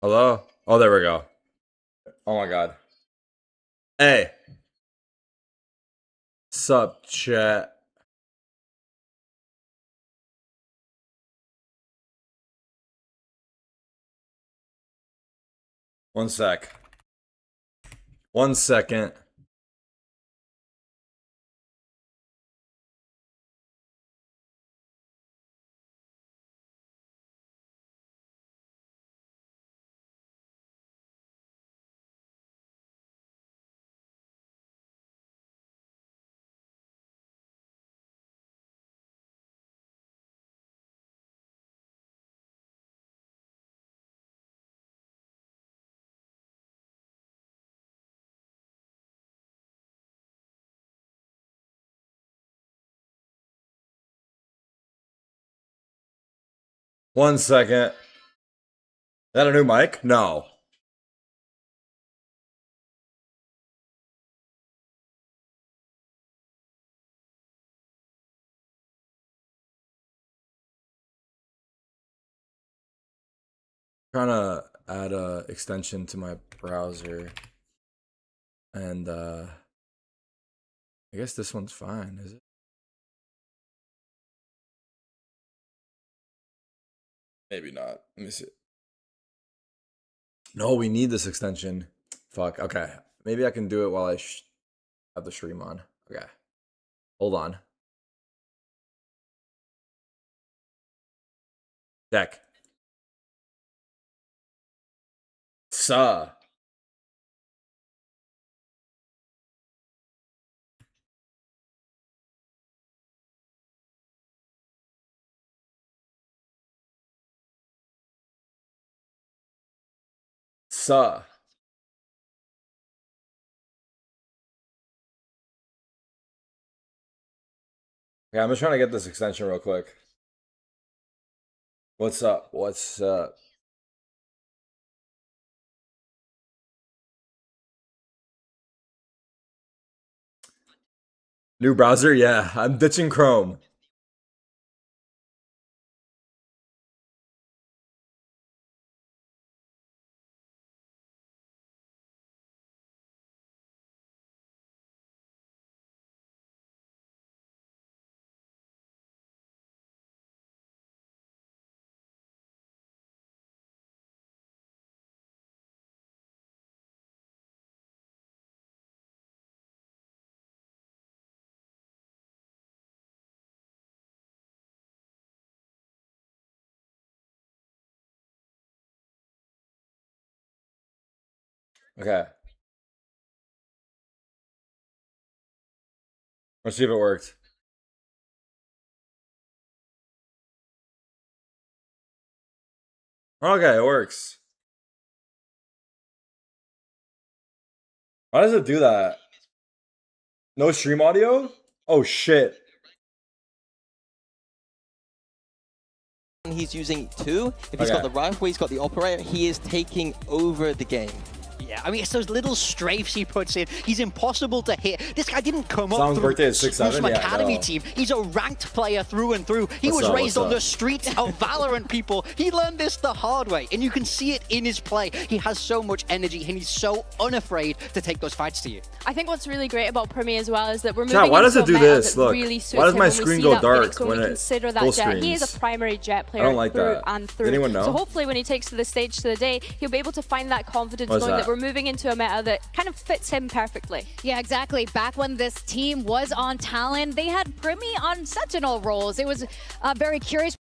Hello? Oh, there we go. Oh my god. Hey. Sup, chat? One sec. 1 second. One second. Is that a new mic? No. Trying to add a extension to my browser. And I guess this one's fine, is it? Maybe not. Let me see. No, we need this extension. Fuck. Okay. Maybe I can do it while I have the stream on. Okay. Hold on. Deck. Suh. Suh. Okay, I'm just trying to get this extension real quick. What's up? What's up? New browser? Yeah, I'm ditching Chrome. Okay. Let's see if it worked. Okay, it works. Why does it do that? No stream audio? Oh shit. He's using two. If he's got the rifle, he's got the operator, he is taking over the game. Yeah, I mean, it's those little strafes he puts in. He's impossible to hit. This guy didn't come Sounds up birthday through is 6'7", some yeah, academy no. team. He's a ranked player through and through. He was raised on the streets of Valorant, people. He learned this the hard way, and you can see it in his play. He has so much energy, and he's so unafraid to take those fights to you. I think what's really great about Primi as well is that we're moving why does it into do a meta this? that Look, really suits why does him my when we screen see go that dark Phoenix, when when we it consider full that Jet. He is a screens? primary Jet player I don't like through that. and through. Does anyone know? So hopefully when he takes to the stage to the day, he'll be able to find that confidence knowing that we're moving into a meta that kind of fits him perfectly. Yeah, exactly. Back when this team was on Talon, they had Primi on Sentinel roles. It was very curious.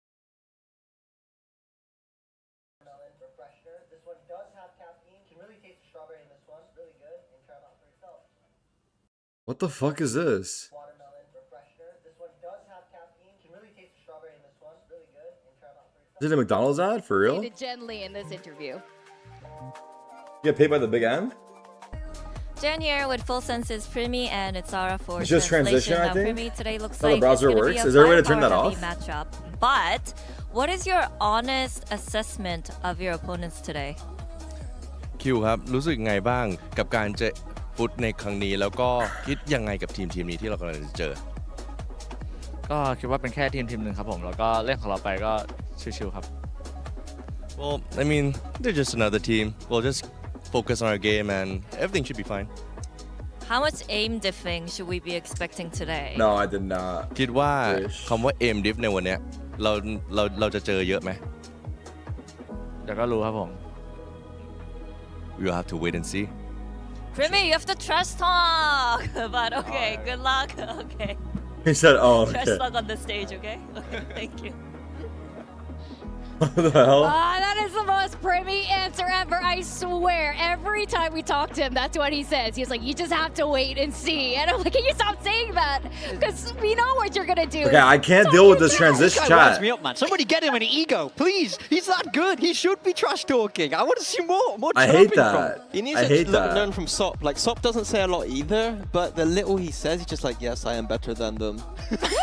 This one does have caffeine. Can really taste the strawberry in this one. Really good. And try it out for yourself. What the fuck is this? Watermelon refreshener. This one does have caffeine. Can really taste the strawberry in this one. Really good. And try it out for yourself. Is it a McDonald's ad? For real? Gently in this interview. You get paid by the big M? Jen here with Full Senses Primi and it's Zara for It's just transition, I now, think. Primi today looks How the like browser it's gonna works? be a Is there a way to turn that firepower-heavy off? matchup. But what is your honest assessment of your opponents today? คิวครับรู้สึกไงบ้างกับการเจอฟุตในครั้งนี้แล้วก็คิดยังไงกับทีมนี้ที่เรากำลังจะเจอ ก็คิดว่าเป็นแค่ทีมหนึ่งครับผมแล้วก็เล่นของเราไปก็ชิวๆครับ Well, I mean, they're just another team. We'll just focus on our game and everything should be fine. How much aim diffing should we be expecting today? No, I did not. คิดว่า Wish. คำว่า aim diff ในวันเนี้ยเราจะเจอเยอะไหม เดี๋ยวก็รู้ครับผม We'll have to wait and see. Primi, you have to trash talk. But okay, good luck. Okay. He said, "Oh, Trash okay." talk on the stage, okay? Okay, thank you. What the hell? That is the most Primi answer ever, I swear. Every time we talk to him, that's what he says. He's like, you just have to wait and see. And I'm like, can you stop saying that? Because we know what you're going to do. Okay, I can't deal with this transition This guy winds chat. me up, man. Somebody get him an ego, please. He's that good. He should be trash talking. I want to see more I hate chirping from that. him. He needs I to hate that. learn from Sop. Like, Sop doesn't say a lot either, but the little he says, he's just like, yes, I am better than them.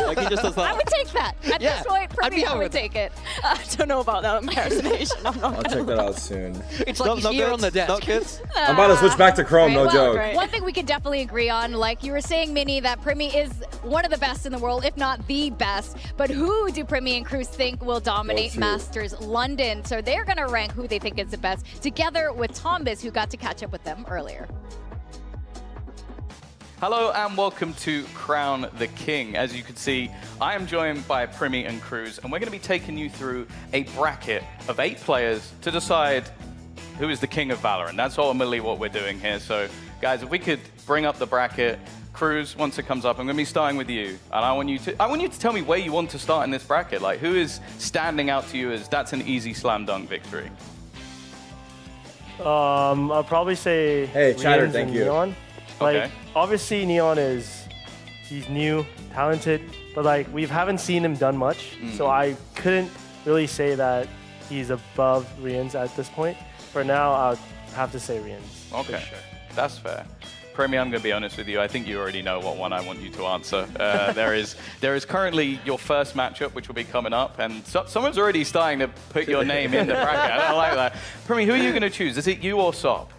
Like, he just does that. I would take that. At Yeah, this point, I'd be Primi, I happy would with it. take it. I don't know about that impersonation. I'm not I'll check that out soon. It's like he's here on the desk. No kids? I'm about to switch back to Chrome, no Well, joke. Right. One thing we can definitely agree on, like you were saying, Minnie, that Primi is one of the best in the world, if not the best. But who do Primi and Cruz think will dominate Well, too. Masters London? So they're going to rank who they think is the best, together with Tombis, who got to catch up with them earlier. Hello and welcome to Crown the King. As you can see, I am joined by Primi and Cruz, and we're going to be taking you through a bracket of 8 players to decide who is the king of Valorant. That's ultimately what we're doing here. So, guys, if we could bring up the bracket, Cruz, once it comes up, I'm going to be starting with you, and I want you to tell me where you want to start in this bracket. Like, who is standing out to you as that's an easy slam dunk victory? I'll probably say Hey, Chatter, Rians thank and you. Neon. Like, Okay. obviously Neon he's new, talented, but like we haven't seen him done much, so I couldn't really say that he's above Rians at this point. For now, I'll have to say Rians. Okay, For sure. that's fair. Primi, I'm going to be honest with you. I think you already know what one I want you to answer. There is currently your first matchup, which will be coming up, and someone's already starting to put your name in the bracket. I don't like that. Primi, who are you going to choose? Is it you or Sop?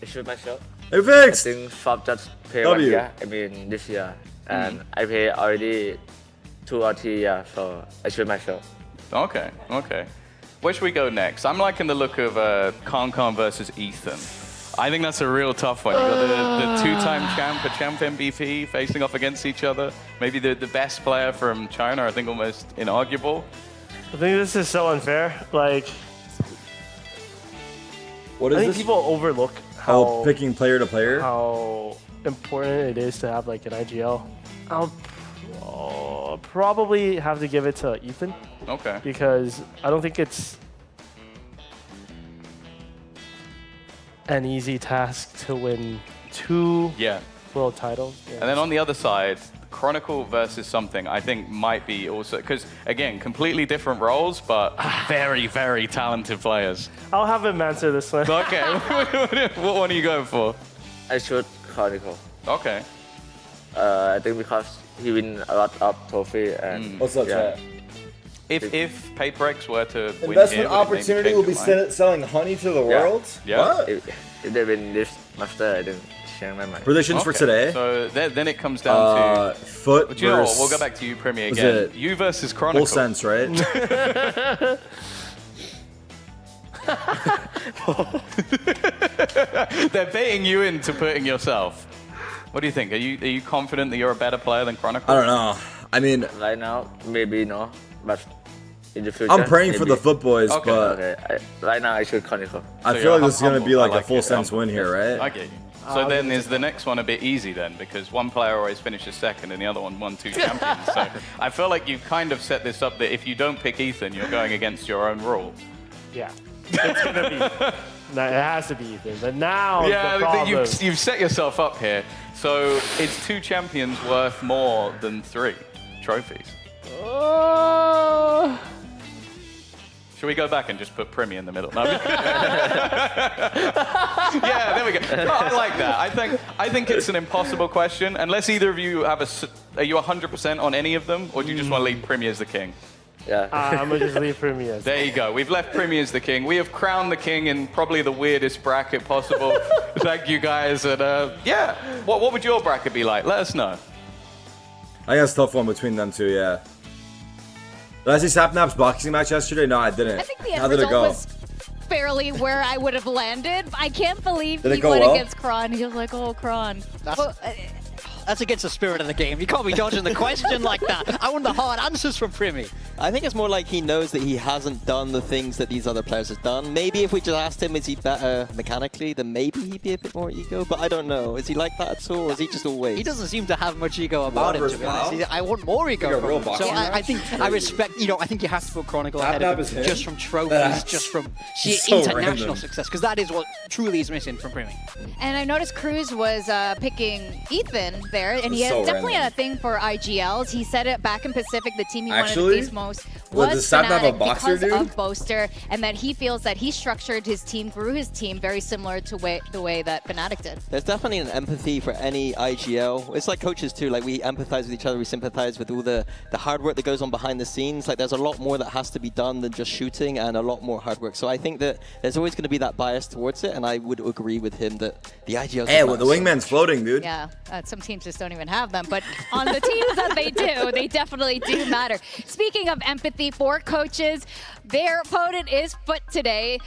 I shoot myself. Hey, I fixed. think Sop just play W. 1 year, I mean this year. And I play already 2 or 3 years, so I shoot myself. Okay, okay. Where should we go next? I'm liking the look of Khan versus Ethan. I think that's a real tough one. You got the two-time champ, a champ MVP facing off against each other. Maybe the best player from China, I think almost inarguable. I think this is so unfair. Like, What I is think this? people overlook Oh, picking player to player? how important it is to have like an IGL. I'll probably have to give it to Ethan Okay. because I don't think it's an easy task to win 2 Yeah. world titles. Yeah. And then on the other side, Chronicle versus something I think might be also, because again, completely different roles, but very, very talented players. I'll have him answer this one. Okay, what one are you going for? I shoot Chronicle. Okay. I think because he win a lot of trophy and What's up, yeah. chat? If PaperX were to win Investment here, would it maybe opportunity change will be your mind? selling honey to the Yeah. world? Yeah. What? If they win this master, I think change my mind. Predictions for Okay, today? So then it comes down to. Foot But you know what? versus We'll go back to you, Premier, Was again. it You versus Chronicle. full sense, right? They're baiting you into putting yourself. What do you think? Are you confident that you're a better player than Chronicle? I don't know. I mean, Right now, maybe no, but in the future, I'm praying for maybe. the foot boys, Okay. but Okay, right now I shoot Chronicle. I So feel you're like this is going to humble. be like I a full it. sense Humble. win here, I right? get you. So then is the next one a bit easy then? Because one player always finishes second and the other one won 2 champions. So I feel like you kind of set this up that if you don't pick Ethan, you're going against your own rule. Yeah, it's gonna be. No, it has to be Ethan. But now Yeah, the problem. you've set yourself up here. So is 2 champions worth more than 3 trophies? Should we go back and just put Primi in the middle? No, yeah, there we go. No, I like that. I think it's an impossible question. Unless either of you have are you 100% on any of them, or do you just want to leave Primi as the king? Yeah. I'm gonna just leave Primi as. There you go. We've left Primi as the king. We have crowned the king in probably the weirdest bracket possible. Thank you guys. And yeah, what would your bracket be like? Let us know. I think it's a tough one between them two, yeah. Did I see Sapnap's boxing match yesterday? No, I didn't. I think the How end did it result go? was fairly where I would have landed. I can't believe Did it he go went well? against Kron. He was like, oh, Kron. That's against the spirit of the game. You can't be dodging the question like that. I want the hard answers from Primi. I think it's more like he knows that he hasn't done the things that these other players have done. Maybe if we just asked him, is he better mechanically, then maybe he'd be a bit more ego, but I don't know. Is he like that at all, or is he just always? He doesn't seem to have much ego about him, to be honest. I want more ego from him. So I think I respect, I think you have to put Chronicle ahead of him just from trophies, just from sheer international success, because that is what truly is missing from Primi. And I noticed Cruz was picking Ethan there, and he has definitely a thing for IGLs. He said it back in Pacific, the team he wanted to face most was Fnatic because of Boaster, and that he feels that he structured his team through his team very similar to the way that Fnatic did. There's definitely an empathy for any IGL. It's like coaches too, like we empathize with each other, we sympathize with all the hard work that goes on behind the scenes. Like there's a lot more that has to be done than just shooting and a lot more hard work. So I think that there's always going to be that bias towards it, and I would agree with him that the IGL. Hey, well, the wingman's floating, dude. Yeah, some teams just don't even have them, but on the teams that they do, they definitely do matter. Speaking of empathy for coaches, their opponent is Foot today,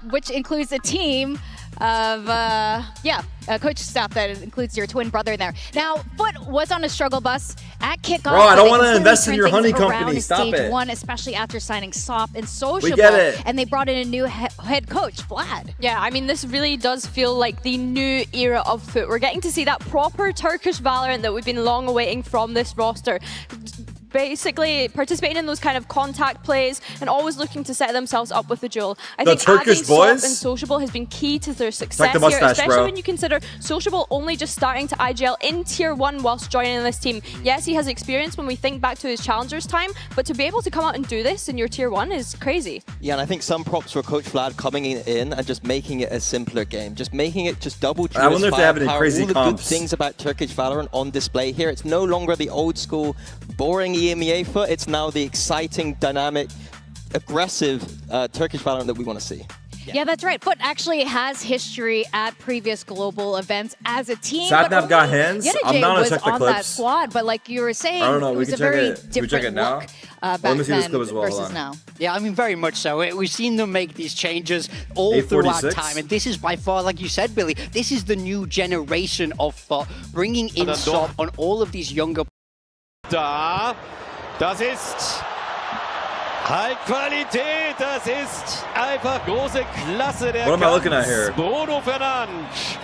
which includes a team of, coach staff that includes your twin brother there. Now, Foot was on a struggle bus at kickoff. Bro, I don't want to invest in your honey company. Stop it. One, especially after signing Sop and Sociable. We get it. And they brought in a new head coach, Vlad. Yeah, I mean, this really does feel like the new era of Foot. We're getting to see that proper Turkish Valorant that we've been long awaiting from this roster. Basically participating in those kind of contact plays and always looking to set themselves up with the duel. I think Turkish adding boys Sop and Sociable has been key to their success the here, mustache, especially bro. when you consider Sociable only just starting to IGL in Tier 1 whilst joining this team. Yes, he has experience when we think back to his Challengers time, but to be able to come out and do this in your Tier 1 is crazy. Yeah, and I think some props for Coach Vlad coming in and just making it a simpler game. Just making it just double true. I wonder if they have any firepower, crazy all the comps. good things about Turkish Valorant on display here. It's no longer the old school, boring EMEA Foot. It's now the exciting, dynamic, aggressive Turkish Valorant that we want to see. Yeah, that's right. Foot actually has history at previous global events as a team. Sapnap got hands? I'm not was gonna check the on clips. that squad, but like you were saying, I don't know. it We was can a check very it. Can we check it different now? look Let back me see this then clip as well. Hold versus on. now. Yeah, I mean, very much so. We've seen them make these changes all throughout time, and this is by far, like you said, Billy, this is the new generation of Foot, bringing in Sop on all of these younger. Da, das ist High Qualität, das ist einfach große Klasse der What am I looking at here? Bruno Fernandes.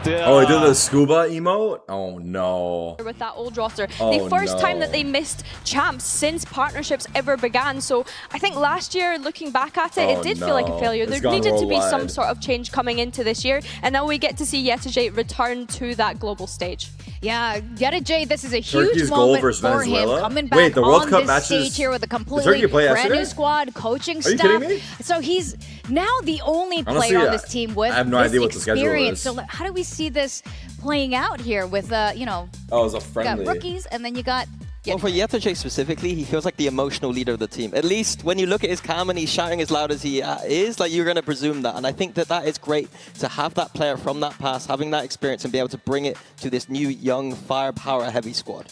Oh, he did the scuba emote? Oh no. With that old roster. Oh, the first time no. that they missed champs since partnerships ever began. So I think last year, looking back at it, it did feel like a failure. It's There needed to be some worldwide. sort of change coming into this year. And now we get to see Yetajay return to that global stage. Yeah, Yetajay, this is a huge Turkey's goal moment versus for Venezuela? him coming back Wait, the World on Cup this matches- stage here with a Did Turkey completely play brand yesterday? new squad, coaching Are you staff. kidding me? So he's now the only Honestly, player on yeah. this team with I have no this idea what the schedule experience. is. So how do we see this playing out here with, Oh, it was a you got friendly. rookies and then you got Well, for Yetajay specifically, he feels like the emotional leader of the team. At least when you look at his cam and he's shouting as loud as he is, like you're going to presume that. And I think that that is great to have that player from that past, having that experience and be able to bring it to this new, young, firepower heavy squad.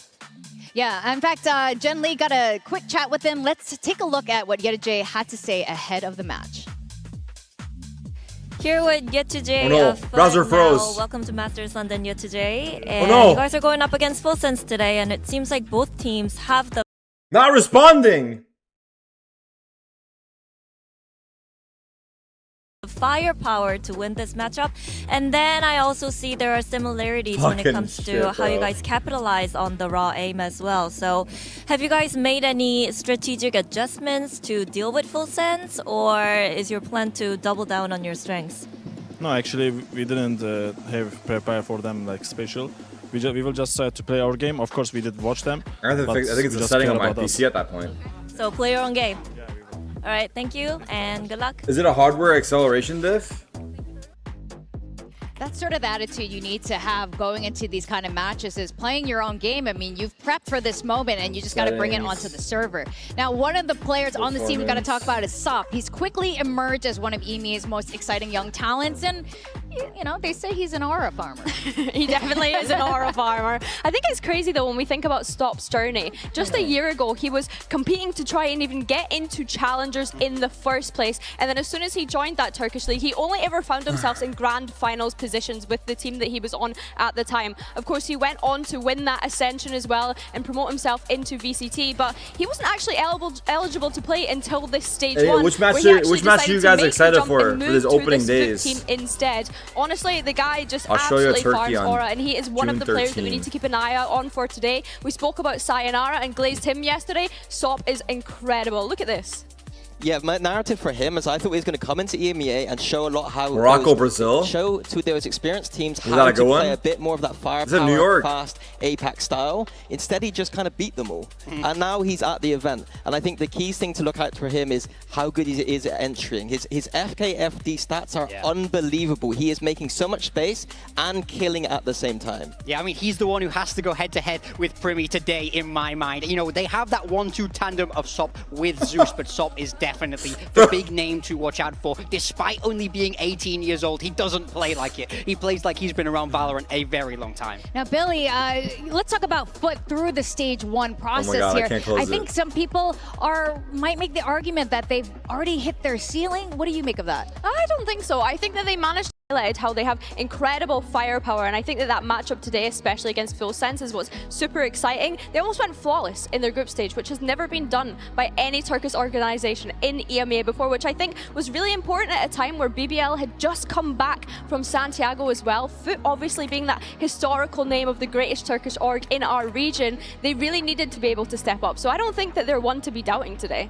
Yeah, in fact, Jen Lee got a quick chat with him. Let's take a look at what Yetajay had to say ahead of the match. Here with Yetajay. Oh no, browser froze. Welcome to Masters London, Yetajay. Oh And no. you guys are going up against Full Sense today, and it seems like both teams have the Not responding. firepower to win this matchup. And then I also see there are similarities when it Fucking comes to shit, how you bro. guys capitalize on the raw aim as well. So have you guys made any strategic adjustments to deal with Full Sense, or is your plan to double down on your strengths? No, actually, we didn't have prepare for them like special. We will just try to play our game. Of course, we did watch them. I think it's we a just setting care on my about us. PC at that point. So play your own game. All right, thank you and good luck. Is it a hardware acceleration diff? That's sort of the attitude you need to have going into these kind of matches, is playing your own game. I mean, you've prepped for this moment and you just got to bring it onto the server. Now, one of the players on the team we got to talk about is Sop. He's quickly emerged as one of EMEA's most exciting young talents, and you know, they say he's an aura farmer. He definitely is an aura farmer. I think it's crazy though when we think about Stop's journey. Just a year ago, he was competing to try and even get into challengers in the first place. And then as soon as he joined that Turkish league, he only ever found himself in grand finals positions with the team that he was on at the time. Of course, he went on to win that Ascension as well and promote himself into VCT, but he wasn't actually eligible to play until this stage one. Which match are you guys excited for this opening days? Team instead. Honestly, the guy just I'll show you a absolutely Turkey farms on aura, and he is one June of the players that we 13. need to keep an eye out on for today. We spoke about Sayonara and glazed him yesterday. Sop is incredible. Look at this. Yeah, my narrative for him is I thought he was going to come into EMEA and show a lot how Morocco, Brazil. Show to those experienced teams Is how that a to good play one? a bit more of that New firepower, York. fast APAC style. Instead, he just kind of beat them all, and now he's at the event. And I think the key thing to look out for him is how good he is at entering. His FKFD stats are unbelievable. He is making so much space and killing at the same time. Yeah, I mean, he's the one who has to go head-to-head with Primi today, in my mind. You know, they have that 1-2 tandem of Sop with Zeus, but Sop is definitely the big name to watch out for. Despite only being 18 years old, he doesn't play like it. He plays like he's been around Valorant a very long time. Now, Billy, let's talk about Foot through the stage one process God, here. I can't close think it. some people might make the argument that they've already hit their ceiling. What do you make of that? I don't think so. I think that they managed to highlight how they have incredible firepower, and I think that matchup today, especially against Full Sense, is what's super exciting. They almost went flawless in their group stage, which has never been done by any Turkish organization in EMEA before, which I think was really important at a time where BBL had just come back from Santiago as well. Foot obviously being that historical name of the greatest Turkish org in our region, they really needed to be able to step up. So I don't think that they're one to be doubting today.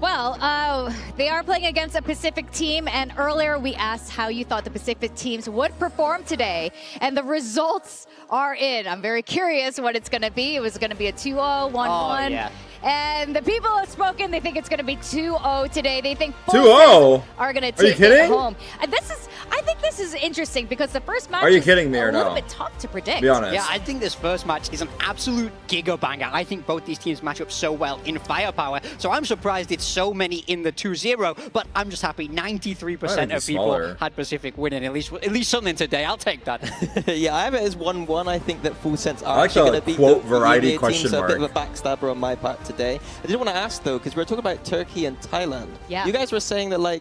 Well, they are playing against a Pacific team, and earlier we asked how you thought the Pacific teams would perform today, and the results are in. I'm very curious what it's going to be. It was going to be a 2-0, 1-1. Oh, yeah. And the people have spoken. They think it's going to be 2-0 today. They think 2-0? are going to Are you take it kidding? home. And I think this is interesting because the first match Are you is kidding me or a little no? bit tough to predict. Be honest. Yeah, I think this first match is an absolute giga banger. I think both these teams match up so well in firepower. So I'm surprised it's so many in the 2-0, but I'm just happy 93% of people had Pacific winning. At least something today. I'll take that. Yeah, I have it as 1-1. I think that Full Sense are I like actually the going to beat quote the variety EMEA question team, so a bit of mark. a backstabber on my part today. I did want to ask though, because we were talking about Turkey and Thailand. Yeah. You guys were saying that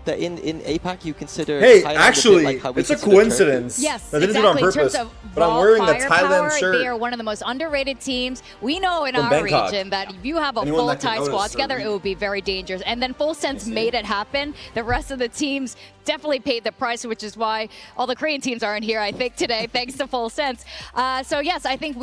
that in APAC you consider Hey, Thailand actually, a bit like how we it's a consider Turkey. coincidence. Yes, I didn't exactly. do it on In purpose. terms of But I'm raw wearing the firepower, Thailand shirt. They are one of the most underrated teams. We know in From our Bangkok. region that if you have a Anyone full that can Thai notice squad or together, read. it would be very dangerous. And then Full Sense made it happen. The rest of the teams definitely paid the price, which is why all the Korean teams aren't here, I think, today, thanks to Full Sense. So yes, I think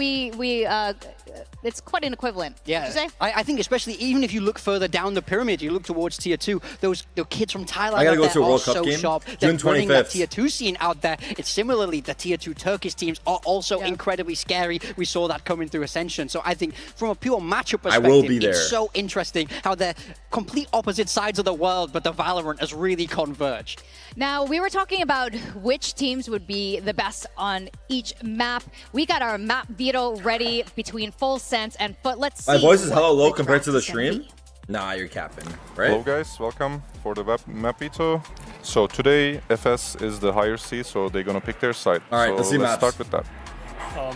it's quite an equivalent. Yeah, Would you say? I think especially even if you look further down the pyramid, you look towards tier 2, the kids from Thailand I gotta go out there to a are World Cup so game, sharp. June They're running that 25th. tier 2 scene out there. It's similarly, the tier 2 Turkish teams are also incredibly scary. We saw that coming through Ascension. So I think from a pure matchup I will perspective, be there. it's so interesting how they're complete opposite sides of the world, but the Valorant has really converged. Now, we were talking about which teams would be the best on each map. We got our map veto ready between Full Sense and Foot. Let's see. My voice is what hella low the compared to the draft is gonna stream? be. Nah, you're capping, right? Hello guys, welcome for the map veto. So today FS is the higher C, so they're gonna pick their side. All right, so let's see maps. start with that.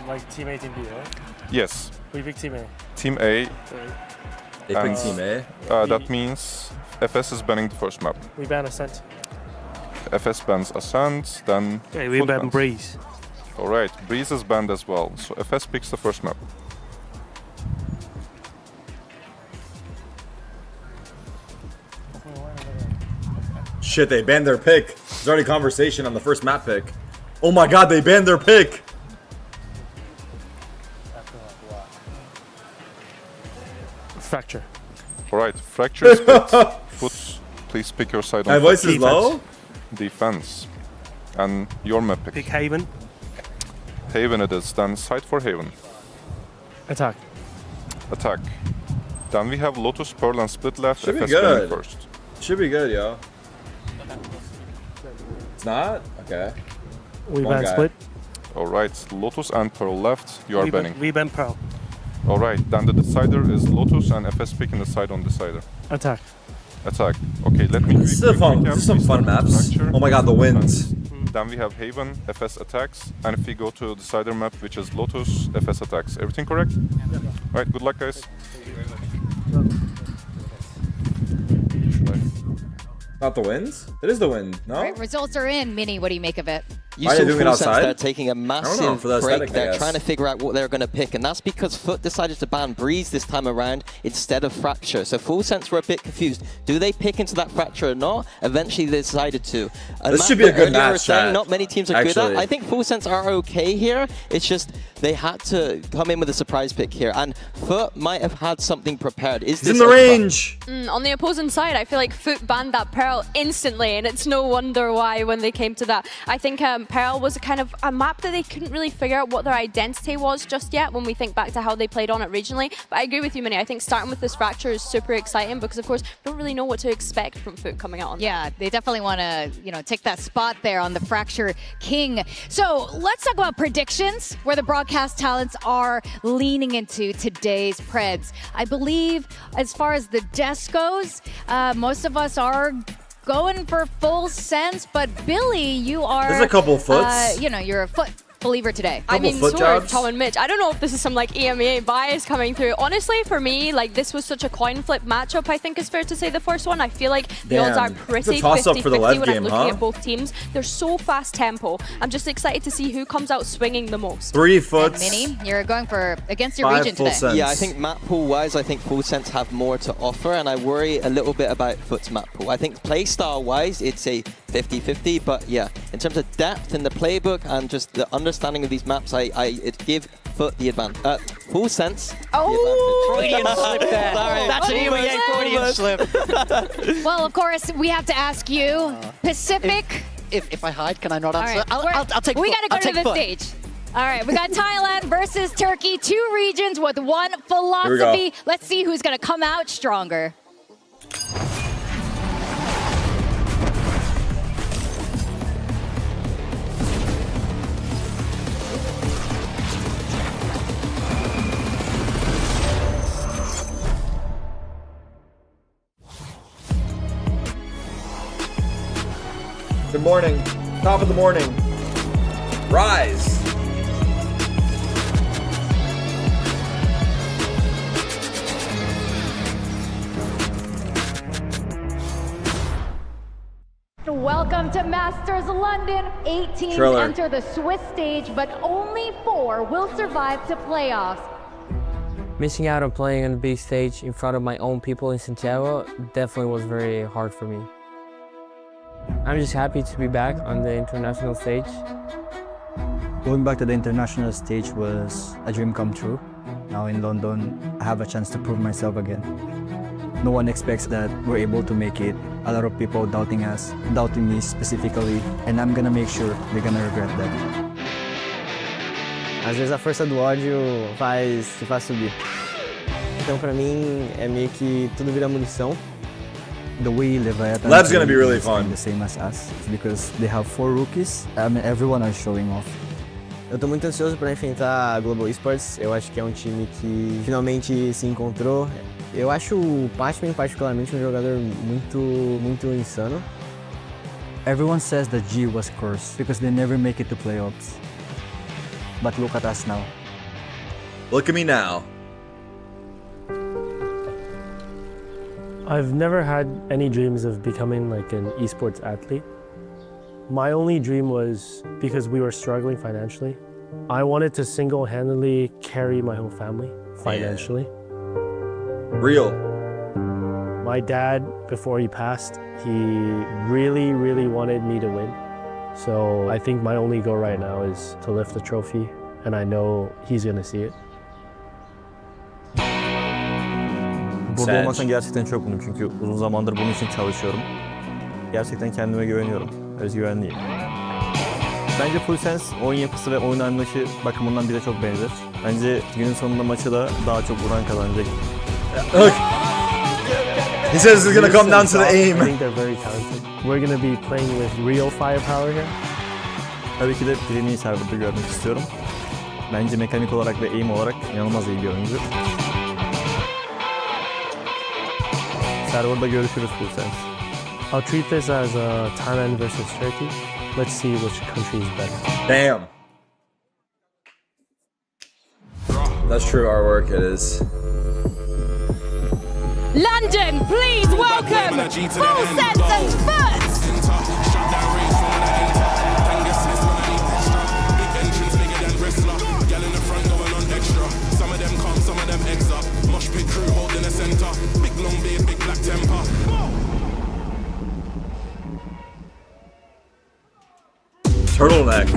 Like team A, team B, right? Yes, We pick team A. Team A. They pick Team A. That means FS is banning the first map. We ban Ascent. FS bans Ascent, then Okay, we Foot ban bans. Breeze. Alright, Breeze is banned as well, so FS picks the first map. Shit, they banned their pick. There's already conversation on the first map pick. Oh my god, they banned their pick. Fracture. Alright, Fracture is picked. Foot, please pick your side on My voice is Defense. low? Defense. And your map pick. Pick Haven. Haven it is, then side for Haven. Attack. Attack. Then we have Lotus, Pearl and Split left. Should be FS banning good. first. Should be good, yo. It's not? Okay. We One ban guy. Split. Alright, Lotus and Pearl left. You are banning. We ban Pearl. Alright, then the decider is Lotus and FS picking the side on decider. Attack. Attack. Okay, let me This is some fun maps. Oh my god, the winds. then we have Haven, FS attacks, and if we go to the decider map, which is Lotus, FS attacks. Everything correct? Yeah. Alright, good luck, guys. Not the winds? It is the wind, no? Right, results are in. Minnie, what do you make of it? You Why are saw they doing it Full Sense outside? there taking a massive for the break. aesthetic, I They're guess. trying to figure out what they're going to pick, and that's because Foot decided to ban Breeze this time around instead of Fracture. So Full Sense were a bit confused. Do they pick into that Fracture or not? Eventually they decided to. And This should be a good earlier match, saying chat, not many teams are good actually. at. I think Full Sense are okay here. It's just they had to come in with a surprise pick here, and Foot might have had something prepared. Is He's this in the a- range! On the opposing side, I feel like Foot banned that Pearl instantly, and it's no wonder why when they came to that. I think Pearl was kind of a map that they couldn't really figure out what their identity was just yet when we think back to how they played on it regionally. But I agree with you, Minnie. I think starting with this Fracture is super exciting because, of course, we don't really know what to expect from Foot coming out on Yeah, they definitely want to, take that spot there on the Fracture King. So let's talk about predictions, where the broadcast talents are leaning into today's Preds. I believe as far as the desk goes, most of us are going for Full Sense, but Billy, you are... There's a couple Foots. You're a Foot believer today. I mean, foot so are jobs. Tom and Mitch. I don't know if this is some like EMEA bias coming through. Honestly, for me, like this was such a coin flip matchup. I think it's fair to say the first one. I feel like the odds are Damn. pretty It's a toss-up 50-50 for the when LEV I'm game, looking huh? at both teams. They're so fast tempo. I'm just excited to see who comes out swinging the most. 3 And foots. Minnie, you're going for against your 5 region Full today. Sense. Yeah, I think map pool wise, I think Full Sense have more to offer, and I worry a little bit about Foot's map pool. I think play style wise, it's a 50-50, but yeah, in terms of depth in the playbook and just the understanding of these maps, it give Foot the advantage. Full Sense. Oh, Freudian slip there. Sorry. That's an EMEA Freudian slip. Well, of course, we have to ask you, Pacific. If I hide, can I not All answer? right, I'll take We Foot. got to go I'll to take the Foot. stage. All right, we got Thailand versus Turkey, 2 regions with one we go. philosophy. Let's see who's going to come out stronger. Good morning. Top of the morning. Rise. Welcome to Masters London. 8 teams Triller. enter the Swiss stage, but only 4 will survive to playoffs. Missing out on playing on the big stage in front of my own people in Santiago definitely was very hard for me. I'm just happy to be back on the international stage. Going back to the international stage was a dream come true. Now in London, I have a chance to prove myself again. No one expects that we're able to make it. A lot of people doubting us, doubting me specifically, and I'm gonna make sure they're gonna regret that. Às vezes a força do ódio te faz subir. Então pra mim é meio que tudo vira munição. The way Leviathan LEV's gonna be really is fun. the same as us because they have 4 rookies. I mean, everyone are showing off. Eu tô muito ansioso para enfrentar a Global Esports. Eu acho que é um time que finalmente se encontrou. Eu acho o Pashman particularmente um jogador muito insano. Everyone says that G was cursed because they never make it to playoffs. But look at us now. Look at me now. I've never had any dreams of becoming like an esports athlete. My only dream was because we were struggling financially. I wanted to single-handedly carry my whole family financially. Real. My dad, before he passed, he really wanted me to win. So I think my only goal right now is to lift the trophy, and I know he's gonna see it. Burada olmaktan gerçekten çok mutluyum çünkü uzun zamandır bunun için çalışıyorum. Gerçekten kendime güveniyorum, özgüvenliyim. Bence Full Sense oyun yapısı ve oyun anlayışı bakımından bize çok benzer. Bence günün sonunda maçı da daha çok vuran kazanacak. He says it's gonna come down to the aim. I think they're very talented. We're gonna be playing with real firepower here. Tabii ki de Primi'yi serverda görmek istiyorum. Bence mekanik olarak ve aim olarak inanılmaz iyi bir oyuncu. Serverda görüşürüz Full Sense. I'll treat this as a Thailand versus Turkey. let's see which country is better. Damn. That's true artwork, it is. London, please welcome Full Sense and Foots. Turtleneck.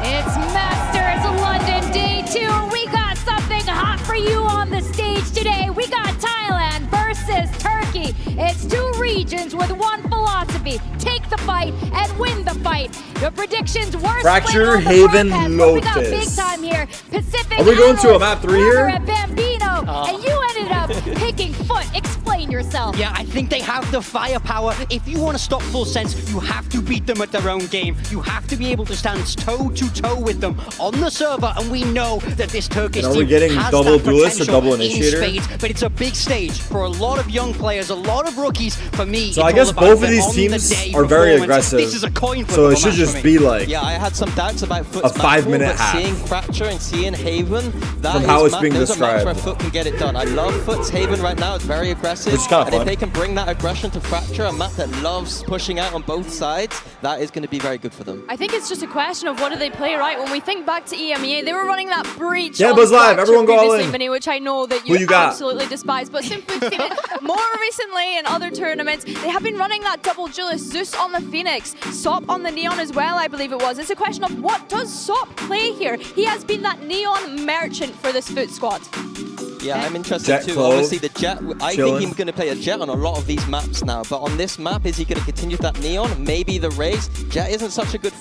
It's Masters London Day 2. We got something hot for you on the stage today. We got Thailand versus Turkey. It's two regions with one philosophy. Take the fight and win the fight. The predictions were Fracture, split on the Haven, broadcast, but we got Lotus. big time here. Pacific Are we going to a Owls, map 3 Rubber here? at Bambino, and you ended up picking Foot. Explain yourself. Yeah, I think they have the firepower. If you want to stop Full Sense, you have to beat them at their own game. You have to be able to stand toe-to-toe with them on the server, and we know that this Turkish And are team we getting has double that duelist or potential double in initiator? spades, but it's a big stage for a lot of young players, a lot of rookies. For me, So it's I guess all about both of the these on-the-day teams are very performance. aggressive. This is a coin flip So of it a should match just for me. be like Yeah, I had some doubts about Foot's a 5-minute but half. seeing Fracture and seeing Haven, that From is how it's ma- being those are maps described. where Foot can get it done. I love Foot's Haven right now. It's very aggressive. Which is kinda and if fun. they can bring that aggression to Fracture, a map that loves pushing out on both sides, that is going to be very good for them. I think it's just a question of what do they play, right? When we think back to EMEA, they were running that breach Yeah, on Buzz Live, Fracture everyone go all previously, in. Vinny, which I know that Who you you got? absolutely despise, but simply we've seen it more recently in other tournaments. They have been running that double duelist, Zeus on the Phoenix, Sop on the Neon as well, I believe it was. It's a question of what does Sop play here? He has been that Neon merchant for this Foot squad. Yeah, I'm interested Jet too. Clove, Obviously, the Jet, I chilling. think he's going to play a Jet on a lot of these maps now. But on this map, is he going to continue that Neon? Maybe the Raze. Jet isn't such a good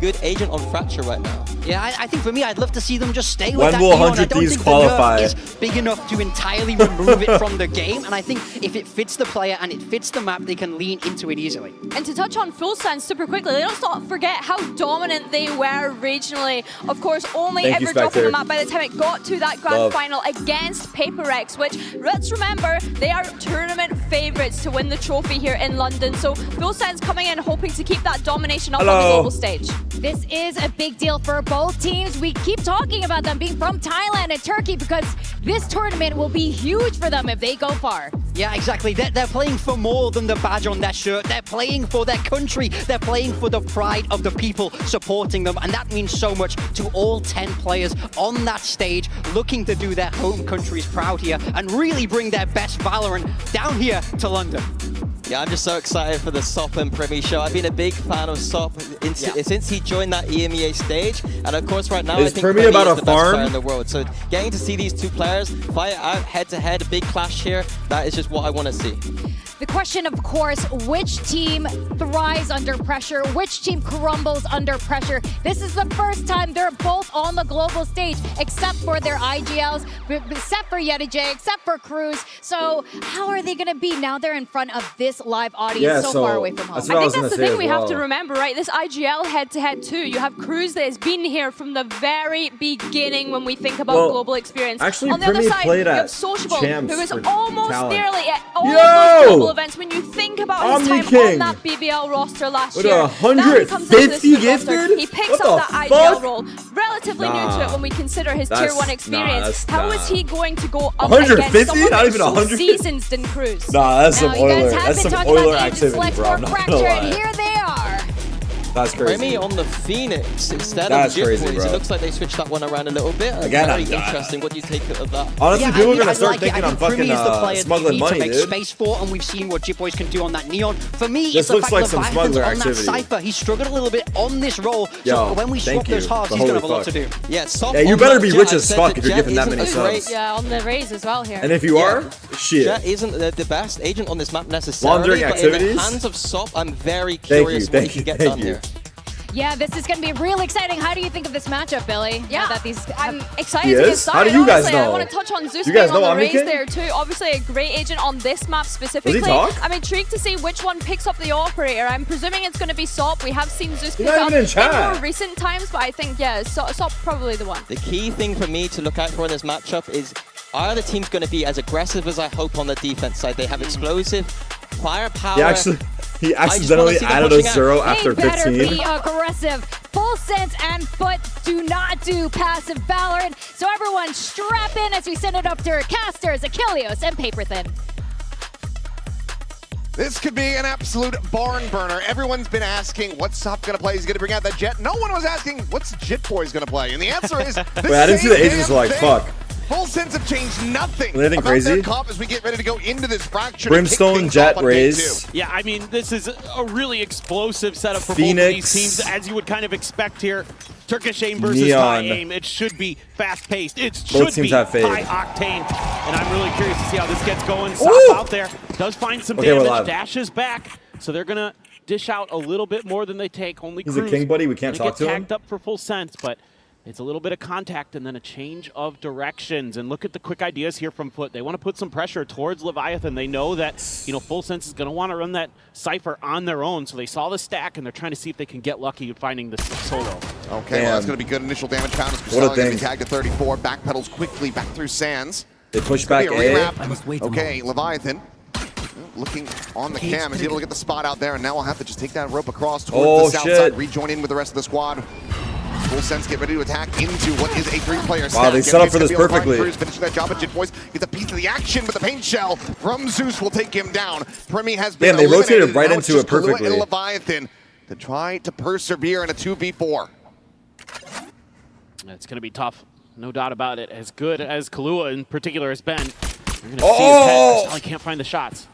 good agent on Fracture right now. Yeah, I think for me, I'd love to see them just stay with When that will Neon. 100 I don't Thieves think qualify? the nerf is big enough to entirely remove it from the game, and I think if it fits the player and it fits the map, they can lean into it easily. And to touch on Full Sense super quickly, let's not forget how dominant they were regionally. Of course, only Thank you, ever dropping Spectre. the map by the time it got to that grand Love. final against Paperex, which, let's remember, they are tournament favourites to win the trophy here in London. So Full Sense coming in hoping to keep that domination up on the Hello. global stage. This is a big deal for both teams. We keep talking about them being from Thailand and Turkey because this tournament will be huge for them if they go far. Yeah, exactly. They're playing for more than the badge on their shirt. They're playing for their country. They're playing for the pride of the people supporting them. And that means so much to all 10 players on that stage, looking to do their home countries proud here and really bring their best Valorant down here to London. Yeah, I'm just so excited for the Sop and Primi show. I've been a big fan of Sop since he joined that EMEA stage. And of course, right now, Is I think Primi Primi about is a the best farm? player in the world. So getting to see these two players fight out head-to-head, a big clash here, that is just what I want to see. The question, of course, which team thrives under pressure? Which team crumbles under pressure? This is the first time they're both on the global stage, except for their IGLs, except for Yeti J, except for Cruz. So how are they going to be now they're in front of this live audience so far away from home? that's I what think was that's gonna the say thing as we have well. to remember, right? This IGL head-to-head too. You have Cruz that has been here from the very beginning when we think about Well, global experience. actually, on the other Primi side, played you at have Sociable, Champs who is for almost talent. nearly at all Yo! those global events. When you think about his Omni time King. on that BBL roster last With year, 150 gifted? he picks What up the that fuck? IGL role relatively new to Nah. it when we consider his That's- tier 1 experience. How is nah. he going to go up 150? against someone Not that's even so 100? seasoned in Cruz? Nah, that's some Now, you guys Oiler. have That's been some talking about Oiler agent activity, select bro. for I'm not Fracture, gonna and lie. here they are. That's crazy. Primi on the Phoenix instead That's of Jip crazy, Boys. bro. It looks like they switched that one around a little bit. Again, Very I'm- interesting. What do you take of that? Honestly, people are gonna I start like it. thinking I I'm think Primi fucking is the player that smuggling you need money, to make dude. space for, and we've seen what Jip Boys can do on that Neon. For me, This it's the looks fact like that some Leviathan's smuggler on that activity. Cypher. He struggled a little bit on this role, Yo, so when we swap thank you. those halves, But he's going to holy have a lot to do. fuck. Yeah, Sop Yeah, you on better that be Jet. rich I as said fuck the if you're Jet giving that isn't many a great- subs. Yeah, on the Raze as well here. And if you are, shit. Jet isn't the best agent on this map necessarily, Laundering but in the activities? hands of Sop, I'm very Thank you, curious what thank he you, can get thank done you. here. Yeah, this is going to be real exciting. How do you think of this matchup, Billy? Yeah, Now that these I'm He excited to get is? started. How do you guys honestly. I know? want to touch on Zeus You guys being on know the Omni Raze King? there too. Obviously a great agent on this map specifically. talk? I'm intrigued to see which one picks up the operator. I'm presuming it's going to be Sop. We have seen Zeus pick You're not up even in chat. more recent times, but I think, yeah, Sop probably the one. The key thing for me to look out for in this matchup is, are the teams going to be as aggressive as I hope on the defense side? They have explosive firepower. He He accidentally added a 0 after They better 15. be aggressive. Full Sense and Foot do not do passive Valorant. So everyone strap in as we send it up to Casters, Achilles, and Paperthin. This could be an absolute barn burner. Everyone's been asking what's Top going to play. He's going to bring out that Jet. No one was asking what's Jitboy's going to play. And the answer is the Wait, I didn't see the agents were like, fuck. Full Sense have changed nothing Anything about crazy? their comp as we get ready to go into this fracture. Brimstone, Jet, Raze. Yeah, I mean, this is a really explosive setup for Phoenix. both of these teams, as you would kind of expect here. Turkish aim versus high Neon. aim. It should be fast-paced. It Both should teams be have fade. high-octane. And I'm really curious to see how this gets going. Sop Ooh. out there does find some Okay, we're damage, live. dashes back. So they're going to dish out a little bit more than they take. Only He's a Cruz king, buddy. We can't gonna talk get to him. tagged up for Full Sense, but it's a little bit of contact and then a change of directions. And look at the quick ideas here from Foot. They want to put some pressure towards Leviathan. They know that, Full Sense is going to want to run that Cypher on their own. So they saw the stack, and they're trying to see if they can get lucky in finding the solo. Okay, well, that's going to be good initial damage count. As What a going to be thing. tagged at 34. Backpedals quickly back through Sands. They push It's gonna back be a A. rewrap. Okay, Leviathan looking on the cam. Is he able to get the spot out there? And now we'll have to just take that rope across towards the south side, rejoin in with the rest of the squad. Full Sense get ready to attack into what is a 3-player stack. Wow, they set up for this perfectly. Cruz finishing that job, but Jitboys gets a piece of the action, but the paint shell from Zeus will take him down. Premi has been Damn, they rotated eliminated. right Now it's into just it Kahlua perfectly. and Leviathan to try to persevere in a 2v4. It's going to be tough. No doubt about it. As good as Kahlua in particular has been, you're going to see his head. He can't find the shots.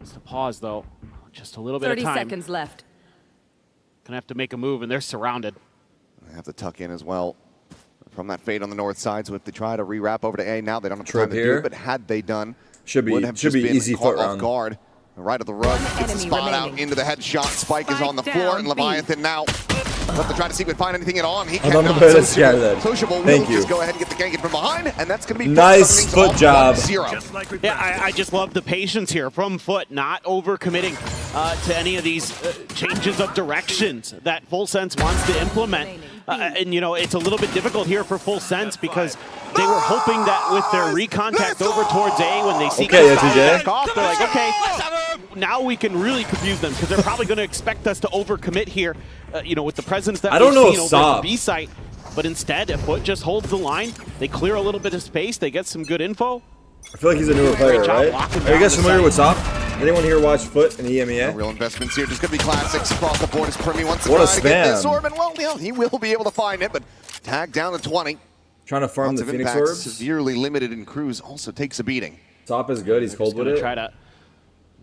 It's the pause, though. Just a little bit of 30 time. seconds left. Gonna have to make a move, and they're surrounded. They have to tuck in as well from that fade on the north side. So if they try to rewrap over to A now, they don't have Trip time to do here. it. But had they done, Should be would have just been easy caught foot off round. guard. Right of the rug, gets the spot out into the headshot. Spike is on the floor, and Leviathan now have to try to see if he can find anything at all. And he I don't know cannot. where to scare that. Sociable will Thank you. just go ahead and get the gank in from behind, and that's going to be Nice foot job. 1-0. Yeah, I just love the patience here from Foot, not overcommitting to any of these changes of directions that Full Sense wants to implement. And, it's a little bit difficult here for Full Sense because they were hoping that with their recontact over towards A, when they see Okay, Gustav SJ. back off, they're like, okay, now we can really confuse them because they're probably going to expect us to overcommit here, with the presence that I don't we've know seen if over Saab- at the B site. But instead, if Foot just holds the line, they clear a little bit of space, they get some good info. I feel like he's a newer player, Great job right? locking Are you down guys the familiar site. with Sop? Anyone here watch Foot and EMEA? No real investments here. Just going to be classics across the board as Premi wants to What a try to get this spam. orb. And well, he will be able to find it, but tag down to 20. Trying to farm Lots the of Phoenix impact, orbs. severely limited, and Cruz also takes a beating. Sop is good. He's cold with Gonna it. try to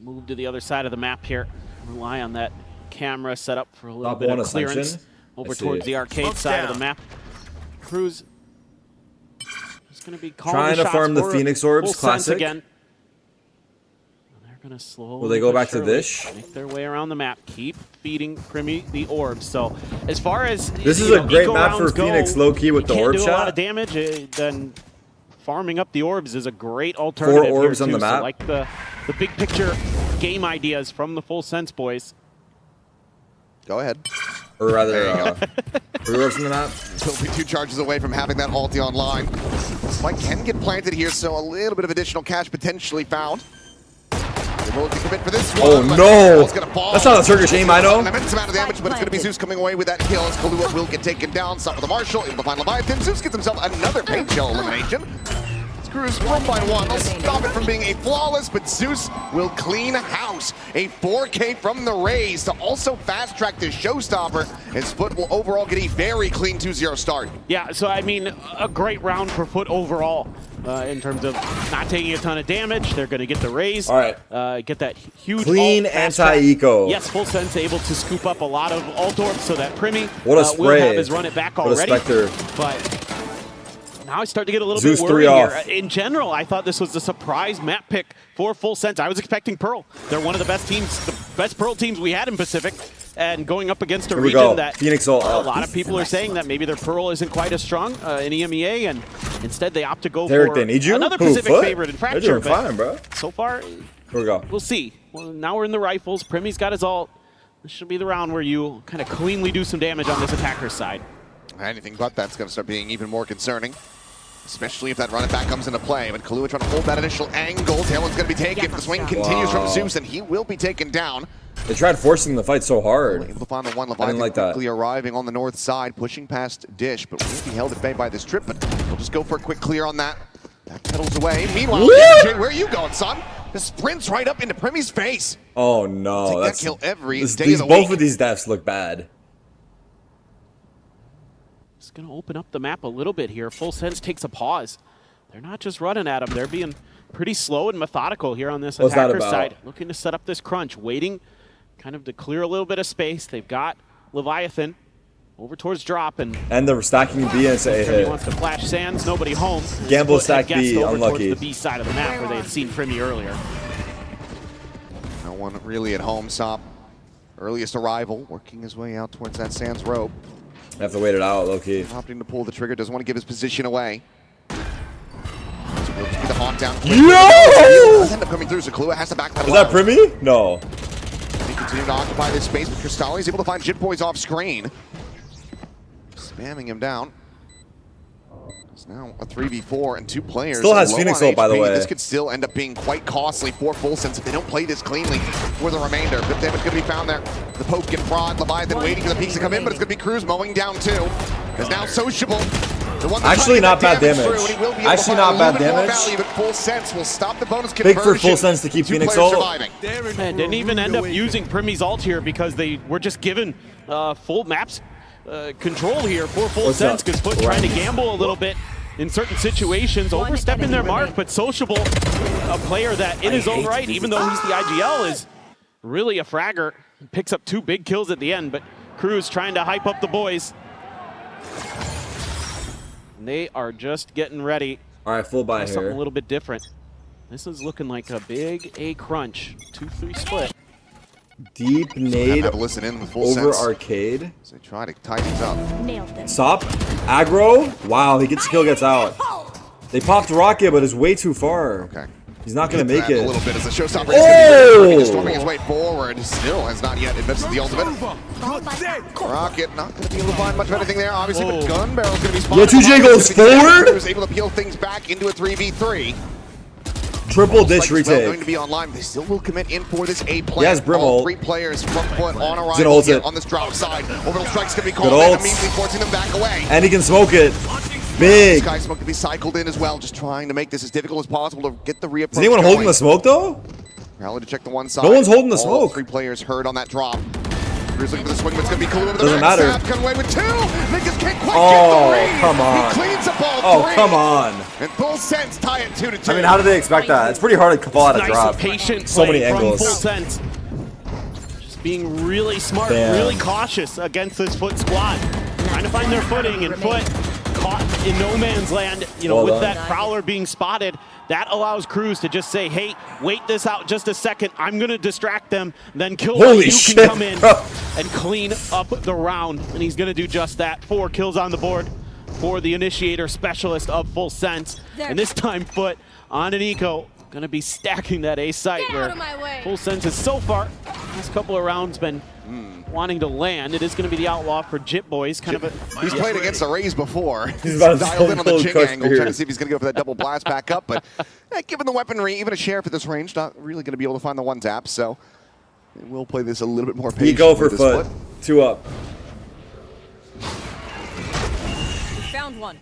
move to the other side of the map here. Rely on that camera set up for a little Top bit one of clearance ascension. over I see towards it. the arcade Smoke's side of down. the map. Cruz is going to be calling Trying the to shots farm the for Phoenix Full orbs, Sense classic. again. They're going to slowly. Will they go but back to surely Vish? Make their way around the map. Keep feeding Premi the orbs. So as far as This is you a know, great eco map for rounds go, Phoenix low-key with you the can't orb do a lot shot. of damage. Then farming up the orbs is a great alternative. 4 orbs here on too. the map. So like the big picture game ideas from the Full Sense boys. Go ahead. Or rather, There you go. 3 orbs on the map. He'll be 2 charges away from having that ulti online. Spike can get planted here, so a little bit of additional cash potentially found. They're willing to commit for this one. Oh but no! it's gonna fall. That's not a Turkish aim, I know. An immense amount of damage, but it's going to be Zeus coming away with that kill as Kahlua will get taken down. Stop with the Marshall, able to find Leviathan. Zeus gets himself another paint shell elimination. Cruz 1-by-1. They'll stop it from being a flawless, but Zeus will clean house. A 4K from the Rays to also fast-track this showstopper, and Foot will overall get a very clean 2-0 start. Yeah, so I mean, a great round for Foot overall in terms of not taking a ton of damage. They're going to get the raise. All right. Get that huge Clean ult fast track. anti-eco. Yes, Full Sense able to scoop up a lot of ult orbs so that Premi What a will spray. have his run it back What a already. Spectre. But now I start to get a little Zeus bit 3 worried off. here. In general, I thought this was a surprise map pick for Full Sense. I was expecting Pearl. They're one of the best teams, the best Pearl teams we had in Pacific. And going up against a Here we go. region that Phoenix ult a out. lot of people are saying that maybe their Pearl isn't quite as strong in EMEA, and instead they opt to go Tarik, for they need you? another Who, Pacific Foot? favorite in They're Fracture. doing but fine, bro. so far, Here we go. we'll see. Well, now we're in the rifles. Premi's got his ult. This should be the round where you kind of cleanly do some damage on this attacker's side. Anything but that's going to start being even more concerning. especially if that run it back comes into play. But Kahlua trying to hold that initial angle. Tailwind's going to be taken. The swing continues from Zeus, and he will be taken down. They tried forcing the fight so hard. Able to find the one. I didn't like that. Quickly arriving on the north side, pushing past Dish, but will be held at bay by this trip. But we'll just go for a quick clear on that. Back pedals away. Meanwhile, where are you going, son? The sprints right up into Premi's face. Oh no, Take that's that kill every day of the both week. of these deaths look bad. It's going to open up the map a little bit here. Full Sense takes a pause. They're not just running at him. They're being pretty slow and methodical here on this attacker side. Looking to set up this crunch, waiting kind of to clear a little bit of space. They've got Leviathan over towards drop, and the stacking B and say Primi wants to flash Sands, nobody home. Gamble stack B, over unlucky. towards the B side of the map where they had seen Primi earlier. No one really at home. Sop, earliest arrival, working his way out towards that Sands rope. Have to wait it out, low-key. Opting to pull the trigger, doesn't want to give his position away. Will just be the haunt down. Yo! End up coming through, so Kahlua has to backpedal. Is that Primi? No. They continue to occupy this space, but Cristalli is able to find Jit Boys off screen. Spamming him down. It's now a 3v4 and 2 players. Still has low Phoenix on ult, by the HP. way. This could still end up being quite costly for Full Sense if they don't play this cleanly for the remainder. But damage going to be found there. The poke and prod. Leviathan waiting for the peaks to come in, but it's going to be Cruz mowing down too. Because now Sociable, the one Actually, not bad damage. Actually, not bad damage. Value, but Full Sense will stop the bonus Big conversion. for Full Sense to keep Phoenix ult. And didn't even end up using Primi's ult here because they were just given full maps control here for Full Sense, because Foot trying to gamble a little bit in certain situations, overstepping their mark, but Sociable, a player that in his own right, even though he's the IGL, is really a fragger. Picks up 2 big kills at the end, but Cruz trying to hype up the boys. And they are just getting ready. All right, full buy here. Something a little bit different. This is looking like a big A crunch. 2-3 split. Deep nade have to listen in with Full over Sense. Arcade. So they try to tie things up. Nailed it. Sop, aggro. Wow, he gets kill, gets out. They popped Rocket, but it's way too far. Okay. He's not going to make it. A little bit as the showstopper Oh! is storming his way forward. Still has not yet invested the ultimate. Rocket not going to be able to find much of anything there, obviously, but Gun Barrel's going to be spotted. Yeah, 2J goes forward. He was able to peel things back into a 3v3. Triple dish retake. Going to be online. They still will commit in for this A play. Yes, Brim All ult. 3 players from Foot on He's gonna arrival ult here it. on this drop side. Orbital strike's going to be Good called, ult. immediately forcing them back away. And he can smoke it. Big. Sky Smoke to be cycled in as well, just trying to make this as difficult as possible to get the reapproach. Is anyone holding the smoke though? Rally to check the one side. No one's holding the All smoke. 3 players heard on that drop. Cruz looking for the swing, but it's going to be cool over the Doesn't back. matter. Sap coming away with 2. Nikas can't quite Oh, get the read. come on. He cleans up all 3. Oh, come on. And Full Sense tie it 2-2. I mean, how did they expect that? It's pretty hard to fall out of Nice drop. patient So many play from angles. Full Sense. Just being really smart, Damn. really cautious against this Foot squad. Trying to find their footing, and Foot caught in no man's land, you know, Well with done. that Prowler being spotted. That allows Cruz to just say, hey, wait this out just a second. I'm going to distract them. Then Kill Holy you shit, can come in bro. and clean up the round. And he's going to do just that. 4 kills on the board for the initiator specialist of Full Sense. And this time Foot on an eco. Going to be stacking that A site where Full Sense has so far, last couple of rounds, been wanting to land. It is going to be the outlaw for Jit Boys. Kind of a, He's played against the Rays before. He's about to dialed in on the cold Jing crush angle, beard. trying to see if he's going to go for that double blast back up. But given the weaponry, even a sheriff at this range, not really going to be able to find the one tap. So we'll play this a little bit more patient. Eco for with this Foot. 2 up. Found one.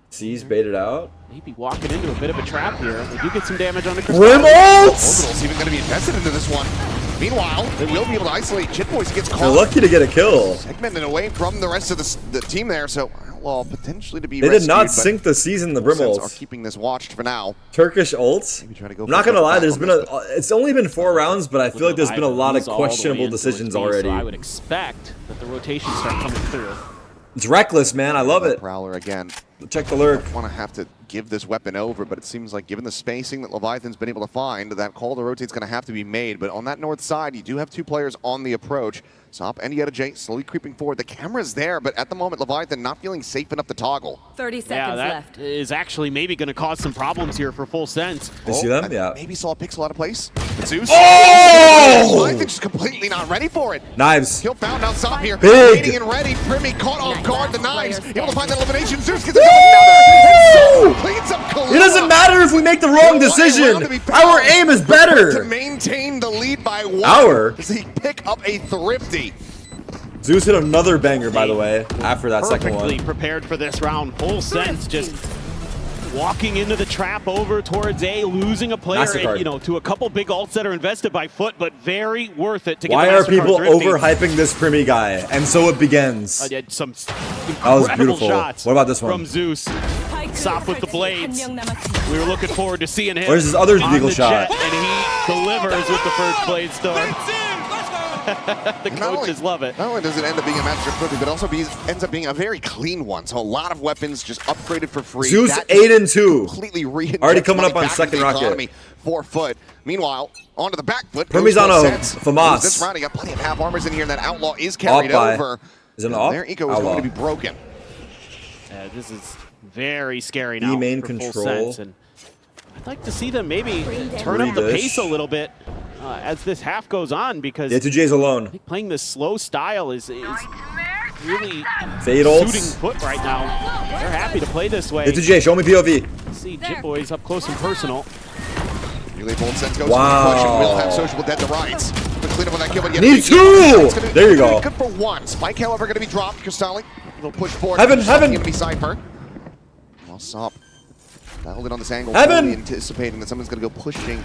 C's baited out. maybe walking into a bit of a trap here. They do get some damage on the Brim ults! Orbital's even going to be invested into this one. Meanwhile, they will be able to isolate Jit Boys. He gets caught. They're lucky to get a kill. Segmented away from the rest of the team there, so Outlaw potentially to be They rescued, did not but sink the season, the Brim Sense ults. are keeping this watched for now. Turkish ults. Maybe try to go I'm not for a gonna lie, back there's on been this, it's only been 4 rounds, but I feel like there's been a lot of He's all the way questionable in towards decisions me, already. So I would expect that the rotations start coming through. It's reckless, man. I love it. Prowler again. Check the lurk. Want to have to give this weapon over, but it seems like given the spacing that Leviathan's been able to find, that call to rotate's going to have to be made. But on that north side, you do have 2 players on the approach. Sop and Yetta J slowly creeping forward. The camera's there, but at the moment, Leviathan not feeling safe enough to toggle. 30 Yeah, seconds that left. is actually maybe going to cause some problems here for Full Sense. You see them? Yeah. Maybe saw a pixel out of place. but Zeus. Oh! I think she's completely not ready for it. Knives. He'll found out Sop here. Big. Waiting and ready. Primi caught off guard. The knives. Able to find that elimination. Zeus gets another. Cleans up Kahlua. It doesn't matter if we make the wrong decision. Our aim is To better. maintain the lead by 1. Our? Does he pick up a thrifty? Zeus hit another banger, by the way, after that second Perfectly one. prepared for this round. Full sense just walking into the trap over towards A, losing a player, and, you know, to a couple big ults that are invested by Foot, but very worth it to get Why the are MasterCard people thrifty. overhyping this Primi guy? And so it begins. Some That was incredible beautiful. shots What about this one? from Zeus. Sop with the blades. We were looking forward to seeing him. Where's his other on legal the shot? jet, and he delivers with the first blade storm. The coaches love it. Not only does it end up being a match for Flippy, but also ends up being a very clean one. So a lot of weapons just upgraded for free. Zeus That 8-2. Completely reinjects Already coming money up on back into second the rocket. economy for Foot. Meanwhile, onto the back foot. Primi's goes on Full a Sense. FAMAS. This round, he got plenty of half armors in here, and that Outlaw is carried Off by. over. Is it an And off? their eco is Outlaw. going to be broken. Yeah, this is very scary now. E-main for Full control. Sense, and I'd like to see them maybe turn up the pace a little bit as this half goes on, because Yeah, 2J's alone. I think playing this slow style is really Fade ults. suiting Foot right now. They're happy to play this way. Yeah, 2J, show me POV. See Jit Boys up close and personal. Really bold sense goes Wow. to the push, and will have Sociable dead to rights. The clean up on that kill, but yet Need two! There you go. Good for 1. Spike, however, going to be dropped. Cristalli will push forward. Heaven. Enemy Cypher. Well, Sop dialed in on this angle. Heaven. Fully anticipating that someone's going to go pushing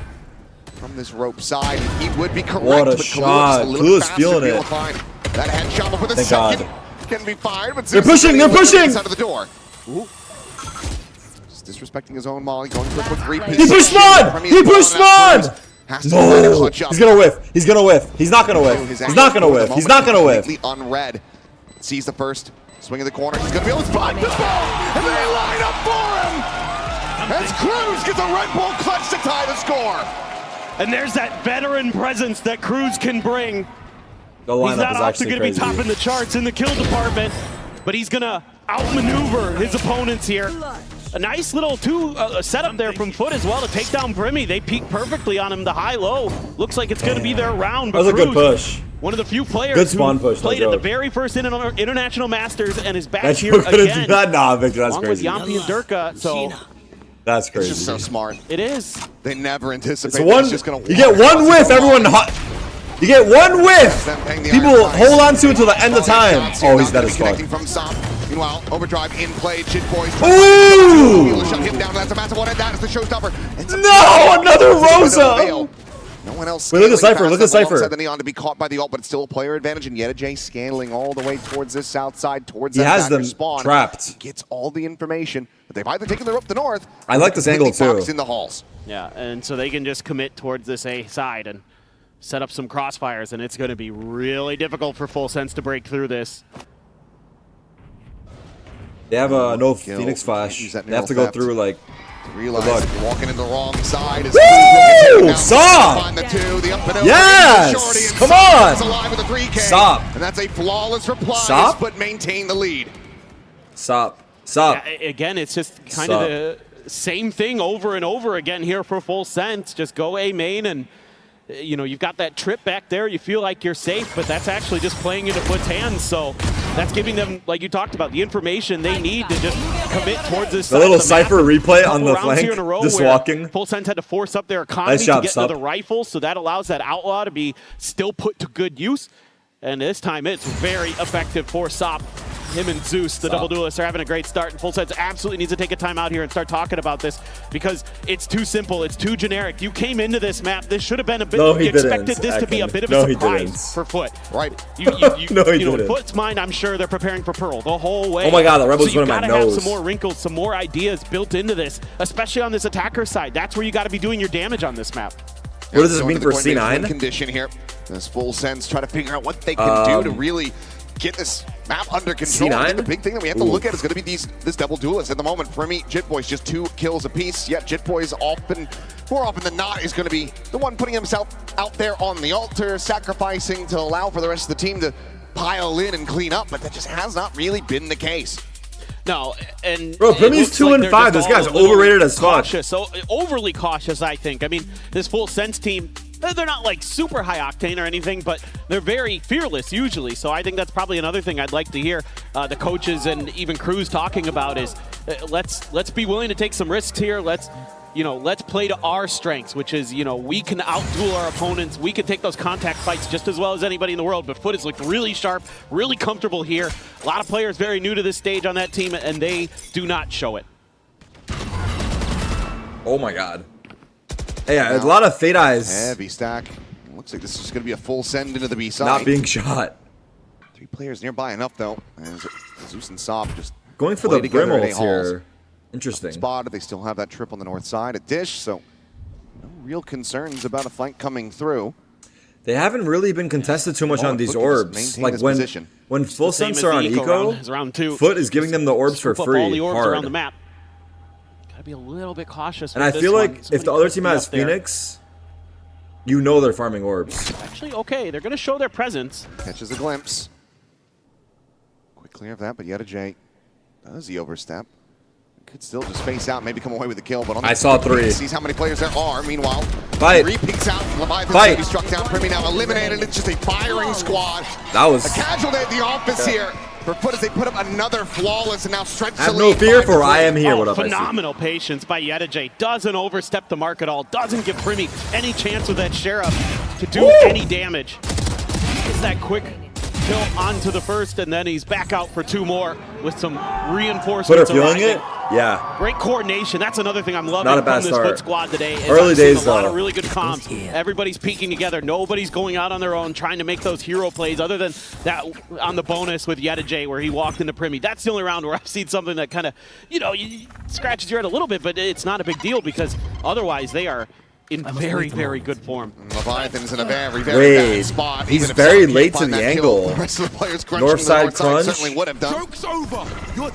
from this rope side. He would be correct. What a but shot. Kalua's a little Kalua's faster feeling to be able it. to find that headshot before the Thank second God. can be fired. But They're Zeus is pushing, getting they're away from pushing! the side of the door. Ooh. Just disrespecting his own Molly, going for a quick repeat. He pushed Spawn! He pushed Spawn! Has to let it No! clutch up. He's gonna whiff. He's gonna whiff. He's not gonna whiff. He's not gonna whiff. He's not gonna whiff. Completely unread. Sees the first swing in the corner. He's gonna be able to spot the ball, and they line up for him. As Cruz gets a Red Bull clutch to tie the score. And there's that veteran presence that Cruz can bring. The He's lineup not is often actually going to be crazy. topping the charts in the kill department, but he's going to outmaneuver his opponents here. A nice little setup there from Foot as well to take down Primi. They peek perfectly on him, the high-low. Looks like it's going to be their round. That was a good push. One of the few players Good spawn push, who no played at the joke. very first International Masters and is back That here you couldn't again. do that? Nah, Victor, that's along crazy. with Yampi and Durka, so That's It's crazy. just so smart. it is. They never It's anticipate one. it's just gonna You get one whiff, everyone. You get one whiff. People hold on to it till the end of time. Oh, he's dead as fuck. Connecting from Sop. Meanwhile, Overdrive in play. Jit Boys. Ooh! Shut him down. That's a massive one, and that is the showstopper. No, another Rosa. No one else. Wait, look at scaling Cypher, look fast at enough Cypher. alongside the Neon to be caught by the ult, but it's still a player advantage, and Yeta J scaling all the way towards this south side, towards He that has backer them spawn. trapped. He gets all the information, but they've either taken the rope to the north. I or like this angle, completely boxed too. in the halls. Yeah, and so they can just commit towards this A side and set up some crossfires, and it's going to be really difficult for Full Sense to break through this. They have no Kill. Phoenix Flash. Use that They have to neural go theft. through like. Realize Good luck. that you're walking in the wrong side. As Woo! Stop! Find the two, the up and over, Yes! the shorty, and Come Sop on! is alive with a 3K. Stop! And that's a flawless reply, Stop? but maintain the lead. Stop. Stop. Yeah, again, it's just kind Stop. of the same thing over and over again here for Full Sense. Just go A main and, you know, you've got that trip back there. You feel like you're safe, but that's actually just playing into Foot's hands. So that's giving them, like you talked about, the information they need to just commit towards this The side little of the map. Cypher replay Couple on the rounds flank, here in a row just where walking. Full Sense had to force up their economy Nice job, to get Sup. into the rifle, so that allows that Outlaw to be still put to good use. And this time it's very effective for Sop. Him and Zeus, the double duelists, are having a great start, and Full Sense absolutely needs to take a time out here and start talking about this because it's too simple, it's too generic. You came into this map, this should have been a bit, No, he you expected didn't, this to be a Akin. bit of No, a he surprise didn't. for Foot. Right. You No, he know, in didn't. Foot's mind, I'm sure they're preparing for Pearl the whole way. Oh my God, the Rebels so went in my you gotta have nose. some more wrinkles, some more ideas built into this, especially on this attacker side. That's where you got to be doing your damage on this map. What does this Going mean to the for point based C9? condition here. This Full Sense try to figure out what they can do to really get this map under control. I think C9? the big thing that we have to look at is going to be this double duelist. At the moment, for me, Jit Boy's just 2 kills apiece. Yet Jit Boy's more often than not, is going to be the one putting himself out there on the altar, sacrificing to allow for the rest of the team to pile in and clean up. But that just has not really been the case. No, and Bro, it Primi's looks 2 like and they're 5. just This guy's all a little overrated as fuck. cautious, so overly cautious, I think. I mean, this Full Sense team They're not like super high octane or anything, but they're very fearless usually. So I think that's probably another thing I'd like to hear the coaches and even Cruz talking about is let's be willing to take some risks here. Let's play to our strengths, which is, we can outduel our opponents. We can take those contact fights just as well as anybody in the world. But Foot has looked really sharp, really comfortable here. A lot of players very new to this stage on that team, and they do not show it. Oh my God. Hey, a lot of fade eyes. Heavy stack. Looks like this is going to be a full send into the B side. Not being shot. 3 players nearby enough, though. As Zeus and Sob just going for the brim ults here. Interesting. Spotted. They still have that trip on the north side at Dish, so no real concerns about a fight coming through. They haven't really been contested too much on these orbs. Like when full sense are on eco, Foot is giving them the orbs for free. All the orbs hard. around the map. Gotta be a little bit cautious. And I feel like if the other team has Phoenix, they're farming orbs. Actually, okay, they're gonna show their presence. Catches a glimpse. Quick clear of that, but yet a J. Does the overstep. Could still just face out, maybe come away with the kill, but on I saw 3. Sees how many players there are. Meanwhile, fight. 3 peeks out. Leviathan's going to be struck down. Primi now eliminated. It's just a firing squad. That was a casualty at the office here. For Foot as they put up another flawless and now stretch the lead. lead. Have no fear for I am here. What up, phenomenal patience by Yedajay. Doesn't overstep the mark at all. Doesn't give Primi any chance with that Sheriff to do any damage. Gets that quick kill onto the first, and then he's back out for 2 more with some reinforcements. Foot are feeling it? Yeah. Great coordination. That's another thing I'm loving Not a bad from this start. Foot squad today. Early days, a lot of really good comms. Everybody's peeking together. Nobody's going out on their own trying to make those hero plays other than that on the bonus with Yedajay where he walked into Primi. That's the only round where I've seen something that kind of, scratches your head a little bit, but it's not a big deal because otherwise they are in very, very good form. Leviathan's in a very, very bad spot. He's very late to the angle. The rest of the players North side crunch. Certainly would have done.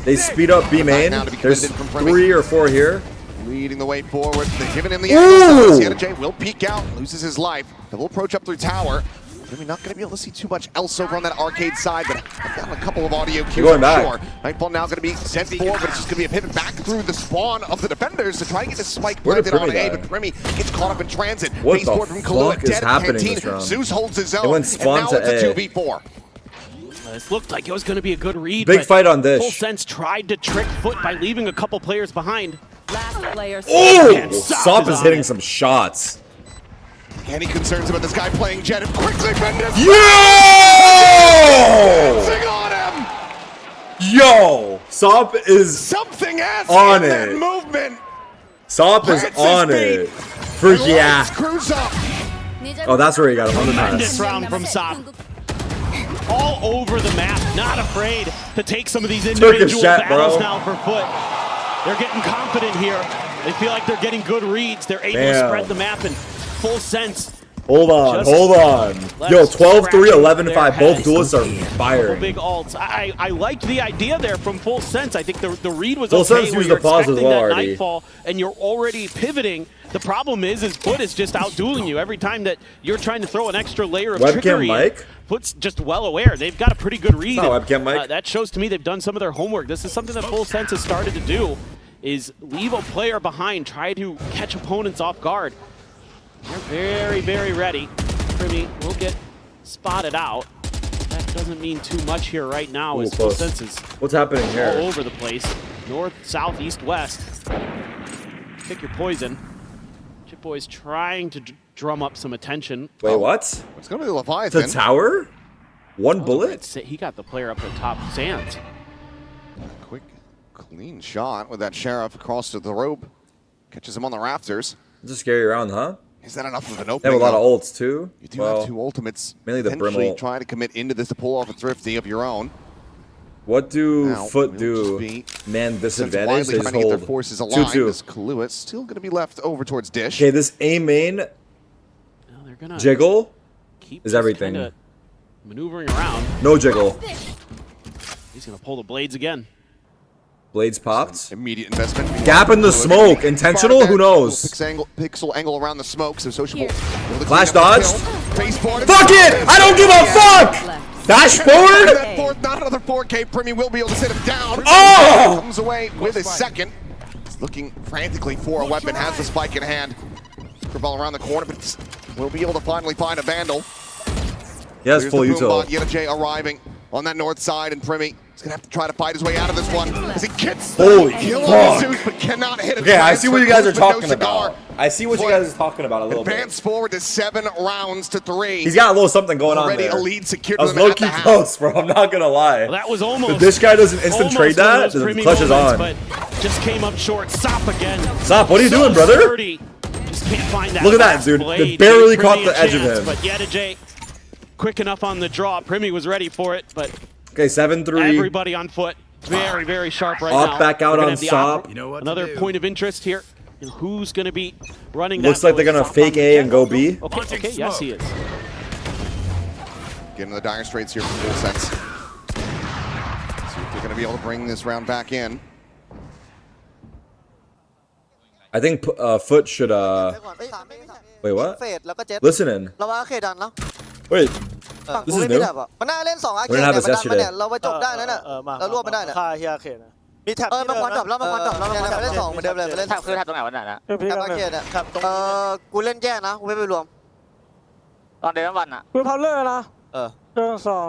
They speed up B main. There's 3 or 4 here. Leading the way forward. They're giving him the angle. Yedajay will peek out, loses his life. They will approach up through tower. We're not going to be able to see too much else over on that arcade side, but I've got a couple of audio cues, I'm sure. Nightfall now going to be sent forward, but it's just going to be a pivot back through the spawn of the defenders to try and get the spike planted on A, but Primi gets caught up in transit. What the fuck is happening this round? Zeus holds his own, It went spawn and now to it's A. a 2v4. This looked like it was going to be a good read. Big fight on Dish. Full Sense tried to trick Foot by leaving a couple players behind. Oh! Sop is hitting some shots. Any concerns about this guy playing Jet? Quickly, Bendis! Yo! Dancing on him! Yo! Sop is something else on in it. That movement. Sop is on it. For yeah. Screws up. Oh, that's where he got him on the Tremendous pass. round from Sop. All over the map, not afraid to take some of these individual battles now for Foot. They're getting confident here. They feel like they're getting good reads. They're able to spread the map in Full Sense. Hold on. Yo, 12-3, 11-5. Both duelists are firing. Big ults. I liked the idea there from Full Sense. I think the read was Full okay. Sense Where used you're the pause as expecting well that already. Nightfall, and you're already pivoting. The problem is Foot is just outdueling you every time that you're trying to throw an extra layer of trickery. Mike? Foot's just well aware. They've got a pretty good read. No, webcam Mike. That shows to me they've done some of their homework. This is something that Full Sense has started to do, is leave a player behind, try to catch opponents off guard. They're very, very ready. Primi will get spotted out. That doesn't mean too much here right now. As Full Sense is What's happening here? all over the place. North, south, east, west. Pick your poison. Chip Boy's trying to drum up some attention. Wait, what? It's going to be Leviathan. The tower? One bullet? He got the player up at top. Sands. Quick, clean shot with that Sheriff across to the rope. Catches him on the rafters. It's a scary round, huh? Is that enough of an They opening? have a lot of ults, too. You do have 2 ultimates. Mainly the Brim potentially ult. trying to commit into this to pull off a Thrifty of your own. What do Now, Foot we'll do? just be Man, disadvantage. widely They trying just to get their hold forces aligned. 2-2. This Kahlua still going to be left over towards Dish. Okay, this A main They're gonna jiggle keep is just everything. kinda maneuvering around. No jiggle. He's going to pull the blades again. Blades popped. Immediate investment. Gap in the smoke. Intentional? Who knows? Pixel angle around the smoke, so Sociable. Flash dodged. Baseboard. Fuck it! I don't give a fuck! Dash forward! Not another 4K. Primi will be able to sit him down. Oh! Comes away with his second. He's looking frantically for a weapon. Has the spike in hand. Ball around the corner, but we'll be able to finally find a Vandal. He has full util. Yeta arriving on that north side, and Primi is gonna have to try to fight his way out of this one as he gets Holy kill fuck. on Zeus, but cannot hit it. Okay, I see what you guys are talking No about. I see what you guys are talking about a little bit. Advance forward to 7 rounds to 3. He's got a little something going on Already there. a lead secured I was to them at low-key the half. close, bro. I'm not gonna lie. Well, that was almost. If this guy doesn't instant trade that, the the clutch is on. But just came up short. Sop again. Sop, what are you So doing, brother? sturdy. Just can't find that. Look at that, last dude. blade. They barely Gave caught Primi the a edge of chance, him. But Yeta quick enough on the draw. Primi was ready for it, but Okay, 7-3. everybody on foot. Very, very sharp right Off now. back out We're gonna on have the Sop. Another point of interest here. And who's going to be running Looks that? like they're gonna fake A and go B. Okay, yes, he is. Getting the dire straits here from Full Sense. See if they're going to be able to bring this round back in. I think Foot should wait, what? เฟดแล้วก็เจ็ต Listen in. เราว่าอาเคดันแล้ว Wait. ฝั่ง This กู is ไม่มี new. ดับอ่ะมันน่าเล่น2อาเค We เนี่ย didn't have มัน this ดันมาเนี่ย yesterday. เราไปจบได้นะเนี่ยเรารวบมันได้เนี่ย ค่าเฮียเขตนะมีแท็บ มันควันดับแล้วมันควันดับแล้วเนี่ยมันเล่น2เหมือนเดิมเลยมันเล่น แท็บคือแท็บตรงไหนวะเนี่ยนะ พี่ แท็บ กำลั อาง เคเนี่ย แท็บตรง กูเล่นแยกนะกูไม่ไปรวม ตอนเดนวันอะ กูพาวเลอร์นะ เรื่องสอง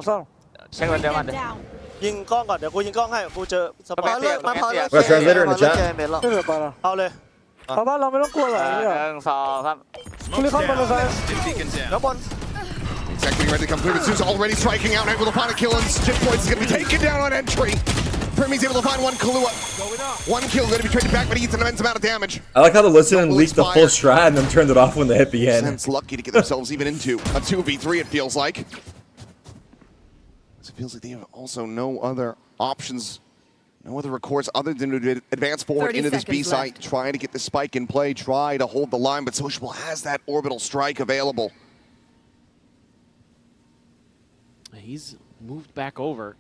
เช็ควันเดนวันดิ ยิงกล้องก่อนเดี๋ยวกูยิงกล้องให้กูเจอสปอ มัน ร์ต เลือกมันพอเลือก Got a translator in the chat? ไม่เหลือปะเอาเลยเพราะว่าเราไม่ต้องกลัวหรอกเนี่ย 1 2 3 คุณลิคอนบอลเลย แล้วบอล Exactly ready to come through, but Zeus already striking out, able to find a kill, and Jit Points is going to be taken down on entry. Primi's able to find one Kahlua. One kill, going to be traded back, but he eats an immense amount of damage. I like how the Listen leaked the full strat and then turned it off when the hit began. Sense lucky to get themselves even into a 2v3, it feels like. It feels like they have also no other options, no other recourse other than to advance forward into this B site, try to get the spike in play, try to hold the line, but Sociable has that orbital strike available. He's moved back over.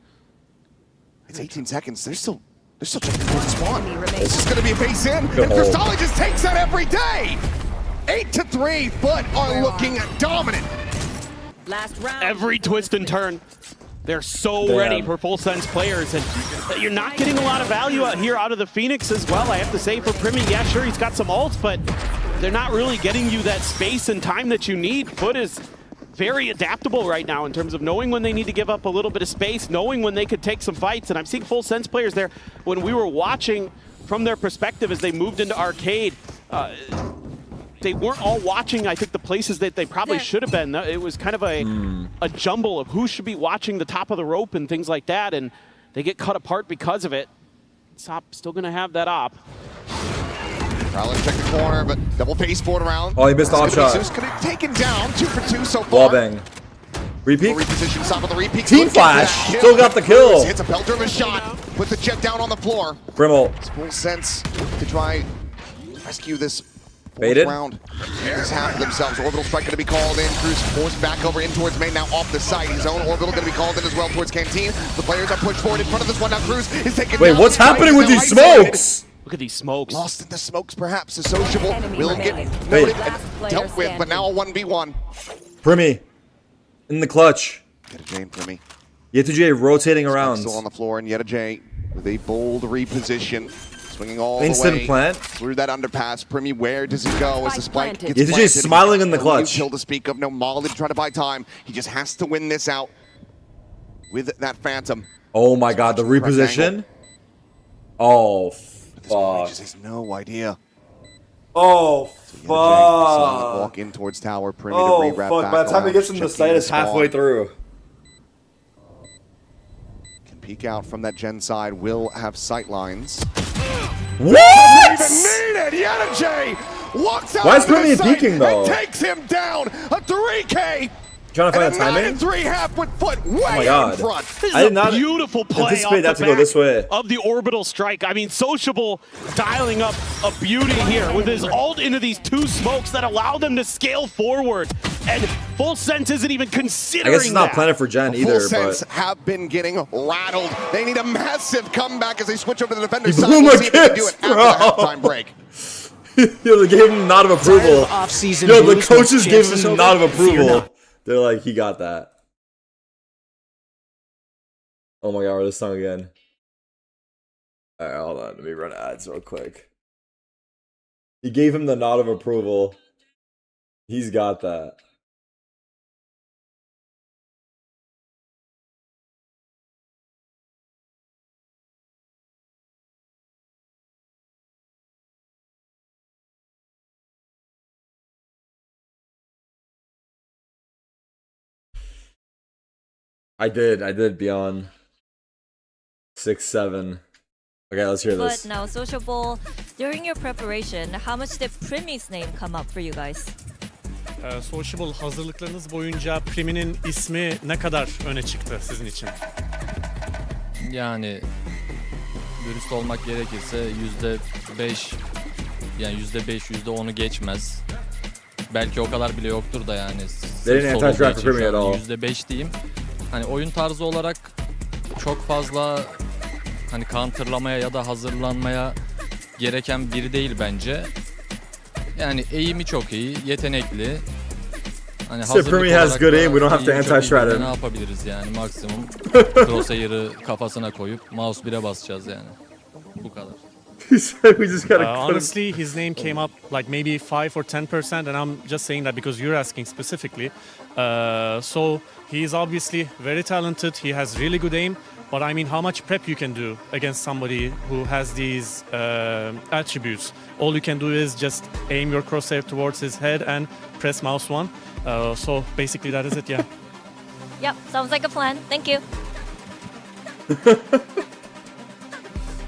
It's 18 seconds. They're still checking towards the spawn. This is going to be a base in, and Crystalli just takes that every day. 8-3, Foot are looking dominant. Last round. Every twist and turn. They're so ready for Full Sense players, and you're not getting a lot of value out here out of the Phoenix as well. I have to say for Primi, yeah, sure, he's got some ults, but they're not really getting you that space and time that you need. Foot is very adaptable right now in terms of knowing when they need to give up a little bit of space, knowing when they could take some fights. And I'm seeing Full Sense players there. When we were watching from their perspective as they moved into arcade, they weren't all watching, I think, the places that they probably should have been. It was kind of a jumble of who should be watching the top of the rope and things like that, and they get cut apart because of it. Sop still going to have that op. Rowland check the corner, but double pace forward around. Oh, he missed the off shot. Zeus could have taken down 2 for 2 so far. Wall bang. Repeat. Reposition Sop with the repeat. Team flash. Still got the kill. Hits a pelter of a shot. Puts the jet down on the floor. Brimble. Full Sense to try rescue this Baited. round. This half of themselves. Orbital strike going to be called in. Cruz forced back over in towards main, now off the site. His own orbital going to be called in as well towards Canteen. The players are pushed forward in front of this one. Now Cruz is taking Wait, down. what's happening with these smokes? Look at these smokes. Lost in the smokes, perhaps. The Sociable will get Wait. noted and dealt with, but now a 1v1. Primi. In the clutch. Get a Jane, Primi. Yetujay rotating around. Still on the floor, and Yeta J with a bold reposition. Swinging all Instant the way plant. through that underpass. Primi, where does he go as the spike gets Yetujay's planted? smiling in the No clutch. kill to speak of, no Molly to try to buy time. He just has to win this out with that Phantom. Oh my god, the reposition. Oh, He just fuck. has no idea. Oh, Silent fuck. walk in towards tower. Primi Oh, to rewrap fuck. back By the time he around, gets in the checking site, it's spawn. halfway through. Can peek out from that gen side. Will have sight lines. What? Even needed. Yeta J walks out Why is onto the Primi site peeking, though? and takes him down. A 3K. Trying to find a and a timing? 9-3 half with Foot way Oh my in god. front. This I is did a not beautiful play anticipate off that the to go this back way. of the orbital strike. I mean, Sociable dialing up a beauty here with his ult into these 2 smokes that allow them to scale forward. And Full Sense isn't even I considering guess it's not that. planted for Gen Full either, Sense but have been getting rattled. They need a massive comeback as they switch over to the defender he side. blew We'll my see if they can do kicks, it after the bro. halftime break. Yo, they gave him a nod of approval. Yo, the coaches gave him a nod of approval. They're like, he got that. Oh my god, we're this song again. Alright, hold on. Let me run ads real quick. He gave him the nod of approval. He's got that. I did beyond 6-7. Okay, let's hear this. But now, Social Bowl, during your preparation, how much did Primi's name come up for you guys? Sociable hazırlıklarınız boyunca Primi'nin ismi ne kadar öne çıktı sizin için? Yani dürüst olmak gerekirse %5, yani %10'u geçmez. Belki o kadar bile yoktur da yani. %5 diyeyim. Hani oyun tarzı olarak çok fazla hani counterlamaya ya da hazırlanmaya gereken biri değil bence. Yani eğimi çok iyi, yetenekli. Hani hazırlık olarak has good aim, we don't have to anti-strat him. Ne yapabiliriz yani maksimum crosshair'ı kafasına koyup mouse 1'e basacağız yani. Bu kadar. We just gotta Honestly, his name came up like maybe 5 or 10%, and I'm just saying that because you're asking specifically. So he is obviously very talented. He has really good aim. But I mean, how much prep you can do against somebody who has these attributes? All you can do is just aim your crosshair towards his head and press mouse 1. So basically, that is it. Yeah. Yep, sounds like a plan. Thank you.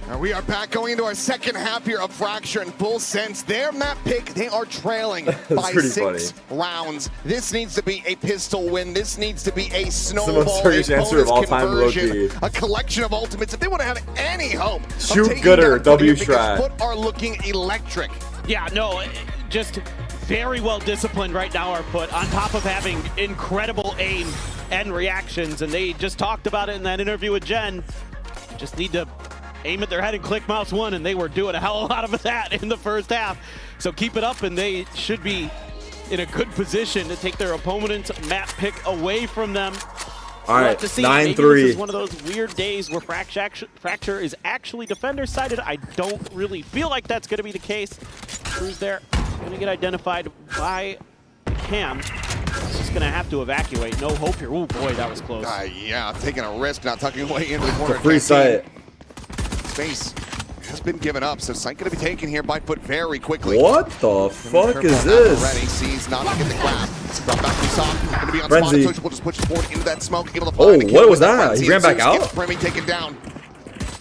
Now we are back going into our second half here of Fracture and Full Sense. Their map pick, they are trailing by 6 rounds. This needs to be a pistol win. This needs to be a snowball, a bonus conversion, a collection of ultimates. If they want to have any hope shoot of taking gooder, down W because strat. Foot are looking electric. Yeah, no, just very well disciplined right now, our Foot, on top of having incredible aim and reactions. And they just talked about it in that interview with Jen. Just need to aim at their head and click mouse 1, and they were doing a hell of a lot of that in the first half. So keep it up, and they should be in a good position to take their opponent's map pick away from them. All right, 9-3. This is one of those weird days where Fracture is actually defender-sided. I don't really feel like that's going to be the case. Cruz there, going to get identified by Cam. He's just going to have to evacuate. No hope here. Oh boy, that was close. Yeah, taking a risk, not tucking away into the corner. Free sight. Space has been given up, so sight going to be taken here by Foot very quickly. What the fuck is this? Already sees not to get the grab. Brought back to Soft. Going to be on Frenzy. spot. Social will just push forward into that smoke. Able to Oh, find what was that? He ran back out? Premi taken down.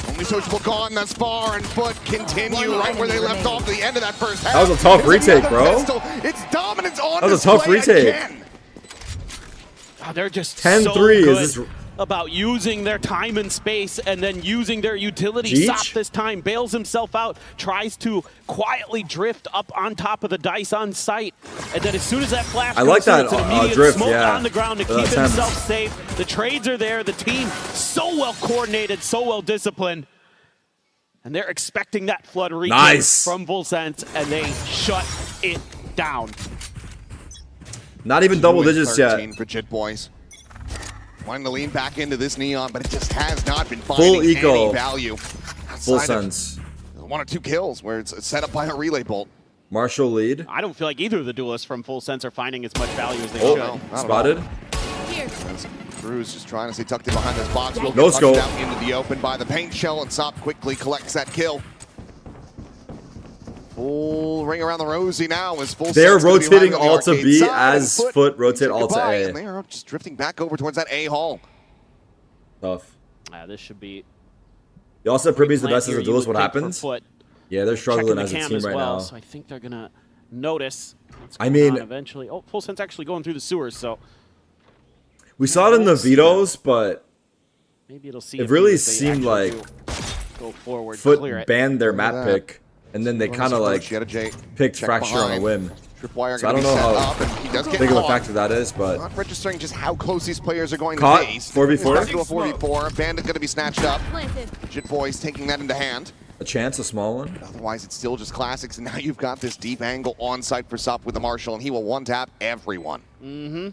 Only Social gone thus far, and Foot continue right where they left off at the end of that first half. That was a tough retake, bro. Pistol. It's dominance on That was a tough retake. Again. Oh, they're just 10-3. so good Is this about using their time and space and then using their utility. Jeech? Sop this time bails himself out, tries to quietly drift up on top of the dice on site, and then as soon as that flash I like goes in, that it's an immediate drift, smoke yeah. on the ground to For keep that attempt. himself safe. The trades are there, the team so well coordinated, so well disciplined, and they're expecting that flood retake Nice. from Volsense, and they shut it down. Not even double digits yet. 13 for Jit Boys. Wanting to lean back into this Neon, but it just has not been Full finding eco. any value. Full outside of sense. 1 or 2 kills where it's set up by a relay bolt. Marshall lead. I don't feel like either of the duelists from Full Sense are finding as much value as they Oh, should. No, not at spotted. As Cruz just trying to stay tucked in behind this box. Will No get scope. punched out into the open by the paint shell, and Sop quickly collects that kill. Full ring around the rosy now as Full They're Sense gonna be rotating right on the all to arcade B side, as and Foot rotate said all to goodbye, A. And they are just drifting back over towards that A hall. Tough. This should be. Y'all said Primi's the plant best as here, a you duelist. would What think for happens? Foot. Yeah, they're struggling Checking as the a cam team as right well, now. so I think they're gonna notice. what's I going mean- on eventually. Oh, Full Sense actually going through the sewers, so We saw it in the vetoes, but maybe it'll see. it if really they seemed actually like do go forward, Foot clear it. banned their Look at map that. pick, and then they Runs kind of approach, like get a J, picked check Fracture on a behind. whim. Tripwire So I gonna don't be know set how up, and he does get big of a caught. factor that is, but Not registering just how close these players are going Caught, to face. 4v4. Back to a 4v4. Bandit going to be snatched up. Jit Boys taking that into hand. a chance, a small one. Otherwise, it's still just classics, and now you've got this deep angle on site for Sup with the Marshall, and he will one-tap everyone. Mm-hmm.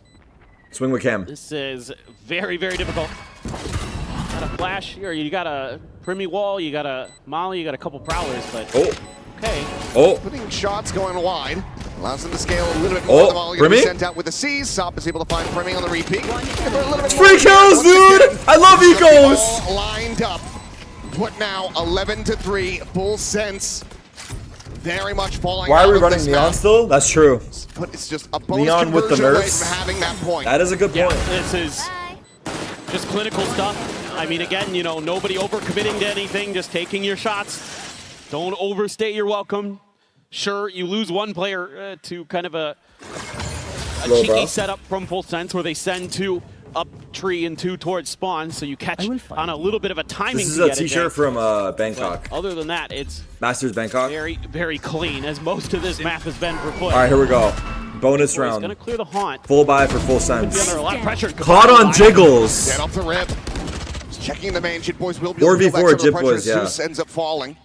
Swing with Cam. This is very, very difficult. Got a flash here. You got a Primi wall. You got a Molly. You got a couple prowlers, but Oh. okay. Oh. Putting shots going wide. Allows them to scale a little bit more. The volley gonna be Brimmy? sent out with the C's. Sop is able to find Brimmy on the repeat. Free kills, dude! I love ecos! All lined up. But now 11-3, full sense. Very much falling Why out are we of running this Neon map. still? That's true. But it's just a bonus Neon with the conversion away nerfs. from having that point. That is a good point. This is just clinical stuff. I mean, again, you know, nobody overcommitting to anything, just taking your shots. Don't overstay your welcome. Sure, you lose one player to kind of a Low, cheeky bro. setup from Full Sense where they send two up tree and two towards spawn, so you catch on a little bit of a timing. This is to a get it t-shirt there. from Bangkok. But other than that, it's Masters Bangkok. very, very clean, as most of this map has been for Foot. All right, here we go. Bonus Well, he's round. gonna clear the haunt. Full buy for full Be sense. under a lot of pressure. Caught on jiggles. Dead off the rip. Just checking the main. Jit Boys will be 4v4 able to feel that Jit pressure Boys, as yeah. Zeus ends up falling.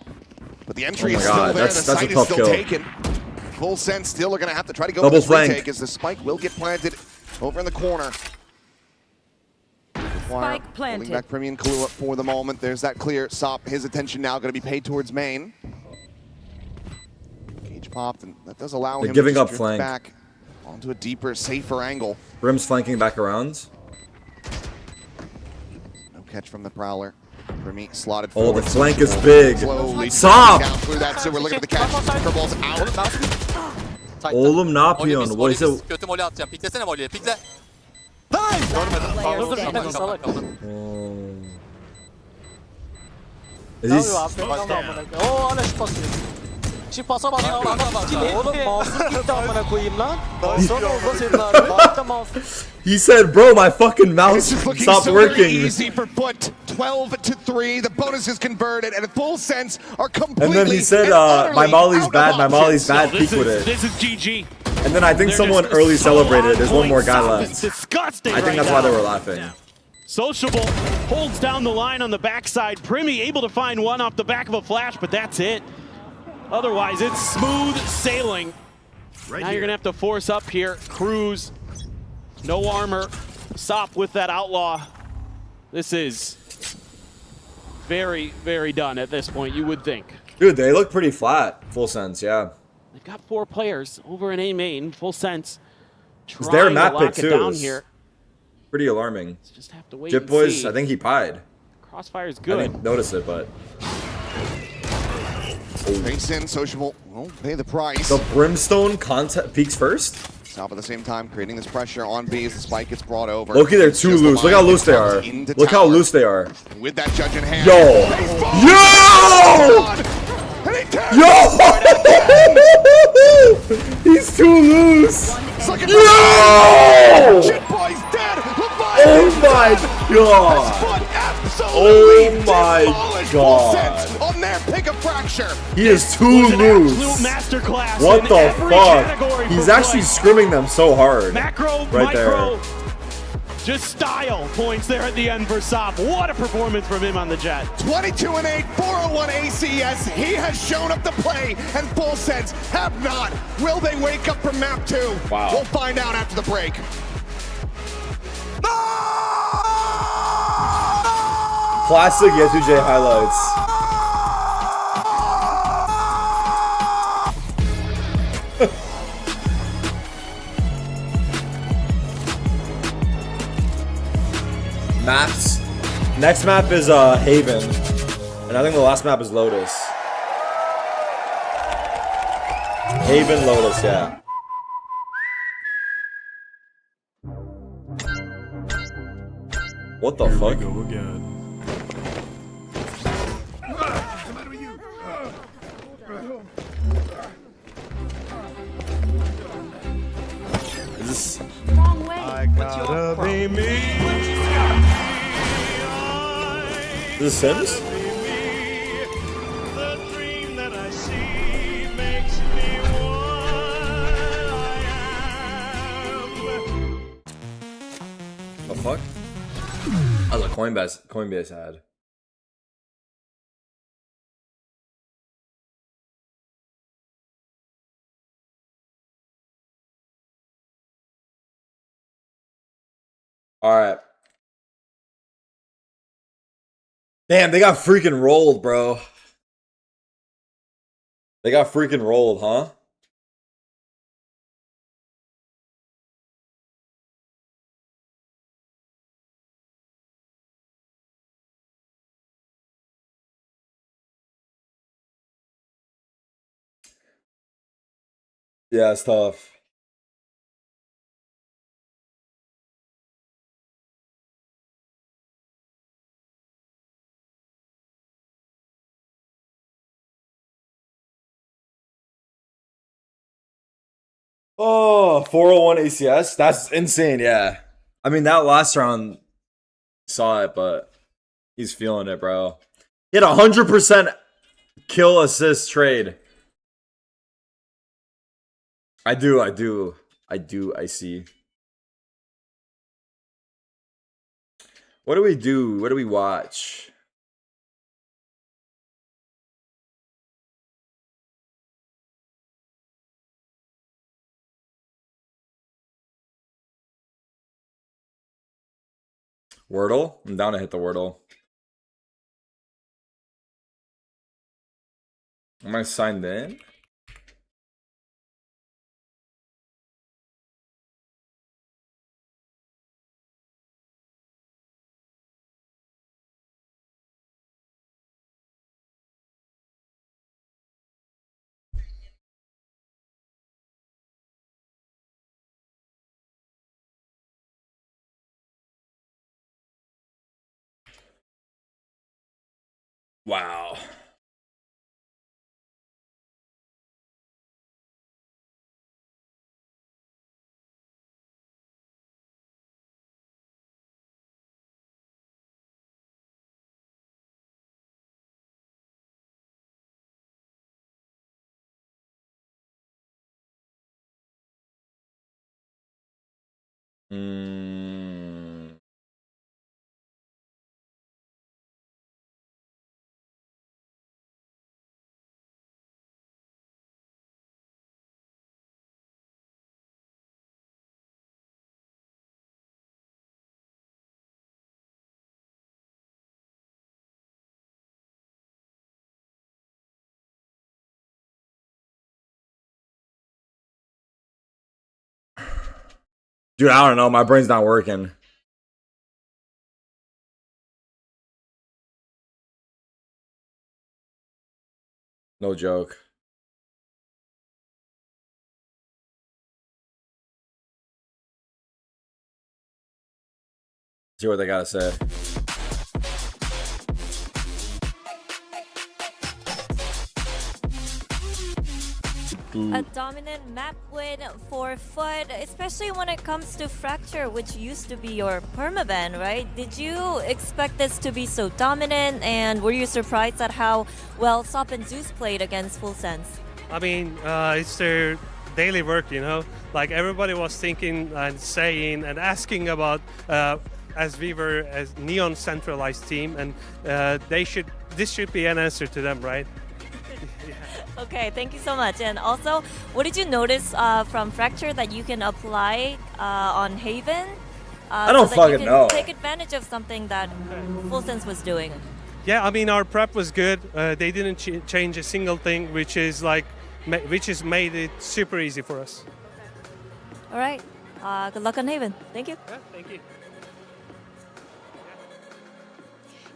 But the entry Oh my is still God, there. that's The a site is tough still kill. taken. Full sense still are going to have to try to go Double for this retake flank. as the spike will get planted over in the corner. Spike planted. Holding back Premium Kahlua for the moment. There's that clear. Sop, his attention now going to be paid towards main. Cage popped, and that does allow They're him giving to up drift flank. back onto a deeper, safer angle. Brim's flanking back around. No catch from the Prowler. Remy slotted Oh, forward. the flank is big. Slowly Stop! down through that sewer, looking for the catch. Curveball's out. Oğlum ne yapıyorsun? What is it? Kötü molly atacağım. Piklesene molly'e. Pikle. Is he... Oo ana şu pası. Çift pasa bak ya. Oğlum mouse'um gitti amına koyayım lan. Sonra oldu senin abi. Bak da mouse. He said, bro, my fucking mouse This is looking stopped so very working. easy for Foot. 12-3. The bonus is converted, and Full Sense are And completely then he said, and utterly my molly's out bad, of my molly's options. bad, peek with it. This is GG. And then I think They're someone just early so celebrated. There's on one more point. guy Sop left. is disgusting I think right that's why they now. were laughing. Sociable holds down the line on the backside. Primy able to find one off the back of a flash, but that's it. Otherwise, it's smooth sailing. Now you're going to have to force up here. Cruz, no armor. Sop with that outlaw. This is very, very done at this point, you would think. Dude, they look pretty flat. Full sense, yeah. They've got 4 players over in A main, Full Sense. It's their Trying to map lock pick it too. down It's here. pretty alarming. Just have to wait Jit and Boys, see. I think he pied. Crossfire's I good. didn't notice it, but... Face in, Sociable won't pay the price. The Brimstone content peaks first? Sop at the same time creating this pressure on B as the spike gets brought over. Loki, they're too Just the loose. Look line how loose they comes are. into Look how tower. loose they are. With that judge in hand. Yo! Yo! Yo! He's too loose! Yo! Jit Boy's dead! Oh my god! Oh my god! On their pick a fracture. He is too loose. Masterclass What in the every fuck? category He's for actually play. scrimming them so hard. Macro, right micro, there. just style points there at the end for Sop. What a performance from him on the jet. 22-8, 401 ACS. He has shown up to play, and Full Sense have not. Will they wake up from map 2? Wow. We'll find out after the break. Classic Yetuj highlights. Maps. Next map is Haven. And I think the last map is Lotus. Haven, Lotus, yeah. What the fuck? Is this... I gotta be me. Is this Sims? The dream that I see makes me what I am. The fuck? That was a Coinbase ad. Alright. Damn, they got freaking rolled, bro. They got freaking rolled, huh? Yeah, it's tough. Oh, 401 ACS? That's insane, yeah. I mean, that last round saw it, but he's feeling it, bro. He had 100% kill assist trade. I see. What do we do? What do we watch? Wordle? I'm down to hit the Wordle. Am I signed in? Wow. Dude, I don't know. My brain's not working. No joke. See what they gotta say. A dominant map win for Foot, especially when it comes to Fracture, which used to be your permaban, right? Did you expect this to be so dominant, and were you surprised at how well Sop and Zeus played against Full Sense? I mean, it's their daily work, you know? Like, everybody was thinking and saying and asking about, as we were a Neon centralized team, and this should be an answer to them, right? Okay, thank you so much. And also, what did you notice from Fracture that you can apply on Haven? I don't fucking know. Take advantage of something that Full Sense was doing. Yeah, I mean, our prep was good. They didn't change a single thing, which has made it super easy for us. All right. Good luck on Haven. Thank you. Yeah, thank you.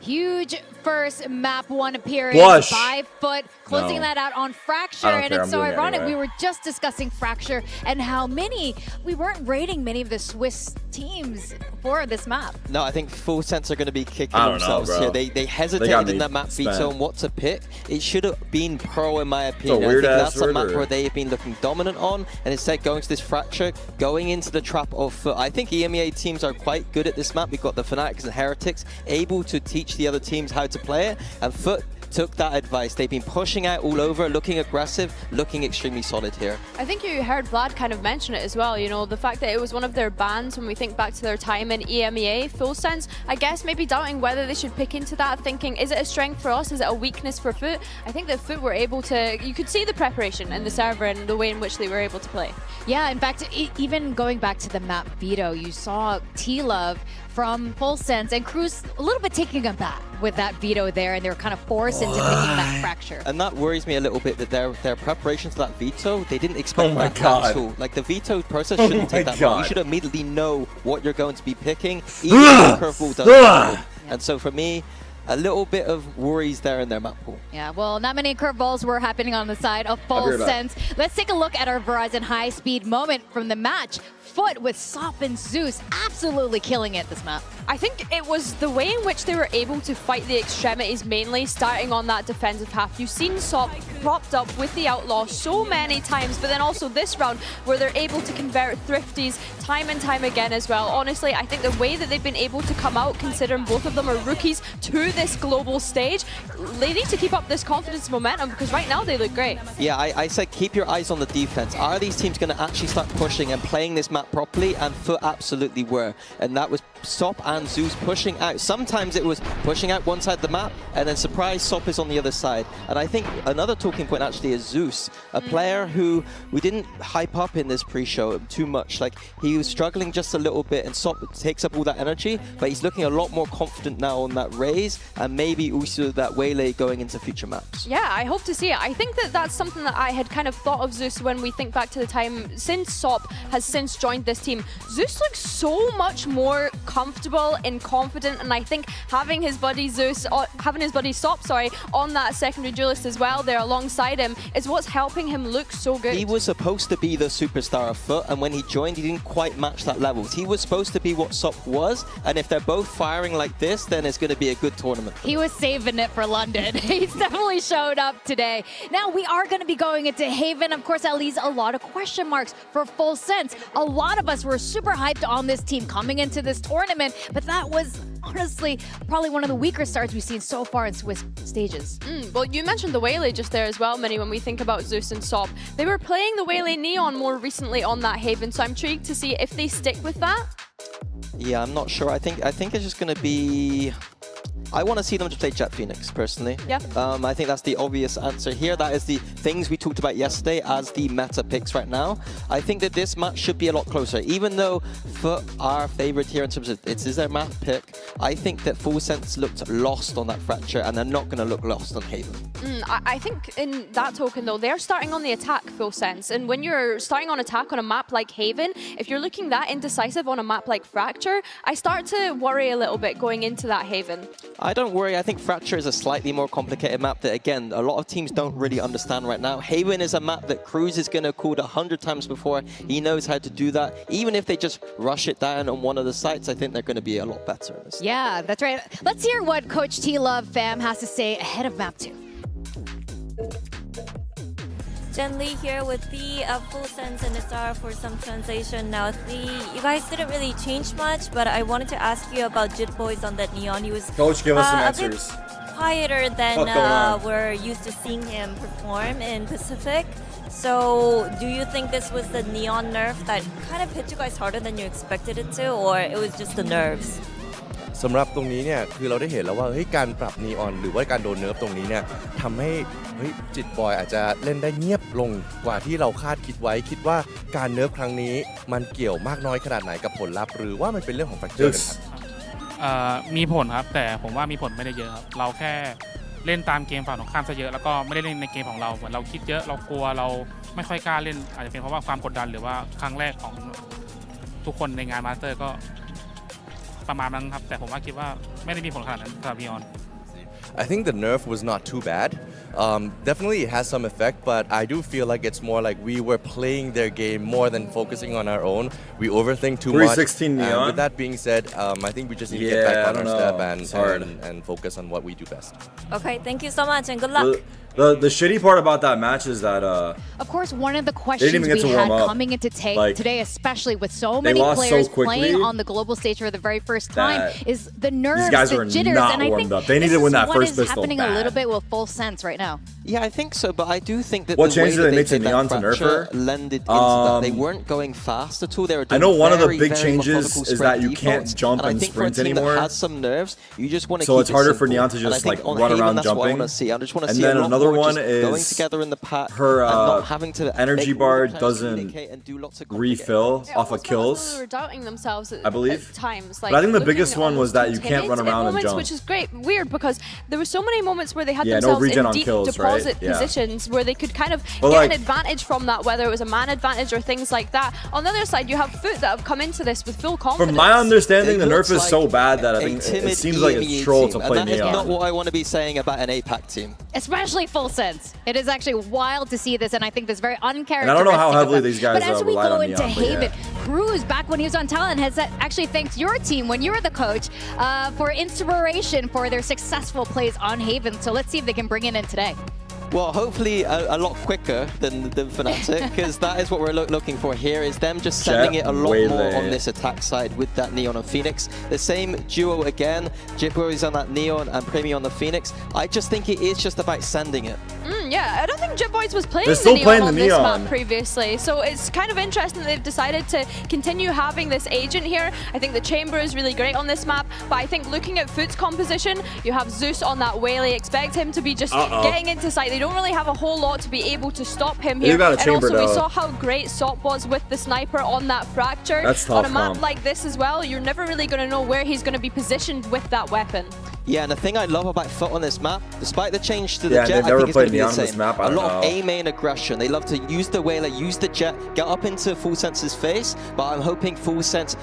Huge first map 1 appearance Blush. by Foot, closing No. that out on Fracture. I don't And care, it's I'm so doing it ironic. anyway. We were just discussing Fracture and how we weren't rating many of the Swiss teams for this map. No, I think Full Sense are going to be kicking I don't themselves know, bro. here. They got hesitated me in that map spent. veto on what to pick. It should have been Pearl, in my opinion. I think weird-ass that's a map order. where they have been looking dominant on, and instead going to this Fracture, going into the trap of Foot. I think EMEA teams are quite good at this map. We've got the Fanatics and Heretics able to teach the other teams how to play it, and Foot took that advice. They've been pushing out all over, looking aggressive, looking extremely solid here. I think you heard Vlad kind of mention it as well, you know, the fact that it was one of their bans when we think back to their time in EMEA, Full Sense, I guess maybe doubting whether they should pick into that, thinking, is it a strength for us, is it a weakness for Foot? I think that Foot were able to, you could see the preparation in the server and the way in which they were able to play. Yeah, in fact, even going back to the map veto, you saw T-Love from Full Sense and Cruz a little bit taking them back with that veto there, and they were kind of forced into picking that Fracture. And that worries me a little bit, that their preparation for that veto, they didn't expect my that God. at all. Like, the veto process Oh shouldn't my take that long. You God. should immediately know what you're going to be picking, even if the curveball doesn't happen. And so for me, a little bit of worries there in their map pool. Yeah, well, not many curveballs were happening on the side of Full Sense. Let's take a look at our Verizon high-speed moment from the match. Foot with Sop and Zeus absolutely killing it this map. I think it was the way in which they were able to fight the extremities, mainly starting on that defensive half. You've seen Sop propped up with the Outlaw so many times, but then also this round where they're able to convert Thrifties time and time again as well. Honestly, I think the way that they've been able to come out, considering both of them are rookies to this global stage, they need to keep up this confidence momentum because right now they look great. Yeah, I said keep your eyes on the defense. Are these teams going to actually start pushing and playing this map properly? And Foot absolutely were. And that was Sop and Zeus pushing out. Sometimes it was pushing out one side of the map and then surprise Sop is on the other side. And I think another talking point actually is Zeus, a player who we didn't hype up in this pre-show too much. Like he was struggling just a little bit and Sop takes up all that energy, but he's looking a lot more confident now on that raise and maybe also that waylay going into future maps. Yeah, I hope to see it. I think that that's something that I had kind of thought of Zeus when we think back to the time since Sop has since joined this team. Zeus looks so much more comfortable and confident, and I think having his buddy Sop, on that secondary duelist as well there alongside him is what's helping him look so good. He was supposed to be the superstar of Foot, and when he joined, he didn't quite match that level. He was supposed to be what Sop was, and if they're both firing like this, then it's going to be a good tournament. He was saving it for London. He's definitely showed up today. Now we are going to be going into Haven. Of course, that leaves a lot of question marks for Full Sense. A lot of us were super hyped on this team coming into this tournament, but that was honestly probably one of the weaker starts we've seen so far in Swiss stages. Well, you mentioned the Waylay just there as well, Minnie, when we think about Zeus and Sop. They were playing the Waylay Neon more recently on that Haven, so I'm intrigued to see if they stick with that. Yeah, I'm not sure. I think it's just going to be... I want to see them just play Jet Phoenix, personally. Yep. I think that's the obvious answer here. That is the things we talked about yesterday as the meta picks right now. I think that this match should be a lot closer. Even though Foot are favored here in terms of it is their map pick, I think that Full Sense looked lost on that Fracture, and they're not going to look lost on Haven. I think in that token, though, they're starting on the attack, Full Sense. And when you're starting on attack on a map like Haven, if you're looking that indecisive on a map like Fracture, I start to worry a little bit going into that Haven. I don't worry. I think Fracture is a slightly more complicated map that, again, a lot of teams don't really understand right now. Haven is a map that Cruz is going to call 100 times before. He knows how to do that. Even if they just rush it down on one of the sites, I think they're going to be a lot better in this. Yeah, that's right. Let's hear what Coach T-Love fam has to say ahead of map 2. Jen Lee here with the Full Sense and Istara for some translation. Now, you guys didn't really change much, but I wanted to ask you about Jit Boys on that Neon. He was Coach, give us some a answers. bit quieter than we're used to seeing him perform in Pacific. So, do you think this was the Neon nerf that kind of hit you guys harder than you expected it to, or it was just the nerves? สำหรับตรงนี้เนี่ยคือเราได้เห็นแล้วว่าการปรับนีออนหรือว่าการโดนเนิร์ฟตรงนี้เนี่ยทำให้จิตบอยอาจจะเล่นได้เงียบลงกว่าที่เราคาดคิดไว้คิดว่าการเนิร์ฟครั้งนี้มันเกี่ยวมากน้อยขนาดไหนกับผลลัพธ์หรือว่ามันเป็นเรื่องของแฟกเตอร์กันครับมีผลครับแต่ผมว่ามีผลไม่ได้เยอะครับเราแค่เล่นตามเกมฝั่งตรงข้ามซะเยอะแล้วก็ไม่ได้เล่นในเกมของเราเหมือนเราคิดเยอะเรากลัวเราไม่ค่อยกล้าเล่นอาจจะเป็นเพราะว่าความกดดันหรือว่าครั้งแรกของทุกคนในงานมาสเตอร์ก็ประมาณนั้นครับแต่ผมว่าคิดว่าไม่ได้มีผลขนาดนั้นสำหรับบีออน I think the nerf was not too bad. Definitely it has some effect, but I do feel like it's more like we were playing their game more than focusing on our own. We overthink too much. 316 Neon. With that being said, I think we just need to get back on our step and focus on what we do best. Okay, thank you so much and good luck. The shitty part about that match is that of course, one of the questions we had coming into today, especially with so many players playing on the global stage for the very first time, is the nerves, the jitters, and I think they need to win that first pistol. What is happening a little bit with Full Sense right now? Yeah, I think so, but I do think that what the way change did that they make to did Neon that to nerf her? Lended into that. They weren't going fast at all. They were doing I know one of the very, big very changes is that you can't jump and sprint anymore. Has some nerves. You just want to so keep it's harder it for Neon to just like run around jumping. I just want to and see then a lot other more one just is going together in the pack her and not having to energy make bar plans to doesn't communicate and do lots of refill Yeah, off of almost felt as though kills. they were doubting themselves I believe. at times. But I think the looking biggest one was almost that you can't timid run in around and moments, jump. which is great. Weird because there were so many moments where they had Yeah, no themselves regen in on deep kills, right? deposit Yeah. positions where they could kind of But get like- an advantage from that, whether it was a man advantage or things like that. On the other side, you have Foot that have come into this with full confidence. From my understanding, the It nerf looks is so like bad that I a think timid it seems like it's EMEA troll team, to play and that is Neon. not what I want to be saying about an APAC team. Especially Full Sense. It is actually wild to see this, and I think this is very uncharacteristic. And I don't know how of heavily them. these guys But as we relied go on into Neon, but Haven, yeah. Cruz, back when he was on Talon, has actually thanked your team when you were the coach for inspiration for their successful plays on Haven. So let's see if they can bring it in today. Well, hopefully a lot quicker than Fnatic, because that is what we're looking for here, is them just sending it a lot more on this attack side with that Neon and Phoenix. The same duo again, Jippo is on that Neon and Premi on the Phoenix. I just think it is just about sending it. Yeah, I don't think Jip Boys was playing They're the still Neon playing on the this Neon. map previously, so it's kind of interesting that they've decided to continue having this agent here. I think the Chamber is really great on this map, but I think looking at Foot's composition, you have Zeus on that Whaley, expect him to be just getting into sight. They don't really have a whole lot to be able to stop him here. They've got a And Chamber, also we though. saw how great Sop was with the sniper on that Fracture. That's on a tough, map man. like this as well, you're never really going to know where he's going to be positioned with that weapon. Yeah, and the thing I love about Foot on this map, despite the change to the Yeah, Jet, they've I never think it's going played to be Neon the on same. this map, I A don't lot of know. A main aggression. They love to use the Whaler, use the Jet, get up into Full Sense's face, but I'm hoping Full Sense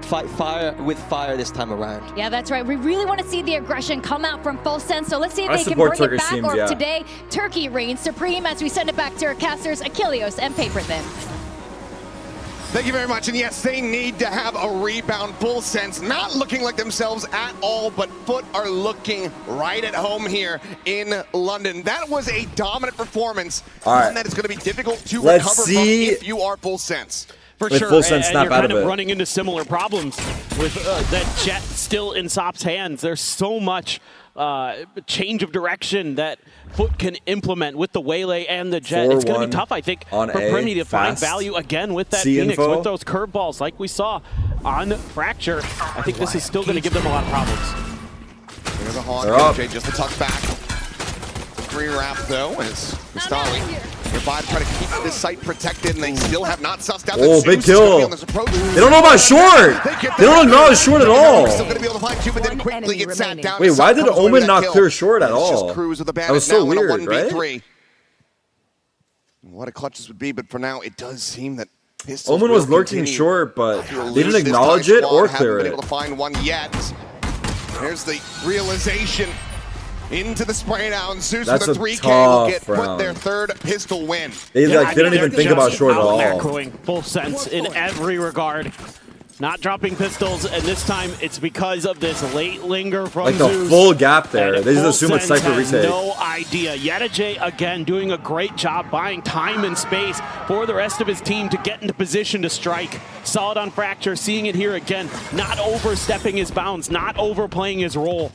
fight fire with fire this time around. Yeah, that's right. We really want to see the aggression come out from Full Sense, so let's see if I they can support bring it Turkish back, teams, or yeah. if today Turkey reigns supreme as we send it back to our casters, Achilleos and Paper Thin. Thank you very much. And yes, they need to have a rebound. Full Sense not looking like themselves at all, but Foot are looking right at home here in London. That was a dominant performance. All right. One that is going to be difficult to Let's recover see from if you are Full Sense. For With sure, Full Sense and snap you're out kind of of it. running into similar problems with that Jet still in Sop's hands. There's so much change of direction that Foot can implement with the Waylay and the Jet. It's going to be 4-1 tough, I think, on for A, Premi to find fast. value again with that C Phoenix, info. with those curveballs like we saw on Fracture. I think this is still going to give them a lot of problems. There's a Hog. They're up. Jay just a tuck back. Free wrap though as Mustali nearby try to keep this site protected, and they still have not sussed out Oh, that big Zeus is gonna be kill. on this approach. They don't know about short. They don't acknowledge short at all. We're still gonna be able to find two, but then quickly get sat down. Wait, as why Sop did comes away with Omen that not kill. clear short at It's all? just Cruz with the That was so bandit now weird, in a right? 1v3. What a clutch this would be, but for now it does seem that Pistols Omen will was lurking continue short, but to they lose didn't this acknowledge dive it or squad. clear Haven't been it. able to find one yet. There's the realization. Into the spray down. Zeus That's with a a 3K will get tough put their round. third pistol win. They Yeah, like didn't they're even think about just short at all. out-macroing Full Sense in every regard. Not dropping pistols, and this time it's because of this late linger from Like the Zeus. full gap there. And They just Full assume it's Sense Cypher has retake. no idea. Yettajay again doing a great job buying time and space for the rest of his team to get into position to strike. Solid on Fracture, seeing it here again. Not overstepping his bounds, not overplaying his role.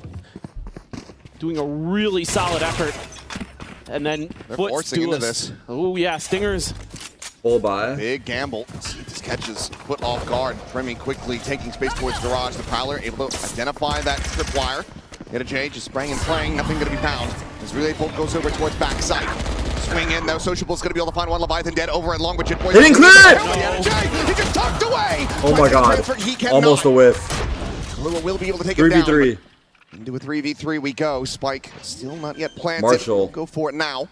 Doing a really solid effort. And then They're Foot forcing into Stulas. this. Oh yeah, Stingers. Full buy. Big gamble. This catches Foot off guard. Premi quickly taking space towards Garage. The Prowler able to identify that tripwire. Yettajay just spraying and playing. Nothing going to be found. As Relay Bolt goes over towards backside. Swing in though. Sociable's going to be able to find one. Leviathan dead over at long, but Jit Boy. They didn't clear it! Yettajay, he just tucked away. Oh my god. He cannot. Almost a whiff. Kahlua will be able to take it down. 3v3. Into a 3v3 we go. Spike still not yet planted. Marshall. We'll go for it now.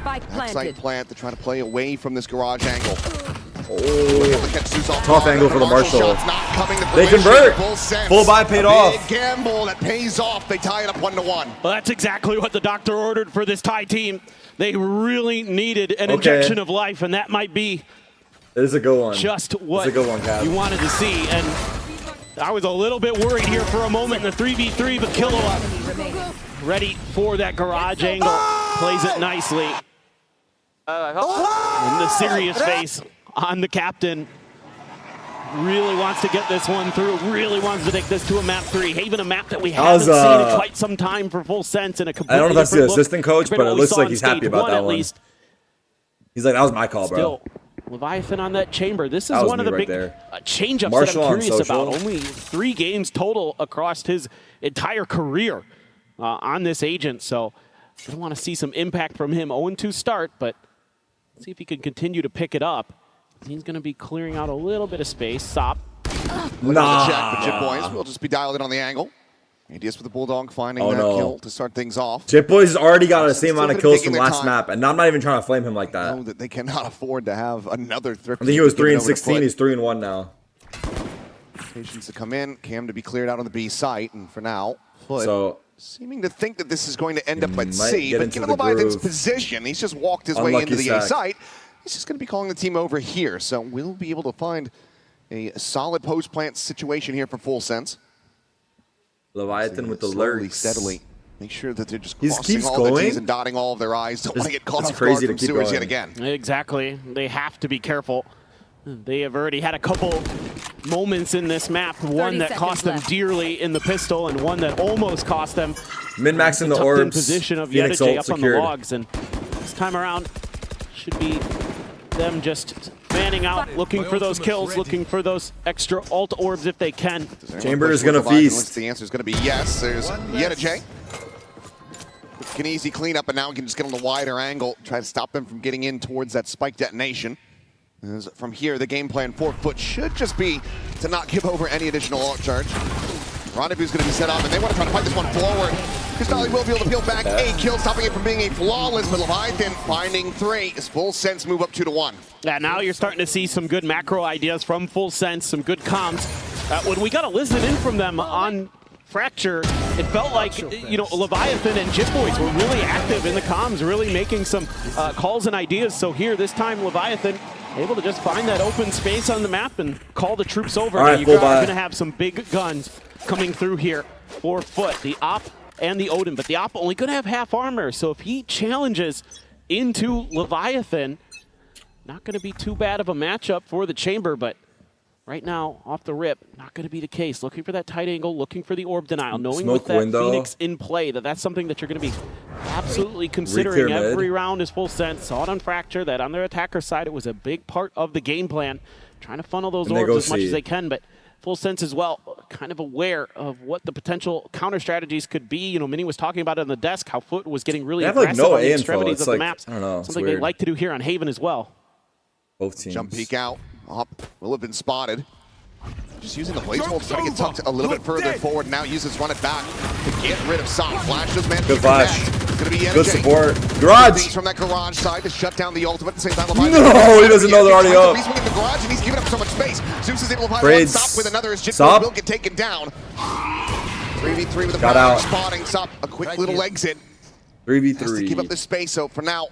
Spike Backside plant to try to play away from this garage angle. Oh, tough angle for the Marshall. Shot's not coming to They fruition. convert. Full Sense. Full buy paid A off. Big gamble that pays off. They tie it up 1-1. Well, that's exactly what the doctor ordered for this Thai team. They really needed an injection of life, and that might be It is a good one. just what It's a good one, Cap. you wanted to see. And I was a little bit worried here for a moment in the 3v3, but Killua ready for that garage angle. Plays it nicely. And the serious face on the captain. Really wants to get this one through. Really wants to take this to a map 3. Haven, a map that we haven't seen in quite some time for Full Sense in a completely I don't know if that's the different look assistant coach, compared but to it what we looks saw like in he's happy stage about one, that at one. least. He's like, that was my call, bro. Still, Leviathan on that chamber. This is That was one of me the right big there. change-ups that Marshall I'm on curious social. about. Only 3 games total across his entire career on this agent. So Gonna want to see some impact from him. 0-2 start, but see if he can continue to pick it up. He's going to be clearing out a little bit of space. Sop. Nah. Check for Jit Boys. We'll just be dialed in on the angle. Ideas for the Bulldog finding that kill to start things off. Jit Boys already got the same amount of kills from last map, and I'm not even trying to flame him like that. I know that they cannot afford to have another thrift. I think he was 3-16. He's 3-1 now. Patience to come in. Cam to be cleared out on the B site, and for now, Foot seeming to think that this is going to end up at C, but given Leviathan's position, he's just walked his way into the A site. He's just going to be calling the team over here, so we'll be able to find a solid post-plant situation here for Full Sense. Leviathan with the slowly, lurks. steadily. Make sure that they're just He crossing keeps all the going? T's and dotting all of their I's. Don't want to get caught off crazy guard to from keep Sewers going. yet again. Exactly. They have to be careful. They have already had a couple moments in this map. One that cost them dearly in the pistol, and one that almost cost them Min-maxing the tucked in orbs. position of Phoenix Yedijay ult up secured. on the logs. And this time around, should be them just fanning out, looking for those kills, looking for those extra ult orbs if they can. Chamber is going to feast. The answer is going to be yes. There's Yedijay. An easy cleanup, and now we can just get on the wider angle, try to stop them from getting in towards that spike detonation. As from here, the game plan for Foot should just be to not give over any additional ult charge. Rendezvous is going to be set up, and they want to try to fight this one forward. Kristali will be able to peel back a kill, stopping it from being a flawless, but Leviathan finding 3 as Full Sense move up 2-1. Yeah, now you're starting to see some good macro ideas from Full Sense, some good comms. When we got to listen in from them on Fracture, it felt like, you know, Leviathan and Jit Boys were really active in the comms, really making some calls and ideas. So here, this time, Leviathan able to just find that open space on the map and call the troops over. All right, You're going to have some big guns coming through here for Foot, the Op and the Odin, but the Op only going to have half armor, so if he challenges into Leviathan, not going to be too bad of a matchup for the Chamber, but right now, off the rip, not going to be the case. Looking for that tight angle, looking for the orb denial, knowing with that Phoenix in play that's something that you're going to be absolutely considering every round is Full Sense. Saw it on Fracture that on their attacker side, it was a big part of the game plan, trying to funnel those orbs as much as they can, but Full Sense as well, kind of aware of what the potential counter strategies could be. You know, Minnie was talking about it on the desk, how Foot was getting really aggressive on the extremities of the maps. I don't know, something they like to do here on Haven as well. Both teams. Jump peek out. Op will have been spotted. Just using the blaze bolt to try to get tucked a little bit further forward. Now uses run it back to get rid of Sop. Flash does manage Good to flash. connect. It's going to be Good Yedijay. support. Garage. From that garage side to shut down the ultimate at the same time. No, he doesn't know they're already up. He's in the garage and he's giving up so much space. Zeus is able to find one Braids. Sop with another as Jit Sop. will get taken down. 3v3 with the Got power out. spotting. Sop a quick little exit. 3v3. Has to keep up this space, so for now.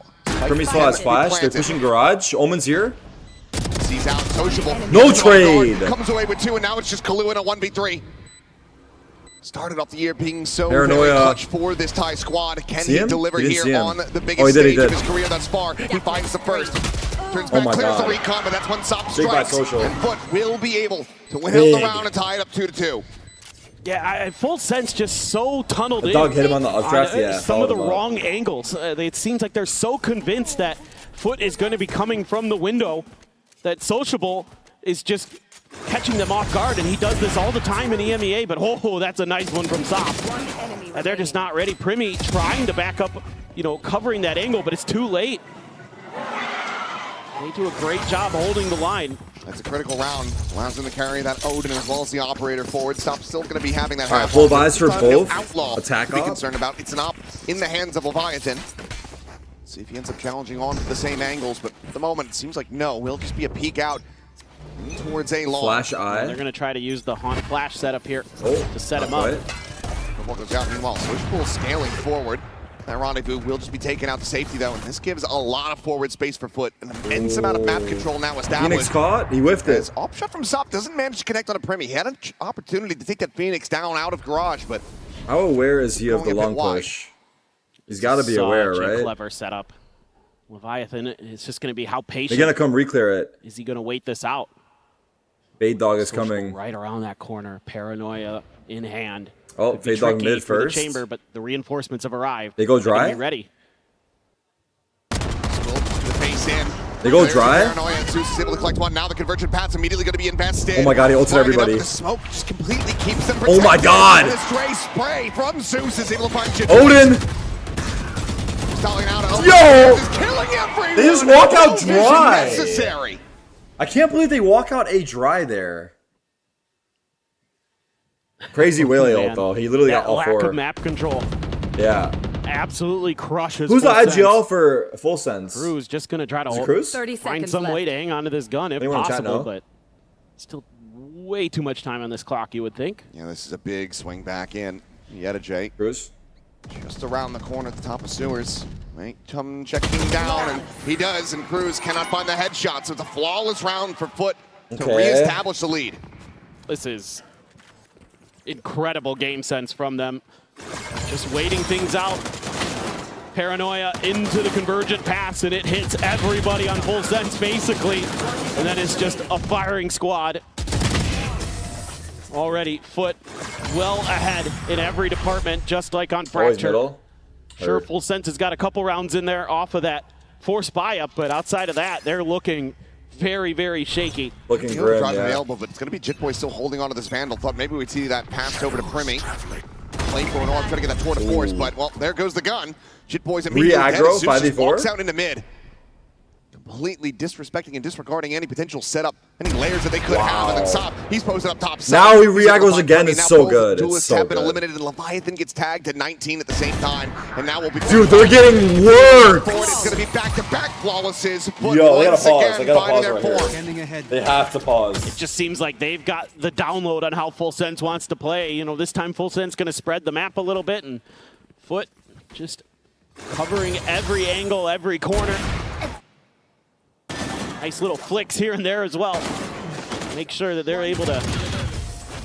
Primi still has flash. They're pushing garage. Omen's here. Sees out Sociable. No trade. Comes away with 2, and now it's just Kalu in a 1v3. Started off the year being so Paranoia. very clutch for this Thai squad. Can See he him? deliver He didn't see here him. on the biggest Oh, he did, he stage of did. his career thus far? He finds the first. Turns Oh back, my clears the God. recon, but that's when Sop Big by strikes. Social. And Foot will be able to win out Big. the round and tie it up 2-2. Yeah, Full Sense just so tunneled The in. dog hit him on the updraft, yeah, Some of the followed him up. wrong angles. It seems like they're so convinced that Foot is going to be coming from the window that Sociable is just catching them off guard, and he does this all the time in EMEA, but oh, that's a nice one from Sop. And they're just not ready. Primi trying to back up, you know, covering that angle, but it's too late. They do a great job holding the line. That's a critical round. Allows him to carry that Odin as well as the operator forward. Stop's still going to be having that All right, half full off. buys for This time, no both. Outlaw Attack to be op. concerned about. It's an op in the hands of Leviathan. See if he ends up challenging on the same angles, but at the moment it seems like no. Will just be a peek out towards a long. Flash eye. They're going to try to use the Haunt Flash setup here Oh, to set him not up. quite. What goes out meanwhile. Switchpool scaling forward. That Rendezvous will just be taken out to safety though, and this gives a lot of forward space for Foot. An immense amount of map control now established. Phoenix caught. He whiffed it. As op shot from Sop doesn't manage to connect on a Primi. He had an opportunity to take that Phoenix down out of garage, but How aware is he of the Going a bit long wide. push? He's got to be aware, Such a right? clever setup. Leviathan, it's just going to be how patient They're gonna come re-clear it. is he going to wait this out? Fade Dog is Social coming. right around that corner. Paranoia in hand. Oh, Could be Fade Dog tricky mid for the first. chamber, but the reinforcements have arrived. They go They're gonna dry? Be ready. the face in. They go There's the dry? Paranoia, and Zeus is able to collect one. Now the conversion path's immediately going to be invested. Oh my God, he ulted Lining up everybody. with the smoke just completely keeps them Oh my protected. God. And a stray spray from Zeus is able to find Jit. Odin! Stalling out. Yo! Is killing everyone. They just walk out No vision dry. necessary. I can't believe they walk out A dry there. Crazy Whaley ult though. He literally got all lack 4. of map control. Yeah. Absolutely crushes. Who's the Full Sense. IGL for Full Sense? Cruz just gonna try to Is it Cruz? 30 find seconds some left. way to hang on to this gun if Anyone in chat possible, know? but still way too much time on this clock, you would think. Yeah, this is a big swing back in. Yeta Cruz. Just around the corner at the top of sewers. Right, come checking down, and he does, and Cruz cannot find the headshot, so it's a flawless round for Foot to reestablish the lead. This is incredible game sense from them. Just waiting things out. Paranoia into the convergent pass, and it hits everybody on Full Sense, basically. And then it's just a firing squad. Already, Foot well ahead in every department, just like on Fracture. Middle. Sure, Full Sense has got a couple rounds in there off of that forced buy-up, but outside of that, they're looking very, very shaky. Looking The grim, drive yeah. available, but it's going to be Jitboy still holding on to this Vandal. Thought maybe we'd see that passed over to Primmy. Playing for an arm, trying to get that tour de force, but well, there goes the gun. Jitboy's immediately dead. Re-aggro, Zeus just 5v4? walks out into mid. Completely disrespecting and disregarding any potential setup, any layers that they could have. And then Sop, he's posted up top. Now he re-aggros again. It's so good. It's so Have been good. eliminated, and Leviathan gets tagged to 19 at the same time. And now we'll be. Dude, they're getting worked. It's going to be back-to-back flawlesses. Yo, they gotta pause. They gotta finding pause their right here. form. They have to pause. It just seems like they've got the download on how Full Sense wants to play. You know, this time Full Sense going to spread the map a little bit, and Foot just covering every angle, every corner. Nice little flicks here and there as well. Make sure that they're able to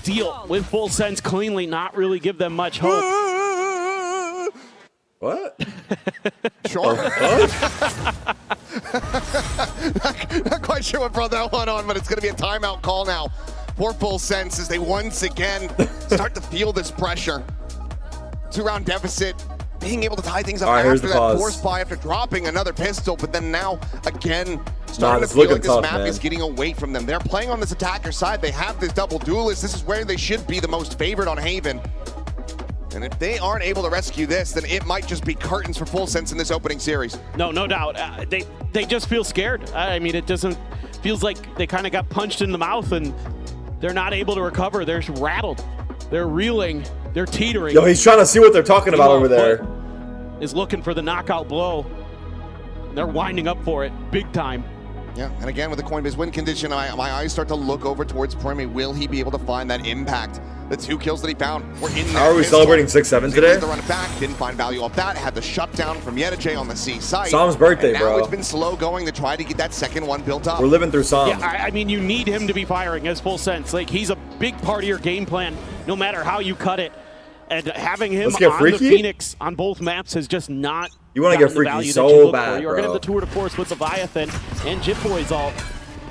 deal with Full Sense cleanly, not really give them much hope. What? Sure. Not quite sure what brought that one on, but it's going to be a timeout call now for Full Sense as they once again start to feel this pressure. 2-round deficit, being able to tie things up here's after the that pause. force buy, after dropping another pistol, but then now again Nah, starting it's to feel looking like this tough, map man. is getting away from them. They're playing on this attacker side. They have this double duelist. This is where they should be the most favored on Haven. And if they aren't able to rescue this, then it might just be curtains for Full Sense in this opening series. No doubt. They just feel scared. I mean, it doesn't feels like they kind of got punched in the mouth and they're not able to recover. They're rattled. They're reeling. They're teetering. Yo, he's trying to see what they're talking about over there. Is looking for the knockout blow. They're winding up for it big time. Yeah, and again with the Coinbase win condition, my eyes start to look over towards Primmy. Will he be able to find that impact? The 2 kills that he found were in there. How are we celebrating 6-7 today? The run it back, didn't find value off that. Had the shutdown from Yeta on the C site. Sam's birthday, and now bro. it's been slow going to try to get that second one built up. We're living through Sam. Yeah, I mean, you need him to be firing as Full Sense. Like, he's a big part of your game plan, no matter how you cut it. And having him Let's get on freaky? the Phoenix on both maps has just not You want to get gotten the freaky value that so you look bad, for. You're going to bro. have the tour de force with Leviathan and Jitboy's all.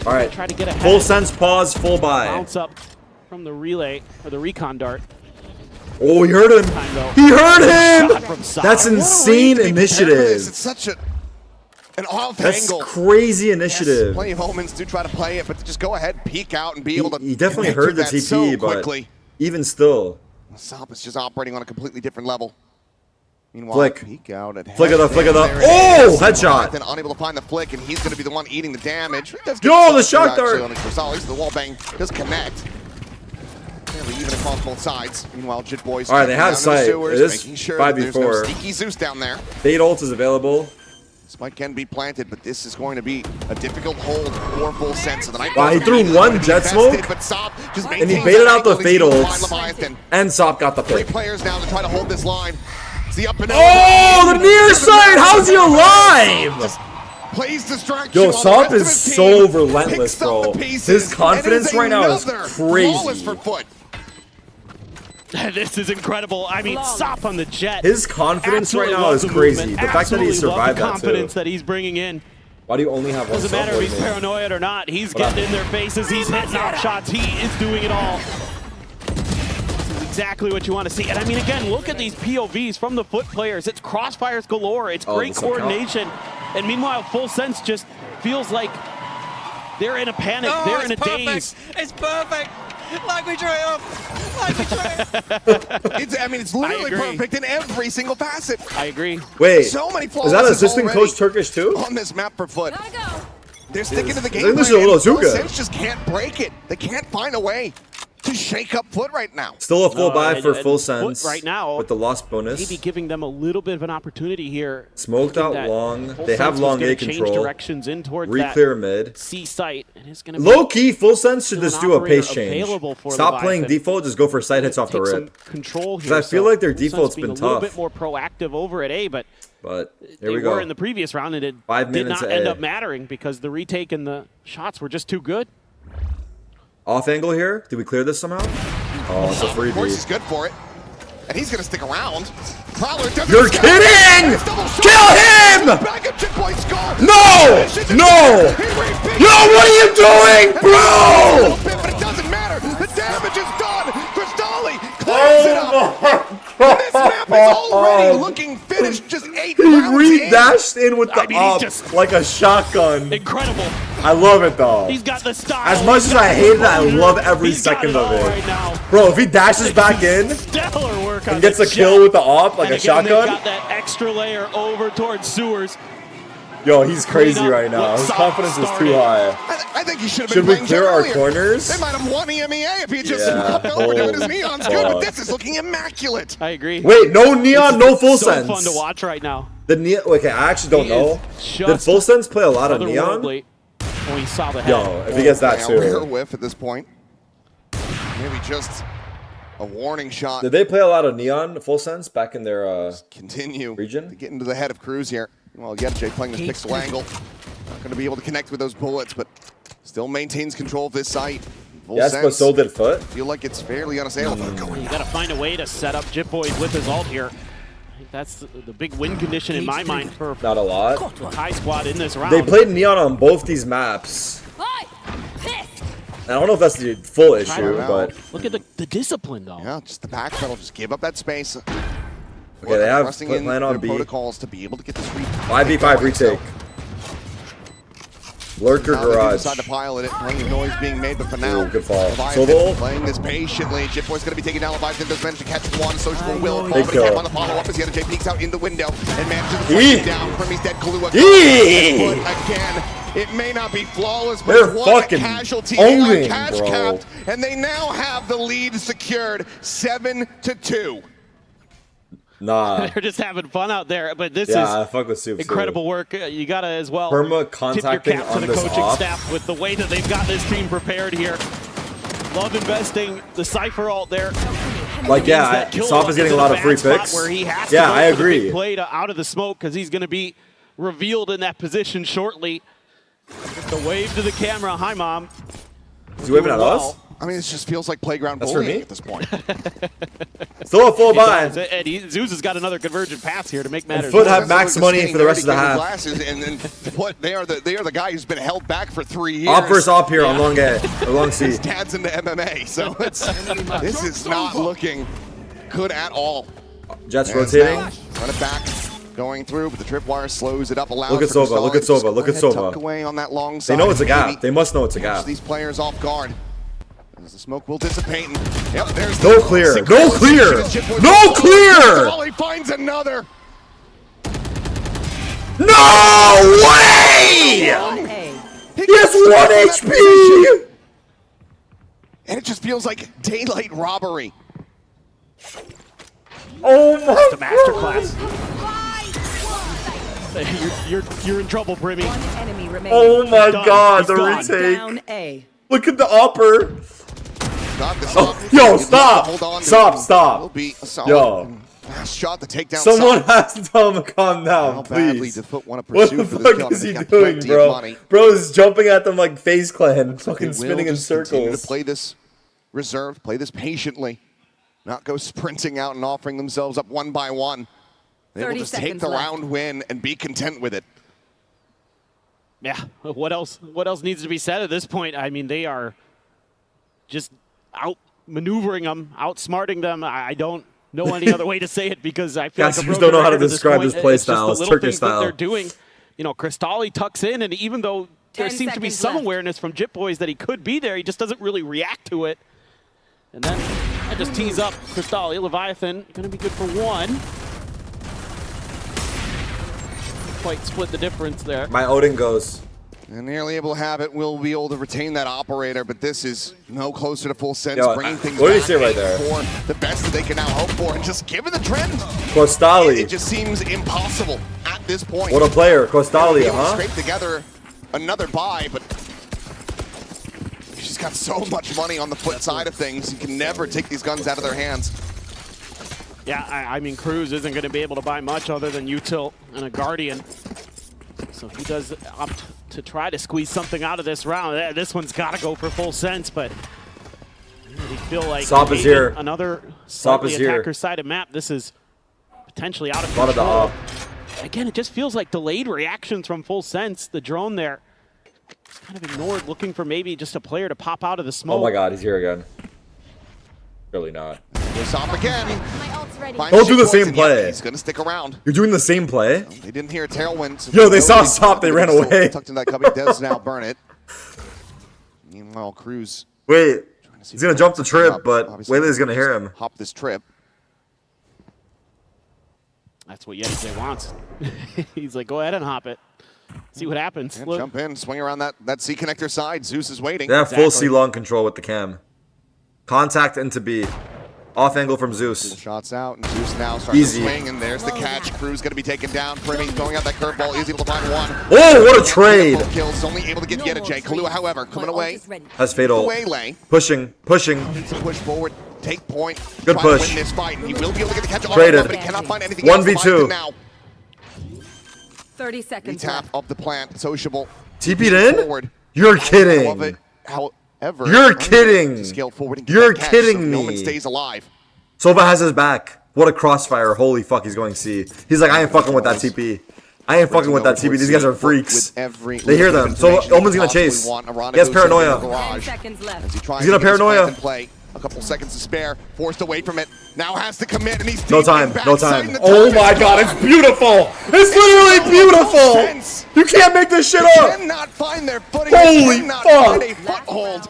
All right. Try to get ahead. Full Sense pause, full buy. Bounce up from the relay or the recon dart. Oh, he heard him. He heard Shot him. from Sop. That's insane It's initiative. such an off That's angle. crazy Yes, initiative. plenty of moments do try to play it, but to just go ahead, peek out, and be able to. He definitely enter heard the that TP, so but quickly. even still. Sop is just operating on a completely different level. Meanwhile, Flick. peek out at Flick of the, flick of the. there it Oh, is. headshot. Then unable to find the flick, and he's going to be the one eating the damage. It does get Yo, the closer, shock dart. actually, on his Rosales. The wall bang does connect. Fairly even across both sides. Meanwhile, Jitboy's All right, they have down in the sight. sewers, It is making sure that there's no 5v4. sneaky Zeus down there. Fade ult is available. Spike can be planted, but this is going to be a difficult hold for Full Sense. The Wow, he threw one jet smoke, but Sop just and he maintains baited that out the angle. He's fade able to find ults, Leviathan. and Sop got the 3 pick. players now to try to hold this line. It's the up and Oh, the near side! How's he alive? Just plays distraction. Yo, while the Sop rest of is his so team relentless, picks up bro. the pieces, His and it confidence is right now is another crazy. flawless for Foot. This is incredible. I mean, Sop on the jet. His confidence Absolutely right now love is the crazy. movement. The fact that he Absolutely love survived the that confidence too. that he's bringing in. Why do you only have one Doesn't matter if he's support, man? paranoid or not. He's What getting up? in their faces. He's hitting off shots. He is doing it all. This is exactly what you want to see. And I mean, again, look at these POVs from the Foot players. It's crossfires galore. It's great this will count. coordination. And meanwhile, Full Sense just feels like they're in a panic. They're in a daze. It's perfect. Like we triumph! Like we triumph! I mean, it's literally perfect in every single facet. I agree. Wait, so many is flaws that assistant coach Turkish too? on this map for Foot. They're sticking to the I game think this plan. is a little Full Zuka. Sense just can't break it. They can't find a way to shake up Foot right now. Still a full buy for and Full Foot Sense right now, with the lost bonus. maybe giving them a little bit of an opportunity here. Smoked out That long. Full They have Sense was long gonna A change control. directions in towards Re-clear that mid. C site, and it's going to Low key, Full Sense should still just an do a operator pace change. available for Stop playing Leviathan. default. Just go for side hits off the Take some rip. control Because here. I feel so like their Full Sense default's being been a little tough. bit more proactive over at A, but But here they we go. were in the previous round, and it 5 did minutes not to end A. up mattering because the retake and the shots were just too good. Off angle here. Did we clear this somehow? Oh, it's a Of course, freebie. he's good for it. And he's going to stick around. Prowler doesn't You're scout. kidding! It's double shot. Kill him! Back up, Chip Boy score. No! No! Yo, what are you doing, bro? But it doesn't matter. The damage is done. Cristali cleans it up. Oh This map is already looking finished. Just 8 He rounds in. re-dashed in with the I mean, he's up just like a shotgun. Incredible. I love it though. He's got the style. As much as I hate it, I love every He's got second it of all it. right now. Bro, if he dashes back in Stellar work on and gets a the kill shot. with the op like And a again, they've shotgun, got that extra layer over towards Sewers. yo, he's crazy Clean up right now. what His Soft confidence is too started. high. I think he should have Should been we playing clear Jet our earlier. corners? They might have won EMEA if he just Yeah. hopped over doing his Oh, neon's good, but fuck. this is looking immaculate. I agree. Wait, no neon, no full so sense. fun to watch right now. The neon. Okay, I actually don't He know. is Did just full sense play a lot of neon? otherworldly when he saw the head. Yo, if he gets that Yeah, rare too. whiff at this point. Maybe just a warning shot. Did they play a lot of neon full sense back in their Continue region? to get into the head of Cruz here. Well, Yetjay playing this pixel angle. Not going to be able to connect with those bullets, but still maintains control of this site. Full Yes, but sense. so did Foot. Feel like it's fairly unassailable. You got to find a way to set up Jip Boys with his ult here. I think that's the big win condition in my mind for Not a lot. high squad in this round. They played neon on both these maps. I don't know if that's the full issue, but Look at the discipline, though. Yeah, just the backpedal. Just give up that space. okay, they have Pressing in plan on their B. protocols to be able to get this 5v5 retake. Lurker Now they do garage. decide to pilot it. Plenty of noise being made, but for now, Ooh, good fall. Leviathan Solo. playing this patiently. Jip Boy's going to be taking down Leviathan. Does manage to catch one. Sociable will. Big But he kill. can't find the follow-up as Yetjay peeks out in the window and manages to Eee. flush it down from his dead Kahlua. Eee. But again, it may not be flawless, but They're it's what a fucking casualty. owning, They are cash bro. capped, and they now have the lead secured 7-2. Nah. They're just having fun out there, but this Yeah, I is fuck with Soup. incredible work. You got to as well Perma tip contacting your cap on to the this coaching off. staff with the way that they've got this team prepared here. Love investing the Cypher ult there. Like, yeah, That kill Soft is getting a in lot a of free bad spot picks. Where he has Yeah, to go I for the big agree. play out of the smoke because he's going to be revealed in that position shortly. Just a wave to the camera. Hi, Mom. Is he waving at us? I mean, it just feels like playground That's for bullying me? at this point. Still a full buy. And Zeus has got another convergent pass here to make matters. Foot have worse. max money for the rest of the half. Glasses and what they are the guy who's been held back for 3 years. Op versus op here on long A, or long C. His dad's into MMA, so this is not looking good at all. Jets And rotating. now, run it back, going through, but the tripwire slows it up. Allows Look at for Sova, look Cristali at to just Sova, look go at ahead, Sova. tuck away on that long They side. know it's a gap. Maybe They must know it's a catch gap. these players off guard. As the smoke will dissipate. And, yep, there's No the clear. No synchronization clear. as Chip Boy No goes clear. Oh, he finds another. No way! He has 1 HP! And it just feels like daylight robbery. Oh my It's a masterclass. You're in trouble, Brimmy. Oh my Done. god, He's the gone. retake. Look at the upper. Got this Oh, off. yo, Hold stop. on to Stop, it. stop. Will be a solid Yo. fast shot to take down Someone Soft. has to tell him to calm down, How badly please. does Foot want to What pursue the for this fuck kill? is He's he got doing, plenty of bro? money. Bro's jumping at them like FaZe Clan, fucking They will spinning in just continue circles. to play this reserved, play this patiently, not go sprinting out and offering themselves up one by one. They will 30 just take seconds the left. round win and be content with it. Yeah. What else needs to be said at this point? I mean, they are just outmaneuvering them, outsmarting them. I don't know any other way to say it because I feel Guys, like a just broken don't know how to record at describe point. this play It's just style. the It's little Turkish things that style. they're doing. You know, Cristali tucks in, and even though there 10 seems to be seconds some left. awareness from Jip Boys that he could be there, he just doesn't really react to it. And then that just tees up Crystal. Leviathan going to be good for one. Quite split the difference there. My Odin goes. And nearly able to have it, will be able to retain that operator, but this is no closer to full sense, Yo, bringing things what do you back see right there? for the best that they can now hope for, and just given the trend, Costali. it just seems impossible at this point. What a player, Costali, Able to huh? scrape together another buy, but she's got so much money on the foot side of things, you can never take these guns out of their hands. Yeah, I mean, Cruz isn't going to be able to buy much other than Util and a Guardian. So he does opt to try to squeeze something out of this round. This one's got to go for full sense, but I feel like Sop is here. Another Sop is here. attacker-sided map. This is potentially out of A lot of the control. op. Again, it just feels like delayed reactions from full sense. The drone there kind of ignored, looking for maybe just a player to pop out of the smoke. Oh my god, he's here again. Really not. Here's Sop again. Don't do the same play. He's gonna stick around. You're doing the same play? They didn't hear a tailwind. So Yo, they saw Sop, they ran away. Tucked in that cubby, does now burn it. Meanwhile, Cruz. Wait, he's gonna jump the trip, but Waylay's gonna hear him. Hop this trip. That's what Yeti wants. He's like, go ahead and hop it. See what happens. And jump in, swing around that C connector side. Zeus is waiting. They have full C long control with the cam. Contact into B. Off angle from Zeus. Shots out, and Zeus now starting Easy. to swing, and there's the catch. Cruz going to be taken down. Primi throwing out that curveball, is able to find one. Oh, what a trade! Kills, only able to get Yeta J. Kahlua, however, coming away. Has fatal. Waylay. Pushing. Needs to push forward, take point. Good try push. To win this fight, and he will be able to get the catch on Traded. but he cannot find anything 1v2. else. Now. 30 seconds Retap of the plant, sociable. TP'd in? Forward. You're I love kidding. it. However, You're kidding. to scale forward and get You're that catch, kidding so me. Millman stays alive. Sova has his back. What a crossfire. Holy fuck, he's going C. He's like, I ain't fucking with that TP. I ain't fucking with that TP. These guys are freaks. They hear them. So Omen's gonna chase. He has paranoia. 10 seconds left. He's He's gonna paranoia. Play. A couple seconds to spare. Forced away from it. Now has to commit, and he's No deep time. in No backside, time. and the Oh time my is god, gone. it's beautiful. It's literally beautiful. You can't make this shit up. Cannot find their footing. Holy cannot fuck. find a foothold.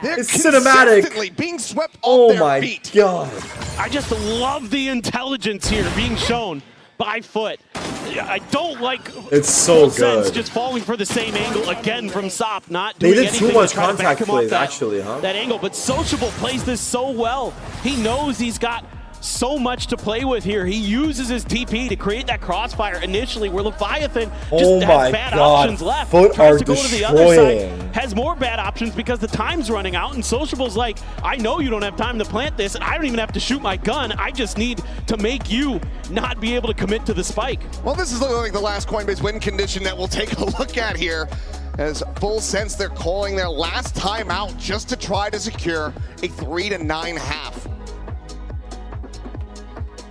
They're It's cinematic. consistently being swept off Oh their my feet. god. I just love the intelligence here being shown by Foot. I don't like It's so Full Sense good. just falling for the same angle again from Sop, not They doing did anything too much to try to back contact him off plays, that, actually, huh? that angle. But Sociable plays this so well. He knows he's got so much to play with here. He uses his TP to create that crossfire initially where Leviathan just Oh my has bad God. options left. Foot Tries are to go to the other side, destroying. has more bad options because the time's running out, and Sociable's like, I know you don't have time to plant this, and I don't even have to shoot my gun. I just need to make you not be able to commit to the spike. Well, this is looking like the last Coinbase win condition that we'll take a look at here. As Full Sense, they're calling their last timeout just to try to secure a 3-9 half.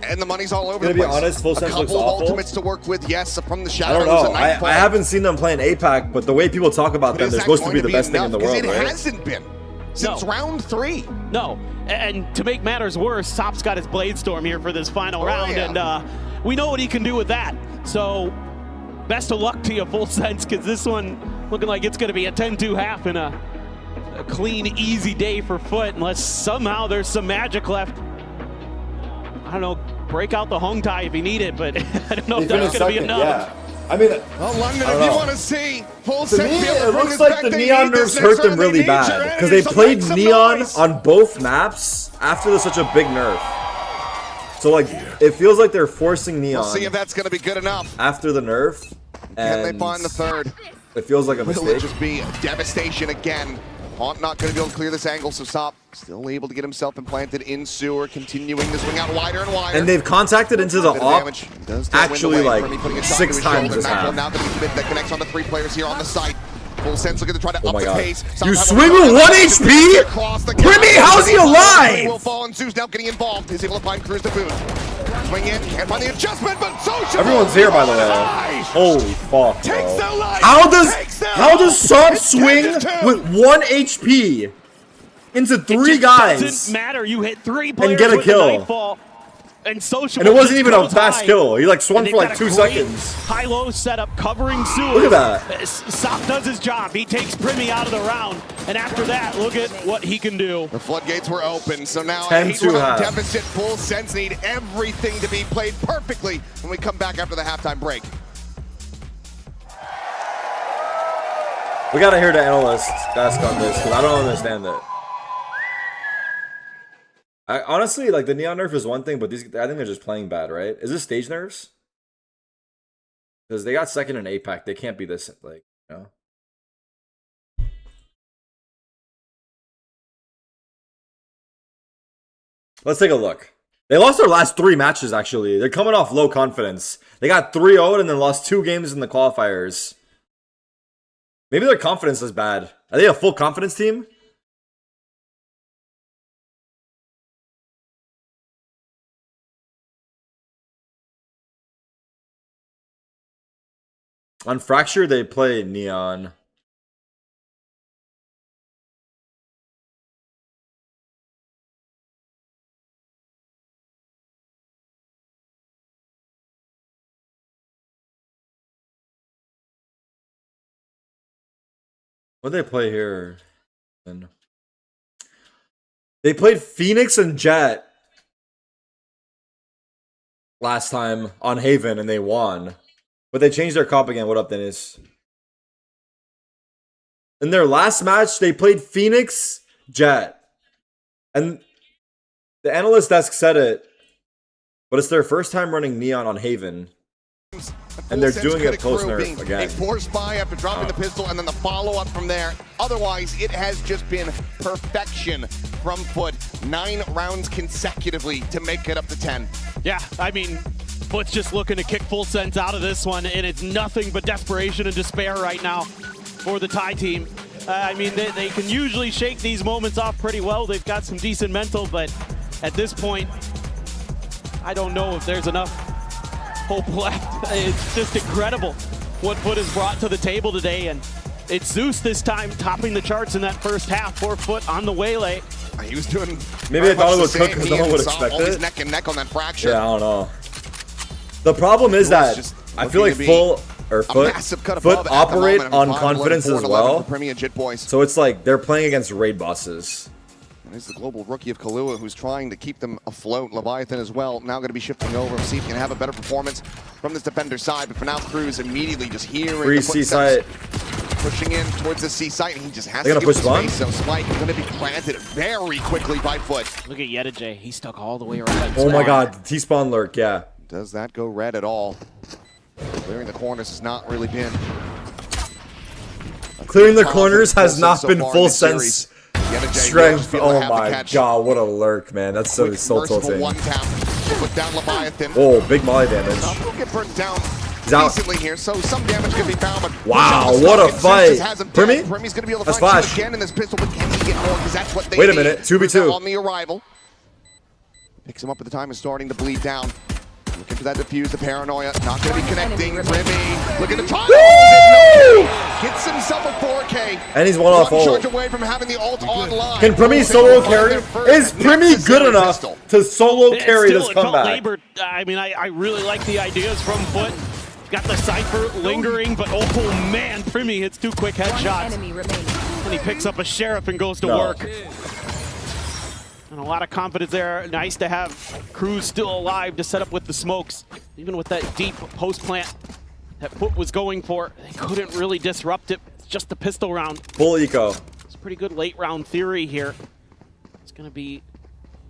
And the money's all over Gonna the be place. honest, Full a Sense couple looks of awful. ultimates to work with, yes, from the I shadows. don't know. and I Nightfall. haven't seen them play in APAC, but the way people talk about But them, is they're that supposed to going be the best thing in the enough? 'Cause world, it right? hasn't been since round 3. No, and to make matters worse, Sop's got his Blade Storm here for this final round, yeah. and we know what he can do with that. So, best of luck to you, Full Sense, because this one looking like it's going to be a 10-2 half and a clean, easy day for Foot, unless somehow there's some magic left. I don't know, break out the Hong Tai if you need it, but I don't know if that's going to be enough. Yeah. I mean, Well, London, I if don't you know. want to see Full To Sense me, be able to it bring looks this like back, the they Neon need this nerfs next hurt them round. They really need your bad energy, because they so played make some Neon noise. on both maps after such a big nerf. So like, it feels like they're forcing Neon We'll see if that's going to be good enough. after the nerf. Can they and find the third? It feels like a Will it mistake. just be devastation again? Haunt not going to be able to clear this angle, so Sop still able to get himself implanted in sewer, continuing to swing out wider and wider. And they've contacted into the Bit of op damage. Does still win actually away. like Primi putting a shot 6 to his times shoulder. this Nightfall half. now going to be that connects on the 3 players here on the site. Full Sense looking to try to Oh up my the God. pace. You Sop swing have a with 1 chance to HP? across the Primi, gap. how's he alive? Will fall, and Zeus now getting involved. He's able to find Cruz to boot. Swing in, can't find the adjustment, but Social. Everyone's here, by the way. Holy fuck, Takes bro. the life. How does Sop It's swing 10-2. with 1 HP into 3 It just guys? doesn't matter. You hit 3 players get a with kill. Nightfall. And Social And it wasn't even a goes fast high. kill. He like swung And they've for like got a 2 great seconds. High-low setup covering Zeus. Look at that. Sop does his job. He takes Primi out of the round. And after that, look at what he can do. The floodgates were open, so now a 10-2 8-round half. deficit. Full Sense need everything to be played perfectly when we come back after the halftime break. We gotta hear the analysts ask on this because I don't understand it. I honestly like the neon nerf is one thing, but these I think they're just playing bad, right? Is this stage nerfs? Because they got second in APAC, they can't be this like, you know. Let's take a look. They lost their last 3 matches actually. They're coming off low confidence. They got 3-0 and then lost 2 games in the qualifiers. Maybe their confidence is bad. Are they a full confidence team? On Fracture, they play Neon. What did they play here? They played Phoenix and Jet last time on Haven and they won. But they changed their comp again. What up, Dennis? In their last match, they played Phoenix, Jet. And the analyst desk said it, but it's their first time running Neon on Haven. And they're doing it post-nerf again. A force buy after dropping the pistol and then the follow-up from there. Otherwise, it has just been perfection from Foot. 9 rounds consecutively to make it up to 10. Yeah, I mean, Foot's just looking to kick Full Sense out of this one, and it's nothing but desperation and despair right now for the Thai team. I mean, they can usually shake these moments off pretty well. They've got some decent mental, but at this point, I don't know if there's enough hope left. It's just incredible what Foot has brought to the table today, and it's Zeus this time topping the charts in that first half. 4 Foot on the waylay. He was doing maybe I thought it would cook because no one would expect it. Neck and neck on that Fracture. Yeah, I don't know. The problem is that I feel like Foot operate on confidence as well. So it's like they're playing against raid bosses. And he's the global rookie of Kahlua who's trying to keep them afloat. Leviathan as well, now going to be shifting over. See if he can have a better performance from this defender side. But for now, Cruz immediately just hearing Free the C footsteps, site. pushing in towards the C site, and he just has They're to gonna give push the space. So Spike is going to be planted very quickly by Foot. Look at Yedijay. He's stuck all the way around. Oh my god, T-spawn lurk, yeah. Does that go red at all? Clearing the corners has not really been. Clearing the corners has not been Full Sense strength. Oh my god, what a lurk, man. That's so tilting. Oh, big molly damage. Will get burnt down He's out. decently here, so some damage can be found. But wow, what a fight. Primi? Primi's going to be able to That's find flash. again in this pistol, but can he get more? Because that's what they Wait a need. minute, 2v2. On the arrival. Picks him up at the time is starting to bleed down. Looking for that defuse, the paranoia. Not going to be connecting. Primi looking to try. Gets himself a 4K. And he's one off ult. Charge away from having the ult online. Can Primi solo carry? Is Primi good enough to solo carry this It felt comeback? labored. I mean, I really like the ideas from Foot. Got the Cypher lingering, but oh man, Primi hits 2 quick headshots. And he picks up a Sheriff and goes to work. And a lot of confidence there. Nice to have Cruz still alive to set up with the smokes. Even with that deep post plant that Foot was going for, they couldn't really disrupt it. It's just the pistol round. Full eco. It's a pretty good late round theory here. It's going to be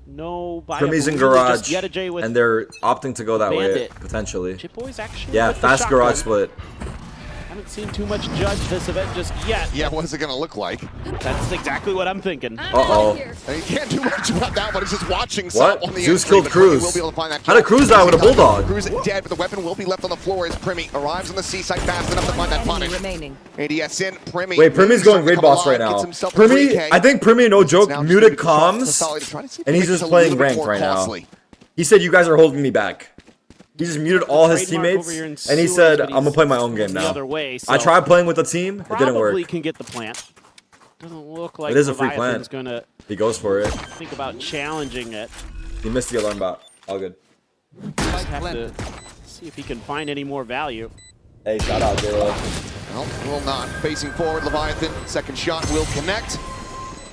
no buy. Primi's in garage, and they're opting to go that way, Bandit. potentially. Boys actually Yeah, with the fast garage shotgun. split. Haven't seen too much judge this event just yet. Yeah, what is it going to look like? That's exactly what I'm thinking. Uh-oh. And you can't do much about that one. It's just watching What? on the Zeus entry, killed but Primi Cruz. will be able to find that How did kill. Cruz die with a bulldog? Cruz dead, but the weapon will be left on the floor as Primi arrives on the C site fast enough to find that punish. ADS in, Primi. Wait, Primi's going raid boss right now. Primi, I think Primi, no joke, muted comms, and he's just playing ranked right now. He said, you guys are holding me back. He just muted all his teammates, and he said, I'm gonna play my own game now. I tried playing with the team, it didn't work. Probably can get the plant. Doesn't look like It is a free Leviathan's plant. gonna He goes for it. think about challenging it. He missed the alarm bot. All good. Just have to see if he can find any more value. Hey, shout out, J-Lo. Well, will not. Facing forward, Leviathan. Second shot will connect.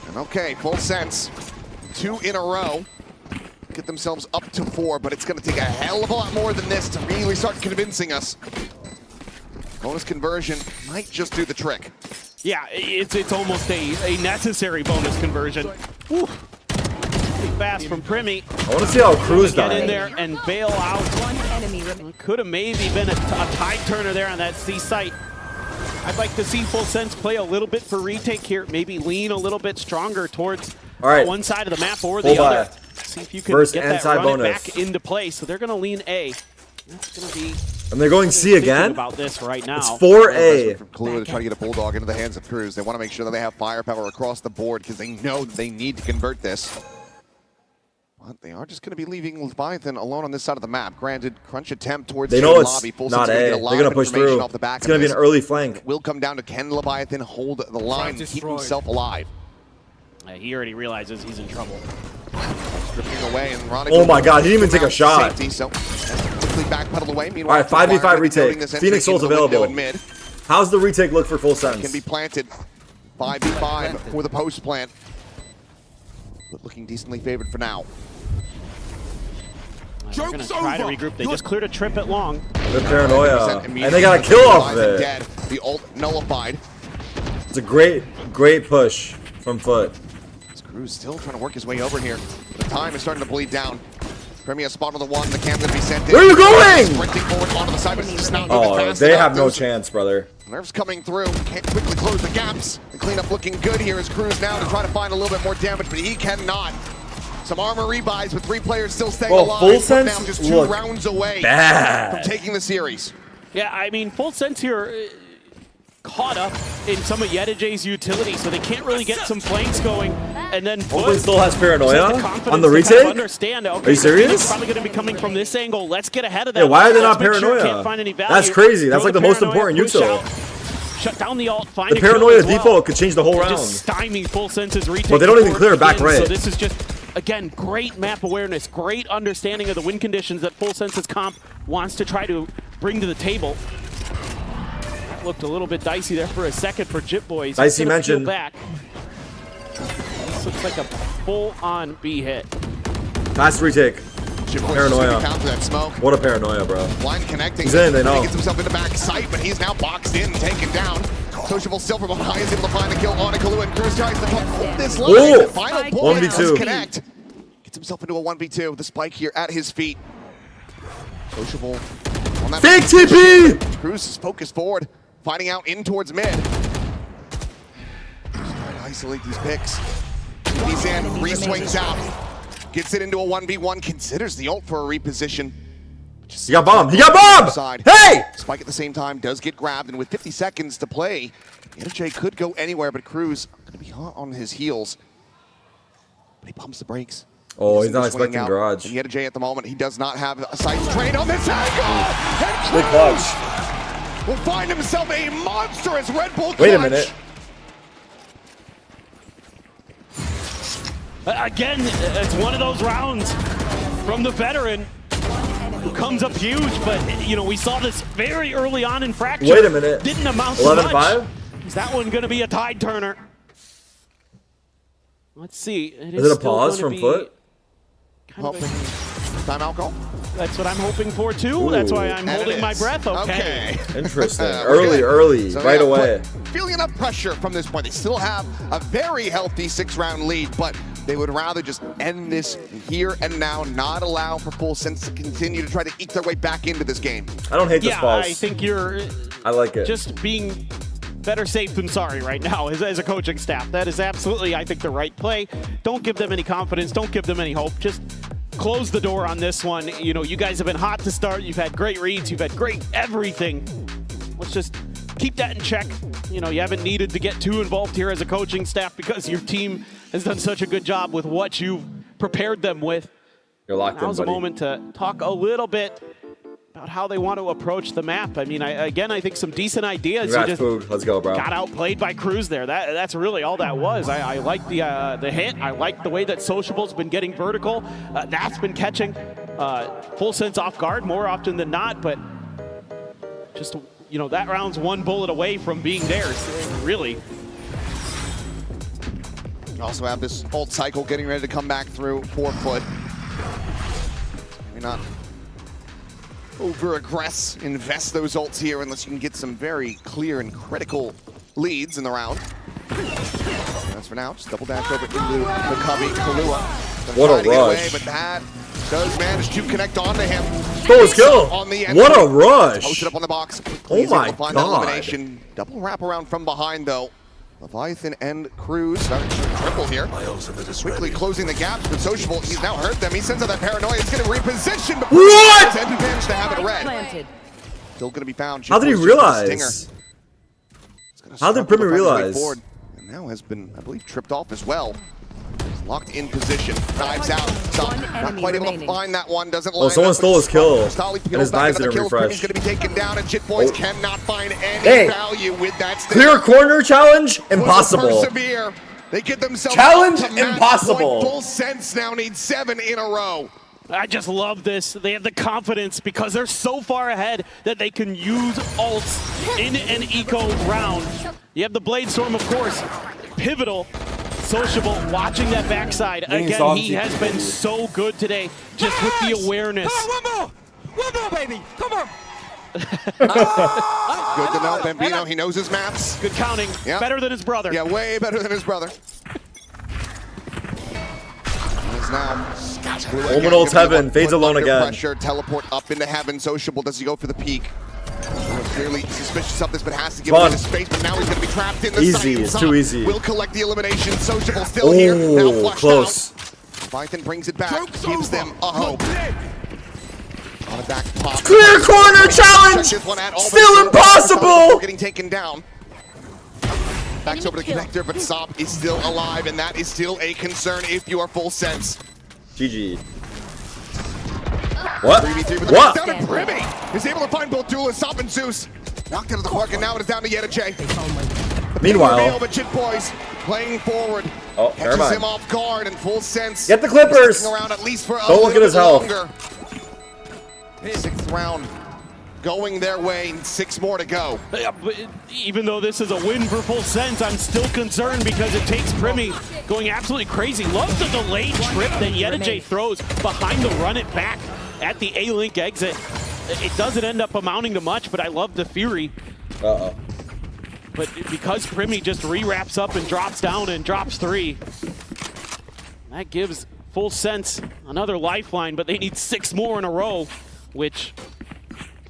And okay, full sense. 2 in a row. Get themselves up to 4, but it's going to take a hell of a lot more than this to really start convincing us. Bonus conversion might just do the trick. Yeah, it's almost a necessary bonus conversion. Woo. Pretty fast from Primi. I want to see how Cruz Get died. in there and bail out. Could have maybe been a tide turner there on that C site. I'd like to see Full Sense play a little bit for retake here. Maybe lean a little bit stronger towards one side of the map or the other. See if you can get that run back into play. So they're going to lean A. That's going to be... And they're going C again? About this right now. It's 4A. From Kahlua to try to get a Bulldog into the hands of Cruz. They want to make sure that they have firepower across the board because they know that they need to convert this. But they are just going to be leaving Leviathan alone on this side of the map. Granted, crunch attempt towards They know it's lobby. Full not A. Sense They're going to push through. Off the back it's going to be an early flank. It will come down to can Leviathan hold the line and keep himself alive. He already realizes he's in trouble. Stripping away and Ronnie. Oh my god, he didn't even take a shot. Safety, so quickly backpedal away. Meanwhile, Alright, 5v5 retake. Phoenix ult's available. How's the retake look for Full Sense? Can be planted. 5v5 for the post plant. But looking decently favored for now. They're going to try to regroup. They just cleared a trip at long. Good paranoia. And they got a kill off of it. Dead. The ult nullified. It's a great push from Foot. Cruz still trying to work his way over here. The time is starting to bleed down. Premier spot on the 1. The cam's going to be sent in. Where are you going? Sprinting forward onto the side, but it's just not moving fast they enough. have no chance, brother. Nerves coming through. Can't quickly close the gaps. The cleanup looking good here as Cruz now to try to find a little bit more damage, but he cannot. Some armor rebuys with 3 players still staying alive. Full Sense now just 2 rounds away from taking the series. Yeah, I mean, Full Sense here caught up in some of Yedijay's utility, so they can't really get some flanks going. And then Hopefully still has paranoia on the retake. retake? Understand, okay, Are you serious? It's probably going to be coming from this angle. Let's get ahead of that. Yeah, why are they not Let's make sure paranoia? can't find any value. That's crazy. That's Throw like the most paranoia, important push util. out, shut down the ult, find The a kill paranoia as well. default could change the whole round. Just stymie Full Sense's retake. But they don't even before clear it back begins. right. So this is just, again, great map awareness, great understanding of the win conditions that Full Sense's comp wants to try to bring to the table. That looked a little bit dicey there for a second for Jip Boys. Dicey mentioned. Back. This looks like a full-on B hit. Fast retake. Paranoia. That smoke. What a paranoia, bro. Blind connecting. He's in, they know. He gets himself into back sight, but he's now boxed in, taken down. Sociable still from behind is able to find the kill on a Kahlua, and Cruz tries to hold this line. Ooh. The final point 1v2. does connect. Gets himself into a 1v2. The spike here at his feet. Sociable on that. Fake TP! Cruz is focused forward, finding out in towards mid. Just trying to isolate these picks. He's in, re-swings out. Gets it into a 1v1, considers the ult for a reposition. He got bombed. He got bombed! Hey! Spike at the same time does get grabbed, and with 50 seconds to play, Yedijay could go anywhere, but Cruz going to be hot on his heels. But he pumps the brakes. Oh, he's not expecting garage. And Yedijay at the moment, he does not have a sight trained on this angle! And Big clutch. Cruz will find himself a monstrous Red Bull clutch. Wait a minute. Again, it's one of those rounds from the veteran who comes up huge, but you know, we saw this very early on in Fracture. Wait a minute. Didn't amount to 11-5? Is that one going to be a tide turner? Let's see. Is it a pause from Foot? Timeout call? That's what I'm hoping for too. Ooh. That's why I'm And holding it my is. breath. Okay. Interesting. We're early, good. So, right yeah, away. Feeling enough pressure from this point. They still have a very healthy 6-round lead, but they would rather just end this here and now, not allow for Full Sense to continue to try to eke their way back into this game. I don't hate this pause. I think you're I like it. just being better safe than sorry right now as a coaching staff. That is absolutely, I think, the right play. Don't give them any confidence. Don't give them any hope. Just close the door on this one. You know, you guys have been hot to start. You've had great reads. You've had great everything. Let's just keep that in check. You know, you haven't needed to get too involved here as a coaching staff because your team has done such a good job with what you've prepared them with. You're locked Now's in, buddy. a moment to talk a little bit about how they want to approach the map. I mean, I think some decent ideas. Congrats, Foog. Let's go, bro. Got outplayed by Cruz there. That's really all that was. I like the hit. I like the way that Sociable's been getting vertical. That's been catching. Full Sense off guard more often than not, but just, you know, that round's one bullet away from being theirs, really. We also have this ult cycle getting ready to come back through 4 foot. Maybe not over-aggress, invest those ults here unless you can get some very clear and critical leads in the round. That's for now. Just double dash over into the cubby. Kahlua. What a rush. Away, but that does manage to connect onto him. Stole his kill. On the What a rush. Posted up on the box. Oh my find God. That elimination. Double wrap around from behind though. Leviathan and Cruz. Triple here. Quickly closing the gap with Sociable. He's now hurt them. He sends out that paranoia. He's going to reposition. But what? Has managed to have it red. Still going to be found. How did he realize? How did Primi realize? And now has been, I believe, tripped off as well. He's locked in position. Knives out. Stop. Not quite able to find that one. Doesn't line someone up. stole his kill. Stolly And his knives didn't refresh. He's going to be taken down, and Jit Boys cannot find any value with that stick. Clear corner challenge? Impossible. Persevere. They get themselves Challenge up to match impossible. point. Full Sense now needs 7 in a row. I just love this. They have the confidence because they're so far ahead that they can use ults in an eco round. You have the Blade Storm, of course, pivotal. Sociable, watching that backside. Again, he has been so good today, just with the awareness. One more, baby. Come on. Good to know, Bambino. He knows his maps. Good counting. Yep. Better than his brother. Yeah, way better than his brother. He's now Omenal's heaven, fades alone again. Pressure, teleport up into heaven. Sociable, does he go for the peak? Clearly suspicious of this, but has to give him the space. But now he's going to be trapped in the Easy, site. it's too easy. Will collect the elimination. Sociable still here. Now flushed close. out. Python brings it back, gives them a hope. On a back pop. Clear corner challenge! Still impossible! Getting taken down. Backs over the connector, but Sop is still alive, and that is still a concern if you are Full Sense. GG. What? 3v3 with the What? down, and Primi is able to find both duelists, Sop and Zeus. Knocked out of the park, and now it is down to Yedajay. Meanwhile, but Jit Boys playing forward. Oh, never Catches mind. him off guard, and Full Sense. Get the Clippers. Sticking around at least for a Don't look at his little health. longer. 6th round going their way, and 6 more to go. Yeah, but even though this is a win for Full Sense, I'm still concerned because it takes Primi going absolutely crazy. Love the delayed trip that Yedajay throws behind the run it back at the A-Link exit. It doesn't end up amounting to much, but I love the Fury. Uh-oh. But because Primi just re-wraps up and drops down and drops 3, that gives Full Sense another lifeline, but they need 6 more in a row, which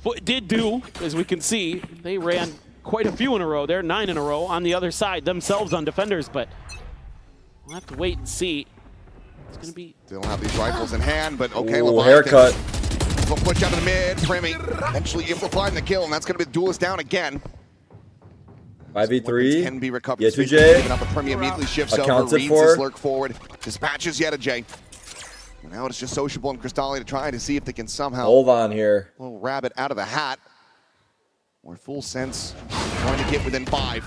Foot did do, as we can see. They ran quite a few in a row. They're 9 in a row on the other side, themselves on defenders, but we'll have to wait and see. It's going to be... Still have these rifles in hand, but okay, Ooh, Leviathan. haircut. Will push out of the mid. Primi eventually able to find the kill, and that's going to be the duelist down again. 5v3. Can be recovered. Yeah, 2J. Up, Primi immediately shifts over, Accounted reads for. his lurk forward, dispatches Yedajay. And now it's just Sociable and Cristalli to try to see if they can somehow Hold on here. little rabbit out of the hat. Or Full Sense trying to get within 5.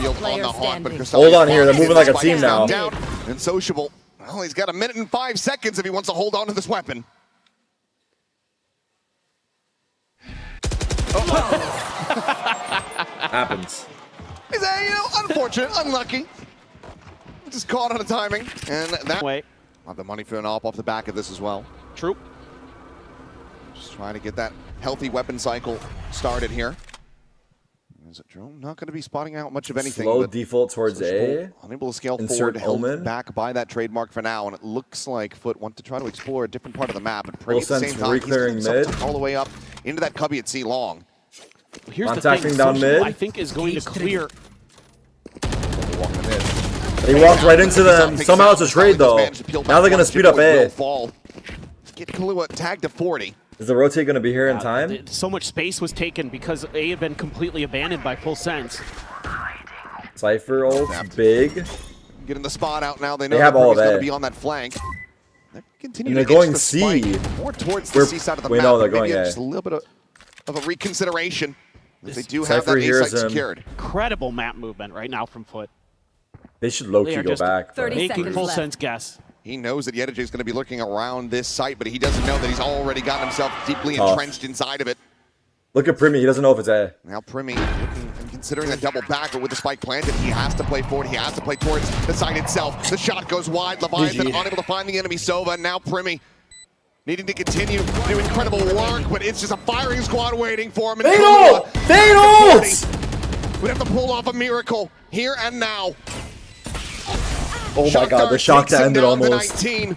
On the hawk, but Hold on here, they're moving like a team now. Down, and Sociable, well, he's got 1 minute and 5 seconds if he wants to hold on to this weapon. Happens. Is that, unfortunate, unlucky. Just caught on the timing, and that way. Have the money for an off the back of this as well. True. Just trying to get that healthy weapon cycle started here. Is it Drone? Not going to be spotting out much of anything. Slow default towards A. Unable to scale Insert forward, held Omen. back by that trademark for now, and it looks like Foot want to try to explore a different part of the map, but Full at the same Sense time, he's re-clearing getting himself mid. all the way up into that cubby at C long. Here's Contacting the thing, down Sociable, mid. I think is going to clear. He walked right into them. Somehow it's a trade though. Now they're gonna speed up A. Get Kahlua tagged to 40. Is the rotate gonna be here in time? So much space was taken because A had been completely abandoned by Full Sense. Cypher ult, big. Getting the spot out now. They know They have all of going A. to be on that flank. They're continuing And to they're going inch the C. spike more towards the C side of the wait, map. no, they're but maybe going A. just a little bit of a reconsideration. They do have Cypher that A hears site him. secured. Incredible map movement right now from Foot. They should low-key They are go just back. making full sense guess. He knows that Yedeje is going to be lurking around this site, but he doesn't know that he's already got himself deeply Tough. entrenched inside of it. Look at Primi. He doesn't know if it's A. Now Primi looking and considering a double back, but with the spike planted, he has to play forward. He has to play towards the site itself. The shot goes wide. Leviathan GG. unable to find the enemy Sova. Now Primi needing to continue to do incredible work, but it's just a firing squad waiting for him. And Fatal! Fatal! Would have to pull off a miracle here and now. Oh my god, the shock that ended almost. 19.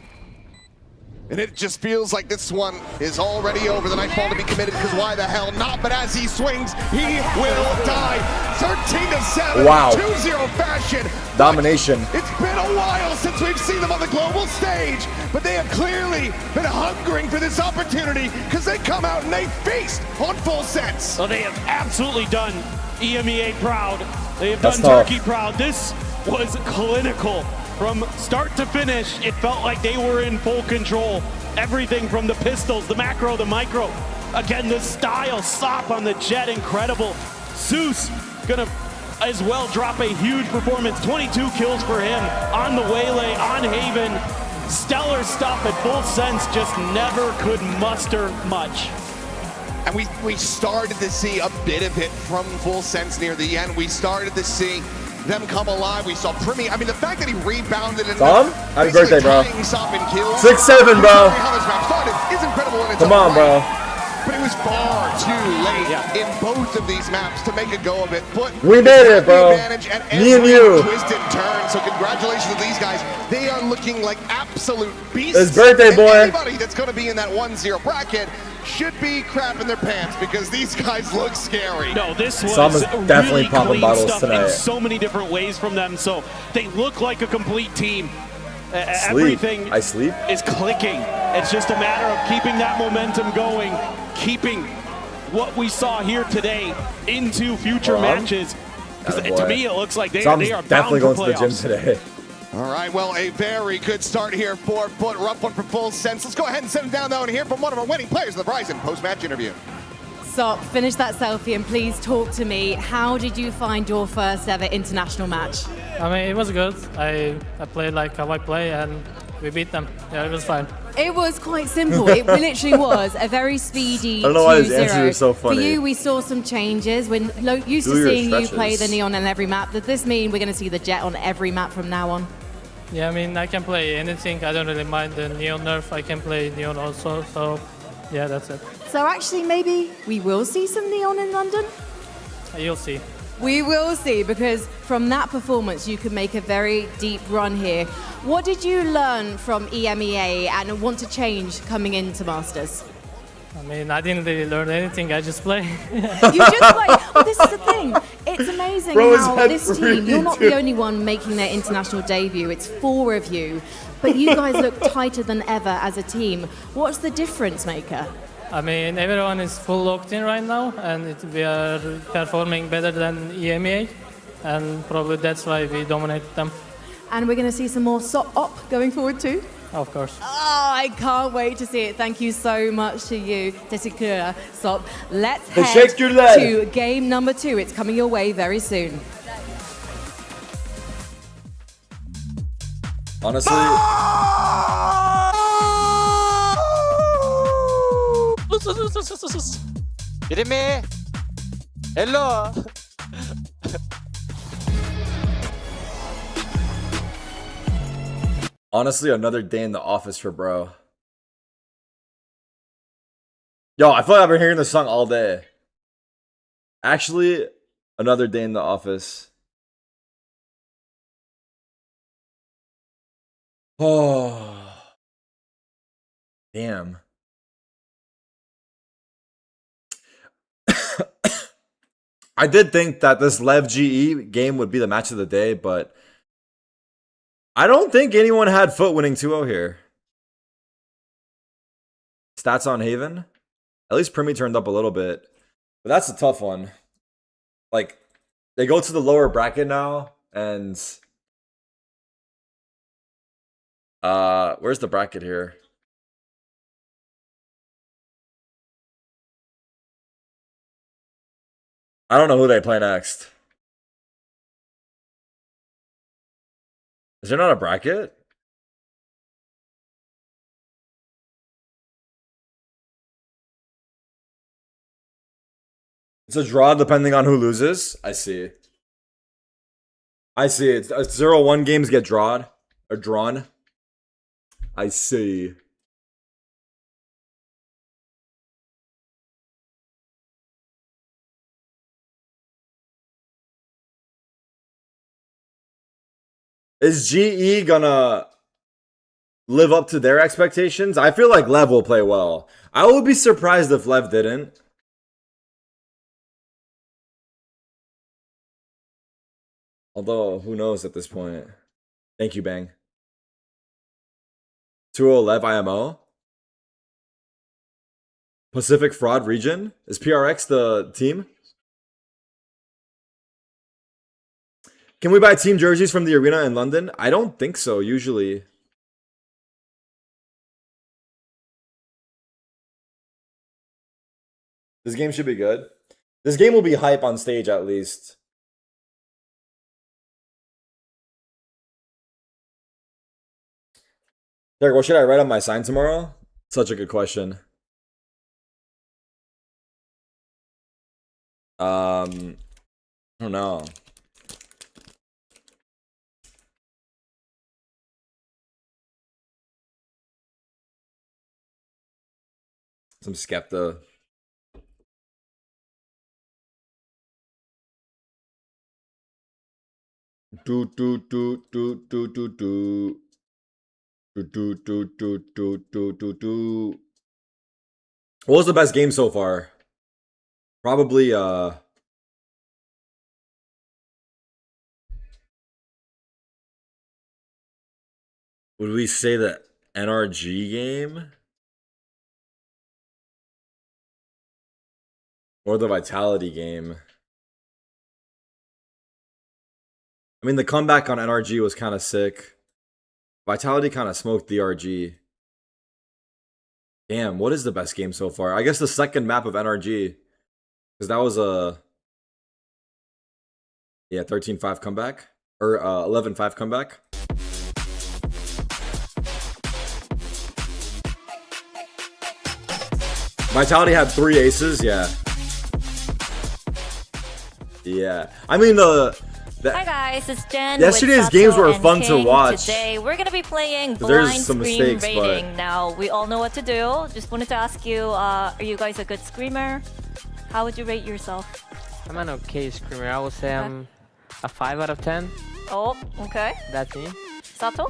And it just feels like this one is already over. The nightfall to be committed, because why the hell not? But as he swings, he will die. 13-7, Wow. 2-0 fashion. Domination. It's been a while since we've seen them on the global stage, but they have clearly been hungering for this opportunity, because they come out and they feast on Full Sense. Well, they have absolutely done EMEA proud. They have That's done tough. Turkey proud. This was clinical. From start to finish, it felt like they were in full control. Everything from the pistols, the macro, the micro. Again, the style, Sop on the jet, incredible. Zeus gonna as well drop a huge performance. 22 kills for him on the Waylay, on Haven. Stellar stuff at Full Sense, just never could muster much. And we started to see a bit of it from Full Sense near the end. We started to see them come alive. We saw Primi. I mean, the fact that he rebounded and Tom? Happy birthday, bro. 6'7", bro. How this match started is incredible in its Come own on, right. bro. But it was far too late in both of these maps to make a go of it. But We made it, the bro. advantage at Me and every you. twist and turn. So congratulations to these guys. They are looking like absolute beasts. It's birthday, And boy. anybody that's going to be in that 1-0 bracket should be crapping their pants, because these guys look scary. No, this was Sama's definitely really popping clean bottles stuff tonight. in so many different ways from them. So they look like a complete team. Sleep. Everything I sleep. is clicking. It's just a matter of keeping that momentum going, keeping what we saw here today into future Well, matches. 'Cause atta to boy. me, it looks like they Sam's are definitely bound going for to the gym playoffs. today. All right, well, a very good start here for Foot. Rough one for Full Sense. Let's go ahead and send him down, though, and hear from one of our winning players in the Verizon post-match interview. Stop, finish that selfie and please talk to me. How did you find your first ever international match? I mean, it was good. I played like how I play and we beat them. Yeah, it was fine. It was quite simple. It literally was a very speedy 2-0. I don't know why his answers are so For funny. you, we saw some changes. We're used Do to your seeing you stretches. play the Neon on every map. Does this mean we're going to see the Jet on every map from now on? Yeah, I mean, I can play anything. I don't really mind the Neon nerf. I can play Neon also. So, yeah, that's it. So actually, maybe we will see some Neon in London? You'll see. We will see, because from that performance, you could make a very deep run here. What did you learn from EMEA and want to change coming into Masters? I mean, I didn't really learn anything. I just play. You just play. Well, this is the thing. It's amazing Bro is how head this free, team, you're not too. the only one making their international debut. It's 4 of you. But you guys look tighter than ever as a team. What's the difference maker? I mean, everyone is full locked in right now, and we are performing better than EMEA, and probably that's why we dominated them. And we're going to see some more op going forward too? Of course. Oh, I can't wait to see it. Thank you so much to you, Tesikura Sop. Let's Hey, head shake your leg. to game number 2. It's coming your way very soon. Honestly, Primi! Hello! honestly, another day in the office for bro. Yo, I feel like I've been hearing this song all day. Actually, another day in the office. Oh, damn. I did think that this LEV GE game would be the match of the day, but I don't think anyone had Foot winning 2-0 here. Stats on Haven. At least Primi turned up a little bit. But that's a tough one. Like, they go to the lower bracket now, and where's the bracket here? I don't know who they play next. Is there not a bracket? It's a draw depending on who loses. I see. I see. It's 0-1 games get drawn. I see. Is GE gonna live up to their expectations? I feel like LEV will play well. I would be surprised if LEV didn't. Although, who knows at this point. Thank you, Bang. 2-0 LEV IMO. Pacific Fraud Region. Is PRX the team? Can we buy team jerseys from the arena in London? I don't think so, usually. This game should be good. This game will be hype on stage at least. Derek, what should I write on my sign tomorrow? Such a good question. I don't know. Some Skepta. Do. What was the best game so far? Probably would we say the NRG game? Or the Vitality game? I mean, the comeback on NRG was kind of sick. Vitality kind of smoked DRG. Damn, what is the best game so far? I guess the second map of NRG. Because that was a... Yeah, 13-5 comeback. Or 11-5 comeback. Vitality had 3 aces, yeah. Yeah. I mean, Hi guys, it's Jen. Yesterday's with games Sato were and fun to King. watch. Today we're gonna be playing There's blind some scream mistakes, rating. but... Now we all know what to do. Just wanted to ask you, are you guys a good screamer? How would you rate yourself? I'm an okay screamer. I would say I'm a 5 out of 10. Oh, okay. That's me. Sato?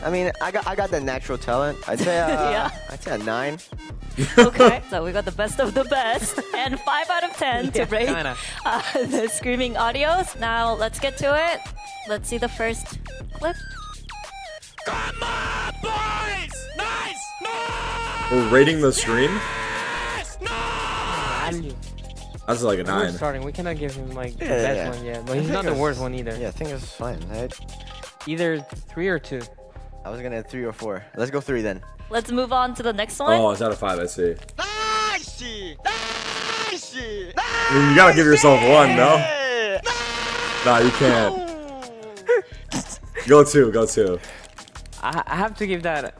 I mean, I got the natural talent. I'd say Yeah. I'd say a 9. Okay, so we got the best of the best and 5 out of 10 to rate kinda. The screaming audios. Now let's get to it. Let's see the first clip. Come on, boys! Nice! We're rating the stream? Value. That's like a We're 9. starting. We cannot give him like the Yeah, best yeah. one yet, but I he's think not the it's- worst one either. Yeah, I think it's fine, right? Either 3 or 2. I was gonna 3 or 4. Let's go 3 then. Let's move on to the next one. Oh, it's out of 5, I see. I mean, you gotta give yourself 1, no? Nah, you can't. Go 2, go 2. I have to give that.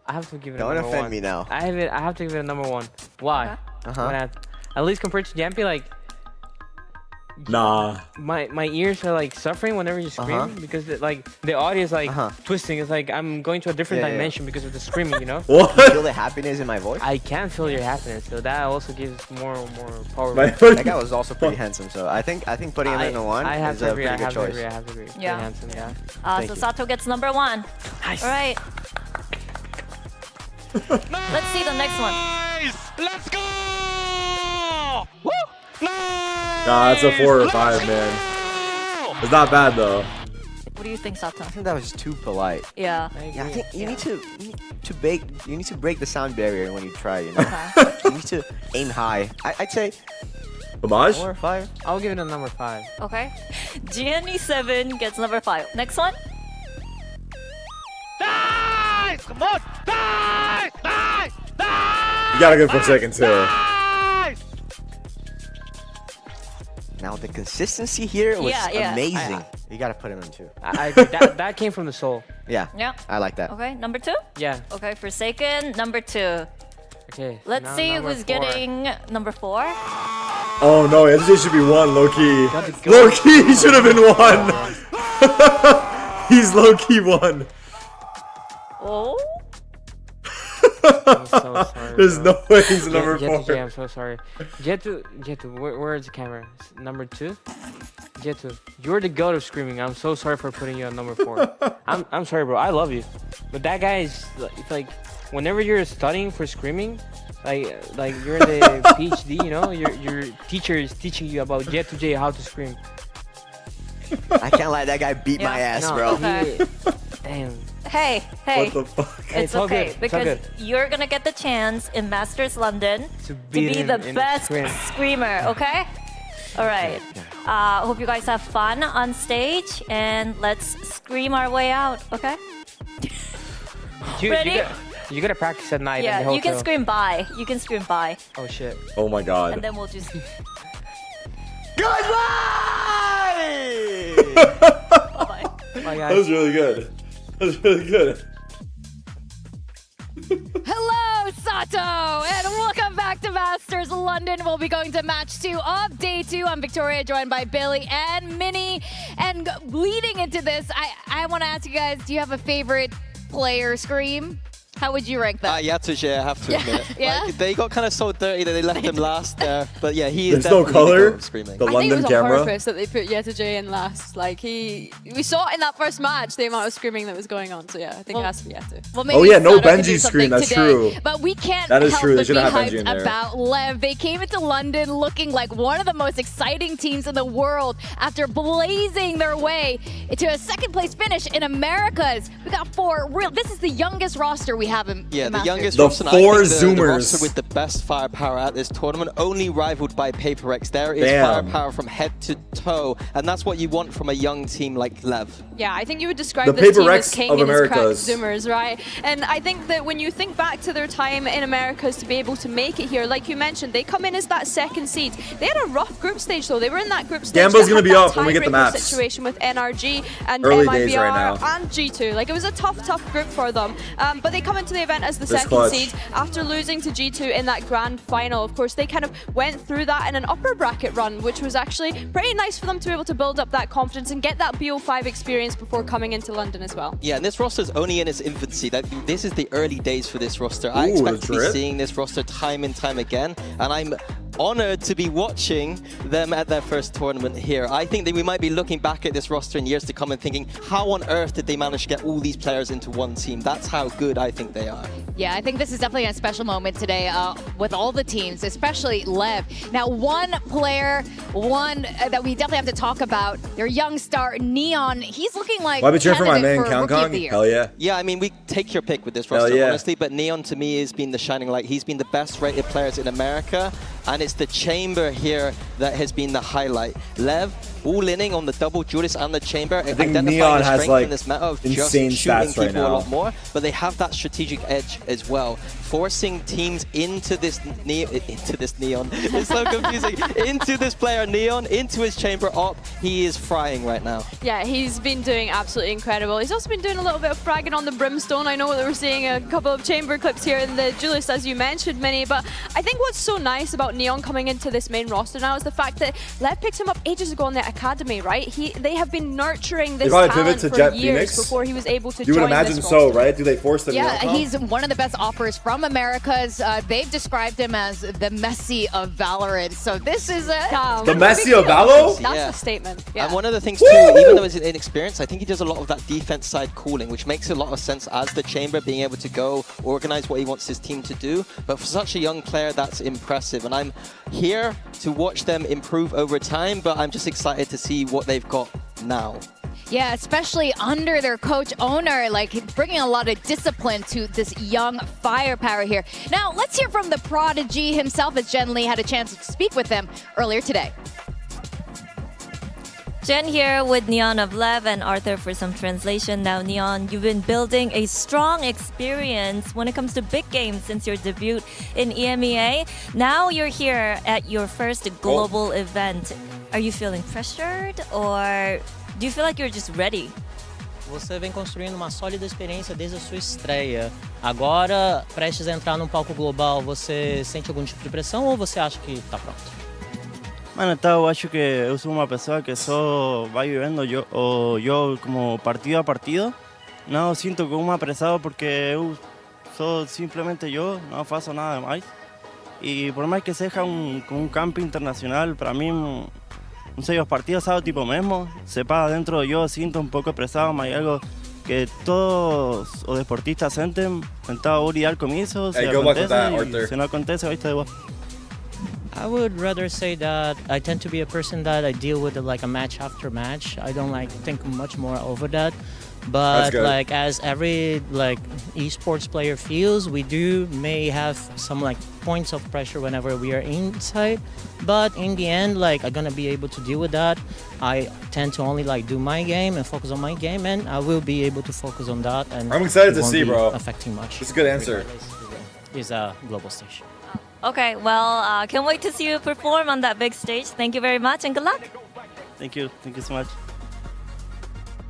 I have to give it Don't a number offend 1. me now. I have to give it a number 1. Why? At least compared to Jampy, like Nah. my ears are like suffering whenever you scream because like the audio is like twisting. It's like I'm going to a different Yeah, yeah. dimension because of the screaming, you know? What? You feel the happiness in my voice? I can feel your happiness, so that also gives more power. That guy was also pretty handsome, so I think putting him in a 1 I have is to a agree. pretty I good have to choice. agree. I have to agree. Yeah. Pretty handsome, yeah. Thank So you. Sato gets number 1. Nice. All right. Let's see the next one. Let's go! Woo! Nah, it's a 4 or 5, man. It's not bad, though. What do you think, Sato? I think that was too polite. Yeah. Yeah, I think you need to break the sound barrier when you try, you know? You need to aim high. I'd say Homage? 4 or 5. I'll give it a number 5. Okay. GNE7 gets number 5. Next one. Nice! Come on! Nice! Nice! You gotta go for a second, too. Now the consistency here was Yeah. amazing. You gotta put him in 2. I agree. That came from the soul. Yeah. Yeah. I like that. Okay, number 2? Yeah. Okay, Forsaken, number 2. Okay. Let's now see number who's 4. getting number 4. Oh no, SJ should be 1, low key. Low key, he should have been 1. He's low key 1. Oh. I'm so sorry. There's bro. no way he's number 4. Jetu, I'm so sorry. Jetu, where's the camera? Number 2? Jetu, you're the goat of screaming. I'm so sorry for putting you on number 4. I'm sorry, bro. I love you, but that guy is it's like whenever you're studying for screaming, like you're in the PhD, you know, your teacher is teaching you about Jetu J how to scream. I can't lie, that guy beat my ass, No, bro. Damn. Hey. What the fuck? It's all okay good. It's all because good. you're gonna get the chance in Masters London To to beat be him the in best scream. screamer, okay? All right. Hope you guys have fun on stage and let's scream our way out, okay? Ready? You gotta practice at night in the Yeah, hotel. you can scream bye. You can scream bye. Oh shit. Oh my god. And then we'll just. Goodbye! Bye, That was really good. That was really good. Hello, Sato, and welcome back to Masters London. We'll be going to match 2 of day 2. I'm Victoria, joined by Billy and Minnie. And leading into this, I want to ask you guys, do you have a favorite player scream? How would you rank that? Yatuj, I have to admit. Yeah? Like, they got kind of so dirty that they left him last there. But yeah, he is There's no definitely the color. goat of screaming. The I think it London was camera. on purpose that they put Yeta J in last. Like we saw it in that first match, the amount of screaming that was going on. So yeah, I think it has to be Yeta. Well, Oh yeah, no Sato can do Benji scream. something That's today, true. But we can't That is help true. They but be should have had Benji hyped in there. about LEV. They came into London looking like one of the most exciting teams in the world after blazing their way to a second place finish in Americas. We got 4 real. This is the youngest roster we have in Yeah, the Masters. youngest The roster. and I 4 think the Zoomers. roster with the best firepower at this tournament, only rivaled by PaperX. There is Damn. firepower from head to toe, and that's what you want from a young team like LEV. Yeah, I think you would describe The this Paper team Rex as king of and his crack Americas. Zoomers, right? And I think that when you think back to their time in Americas to be able to make it here, like you mentioned, they come in as that second seed. They had a rough group stage though. They were in that group stage. Gambo's that gonna had be that up when we get the tiebreaker maps. situation with NRG and Early MIBR days right now. and G2. Like it was a tough group for them. But they come into the event as the This second clutch. seed after losing to G2 in that grand final. Of course, they kind of went through that in an upper bracket run, which was actually pretty nice for them to be able to build up that confidence and get that BO5 experience before coming into London as well. Yeah, and this roster's only in its infancy. This is the early days for this roster. I Ooh, expect the to be drip. seeing this roster time and time again, and I'm honored to be watching them at their first tournament here. I think that we might be looking back at this roster in years to come and thinking, how on earth did they manage to get all these players into one team? That's how good I think they are. Yeah, I think this is definitely a special moment today with all the teams, especially LEV. Now, one player, that we definitely have to talk about, their young star, Neon. He's looking like Why be cheering for my man, candidate Kong Rookie of Kong? the Year. Hell yeah. Yeah, I mean, we take your pick with this Hell roster, yeah. honestly, but Neon to me has been the shining light. He's been the best rated players in America, and it's the Chamber here that has been the highlight. LEV, all inning on the double Judas and the Chamber, identifying Neon the has, strength like, in this meta of insane just shooting stats right people a now. lot more, but they have that strategic edge as well, forcing teams into this Neon. It's so confusing. Into this player Neon, into his Chamber op. He is frying right now. Yeah, he's been doing absolutely incredible. He's also been doing a little bit of fragging on the Brimstone. I know that we're seeing a couple of Chamber clips here in the Julius, as you mentioned, Minnie, but I think what's so nice about Neon coming into this main roster now is the fact that LEV picked him up ages ago in the academy, right? They have been nurturing this probably talent pivot to for Jet years Phoenix? before he was able to You join would imagine this so, roster. right? Do they force the Yeah, Neon comp? he's one of the best offers from Americas. They've described him as the Messi of Valorant. So this is a The Messi of Valo? That's Yeah. the statement. Yeah. And one of the things too, even though he's inexperienced, I think he does a lot of that defense side calling, which makes a lot of sense as the Chamber, being able to go organize what he wants his team to do. But for such a young player, that's impressive. And I'm here to watch them improve over time, but I'm just excited to see what they've got now. Yeah, especially under their coach owner, like bringing a lot of discipline to this young firepower here. Now, let's hear from the prodigy himself, as Jen Lee had a chance to speak with him earlier today. Jen here with Neon of LEV and Arthur for some translation. Now, Neon, you've been building a strong experience when it comes to big games since your debut in EMEA. Now you're here at your first global event. Are you feeling pressured or do you feel like you're just ready? Você vem construindo uma sólida experiência desde a sua estreia. Agora, prestes a entrar num palco global, você sente algum tipo de pressão ou você acha que está pronto? Mano, eu acho que eu sou uma pessoa que só vai vivendo eu como partido a partido. Não sinto como apressado porque eu sou simplesmente eu, não faço nada mais. E por mais que seja um campo internacional, para mim, não sei, os partidos são tipo mesmo. Se para dentro eu sinto um pouco apressado, mas é algo que todos os deportistas sentem. Então vou lidar com isso, se acontece, se não acontece, vai estar igual. I would rather say that I tend to be a person that I deal with like a match after match. I don't like think much more over that. But like as every like esports player feels, we may have some like points of pressure whenever we are inside. But in the end, like I'm gonna be able to deal with that. I tend to only like do my game and focus on my game, and I will be able to focus on that. And I'm excited to won't see, be bro. Affecting much. It's a good answer. Is a global stage. Okay, well, can't wait to see you perform on that big stage. Thank you very much and good luck. Thank you so much.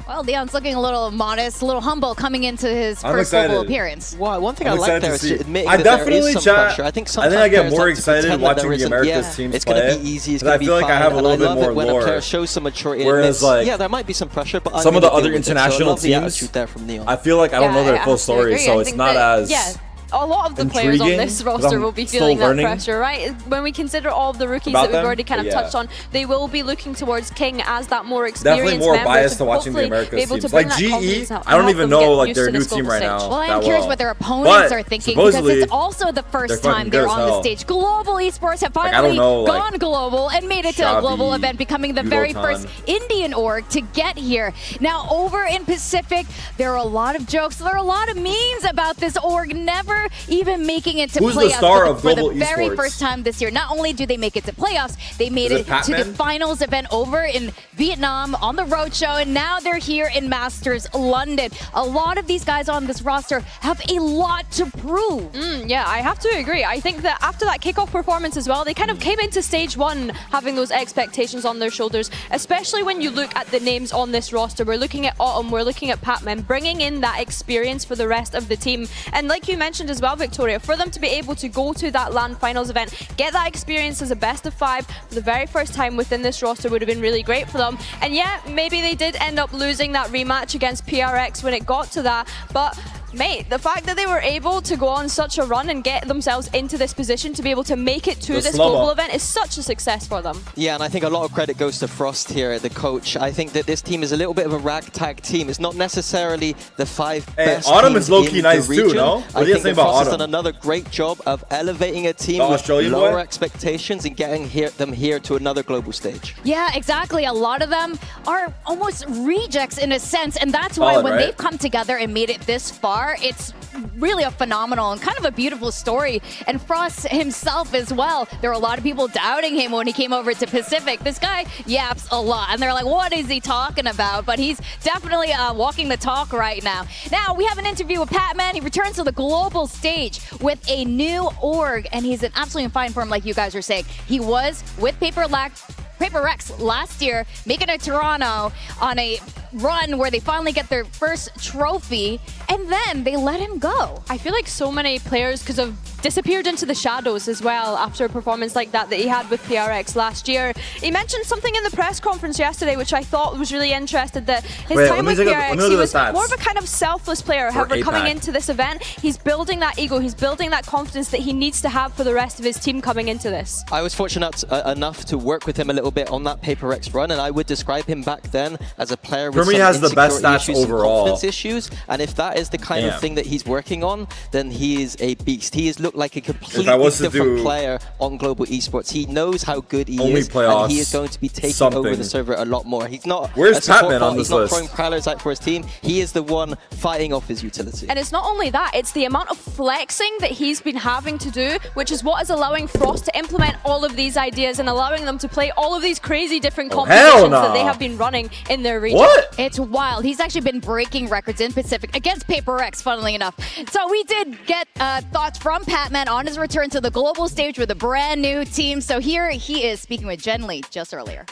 Well, Leon's looking a little modest, a little humble coming into his first global appearance. Well, one thing I'm I like excited there to is see. admitting I that there definitely is some chat. pressure. I think I think I get more players like to excited pretend watching that the there Americas isn't. teams It's going play. to be easy. It's Because I going to be feel like fine. I have a And little bit love more it when lore. a player shows some maturity. Whereas, like, yeah, there might be some pressure, but some of the other deal with it. So I international love the teams, attitude there from Neon. I feel like I don't know their full story, so it's not as a lot of the players on this intriguing, 'cause roster I'm will be still feeling that learning pressure, right? When we consider all of the rookies about that we've them, already kind of but yeah. touched on, they will be looking towards King as that more Definitely experienced more member biased to to watching the hopefully Americas be able to teams. bring Like that GE, confidence out I don't and even help them know get like used their to new this team global right stage. now. Well, I'm that curious well. what their opponents But are thinking because supposedly, it's also the first they're time fucking they're good as on the hell. stage. Global esports have I don't finally know, like, gone global and made it to a global Xavi, event, becoming the very Yudotan. first Indian org to get here. Now, over in Pacific, there are a lot of jokes. There are a lot of memes about this org never even making it to Who's the playoffs star of for the global very esports? first time this year. Not only do they make it to playoffs, they made Is it it to the Patman? finals event over in Vietnam on the roadshow, and now they're here in Masters London. A lot of these guys on this roster have a lot to prove. Yeah, I have to agree. I think that after that kickoff performance as well, they kind of came into stage one having those expectations on their shoulders, especially when you look at the names on this roster. We're looking at Autumn, we're looking at Patman, bringing in that experience for the rest of the team. And like you mentioned as well, Victoria, for them to be able to go to that LAN finals event, get that experience as a best of 5 for the very first time within this roster would have been really great for them. And yeah, maybe they did end up losing that rematch against PRX when it got to that, but mate, the fact that they were able to go on such a run and get themselves into this position to be able to make it to this global event is such a success for them. Yeah, and I think a lot of credit goes to Frost here, the coach. I think that this team is a little bit of a ragtag team. It's not necessarily the 5 best Autumn teams is low-key in nice the too, region. no? What do I you think think that about Frost has Autumn? done another great job of elevating a team The with Australian lower boy? expectations and getting them here to another global stage. Yeah, exactly. A lot of them are almost rejects in a sense, and that's why Solid, when right? they've come together and made it this far, it's really a phenomenal and kind of a beautiful story. And Frost himself as well. There are a lot of people doubting him when he came over to Pacific. This guy yaps a lot, and they're like, what is he talking about? But he's definitely walking the talk right now. Now, we have an interview with Patman. He returns to the global stage with a new org, and he's in absolutely fine form, like you guys were saying. He was with Paper Rex last year, making it to Toronto on a run where they finally get their first trophy, and then they let him go. I feel like so many players could have disappeared into the shadows as well after a performance like that he had with PRX last year. He mentioned something in the press conference yesterday which I thought was really interesting, that his time with PRX, he was more of a kind of selfless player. However, coming into this event, he's building that ego, he's building that confidence that he needs to have for the rest of his team coming into this. I was fortunate enough to work with him a little bit on that Paper X run, and I would describe him back then as a player with some has the best insecurity stats issues, some overall. confidence issues, and if that is the kind of thing that he's working on, then he is a beast. He has looked like a completely different player on global esports. He knows how good he is, and he is going to be taking over the server a lot more. He's not Where's a support Patman part, on this he's not list? throwing prowlers out for his team. He is the one fighting off his utility. And it's not only that, it's the amount of flexing that he's been having to do, which is what is allowing Frost to implement all of these ideas and allowing them to play all of these crazy different competitions that they have been running in their region. What? It's wild. He's actually been breaking records in Pacific against Paper X, funnily enough. So we did get thoughts from Patman on his return to the global stage with a brand new team. So here he is speaking with Jen Lee just earlier.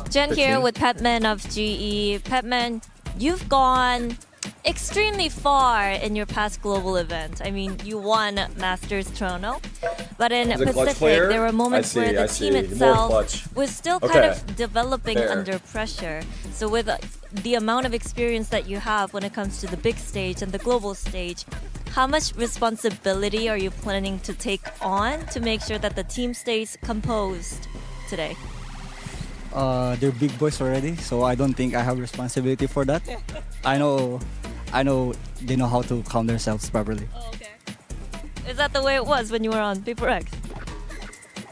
Jen here with Patman of GE. Patman, you've gone extremely far in your past global event. I mean, you won Masters Toronto, but in Pacific, there were moments where the team itself was still kind of developing under pressure. So with the amount of experience that you have when it comes to the big stage and the global stage, how much responsibility are you planning to take on to make sure that the team stays composed today? They're big boys already, so I don't think I have responsibility for that. I know they know how to calm themselves properly. Oh, okay. Is that the way it was when you were on Paper X?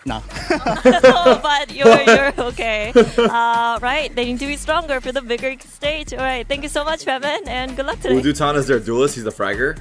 No. Oh, but you're okay. Right, they need to be stronger for the bigger stage. All right, thank you so much, Patman, and good luck today. Udutan is their duelist. He's the fragger.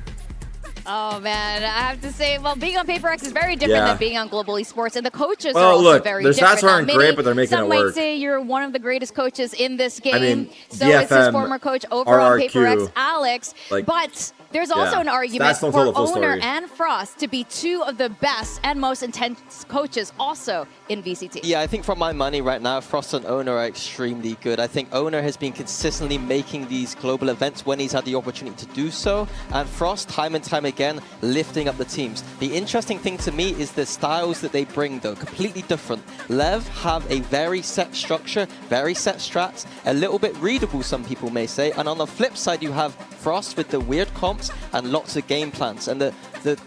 Oh man, I have to say, well, being on Paper X is very different than being on Global Esports, and the coaches are also very different. Their stats aren't great, but they're making it work. Some might say you're one of the greatest coaches in this game. I mean, so is his former coach over on Paper X, Alex. Like, but there's also an argument Stats don't for tell the full Owner story. and Frost to be two of the best and most intense coaches also in VCT. Yeah, I think for my money right now, Frost and Owner are extremely good. I think Owner has been consistently making these global events when he's had the opportunity to do so, and Frost, time and time again, lifting up the teams. The interesting thing to me is the styles that they bring, though, completely different. LEV have a very set structure, very set strats, a little bit readable, some people may say, and on the flip side, you have Frost with the weird comps and lots of game plans. And the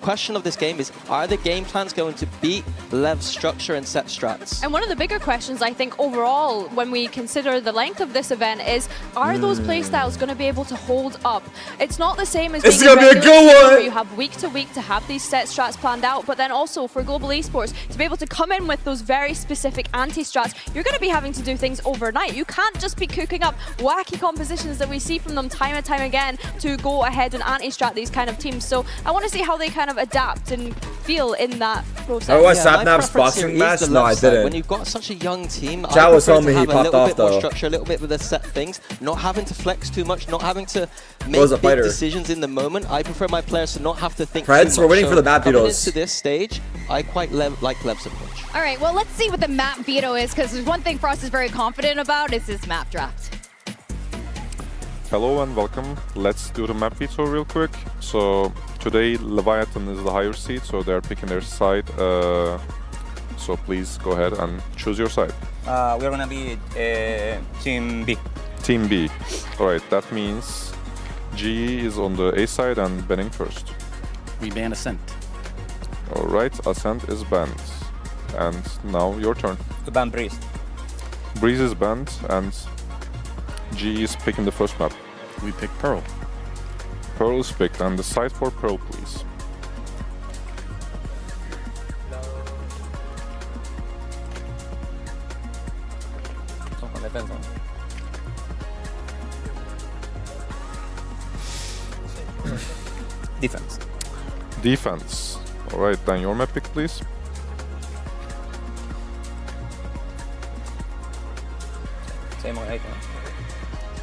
question of this game is, are the game plans going to beat LEV's structure and set strats? And one of the bigger questions, I think, overall, when we consider the length of this event is, are those playstyles going to be able to hold up? It's not the same as being a regular season where you have week to week to have these set strats planned out, but then also for Global Esports, to be able to come in with those very specific anti-strats, you're going to be having to do things overnight. You can't just be cooking up wacky compositions that we see from them time and time again to go ahead and anti-strat these kind of teams. So I want to see how they kind of adapt and feel in that process. I watched Sapnap's boxing match. No, I didn't. When you've got such a young team, Chad was telling me to he have a popped little off bit more though. structure, a little bit with the set things, not having to flex too much, not having to make big decisions in the moment. I prefer my players to not have to think Preds, too we're much. waiting for the map coming vetoes. into this stage, I quite like Lev's approach. All right, well, let's see what the map veto is, because there's one thing Frost is very confident about is his map draft. Hello and welcome. Let's do the map veto real quick. So today Leviathan is the higher seed, so they're picking their side. So please go ahead and choose your side. We're gonna be Team B. Team B. Alright, that means GE is on the A side and banning first. We ban Ascent. Alright, Ascent is banned. And now your turn. To ban Breeze. Breeze is banned and GE is picking the first map. We pick Pearl. Pearl is picked, and the side for Pearl, please. Defense. Defense. Alright, then your map pick, please. Same on icon.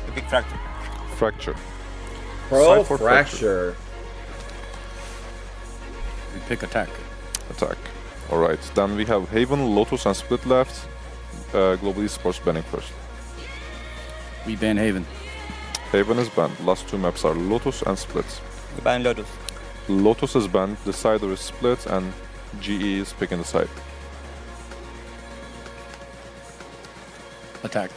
We pick Fracture. Fracture. Pearl Side for Fracture. We pick Attack. Attack. Alright, then we have Haven, Lotus, and Split left. Global Esports banning first. We ban Haven. Haven is banned. Last two maps are Lotus and Split. We ban Lotus. Lotus is banned, the sider is Split, and GE is picking the side. Attack.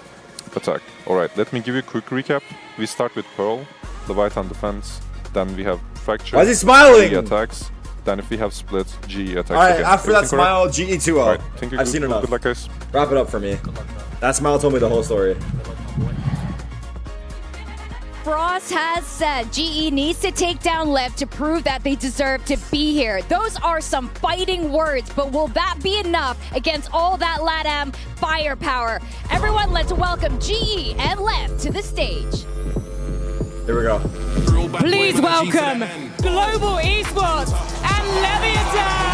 Attack. Alright, let me give you a quick recap. We start with Pearl, Leviathan defense, then we have Fracture. Why is he smiling? GE attacks. Then if we have Split, GE attacks. Alright, again. after that Everything correct? smile, GE 2-0. Alright, think you're I've good. seen enough. Good luck, guys. Wrap it up for me. That smile told me the whole story. Frost has said GE needs to take down LEV to prove that they deserve to be here. Those are some fighting words, but will that be enough against all that LATAM firepower? Everyone, let's welcome GE and LEV to the stage. Here we go. Please welcome Global Esports and Leviathan!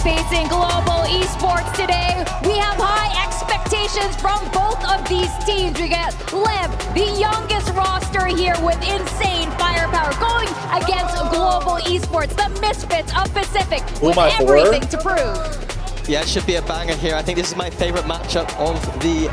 facing Global Esports today. We have high expectations from both of these teams. We got LEV, the youngest roster here with insane firepower, going against Global Esports, the misfits of Pacific, with everything to prove. Yeah, it should be a banger here. I think this is my favorite matchup of the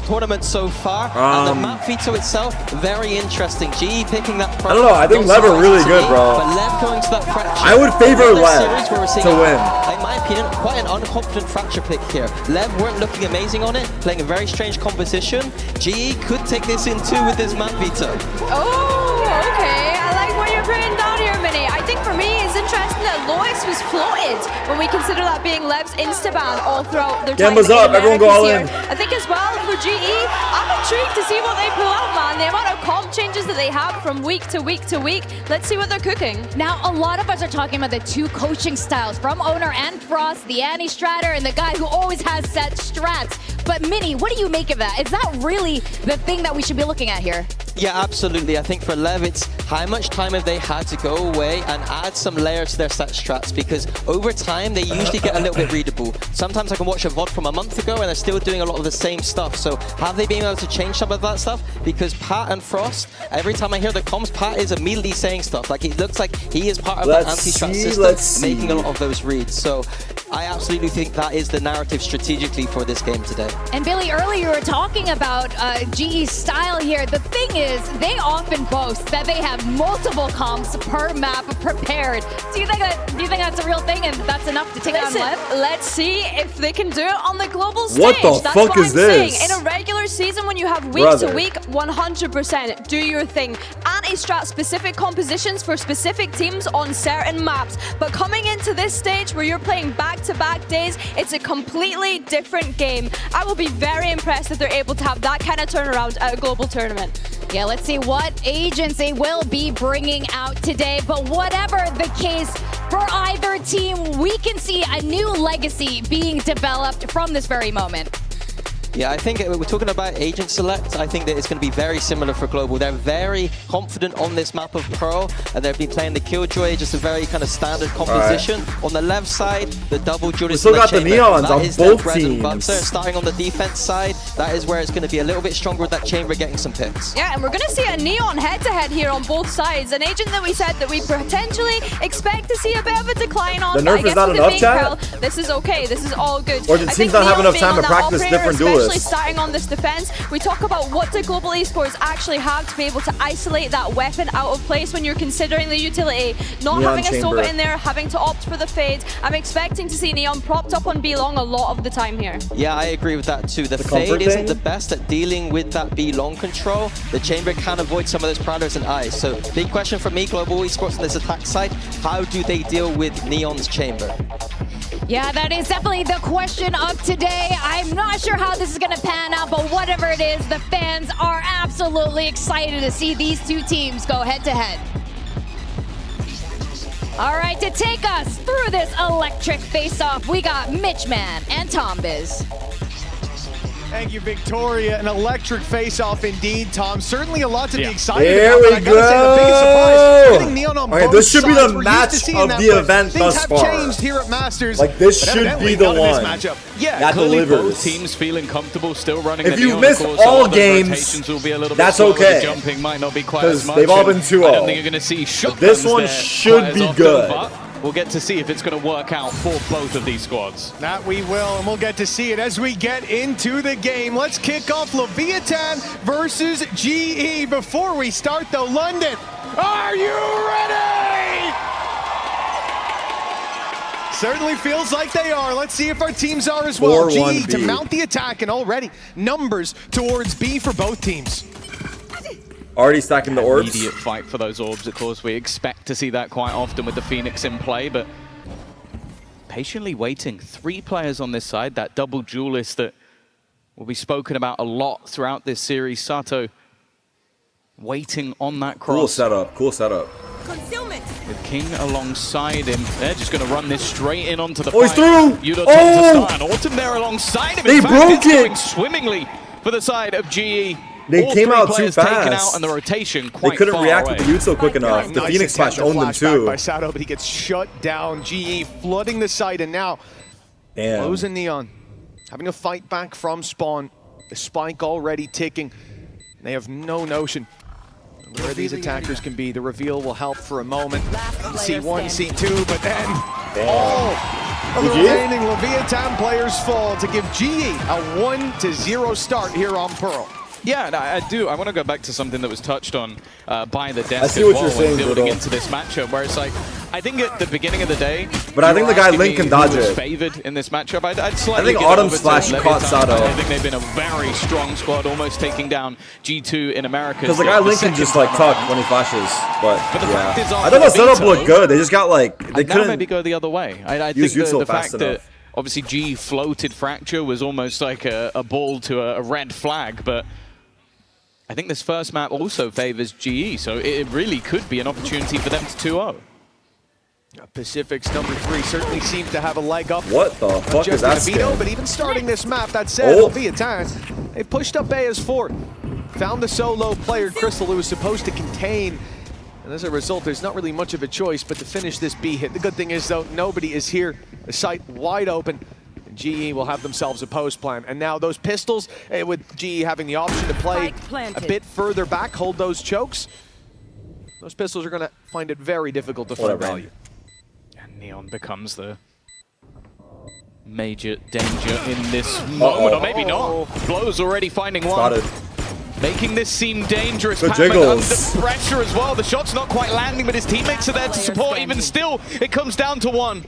tournament so far. And the map veto itself, very interesting. GE picking that. I don't know. I think LEV are really good, bro. But LEV going to that fracture. I would favor LEV to win. In my opinion, quite an unconfident fracture pick here. LEV weren't looking amazing on it, playing a very strange composition. GE could take this in too with this map veto. Oh, okay. I like what you're putting down here, Mini. I think for me, it's interesting that Lois was floated when we consider that being LEV's insta-ban all throughout their time Gamba's up. Everyone go all in. I think as well for GE, I'm intrigued to see what they pull out, man. The amount of comp changes that they have from week to week to week. Let's see what they're cooking. Now, a lot of us are talking about the two coaching styles from Owner and Frost, the anti-stratter and the guy who always has set strats. But Mini, what do you make of that? Is that really the thing that we should be looking at here? Yeah, absolutely. I think for LEV, it's how much time have they had to go away and add some layers to their set strats, because over time, they usually get a little bit readable. Sometimes I can watch a VOD from a month ago and they're still doing a lot of the same stuff. So have they been able to change some of that stuff? Because Pat and Frost, every time I hear the comms, Pat is immediately saying stuff. Like, it looks like he is part of the anti-strat system, making a lot of those reads. So I absolutely think that is the narrative strategically for this game today. And Billy, earlier you were talking about GE's style here. The thing is, they often boast that they have multiple comps per map prepared. Do you think that's a real thing and that's enough to take on LEV? Let's see if they can do it on the global stage. What the That's fuck what is I'm this? saying. In a regular season, when you have week to week, 100% do your thing. Anti-strat specific compositions for specific teams on certain maps. But coming into this stage where you're playing back-to-back days, it's a completely different game. I will be very impressed if they're able to have that kind of turnaround at a global tournament. Yeah, let's see what agents they will be bringing out today. But whatever the case for either team, we can see a new legacy being developed from this very moment. Yeah, I think we're talking about agent select. I think that it's going to be very similar for Global. They're very confident on this map of Pearl, and they've been playing the Killjoy, just a very kind of standard composition. On the LEV side, the double duelist. We still got the Neons on both teams. Starting on the defense side, that is where it's going to be a little bit stronger with that chamber getting some picks. Yeah, and we're going to see a Neon head-to-head here on both sides. An agent that we said that we potentially expect to see a bit of a decline on. The nerf is not enough, chat? This is okay. This is all good. Or the teams not have enough time to practice different duelists. Starting on this defense, we talk about what do Global Esports actually have to be able to isolate that weapon out of place when you're considering the utility. Not Neon having a chamber. Sova in there, having to opt for the fade. I'm expecting to see Neon propped up on B-Long a lot of the time here. Yeah, I agree with that too. The fade isn't the best at dealing with that B-Long control. The chamber can avoid some of those parameters and eyes. So big question for me, Global Esports on this attack side, how do they deal with Neon's chamber? Yeah, that is definitely the question of today. I'm not sure how this is going to pan out, but whatever it is, the fans are absolutely excited to see these two teams go head-to-head. All right, to take us through this electric face-off, we got Mitchman and Tombiz. Thank you, Victoria. An electric face-off indeed, Tom. Certainly a lot to be excited There about. we but I gotta say, the biggest surprise, getting Neon on both this should be sides. the We're match used to seeing of that, the but event things thus have far. changed here at Masters. Like, this but should evidently be the not in this one matchup. Yeah, that clearly delivers. both teams feeling comfortable still running If the you Neon, missed of course, all a lot of those games, rotations will be a little that's bit slower. okay. The jumping might not be quite as much. They've all been 2-0. I don't think you're going to see shotguns This one there should quite as be often, good. but we'll get to see if it's going to work out for both of these squads. That we will, and we'll get to see it as we get into the game. Let's kick off Leviathan versus GE. Before we start, though, London, are you ready? Certainly feels like they are. Let's see if our teams are as well. GE to mount the attack, and already numbers towards B for both teams. Already stacking the orbs. Immediate fight for those orbs, of course. We expect to see that quite often with the Phoenix in play, but patiently waiting. 3 players on this side, that double duelist that will be spoken about a lot throughout this series. Sato waiting on that cross. Cool setup, cool setup. With King alongside him. They're just going to run this straight in onto the Oh, he's fight. through! Yudo Oh! to start, and Autumn there alongside him. They In fact, broke it's it! going swimmingly for the side of GE. They All came three out too players taken fast. out and the rotation quite They couldn't far react away. with the Yuto quick enough. The Nice Phoenix attempt Flash to owned them flash back too. by Sato, but he gets shut down. GE flooding the site, and now Damn. losing Neon. Having a fight back from spawn. The spike already ticking. They have no notion of where these attackers can be. The reveal will help for a moment. C1, C2, but then all of the remaining Leviathan players fall to give GE a 1-0 start here on Pearl. Yeah, and I do. I want to go back to something that was touched on by the desk I see as what well you're saying, when building Brutal. into this matchup, where it's like, I think at the beginning of the day, But I think the guy Link can dodge was it. favored in this matchup. I'd slightly think give Autumn over to Slash caught Leviathan. Sato. I think they've been a very strong squad, almost taking down G2 in America. Because the guy Link can just like tuck when he flashes. But the fact is, yeah. I after thought the setup Vito, looked good. They just got like, they now couldn't. maybe go the other way. I use think Yuto the fast fact that enough. obviously G floated Fracture was almost like a ball to a red flag, but I think this first map also favors GE, so it really could be an opportunity for them to 2-0. Pacific's number 3 certainly seems to have a leg up. What the fuck is Just in that the Vito, skin? but even starting this map, that said, Oh. Leviathan, they pushed up A as 4. Found the solo player Crystal who was supposed to contain. And as a result, there's not really much of a choice but to finish this B hit. The good thing is, though, nobody is here. The site wide open. And GE will have themselves a post plan. And now those pistols, with GE having the option to play a bit further back, hold those chokes, those pistols are going to find it very difficult to find value. And Neon becomes the major danger in this moment, or maybe not. Blows already finding one. Spotted. Making this seem dangerous. Good Patman jiggles. under pressure as well. The shot's not quite landing, but his teammates are there to support. Even still, it comes down to one.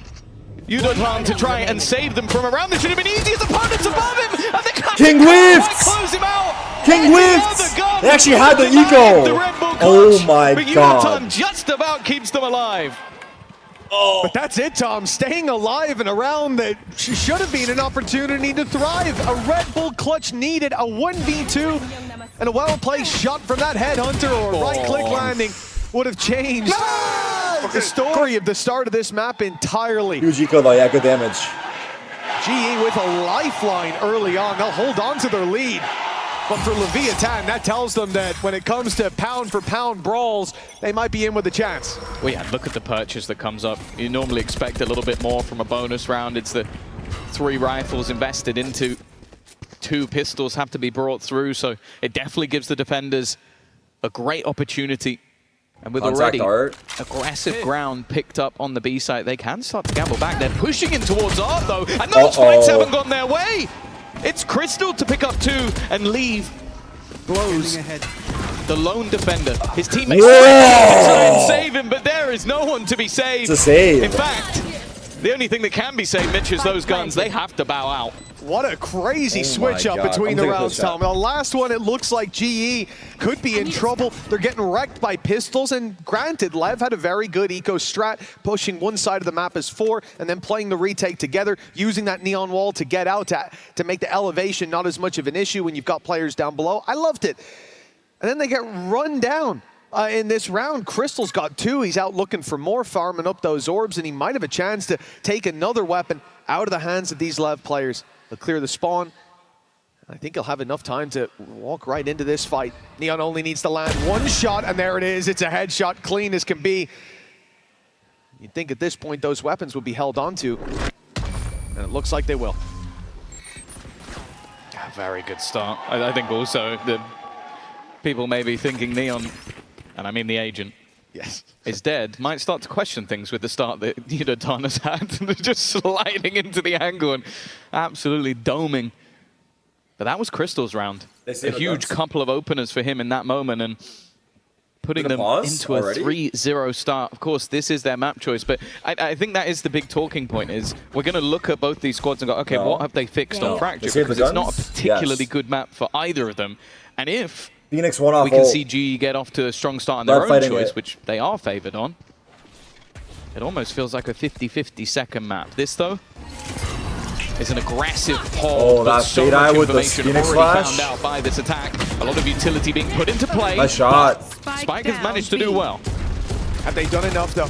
Yudotan to try and save them from around. This should have been easy. His opponent's above him. And they can't King quite whiffs! close him out. King whiffs! They actually had the Denied eco. the Red Bull Oh clutch, my but god. Yudotan just about keeps them alive. But that's it, Tom. Staying alive in a round that should have been an opportunity to thrive. A Red Bull clutch needed, a 1v2, and a well-placed shot from that headhunter or a right-click landing would have changed the story of the start of this map entirely. Huge eco though, yeah, good damage. GE with a lifeline early on. They'll hold on to their lead. But for Leviathan, that tells them that when it comes to pound-for-pound brawls, they might be in with a chance. Well, yeah, look at the purchase that comes up. You normally expect a little bit more from a bonus round. It's the 3 rifles invested into 2 pistols have to be brought through, so it definitely gives the defenders a great opportunity. And with Contact already art. aggressive ground picked up on the B site, they can start to gamble back. They're pushing in towards Art, though, and those fights haven't gone their way. It's Crystal to pick up 2 and leave. Blows the lone defender. His teammates try and save him, but there is no one to be saved. It's a save. In fact, the only thing that can be saved, Mitch, is those guns. They have to bow out. What a crazy switch my up God. between I'm the taking rounds, this shot. Tom. The last one, it looks like GE could be in trouble. They're getting wrecked by pistols, and granted, Lev had a very good eco strat, pushing one side of the map as 4, and then playing the retake together, using that neon wall to get out, to make the elevation not as much of an issue when you've got players down below. I loved it. And then they get run down. In this round, Crystal's got 2. He's out looking for more, farming up those orbs, and he might have a chance to take another weapon out of the hands of these Lev players. They'll clear the spawn. I think he'll have enough time to walk right into this fight. Neon only needs to land 1 shot, and there it is. It's a headshot, clean as can be. You'd think at this point those weapons would be held onto, and it looks like they will. A very good start. I think also the people may be thinking Neon, and I mean the agent, yes, is dead, might start to question things with the start that Yudotan has had. Just sliding into the angle and absolutely doming. But that was Crystal's round. A huge couple of openers for him in that moment, and putting them into a 3-0 start. Of course, this is their map choice, but I think that is the big talking point, is we're going to look at both these squads and go, okay, what have they fixed on Fracture? Because it's not a particularly good map for either of them. And if Phoenix won off we can see GE get off to a strong start on their own choice, which they are favored on, it almost feels like a 50-50 second map. This, though, is an aggressive hold, but so much information already found out by this attack. A lot of utility being put into play. Nice shot. Spike has managed to do well. Have they done enough, though?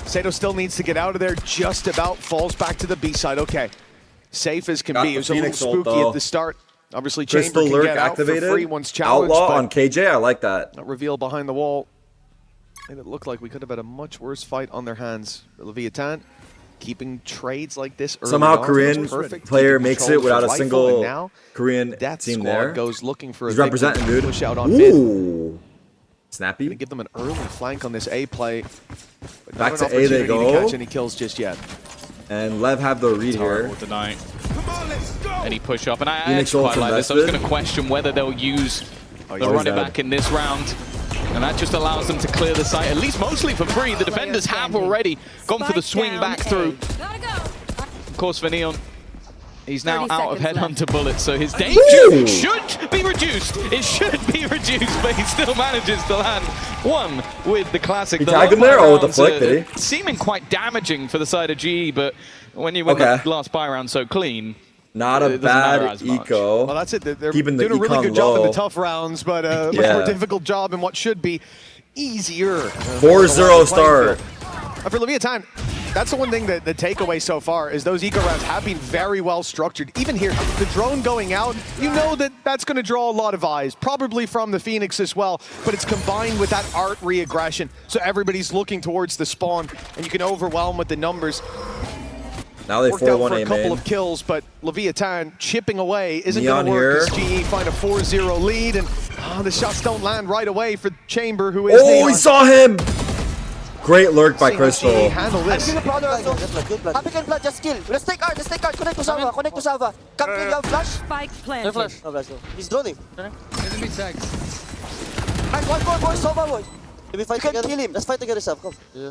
Sato still needs to get out of there, just about falls back to the B side. Okay, safe as can be. It was a little spooky at the start. Obviously, Chamber Crystal can Lurk get out activated. for free once challenged. Outlaw on KJ, I like that. Reveal behind the wall. And it looked like we could have had a much worse fight on their hands. Leviathan keeping trades like this early Somehow on, Korean perfect. player Keeping makes control it without of a the single rifle, and now Korean Death team Squad there. goes looking for He's a victim representing, to dude. push out on mid. Ooh. Snappy. Gonna give them an early flank on this A play. But Back not to an A they opportunity go. to catch any kills just yet. And Lev have the read here. With the night. Any push up, and I Phoenix actually quite ult like this. I was invested. going to question whether they'll use the he's running dead. back in this round. And that just allows them to clear the site, at least mostly for free. The defenders have already gone for the swing back through. Of course, for Neon, he's now out of headhunter bullets, so his danger should be reduced. It should be reduced, but he still manages to land one with the classic. He The tagged him low there? buy Oh, with the rounds flick, are did he? Seeming quite damaging for the side of GE, but when you win Okay. the last buy round so clean, Not a it doesn't matter bad as much. eco. Well, that's it. They're Keeping the doing a really econ good job in low. the tough rounds, but a much Yeah. more difficult job in what should be easier. 4-0 start. For Leviathan, that's the one thing that the takeaway so far is those eco rounds have been very well structured. Even here, the drone going out, you know that that's going to draw a lot of eyes, probably from the Phoenix as well, but it's combined with that art re-aggression. So everybody's looking towards the spawn, and you can overwhelm with the numbers. Now they Worked out 4-1 for a A couple main. of kills, but Leviathan chipping away isn't Neon going to work as here. GE find a 4-0 lead, and the shots don't land right away for Chamber, who is Oh, Neon. he saw him! Great lurk by Seeing Crystal. GE handle this. Happy can flash, just kill. Let's take art, connect to Salva, Come kill, you have flash? Spike No planted. flash. No flash, no. He's droning. Enemy tags. And one more, boys, Salva, boy. You can kill him, let's fight together, Sam, come. Yeah.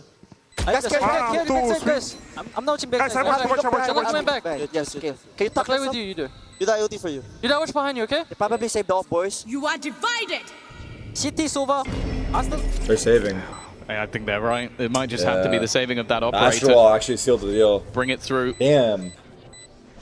Guys, guys. I'm not watching back. Guys, I'm coming back. Yes, okay. Can you talk play with you? You do. You die ulti for you. You die watch behind you, okay? They probably save the off, boys. You are divided. CT, Sova. Aston. They're saving. I think they're right. It might just have to be the saving of that operator. Astral Wall actually sealed the deal. Bring it through. Damn.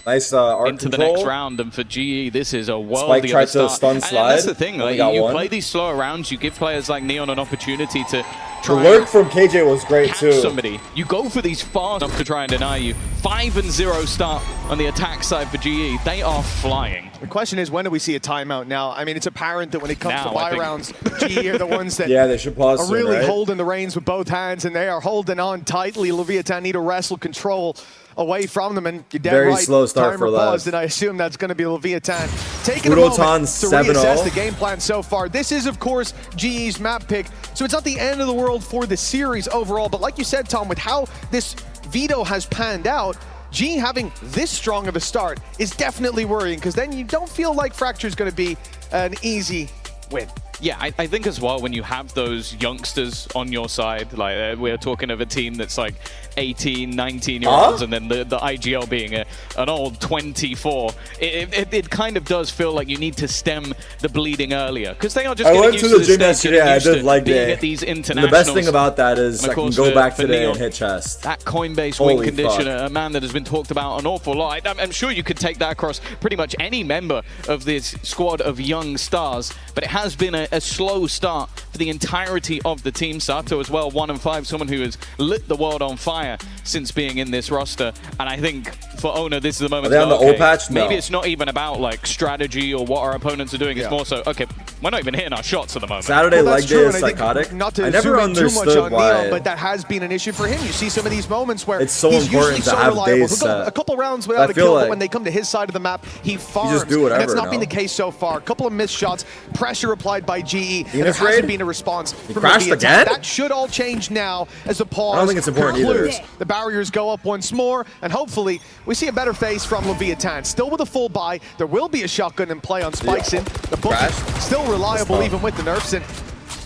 Nice art into control. the next round, and for GE, this is a worldly Spike tried of a to start. stun And slide. that's the thing, Only like, got you one. play these slower rounds, you give players like Neon an opportunity to The try lurk from KJ was great catch too. somebody. You go for these fast enough to try and deny you. 5-0 start on the attack side for GE. They are flying. The question is, when do we see a timeout now? I mean, it's apparent that when it comes Now, to I buy think. rounds, GE are the ones that Yeah, they should pause are soon, really right? holding the reins with both hands, and they are holding on tightly. Leviathan need to wrestle control away from them, and you're dead Very right. slow start Timer for Lev. paused, and I assume that's going to be Leviathan taking a Udotan moment to 7-0. reassess the game plan so far. This is, of course, GE's map pick, so it's not the end of the world for the series overall, but like you said, Tom, with how this veto has panned out, GE having this strong of a start is definitely worrying, because then you don't feel like Fracture is going to be an easy win. Yeah, I think as well, when you have those youngsters on your side, like we're talking of a team that's like 18, 19-year-olds, and then the IGL being an old 24, it kind of does feel like you need to stem the bleeding earlier, because they are just I getting went used to to the gym stage, yesterday. getting I used did to leg being day. at these And internationals. the best thing about that is And I of can course go for- back for today Neon, and hit chest. That Coinbase Holy win conditioner, fuck. a man that has been talked about an awful lot. I'm sure you could take that across pretty much any member of this squad of young stars, but it has been a slow start for the entirety of the team. Sato as well, 1-5, someone who has lit the world on fire since being in this roster. And I think for Owner, this is the moment Are they to on go, the okay, O patch? No. maybe it's not even about like strategy or what our opponents are doing. It's more so, okay, we're not even hitting our shots at the moment. Saturday Well, leg that's day true, is and I think psychotic. Not to I never zoom in too much understood on why. Neon, but that has been an issue for him. You see some of these moments where It's so he's important usually to so have reliable. days He'll go set. a couple rounds I without a feel kill, like but when they come to his side of the map, he farms. do whatever, and that's not been no? the case so far. A couple of missed shots, pressure applied by GE, and there Phoenix hasn't raid? been a response He from crashed Leviathan. again? That should all change now as the pause I don't think it's important either. concludes. The barriers go up once more, and hopefully we see a better face from Leviathan. Still with a full buy, there will be a shotgun in play on Spikes in. The booking still reliable even with the nerfs, and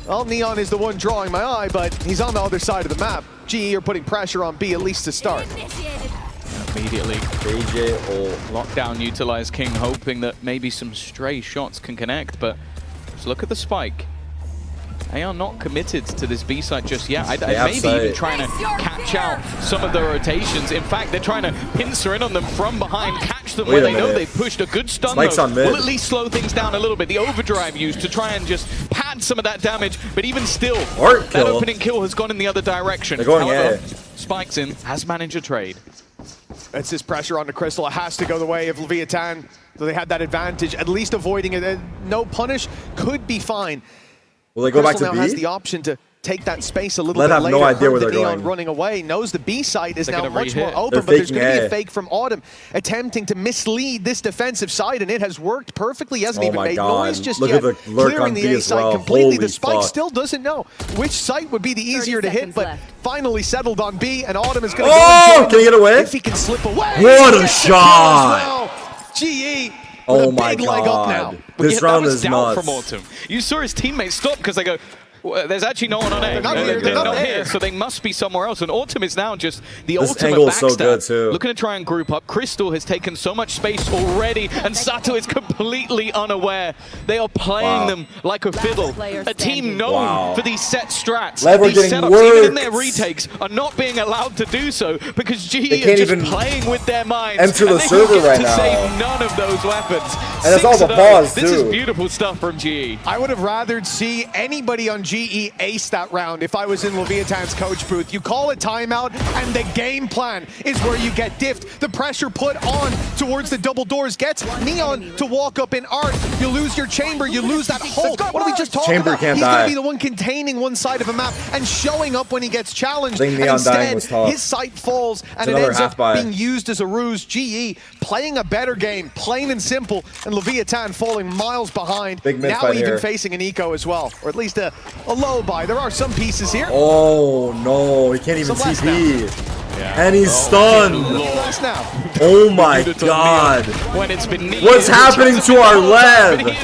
well, Neon is the one drawing my eye, but he's on the other side of the map. GE are putting pressure on B at least to start. Immediately, KJ ult. Lockdown utilized King, hoping that maybe some stray shots can connect, but just look at the spike. They are not committed to this B side just yet. Maybe even trying to catch out some of the rotations. In fact, they're trying to pincer in on them from behind, catch them where they know they've pushed a good stun. Spike's on mid. Will at least slow things down a little bit. The overdrive used to try and just pad some of that damage, but even still, Art that kill. opening kill has gone in the other direction. They're going However, A. Spikes in has managed a trade. It's this pressure on the Crystal. It has to go the way of Leviathan. So they had that advantage, at least avoiding it. No punish could be fine. Will they go back Crystal to now has the option to take that space a little Led bit have later. no idea where Heard they're the Neon going. running away, knows the B side is They're now gonna much more re-hit. open, They're but there's faking going to be A. a fake from Autumn, attempting to mislead this defensive side, and it has worked perfectly. He hasn't Oh even my made God. noise just Look yet. at the lurk Clearing on the B A as side well. completely. Holy The Spike fuck. still doesn't know which site would be the easier to hit, but finally settled on B, and Autumn is going to Oh, go and can he get away? if he can slip away. What a Gets the kill shot. as well. GE with Oh a my big leg up now. God. But This yeah, that round was is doubt nuts. from Autumn. You saw his teammates stop because they go, well, there's actually no one on A. They're not here, they're not here, there. so they must be somewhere else. And Autumn is now just the This ultimate angle is so backstab. good, too. Looking to try and group up. Crystal has taken so much space already, and Sato is completely unaware. They are playing them like a fiddle. A team known for these set strats. Lev are These getting setups, even in their worked. retakes, are not being allowed to do so because GE They are can't just even playing with their minds. enter the and they server get right to now. save none of those weapons. And it's all the 6-0. pause, This is too. beautiful stuff from GE. I would have rathered see anybody on GE ace that round if I was in Leviathan's coach booth. You call a timeout, and the game plan is where you get diffed. The pressure put on towards the double doors gets Neon to walk up in art. You lose your chamber, you lose that hold. What are we just talking Chamber about? can't He's die. going to be the one containing one side of a map and showing up when he gets challenged. I think And Neon dying instead, was tough. his sight falls, and It's it another ends half up buy. being used as a ruse. GE playing a better game, plain and simple, and Leviathan falling miles behind. Big mid Now fight even here. facing an eco as well, or at least a low buy. There are some pieces here. Oh no, he can't even Some less TP. And he's stunned. Less now. Oh my God. When it's been needed, What's happening to our Lev? He is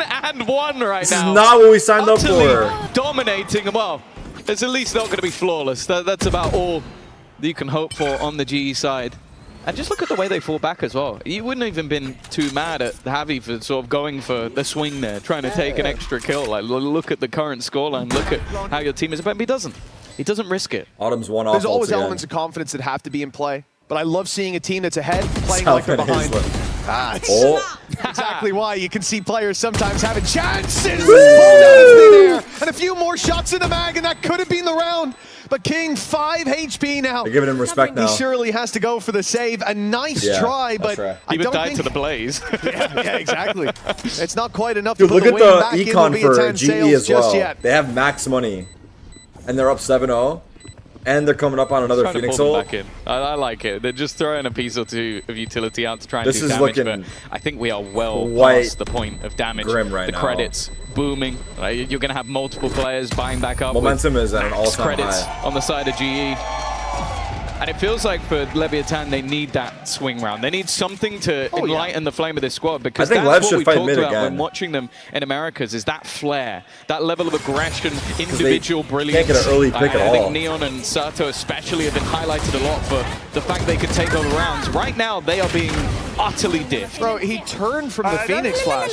10-1 right This now. is not what we signed up Utterly for. dominating. Well, it's at least not going to be flawless. That's about all that you can hope for on the GE side. And just look at the way they fall back as well. You wouldn't have even been too mad at Javi for sort of going for the swing there, trying to take an extra kill. Like, look at the current scoreline. Look at how your team is. But he doesn't. He doesn't risk it. Autumn's one off. There's always elements of confidence that have to be in play, but I love seeing a team that's ahead playing like they're behind. It's exactly why you can see players sometimes having chances. Pulled out his there, and a few more shots in the mag, and that could have been the round. But King 5 HP now. They're giving him respect now. He surely has to go for the save. A nice try, but right. I He would don't die think to the blaze. yeah, exactly. It's not quite enough Dude, to look put at the win the back in econ for Leviathan GE sales as just well. yet. They have max money, and they're up 7-0, and they're coming up on another Trying to Phoenix pull them ult. back in. I like it. They're just throwing a piece or two of utility out to try and This do is damage, looking but I think we are well quite past the point of damage. grim right the now. credits booming. You're going to have multiple players buying back up. Momentum with is at an max all-time credits high. on the side of GE. And it feels like for Leviathan, they need that swing round. They need something to enlighten the flame of this squad, because I think that's Lev what should we fight talked mid about again. when watching them in Americas, is that flair, that level of aggression, individual brilliance. can't get an early pick at I all. think Neon and Sato especially have been highlighted a lot for the fact they can take over rounds. Right now, they are being utterly diffed. Bro, he turned from the Phoenix Flash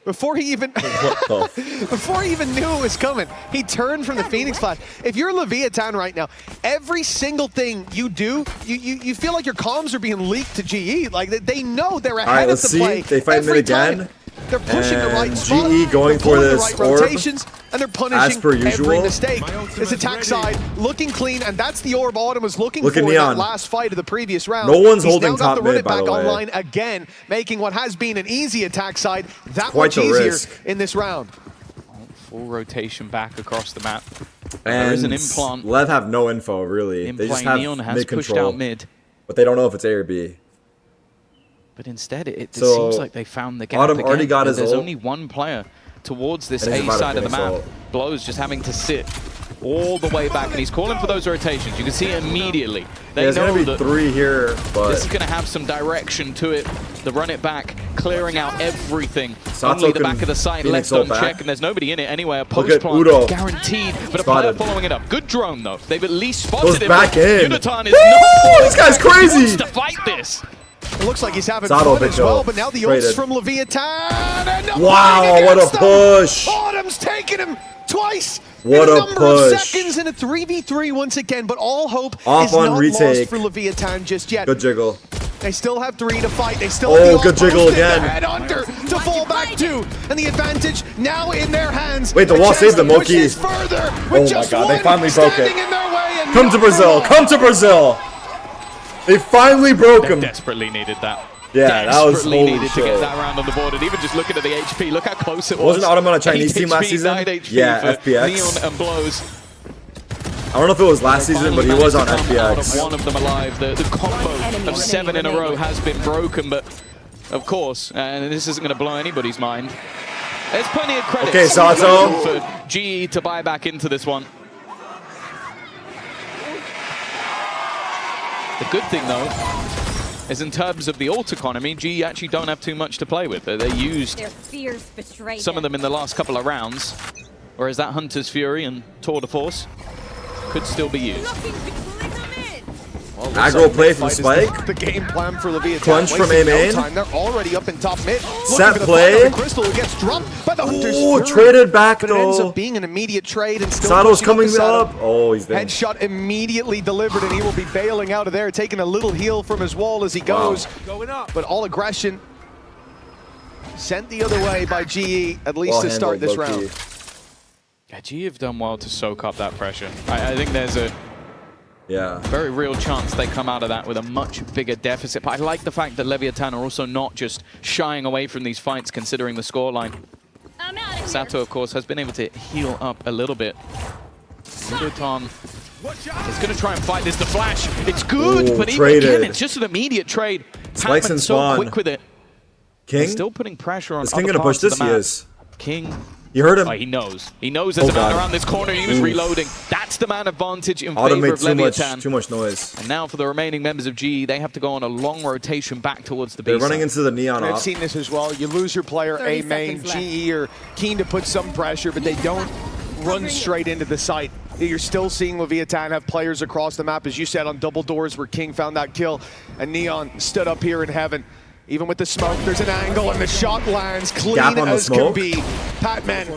before he even before he even knew it was coming. He turned from the Phoenix Flash. If you're Leviathan right now, every single thing you do, you feel like your comms are being leaked to GE. Like they know they're ahead All right, of let's the see. play. They fight mid every again. time. They're pushing the right And spot. GE going they're for pulling this the right orb, rotations, and they're punishing per every usual. mistake. This attack side looking clean, and that's the orb Autumn was looking Look for at in Neon. that last fight of the previous round. No one's He's holding now got top the run mid, it by back the way. online again, making what has been an easy attack side that Quite much the easier risk. in this round. Full rotation back across the map. There is And an implant. Lev have no info, really. In They just play, have Neon has mid pushed control, out mid. but they don't know if it's A or B. But instead, it So, seems like they found the gap Autumn again. already got his There's ult. only one player towards this And he's A about to side of the finish map. ult. Blows just having to sit all the way back, and he's calling for those rotations. You can see it immediately. They There's know gonna be that 3 here, but this is going to have some direction to it. The run it back, clearing out everything. Sato Only the can back of the site Phoenix left ult on check, back. and there's nobody in it anyway. A Look post at plant Udo. guaranteed, but Spotted. a player following it up. Good drone though. They've at least spotted Goes him. back in. Unitron is Woo! not falling This guy's back. He crazy. wants to fight this. It looks like he's having Sato fun big as well, goal. but now the Traded. ults from Leviathan. And nothing Wow, what a against them. push. Autumn's taking him twice. What in a number of push. seconds in a 3v3 once again, but all hope Off is on not lost retake. for Leviathan just yet. Good jiggle. They still have 3 to fight. They still Oh, have the good jiggle outpost in again. the head under to fall back to, and the advantage now in their hands. Wait, the A wall chance saved to the push Moki. this further Oh with my just God, they one finally broke it. standing in their way and Come to number Brazil. one. Come to Brazil. They finally broke him. Desperately needed that. Yeah, that was desperately holy needed shit. to get that round on the board, and even just looking at the HP, look how close it was. Wasn't Autumn on a Chinese 8 team last HP, season? 9 HP Yeah, for FPX. Neon and Blows. I don't know if it was last season, but he was on Out of FPX. one of them alive. The combo of 7 in a row has been broken, but of course, and this isn't going to blow anybody's mind. There's plenty of credit Okay, Sato. for GE to buy back into this one. The good thing, though, is in terms of the ult economy, GE actually don't have too much to play with. They used some of them in the last couple of rounds, whereas that Hunter's Fury and Tour de Force could still be used. Well, Aggro play from Spike. The game plan for Leviathan. Crunch from A main. They're already up in top mid. Set play. Crystal who gets dropped by the Hunter's Ooh, Fury. traded back But it ends though. up being an immediate trade and still Sato's pushing coming the Sato. up. Oh, he's dead. Headshot immediately delivered, and he will be bailing out of there, taking a little heal from his wall as he goes. Going up. But all aggression sent the other way by GE, at least Well to start this handled, round. low-key. Yeah, GE have done well to soak up that pressure. I think there's a Yeah. very real chance they come out of that with a much bigger deficit. But I like the fact that Leviathan are also not just shying away from these fights, considering the scoreline. Sato, of course, has been able to heal up a little bit. Leviathan is going to try and fight this. The flash, it's good, Ooh, but even traded. again, it's just an immediate trade. Spikes Patman's and so Spawn. quick with it. King? He's still putting pressure on Is King other gonna push parts of this? the He map. is. King. You heard him? Oh, he knows. He knows there's Oh, a man God. around this corner. He was Oof. reloading. That's the man advantage in Autumn favor made of Leviathan. too much noise. And now for the remaining members of GE, they have to go on a long rotation back towards the B They're running side. into the neon I've op. seen this as well. You lose your player, 30 A main, seconds left. GE are keen to put some pressure, but they don't run straight into the site. You're still seeing Leviathan have players across the map, as you said, on double doors where King found that kill, and Neon stood up here in heaven. Even with the smoke, there's an angle, and the shot lands clean Gap on the as can smoke. be. Patman,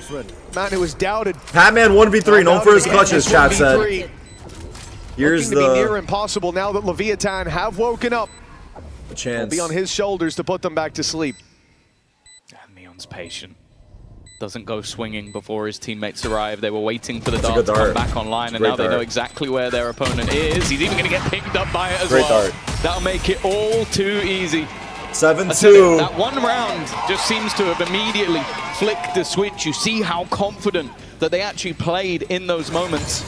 man who was doubted. Patman 1v3, known for his Doubted clutches, again, chat said. 1v3. Here's Looking to be near the impossible now that Leviathan have woken up. It'll chance. be on his shoulders to put them back to sleep. And Neon's patient. Doesn't go swinging before his teammates arrive. They were waiting for the That's a dart good to come dart. back online, and Great now they know dart. exactly where their opponent is. He's even going to get pinged up by it as Great well. dart. That'll make it all too easy. 7-2. That one round just seems to have immediately flicked the switch. You see how confident that they actually played in those moments.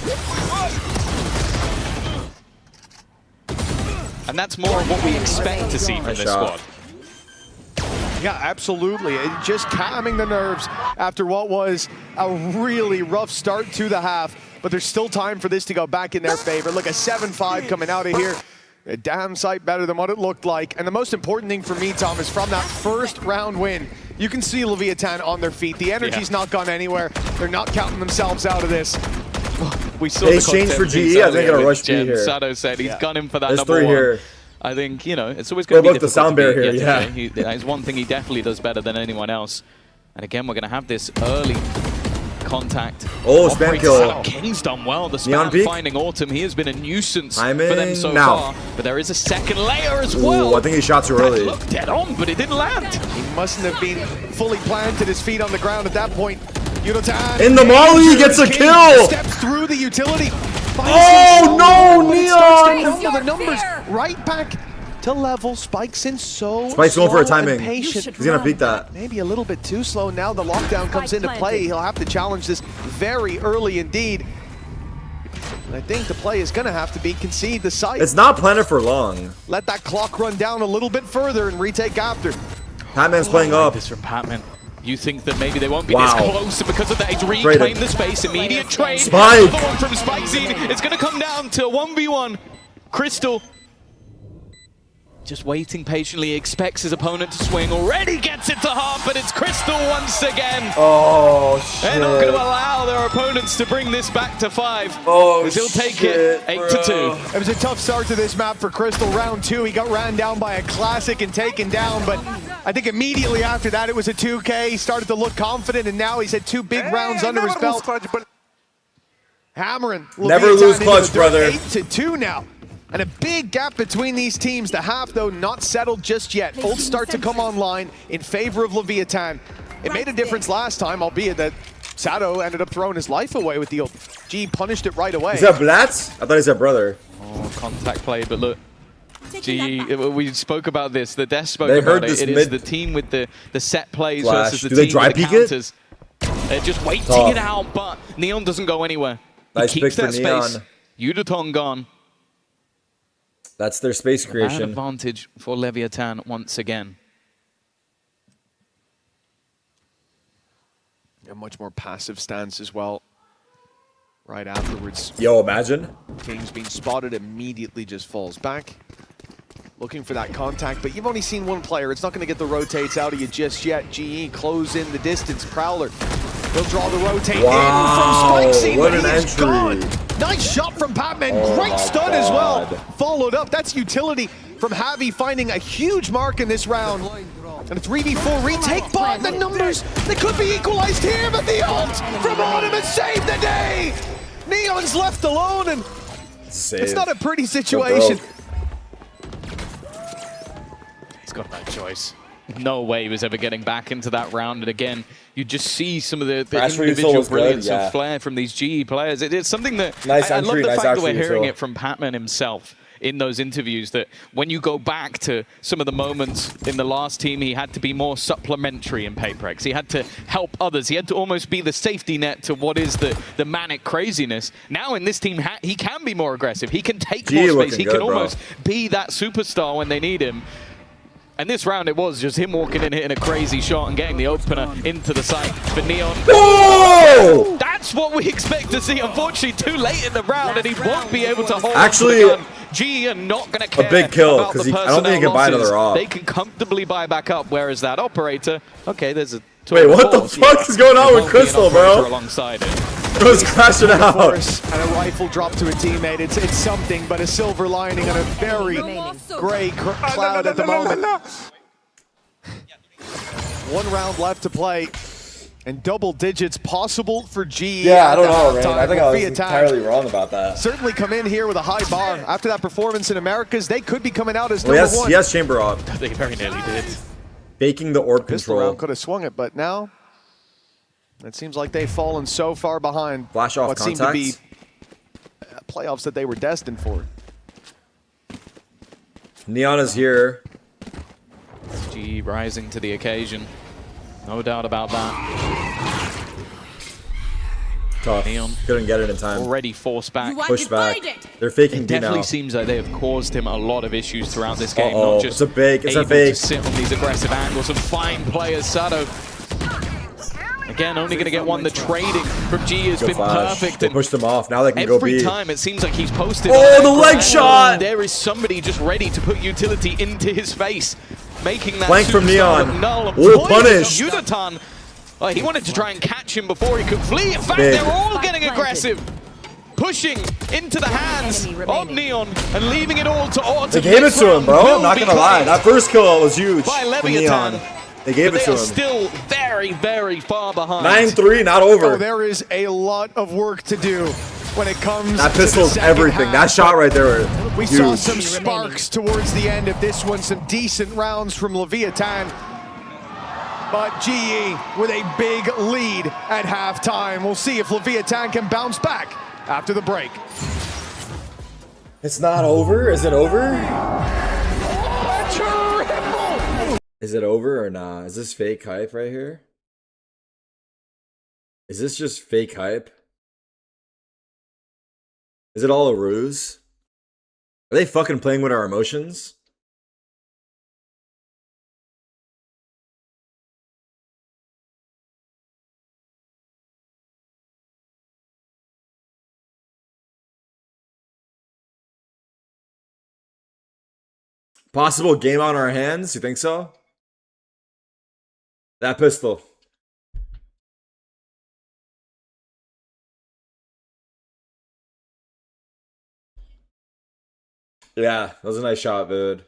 And that's more of what we expect to see from Nice this shot. squad. Yeah, absolutely. Just calming the nerves after what was a really rough start to the half. But there's still time for this to go back in their favor. Look, a 7-5 coming out of here. A damn sight better than what it looked like. And the most important thing for me, Tom, is from that first round win, you can see Leviathan on their feet. The energy's not gone anywhere. They're not counting themselves out of this. We saw They the exchanged for content GE. piece I think earlier it'll with rush B Jem. here. Sato said he's gunning for that There's number 3 one. here. I think, you know, it's always going Well, to be look, the difficult sound to barrier beat here, Yetuje. It's one thing he definitely does better than anyone else. And again, we're going to have this early contact. Oh, spam Operator kill. Sato King's done well. The Neon spam peek. finding Autumn. He has been a nuisance Timing for them so now. far. But there is a second layer as Ooh, well. I think he shot too That early. looked dead on, but it didn't land. He mustn't have been fully planted, his feet on the ground at that point. Yunatan In the molly, he gets a King kill! Steps through the utility. Oh, no, But it starts to Neon! crumble. The numbers right back to level. Spikes in so Spike's going for a slow and timing. patient. He's gonna peek that. Maybe a little bit too slow. Now the lockdown comes into play. He'll have to challenge this very early indeed. And I think the play is going to have to be concede the site. It's not planted for long. Let that clock run down a little bit further and retake after. Patman's playing I like up. this from Patman. You think that maybe they won't be Wow. this close, and because of that, he's Traded. reclaimed the space. Immediate trade. Spike. Another one from Spike Zine. It's going to come down to 1v1. Crystal just waiting patiently, expects his opponent to swing, already gets it to half, but it's Crystal once again. Oh, shit. They're not going to allow their opponents to bring this back to 5. Oh, he'll take shit, it 8-2. It was a tough start to this map for Crystal. Round 2, he got ran down by a classic and taken down, but I think immediately after that it was a 2K. He started to look confident, and now he's had 2 big rounds under his belt. Hammering. Never Leviathan lose into clutch, the dirt, brother. 8-2 now. And a big gap between these teams. The half, though, not settled just yet. Ults start to come online in favor of Leviathan. It made a difference last time, albeit that Sato ended up throwing his life away with the ult. G punished it right away. Is that Blatz? I thought he said brother. Oh, contact play, but look. We spoke about this. The Death spoke They about heard it. this It is mid- the team with the set plays Flash. versus the Do they team dry with the peek it? counters. They're just waiting Tough. it out, but Neon doesn't go anywhere. Nice He keeps pick for that Neon. space. Yudaton gone. That's their space Bad creation. advantage for Leviathan once again. A much more passive stance as well. Right afterwards. Yo, imagine. King's being spotted, immediately just falls back. Looking for that contact, but you've only seen one player. It's not going to get the rotates out of you just yet. GE close in the distance. Prowler, he'll draw the rotate in from Spike Scene, what but an he's entry. gone. Nice shot from Batman. Oh Great my stun as well. God. Followed up. That's utility from Javi, finding a huge mark in this round. And a 3v4 retake, but the numbers, they could be equalized here, but the ult from Autumn has saved the day. Neon's left alone, and it's not a pretty situation. He's got no choice. No way he was ever getting back into that round. And again, you just see some of the individual brilliance and flair from these GE players. It's something that I love the fact that we're hearing it from Patman himself in those interviews, that when you go back to some of the moments in the last team, he had to be more supplementary in Paperex. He had to help others. He had to almost be the safety net to what is the manic craziness. Now in this team, he can be more aggressive. He can take more space. He can almost be that superstar when they need him. And this round, it was just him walking in, hitting a crazy shot and getting the opener into the site for Neon. Whoa! That's what we expect to see. Unfortunately, too late in the round, and he won't be able to hold Actually, on to the gun. GE are not going to care a big kill, about the 'cause I don't think he can buy personnel another losses. op. They can comfortably buy back up, whereas that operator, okay, there's a... Wait, what the fuck is going on with Crystal, bro? Alongside it. Bro's crashing out. And a rifle drop to a teammate. It's something, but a silver lining on a very gray cloud at the moment. 1 round left to play, and double digits possible for GE. Yeah, I don't know, man. I think I was entirely wrong about that. Certainly come in here with a high bar. After that performance in Americas, they could be coming out as Well, number 1. yes, chamber op. They very nearly did. Baking the orb Pistol control. round could have swung it, but now it seems like they've fallen so far behind Flash off what seemed to be playoffs that they were destined for. Neon is here. GE rising to the occasion. No doubt about that. Tough. Neon couldn't get it in time. Already forced back. Pushed back. They're faking It D definitely now. seems like they have caused him a lot of issues throughout this game. Uh-oh, Not just it's a fake, it's a able fake. to sit on these aggressive angles and find players. Sato, again, only going to get one. The trading from G has Good been flash. perfect. They And pushed him off. Now they can go every B. time it seems like he's posted. Oh, on the that leg ground, shot! There is somebody just ready to put utility into his face, making that Flank from superstar Neon. null. Oh, punish. Yudatan. He wanted to try and catch him before he could flee. In fact, Big. they're all getting aggressive. Pushing into the hands of Neon and leaving it all to Autumn. They gave it to him, bro. I'm not gonna lie. That first kill was huge By from Leviathan. Neon. They gave But it they to are him. still very, very far behind. 9-3, not over. Oh, there is a lot of work to do when it comes That to the pistol's second everything. half. That shot right there, We huge. saw some sparks towards the end of this one, some decent rounds from Leviathan. But GE with a big lead at halftime. We'll see if Leviathan can bounce back after the break. It's not over? Is it over? Is it over or not? Is this fake hype right here? Is this just fake hype? Is it all a ruse? Are they fucking playing with our emotions? Possible game on our hands? You think so? That pistol. Yeah, that was a nice shot, dude.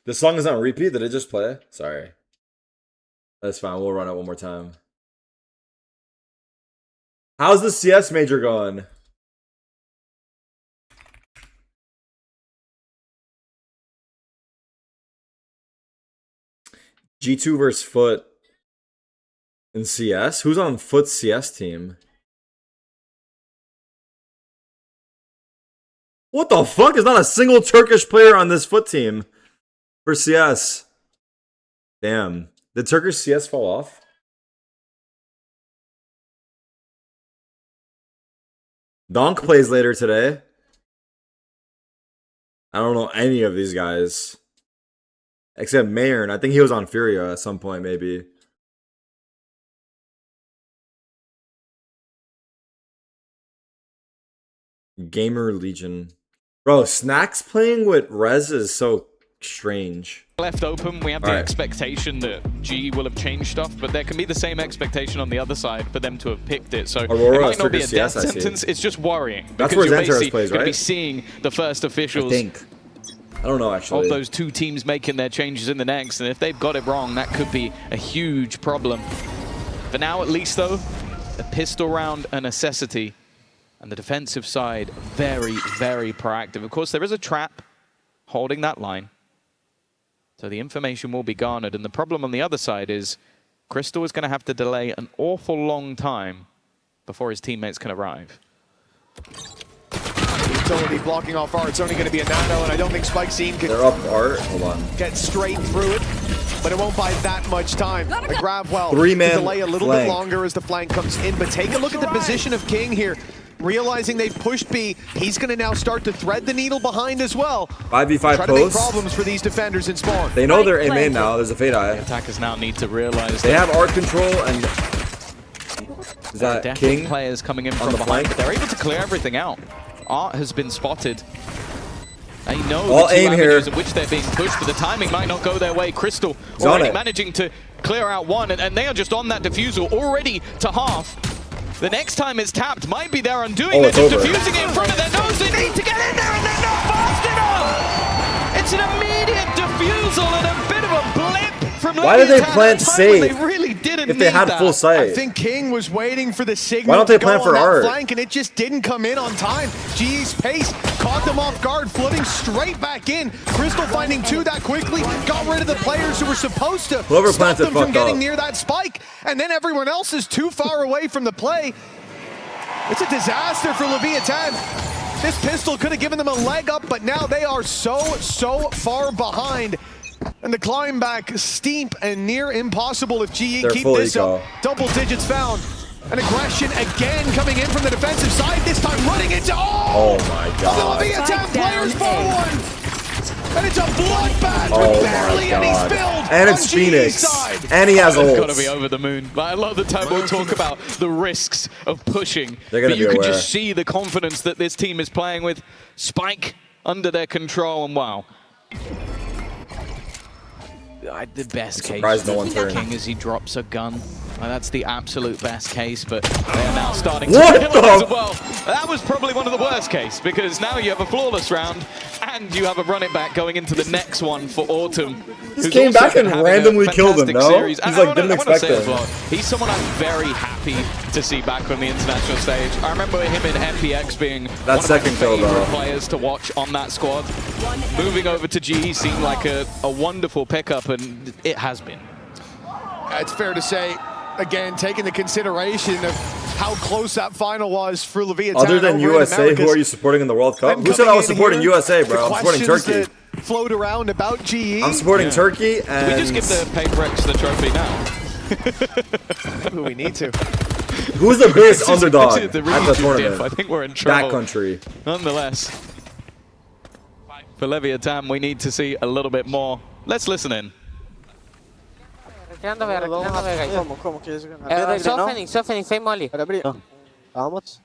This song is on repeat. Did it just play? Sorry. That's fine. We'll run it one more time. How's the CS major going? G2 versus Foot in CS? Who's on Foot's CS team? What the fuck? There's not a single Turkish player on this Foot team for CS. Damn. Did Turkish CS fall off? Donk plays later today. I don't know any of these guys. Except Mayern. I think he was on Furia at some point, maybe. Gamer Legion. Bro, Snacks playing with Rez is so strange. Left open, we have the expectation that GE will have changed stuff, but there can be the same expectation on the other side for them to have picked it. So Aurora it might not be a CS, death sentence, it's just worrying. That's because where you're Xantares basically plays, going to be right? seeing the first officials I don't know, actually. of those two teams making their changes in the next, and if they've got it wrong, that could be a huge problem. For now, at least, though, a pistol round a necessity, and the defensive side very, very proactive. Of course, there is a trap holding that line, so the information will be garnered, and the problem on the other side is Crystal is going to have to delay an awful long time before his teammates can arrive. Utility blocking off R. It's only going to be a nano, and I don't think Spike Scene can They're up art. Hold on. get straight through it, but it won't buy that much time. The grab well. Three-man to delay a little flank. bit longer as the flank comes in, but take a look at the position of King here. Realizing they've pushed B, he's going to now start to thread the needle behind as well. 5v5 Try to make post. problems for these defenders in spawn. They know they're in main now. There's a fade eye. Attackers now need to realize They have art control and... Is there are that definitely King? players coming in on from the behind, flank? but they're able to clear everything out. Art has been spotted. They know All the two aim here. avenues in which they're being pushed, but the timing might not go their way. Crystal He's on already it. managing to clear out one, and they are just on that defusal, already to half. The next time it's tapped might be their undoing. Oh, They're it's just over. defusing it in front of their nose. They need to get in there, and they're not fast enough. It's an immediate defusal and a bit of a blip from Why did they Leviathan plant at a time when safe They really didn't if they need had that. full sight? I think King was waiting for the signal Why don't they to plan go for on that art? flank, and it just didn't come in on time. GE's pace caught them off guard, floating straight back in. Crystal finding two that quickly, got rid of the players who were supposed to Whoever stop planted them from fucked getting up. near that spike, and then everyone else is too far away from the play. It's a disaster for Leviathan. This pistol could have given them a leg up, but now they are so far behind. And the climb back steep and near impossible if GE They're keep full this eco. up. Double digits found. An aggression again coming in from the defensive side, this time running into Oh my the god. Leviathan players 4-1. And it's a bloodbath Oh with my barely any god. spilled And on it's GE's Phoenix. side. And he has It's got to ults. be over the moon. But a lot of the time we'll talk about the risks of pushing. They're gonna but you be can aware. just see the confidence that this team is playing with. Spike under their control, and wow. The best case surprised no one for turned. King as he drops a gun. That's the absolute best case, but they are now starting to What kill the- it as well. That was probably one of the worst case, because now you have a flawless round, and you have a run it back going into the next one for Autumn. Just who's came also back been and having a randomly killed him, fantastic no? series. He's And like, I didn't wanna expect say as him. well, he's someone I'm very happy to see back on the international stage. I remember him in FPX being one of second my kill, favorite though. players to watch on that squad. Moving over to GE seemed like a wonderful pickup, and it has been. It's fair to say, again, taking the consideration of how close that final was for Leviathan. Other than over in USA, who Americas. are you supporting in the World Cup? And Who said I coming was in supporting here, USA, bro? the I'm supporting questions Turkey. that float around about GE. I'm supporting Turkey and... Do we just give the Paper X the trophy now? Maybe we need to. Who's the biggest underdog This is the at the really tournament? diff. I think we're in trouble. Backcountry. Nonetheless, for Leviathan, we need to see a little bit more. Let's listen in. Retirando Vega, retirando Vega. ¿Cómo quieres ganar? Softening, fake molly. Vamos.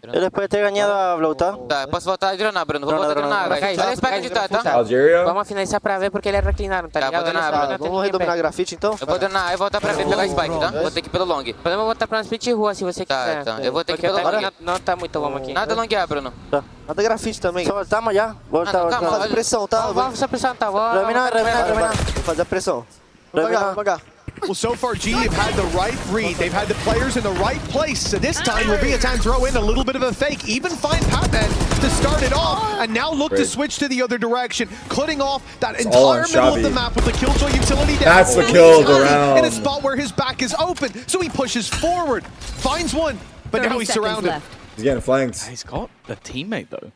Eu depois de ter ganhado a Blauta. Tá, posso voltar a dronar, Bruno. Vou voltar a dronar. Olha esse pack de tá? Algeria. Vamos finalizar pra ver porque eles reclinaram, tá ligado? Vou dronar, vamos redominar grafite então? Eu vou dronar, eu vou voltar pra ver pegar spike, tá? Vou ter que ir pelo long. Podemos voltar pra uma split rua se você quiser. Tá, eu vou ter que ir pelo long. Não tá muito longo aqui. Nada longear, Bruno. Tá. Nada grafite também. Só voltamos já? Voltar, calma, fazer pressão, tá? Vamos fazer pressão, tá? Dominar. Vou fazer a pressão. Vou pagar. Well, so far, GE have had the right read. They've had the players in the right place. So this time, Leviathan throw in a little bit of a fake, even find Patman to start it off, and now look to switch to the other direction, cutting off that entire middle of the map with the Killjoy utility down. That's the kill around. In a spot where his back is open, so he pushes forward, finds one, but now he's surrounded. He's getting flanked. He's got a teammate, though.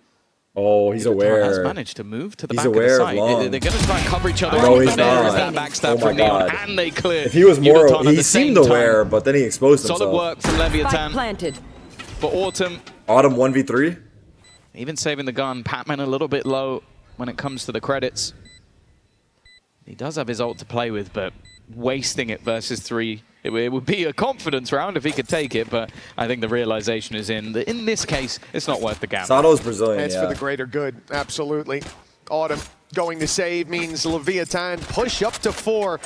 Oh, he's aware. Has managed to move to the he's back aware of the site. They're going to try and cover each other. No, he's there not. is that backstab from Neon, and they clear. If he was more, Udotan he seemed aware, but then he exposed himself. Solid work from Leviathan. Planted. For Autumn. Autumn 1v3. Even saving the gun. Patman a little bit low when it comes to the credits. He does have his ult to play with, but wasting it versus 3. It would be a confidence round if he could take it, but I think the realization is in this case, it's not worth the gamble. Sato's Brazilian, It's for the greater good, absolutely. Autumn going to save means Leviathan push up to 4.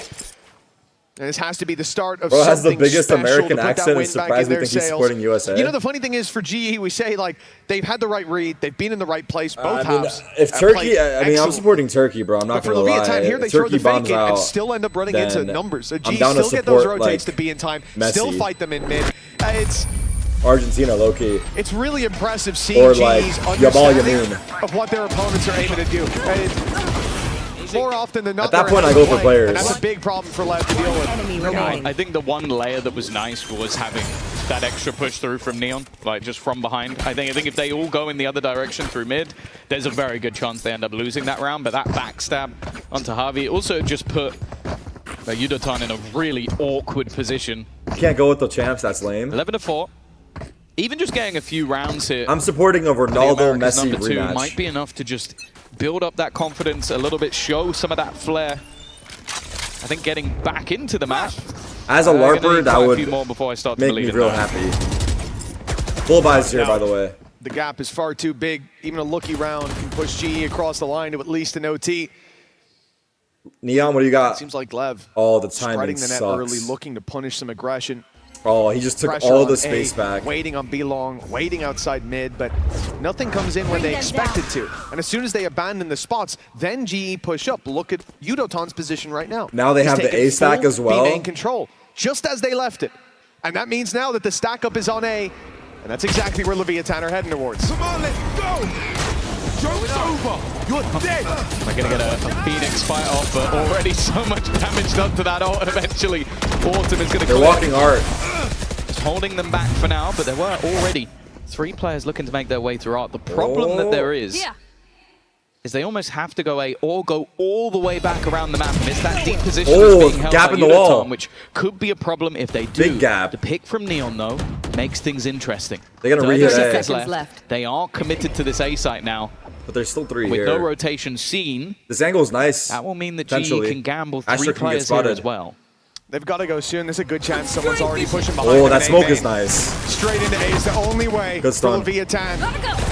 And this has to be the start of Bro has the something biggest special American to put that accent. win It's back surprised in we their think he's sails. supporting USA. You know, the funny thing is for GE, we say, like, they've had the right read. They've been in the right place, both halves. If Turkey, I mean, I'm supporting Turkey, bro. I'm not But for going to lie. Leviathan here, they If throw Turkey the fake bombs in out, and still end up running into then numbers. So I'm GE down to still get those support, rotates like, to be in time, Messi. still fight them in mid. It's Argentina, low-key. It's really impressive seeing Or GE's like, Yabal understanding Yamin. of what their opponents are aiming to do. And it's more often than not, At that they're point, I having go for play, players. And that's a big problem for Lev to deal with. I think the one layer that was nice was having that extra push through from Neon, like just from behind. I think if they all go in the other direction through mid, there's a very good chance they end up losing that round. But that backstab onto Harvey also just put Udotan in a really awkward position. You can't go with the champs. That's lame. 11-4. Even just getting a few rounds here. I'm supporting a Ronaldo Messi number 2 rematch. might be enough to just build up that confidence a little bit, show some of that flair. I think getting back into the match. As a LARPer, that would a few more before I start to make believe me in real that. happy. Full buys here, by the way. The gap is far too big. Even a looky round can push GE across the line to at least an OT. Neon, what do you got? Seems like Lev Oh, the timing spreading the net sucks. early, looking to punish some aggression. Oh, he just took Pressure all on the space A, back. Waiting on B long, waiting outside mid, but nothing comes in when they expect it to. And as soon as they abandon the spots, then GE push up. Look at Udotan's position right now. Now they He's have the taken A stack full as well. B main control, just as they left it. And that means now that the stack up is on A, and that's exactly where Leviathan are heading towards. Come on, let's go! Joke's over! You're dead! They're going to get a Phoenix fight off, but already so much damage done to that ult, and eventually Autumn is going to They're walking hard. Just holding them back for now, but there were already 3 players looking to make their way through art. The problem that there is they almost have to go A or go all the way back around the map. And it's that deep position that's being held gap by in the wall. Udotan, which could be a problem if they do. Big gap. The pick from Neon, though, makes things interesting. They're going to 30 re-hit seconds A. left. They are committed to this A site now. But there's still 3 With here. no rotation seen. This angle's nice. That will mean that GE Potentially. can gamble 3 Astra can get players here spotted. as well. They've got to go soon. There's a good chance someone's already pushing behind Oh, them that in smoke A is main. nice. Straight into A is the only way Good for stun. Leviathan.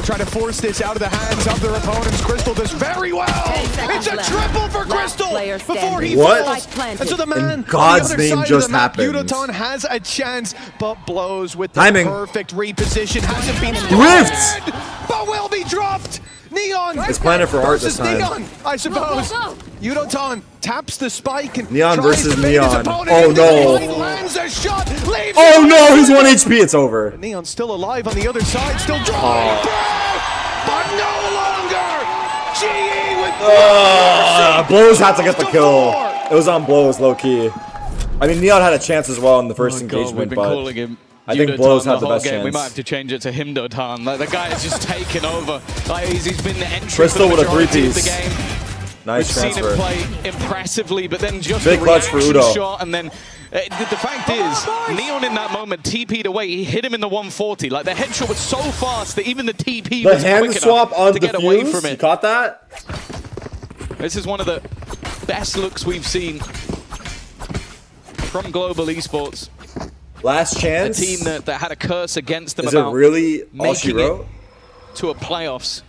Try to force this out of the hands of their opponents. Crystal does very well. It's a triple for Crystal before he What? falls. And so the man In God's on the other name side just of the map, happened. Udotan has a chance, but blows with the Timing. perfect reposition. Hasn't been Rift! spotted, but will be dropped. Neon It's planted for art this versus time. Neon, I suppose. Udotan taps the spike and Neon tries versus to bait his Neon. opponent Oh, into no. the fight, lands a shot, leaves Oh him no, he's open. 1 HP. It's over. Neon's still alive on the other side, still drawing through, but no longer. GE with Blows had to get the kill. It was on Blows, low key. I mean, Neon had a chance as well in the first We've engagement, been but calling him I think Udotan Blows had the whole best game. chance. We might have to change it to Himdotan. Like, the guy has just taken over. Like, he's been the entry Crystal for the with a majority of the 3-piece. game. Nice We've transfer. seen him play impressively, but then just Big a clutch for reaction Udo. shot, and then the fact is, Neon in that moment TP'd away. He hit him in the 140. Like, the headshot was so fast that even the TP The was hand quick swap enough on to the get away fuse? from You it. caught that? This is one of the best looks we've seen from Global Esports. Last chance. A team that had a curse against them Is it about really all she making it wrote? to a playoffs.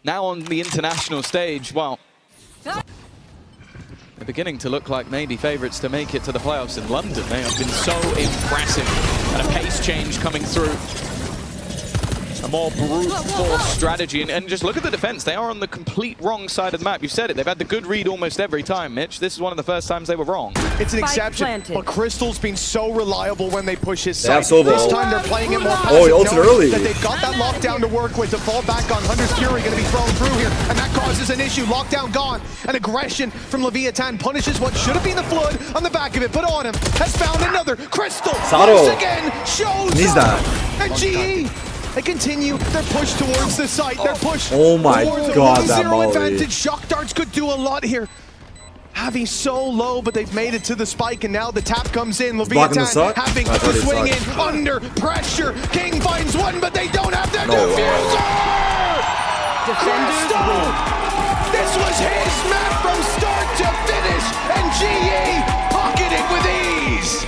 Now on the international stage, well, they're beginning to look like maybe favourites to make it to the playoffs in London. They have been so impressive, and a pace change coming through. a more brute force strategy. And just look at the defense. They are on the complete wrong side of the map. You've said it. They've had the good read almost every time, Mitch. This is one of the first times they were wrong. It's an exception, but Crystal's been so reliable when they push his They side. have This time they're playing it more passive, Oh, he ulted knowing early. that they've got that lockdown to work with to fall back on. Hunter's Fury going to be thrown through here, and that causes an issue. Lockdown gone. An aggression from Leviathan punishes what should have been the Flood on the back of it, but on him has found another. Crystal Sato once again shows needs up. that. And GE, they continue their push towards the site. Their push Oh my towards a God, that 1-0 Molly. advantage. Shock darts could do a lot here. Having so low, but they've made it to the spike, and now the tap comes in. Blocking the Leviathan suck? having I to thought he swing sucked. in under pressure. King finds one, but they don't have their No way. diffuser! Crystal! This was his map from start to finish, and GE pocketing with ease!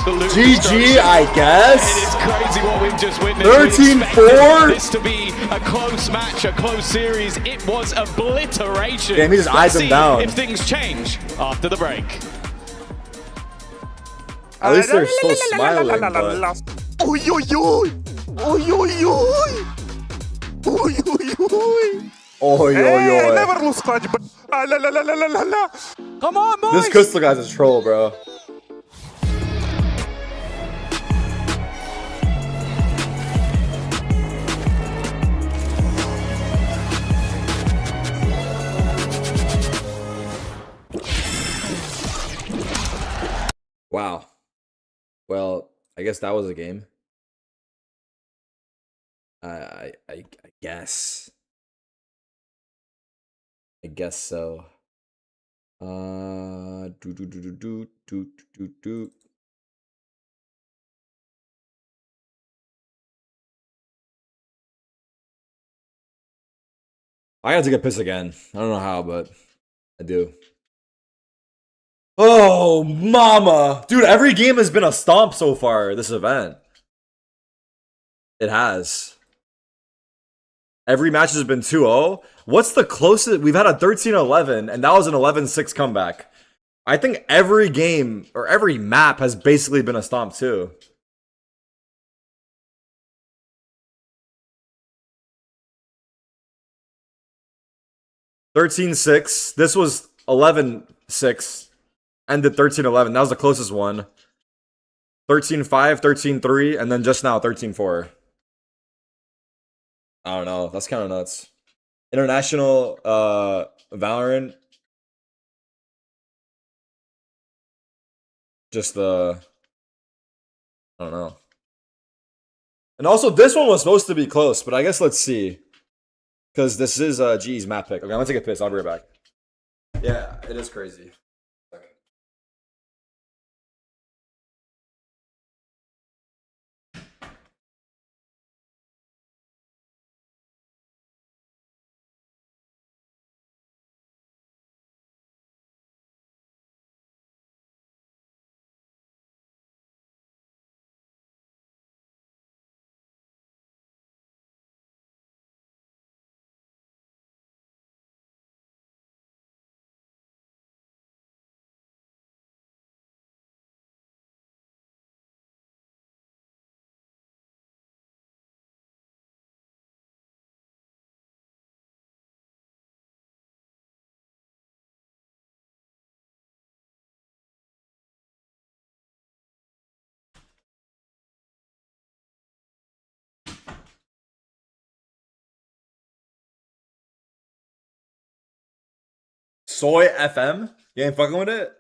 Absolutely. GG, I guess. It is crazy what we've just witnessed. 13-4. This to be a close match, a close series. It was obliteration. Damn, he just eyes Let's him see down. if things change after the break. At least they're still smiling, but... Oi, oi, oi! Oi, oi, oi! Oi, oi, oi! Oi, oi, oi. Never lose clutch, but la la la la la la. Come on, boys! This Crystal guy's a troll, bro. Wow. Well, I guess that was a game. I guess. I guess so. Do. I have to get pissed again. I don't know how, but I do. Oh, mama. Dude, every game has been a stomp so far this event. It has. Every match has been 2-0. What's the closest? We've had a 13-11, and that was an 11-6 comeback. I think every game, or every map, has basically been a stomp too. (13-6). This was 11-6. Ended 13-11. That was the closest one. 13-5, 13-3, and then just now 13-4. I don't know. That's kind of nuts. International Valorant. Just I don't know. And also, this one was supposed to be close, but I guess let's see. Because this is G's map pick. Okay, I'm gonna take a piss. I'll be right back. Yeah, it is crazy. Soy FM? You ain't fucking with it?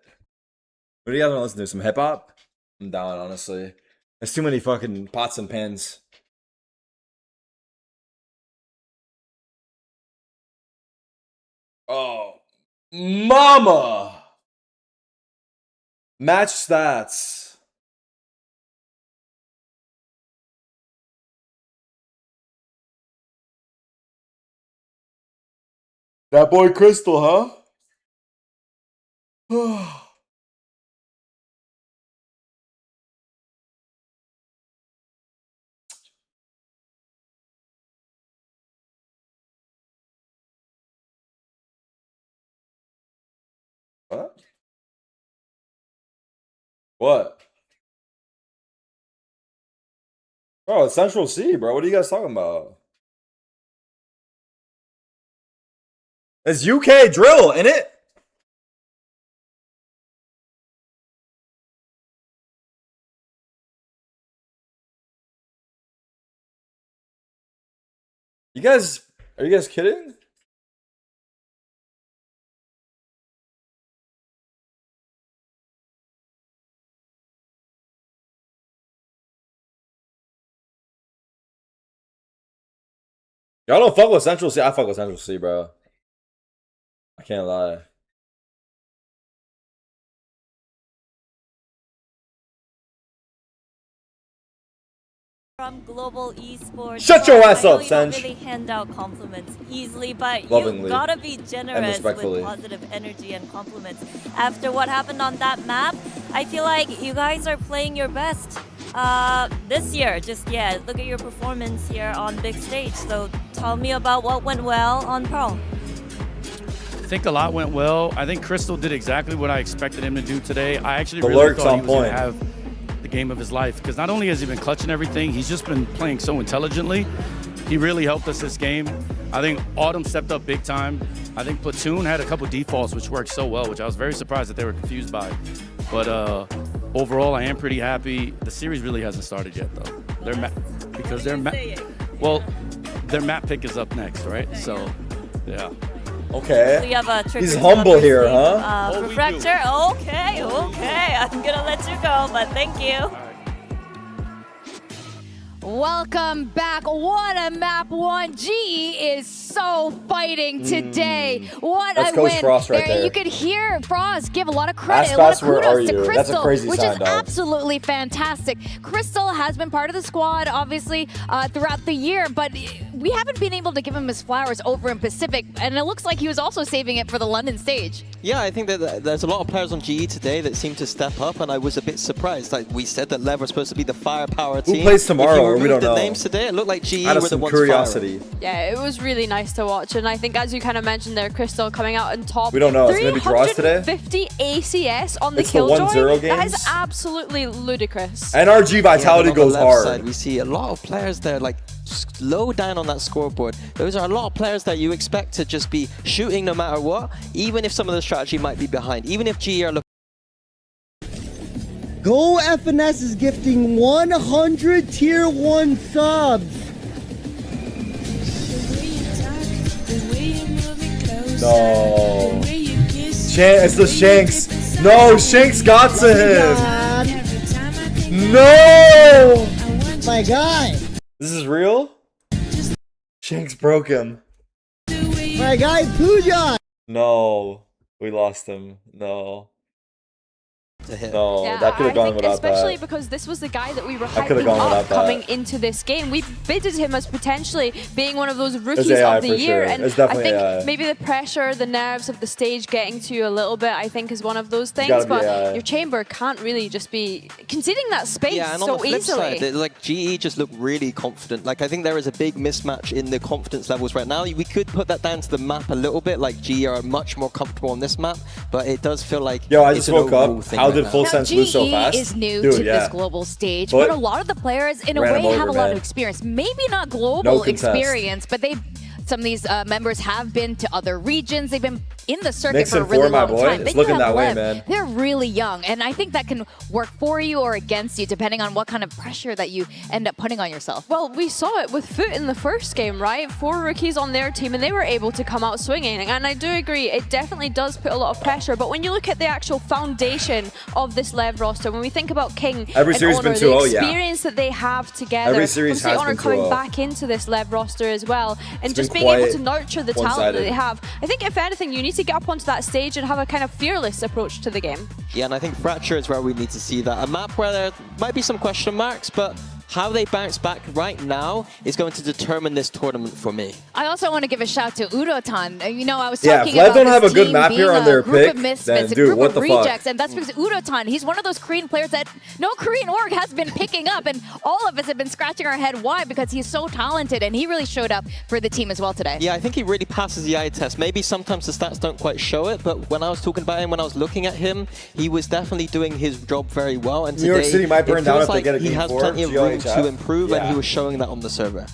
What do you guys want to listen to? Some hip hop? I'm down, honestly. There's too many fucking pots and pans. Oh, mama! Match stats. That boy Crystal, huh? What? What? Oh, it's Central C, bro. What are you guys talking about? It's UK drill, in it. You guys, are you guys kidding? Y'all don't fuck with Central C. I fuck with Central C, bro. I can't lie. From Global Esports. Shut your ass up, you Sanj. don't really hand out compliments easily, but Lovingly you gotta be generous respectfully. with positive energy and compliments. After what happened on that map, I feel like you guys are playing your best this year. Just, yeah, look at your performance here on big stage. So tell me about what went well on Pearl. I think a lot went well. I think Crystal did exactly what I expected him to do today. I actually The really lurk's thought on he was going point. to have the game of his life, because not only has he been clutching everything, he's just been playing so intelligently. He really helped us this game. I think Autumn stepped up big time. I think Platoon had a couple defaults which worked so well, which I was very surprised that they were confused by. But overall, I am pretty happy. The series really hasn't started yet, though. Their map pick is up next, right? So, yeah. Okay. We have a He's humble here, huh? For Fracture. Okay, okay. I'm gonna let you go, but thank you. Welcome back. What a map one. GE is so fighting today. What That's a Coach win. Frost right there. You could hear Frost give a lot of credit, Ask a lot of Fast, where are kudos to you? Crystal, That's a crazy which sign, is dog. absolutely fantastic. Crystal has been part of the squad, obviously, throughout the year, but we haven't been able to give him his flowers over in Pacific, and it looks like he was also saving it for the London stage. Yeah, I think that there's a lot of players on GE today that seem to step up, and I was a bit surprised. Like we said that LEV are supposed to be the firepower team. Who plays tomorrow? If you We don't removed the know. names today, it looked like GE Out of were the some ones curiosity. firing. Yeah, it was really nice to watch, and I think as you kind of mentioned there, Crystal coming out on top. We don't know. It's gonna be draws today? 350 ACS on the It's the Killjoy. 1-0 That is games? absolutely ludicrous. NRG vitality Yeah, but on goes the left hard. side, we see a lot of players there, like low down on that scoreboard. Those are a lot of players that you expect to just be shooting no matter what, even if some of the strategy might be behind, even if GE are looking. Go FNS is gifting 100 tier 1 subs. No. It's the Shanks. No, Shanks got to him. No! My guy. This is real? Shanks broke him. My guy Puja. No. We lost him. No. No, Yeah, that could have I gone think without especially that. because this was the guy that we were That could've hyping gone up without that. coming into this game. We bidded him as potentially being one of those rookies AI of the for year, sure. and It's I definitely think AI. maybe the pressure, the nerves of the stage getting to you a little bit, I think is one of those things. gotta be But AI. your chamber can't really just be conceding that space Yeah, and on so the flip easily. side, like GE just look really confident. Like I think there is a big mismatch in the confidence levels right now. We could put that down to the map a little bit. Like GE are much more comfortable on this map, but it does feel like Yo, I it's just an woke overall up. thing How right did now. Full Sense lose so GE fast? is new Dude, to yeah. this global stage, But but a lot of the players, in a ran way, him have over, a lot man. of experience. Maybe not global No contest. experience, but some of these members have been to other regions. They've been in the circuit Mix for a and really four, my long boy. time. It's Then looking you have that way, Lev. man. They're really young, and I think that can work for you or against you, depending on what kind of pressure that you end up putting on yourself. Well, we saw it with Foot in the first game, right? 4 rookies on their team, and they were able to come out swinging. And I do agree, it definitely does put a lot of pressure. But when you look at the actual foundation of this LEV roster, when we think about King Every and series Honor, been the 2-0, yeah. experience that they have together, Every series obviously has Honor been coming 2-0. back into this LEV roster as well, and It's just been being able quite to nurture the talent that one-sided. they have. I think if anything, you need to get up onto that stage and have a kind of fearless approach to the game. Yeah, and I think Fracture is where we need to see that. A map where there might be some question marks, but how they bounce back right now is going to determine this tournament for me. I also want to give a shout to Udotan. You know, I was Yeah, talking if Lev about don't this have a good team map being here on a their group pick, of misfits, then, a dude, group what of the fuck? rejects, and that's because Udotan, he's one of those Korean players that no Korean org has been picking up, and all of us have been scratching our head why, because he's so talented, and he really showed up for the team as well today. Yeah, I think he really passes the eye test. Maybe sometimes the stats don't quite show it, but when I was talking about him, when I was looking at him, he was definitely doing his job very well. And New York today, City might burn it down feels if they like get a he game has 4. plenty of room to improve, and he was showing that on the server.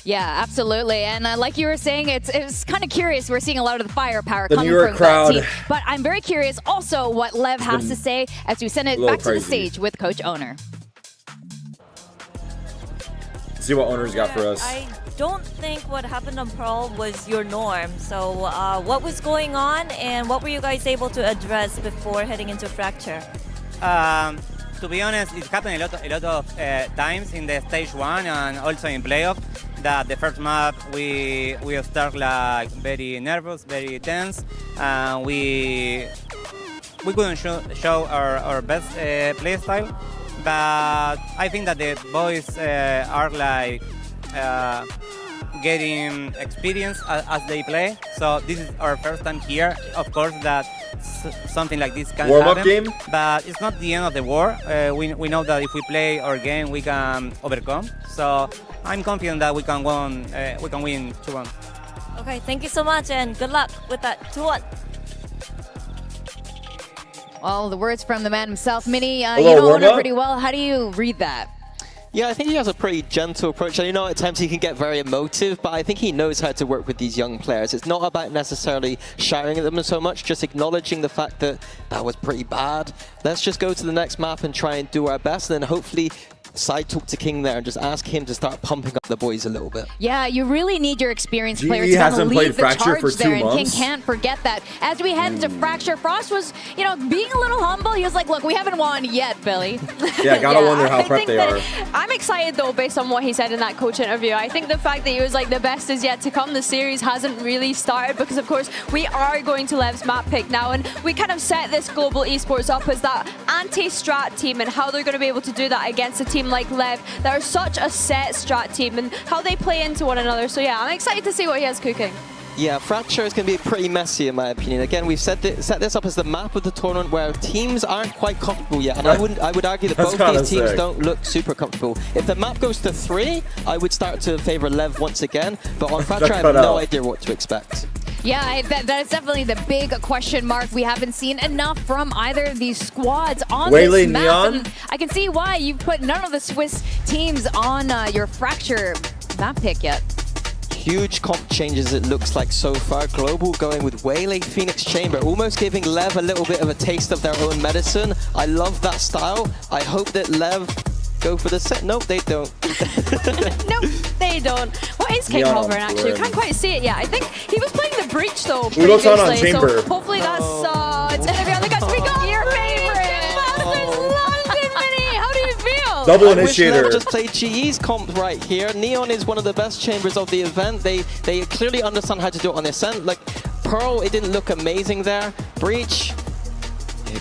Yeah, absolutely. And like you were saying, it's kind of curious. We're seeing a lot of the firepower The coming New York from crowd. that team. But I'm very curious also what Lev has to say as we send it back to the stage with Coach Owner. See what Owner's got for us. I don't think what happened on Pearl was your norm. So what was going on and what were you guys able to address before heading into Fracture? To be honest, it happened a lot of times in the stage 1 and also in playoff. That the first map we start like very nervous, very tense, and we couldn't show our best play style. But I think that the boys are like getting experience as they play. So this is our first time here. Of course, that something like this can Warm-up happen. game? But it's not the end of the war. We know that if we play our game, we can overcome. So I'm confident that we can win 2-1. Okay, thank you so much and good luck with that 2-1. Well, the words from the man himself. Mini, you Hello, know Owner warm-up? pretty well. How do you read that? Yeah, I think he has a pretty gentle approach. And, you know, at times he can get very emotive, but I think he knows how to work with these young players. It's not about necessarily shouting at them so much, just acknowledging the fact that that was pretty bad. Let's just go to the next map and try and do our best, and then hopefully side talk to King there and just ask him to start pumping up the boys a little bit. Yeah, you really need your experienced GE players to kind of hasn't lead played the Fracture charge for there, 2 and King months. can't forget that. As we head into Fracture, Frost was, you know, being a little humble. He was like, look, we haven't won yet, Billy. Yeah, gotta wonder how I prepped think they that are. I'm excited though, based on what he said in that coach interview. I think the fact that he was like the best is yet to come. The series hasn't really started because, of course, we are going to Lev's map pick now, and we kind of set this global esports up as that anti-strat team and how they're going to be able to do that against a team like Lev that are such a set strat team and how they play into one another. So yeah, I'm excited to see what he has cooking. Yeah, Fracture is going to be pretty messy in my opinion. Again, we've set this up as the map of the tournament where teams aren't quite comfortable yet, and I would argue that both these teams don't look super comfortable. If the map goes to 3, I would start to favor Lev once again, but on Fracture I have no idea what to expect. Yeah, that's definitely the big question mark. We haven't seen enough from either of these squads on this map. Neon? And I can see why you've put none of the Swiss teams on your Fracture map pick yet. Huge comp changes it looks like so far. Global going with Waylay, Phoenix Chamber, almost giving Lev a little bit of a taste of their own medicine. I love that style. I hope that Lev go for the set. Nope, they don't. Nope, they don't. What is King Neon hovering actually? Blur. Can't quite see it yet. I think he was playing the breach though Udo's on previously, Chamber. so hopefully that's it's gonna be on the guts. We got your favorite Masters London Mini. How do you feel? Double I initiator. wish Lev just played GE's comp right here. Neon is one of the best chambers of the event. They clearly understand how to do it on the ascent. Like Pearl, it didn't look amazing there. Breach.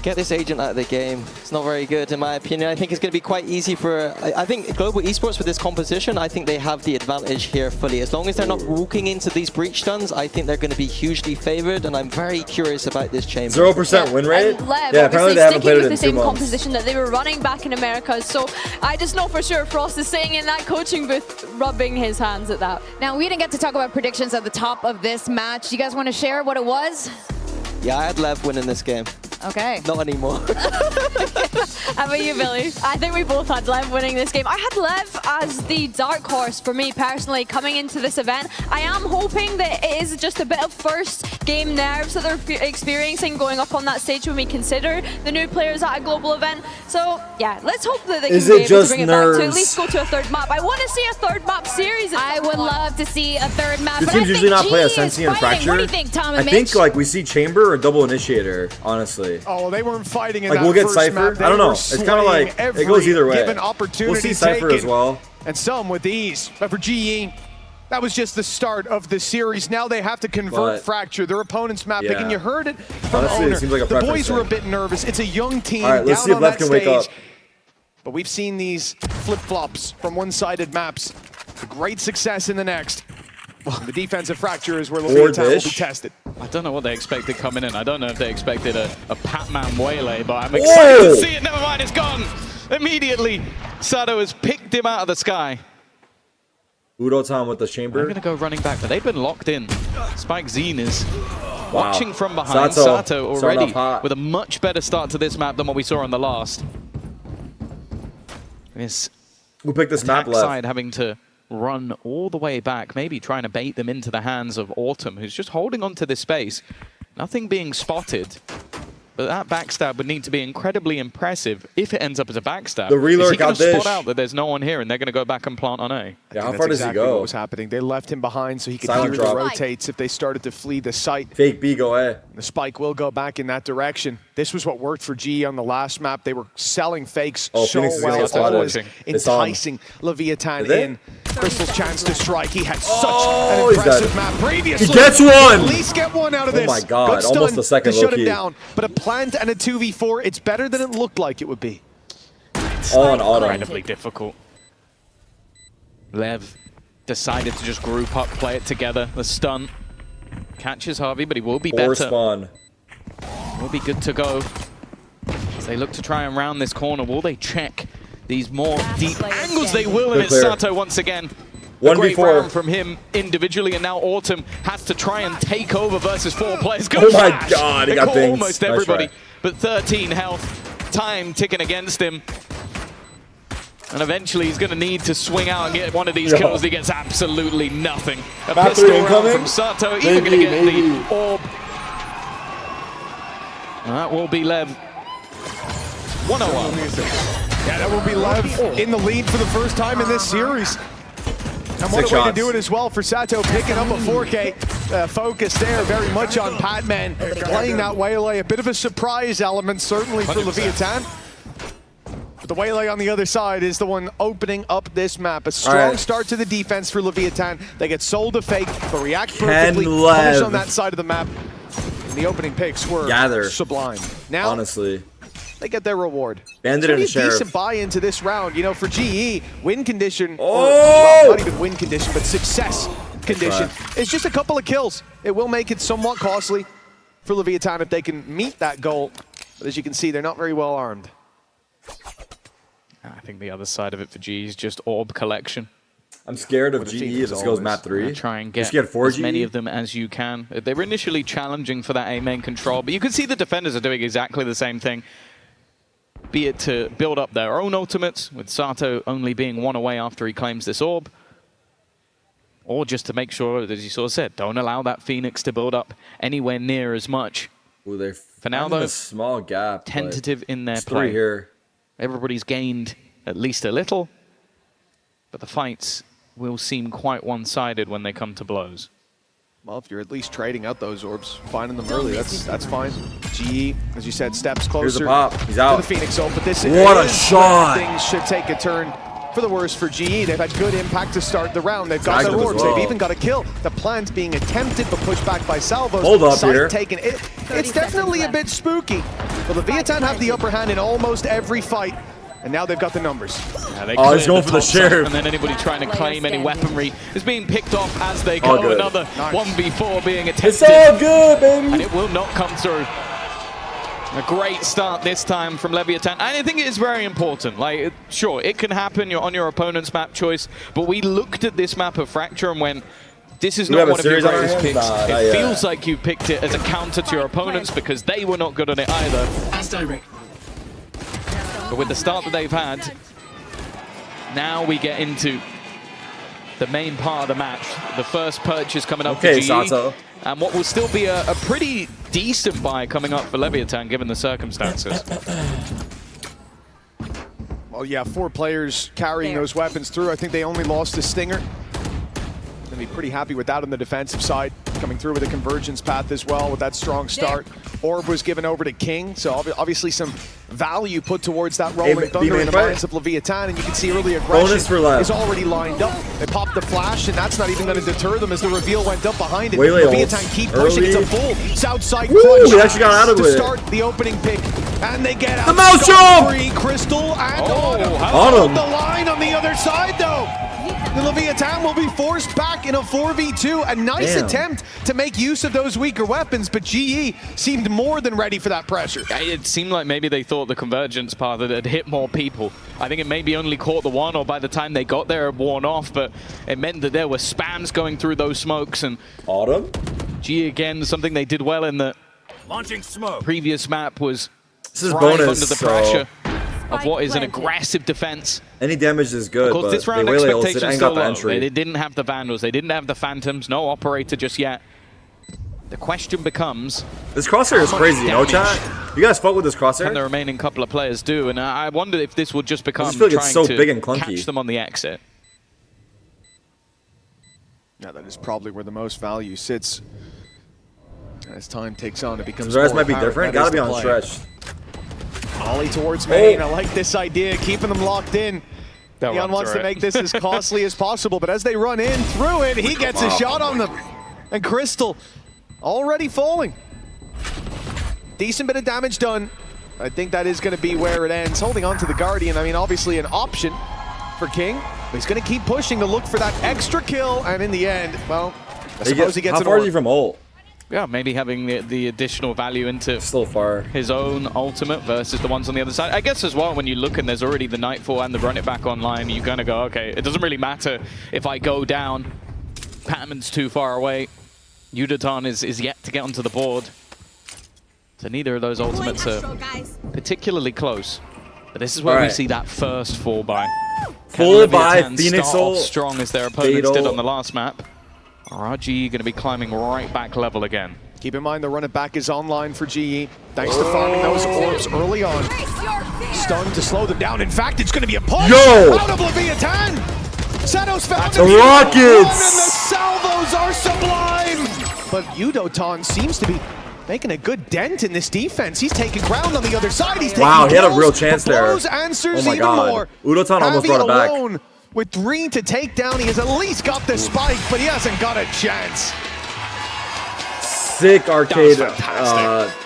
Get this agent out of the game. It's not very good in my opinion. I think it's going to be quite easy for... I think Global Esports with this composition, I think they have the advantage here fully. As long as they're not walking into these breach stuns, I think they're going to be hugely favored, and I'm very curious about this chamber. 0% win rate? And Lev, Yeah, apparently they haven't played it with in the same 2 months. composition that they were running back in America. So I just know for sure Frost is sitting in that coaching booth rubbing his hands at that. Now, we didn't get to talk about predictions at the top of this match. You guys want to share what it was? Yeah, I had Lev winning this game. Okay. Not anymore. How about you, Billy? I think we both had Lev winning this game. I had Lev as the dark horse for me personally coming into this event. I am hoping that it is just a bit of first game nerves that they're experiencing going up on that stage when we consider the new players at a global event. So yeah, let's hope that they can be able to bring it back to at least go to a third map. I want to see a third map series. I would love to see a third map. Do but teams I usually think not play GE Ascensi is and fighting. Fracture? What do you think, Tom and I Mitch? think like we see Chamber or Double Initiator, honestly. Oh, well, they weren't fighting in Like that we'll get first Cypher. map. They I don't know. were It's kind of like swaying it goes either way. Given opportunity We'll see Cypher taken, as well. and some with ease. But for GE, that was just the start of the series. Now they have to convert Fracture, their opponent's map pick, and you heard it from Honestly, Owner. it seems like a the preference boys were a thing. bit nervous. It's a young team. All right, let's down see if on Lev that can wake up. stage. But we've seen these flip-flops from one-sided maps. A great success in the next. The defensive Fracture is where Leviathan will be tested. I don't know what they expected coming in. I don't know if they expected a Pac-Man Waylay, but I'm excited to see it. Never mind, it's gone. Immediately, Sato has picked him out of the sky. Udo-tan with the Chamber. I'm going to go running back, but they've been locked in. Spike Zine is watching from behind. Sato Sato starting already off hot. with a much better start to this map than what we saw on the last. It's Who picked this map attack left? side having to run all the way back, maybe trying to bait them into the hands of Autumn, who's just holding on to this space. Nothing being spotted. But that backstab would need to be incredibly impressive if it ends up as a backstab. The reload Is he going got to this. spot out that there's no one here and they're going to go back and plant on A? Yeah, how That's far does exactly he go? what was happening. They left him behind so he could Silent hear drop. the rotates if they started to flee the site. Fake B, go A. The spike will go back in that direction. This was what worked for GE on the last map. They were selling fakes Oh, so Phoenix is gonna well, get spotted. always They saw him. enticing Leviathan Did they? in. Crystal's chance to strike. He had such Oh, an he's impressive dead. map previously. He gets one! At least get one out of Oh this. my God, Good stun almost a second to shut low-key. him down. But a plant and a 2v4, it's better than it looked like it would be. All on auto. Incredibly difficult. Lev decided to just group up, play it together. The stun catches Harvey, but he will be Or better. spawn. Will be good to go. As they look to try and round this corner, will they check these more deep angles? They will, and Good it's clear. Sato once again. A 1v4. great round from him individually, and now Autumn has to try and take over versus 4 players. Good Oh my flash. God, he They got caught dinged. almost Nice everybody, try. but 13 health. Time ticking against him. And eventually he's going to need to swing out and get one of these Yo. kills. He gets absolutely nothing. A Map pistol 3 round incoming? from Sato, even going to Maybe, get maybe. the orb. And that will be Lev. 101. Yeah, that will be Lev in the lead for the first time in this series. And what Six a way to shots. do it as well for Sato, picking up a 4K focus there, very much on Padman, playing that Waylay. A bit of a surprise element, certainly for 100%. Leviathan. But the Waylay on the other side is the one opening up this map. A strong right. start to the defense for Leviathan. They get sold a fake, but react Can perfectly, punish Lev on that side of the map. And the opening picks were gather? sublime. Now, Honestly. they get their reward. Bandit It's and a Sheriff. decent buy into this round. You know, for GE, win condition, or Oh! well, not even win condition, but success condition. It's just a couple of kills. It will make it somewhat costly for Leviathan if they can meet that goal. But as you can see, they're not very well armed. I think the other side of it for G is just orb collection. I'm scared of What a GE team if as this goes always. map 3. Try and Just get 4 as many GE. of them as you can. They were initially challenging for that A main control, but you can see the defenders are doing exactly the same thing. Be it to build up their own ultimates, with Sato only being 1 away after he claims this orb, or just to make sure, as you sort of said, don't allow that Phoenix to build up anywhere near as much. Ooh, they're For now, finding though, a small gap. but tentative in their it's 3 play. here. Everybody's gained at least a little, but the fights will seem quite one-sided when they come to blows. Well, if you're at least trading out those orbs, finding them early, that's fine. GE, as you said, steps closer Here's the pop. He's to out. the Phoenix ult, but this What a is shot. where things should take a turn for the worse for GE. They've had good impact to start the round. They've got Tagged their him as orbs. well. They've even got a kill. The plant being attempted but pushed back by Salvos. Hold up Sight here. taken. It's definitely a bit spooky. But Leviathan have the upper hand in almost every fight. And now they've got the numbers. Yeah, they Oh, he's cleared going for the top side, sheriff. And then anybody trying to claim any weaponry is being picked off as they All go. good. Another 1v4 being attempted. It's all good, baby. And it will not come through. A great start this time from Leviathan. And I think it is very important. Like, sure, it can happen. You're on your opponent's map choice. But we looked at this map of Fracture and went, this is We not have a one of your series on our greatest hands? picks. Nah, not It yet. feels like you picked it as a counter to your opponents because they were not good on it either. But with the start that they've had, now we get into the main part of the match. The first purchase coming up Okay, for GE. Sato. And what will still be a pretty decent buy coming up for Leviathan, given the circumstances. Well, yeah, 4 players carrying those weapons through. I think they only lost a Stinger. Gonna be pretty happy with that on the defensive side. Coming through with a convergence path as well with that strong start. Orb was given over to King, so obviously some value put towards that Rolling Thunder in the minds of Leviathan, and you can see early aggression is already lined up. They popped the flash, and that's not even going to deter them as the reveal went up behind it. Waylay Leviathan ult. keep pushing. It's a Early. full Southside Woo, crunch he actually got out of to it. start the opening pick, and they get out The mouse jump! free. Crystal and Autumn. Autumn. The line on the other side, though. The Leviathan will be forced back in a 4v2. A nice Damn. attempt to make use of those weaker weapons, but GE seemed more than ready for that pressure. It seemed like maybe they thought the convergence path had hit more people. I think it maybe only caught the one, or by the time they got there, it worn off, but it meant that there were spams going through those smokes. And Autumn? GE, again, something they did well in the Launching smoke. previous map was This is thrive bonus, under the so pressure. of what is an aggressive defense. Any damage is good, Of course, but this round they really ulted expectations and still got the low. entry. They didn't have the Vandals, they didn't have the Phantoms, no Operator just yet. The question becomes... This crosshair is crazy, no chat? You guys fuck with this crosshair? And the remaining couple of players do, and I wonder if this would just become I just feel like trying it's so to big and clunky. catch them on the exit. Yeah, that is probably where the most value sits. As time takes on, it becomes Zerez more might be apparent different. that Gotta is be the on play. stretch. Ollie towards main. I like this idea, keeping them locked in. They'll Neon run wants through to it. make this as costly as possible, but as they run in through it, he gets a shot on them. And Crystal already falling. Decent bit of damage done. I think that is going to be where it ends. Holding on to the Guardian, I mean, obviously an option for King. But he's going to keep pushing to look for that extra kill, and in the end, well, I suppose he gets How an far is orb. he from ult? Yeah, maybe having the additional value into still far his own ultimate versus the ones on the other side. I guess as well, when you look and there's already the Nightfall and the Run It Back online, you're going to go, okay, it doesn't really matter if I go down. Patman's too far away. Yudotan is yet to get onto the board. So neither of those ultimates are particularly close. But this is where we see that first fall by. Full by Phoenix start off ult. strong as their opponents Fade did ult. on the last map. RG going to be climbing right back level again. Keep in mind the run it back is online for GE. Thanks to farming those orbs early on. Stun to slow them down. In fact, it's going to be a push Yo! out of Leviathan. Senos found The him. Rockets! And the salvos are sublime. But Yudotan seems to be making a good dent in this defense. He's taking ground on the other side. He's taking Wow, he had a real kills, chance but there. Blows answers Oh my even God. more. Udotan almost Javi brought it back. alone with 3 to take down. He has at least got the spike, but he hasn't got a chance. Sick arcade.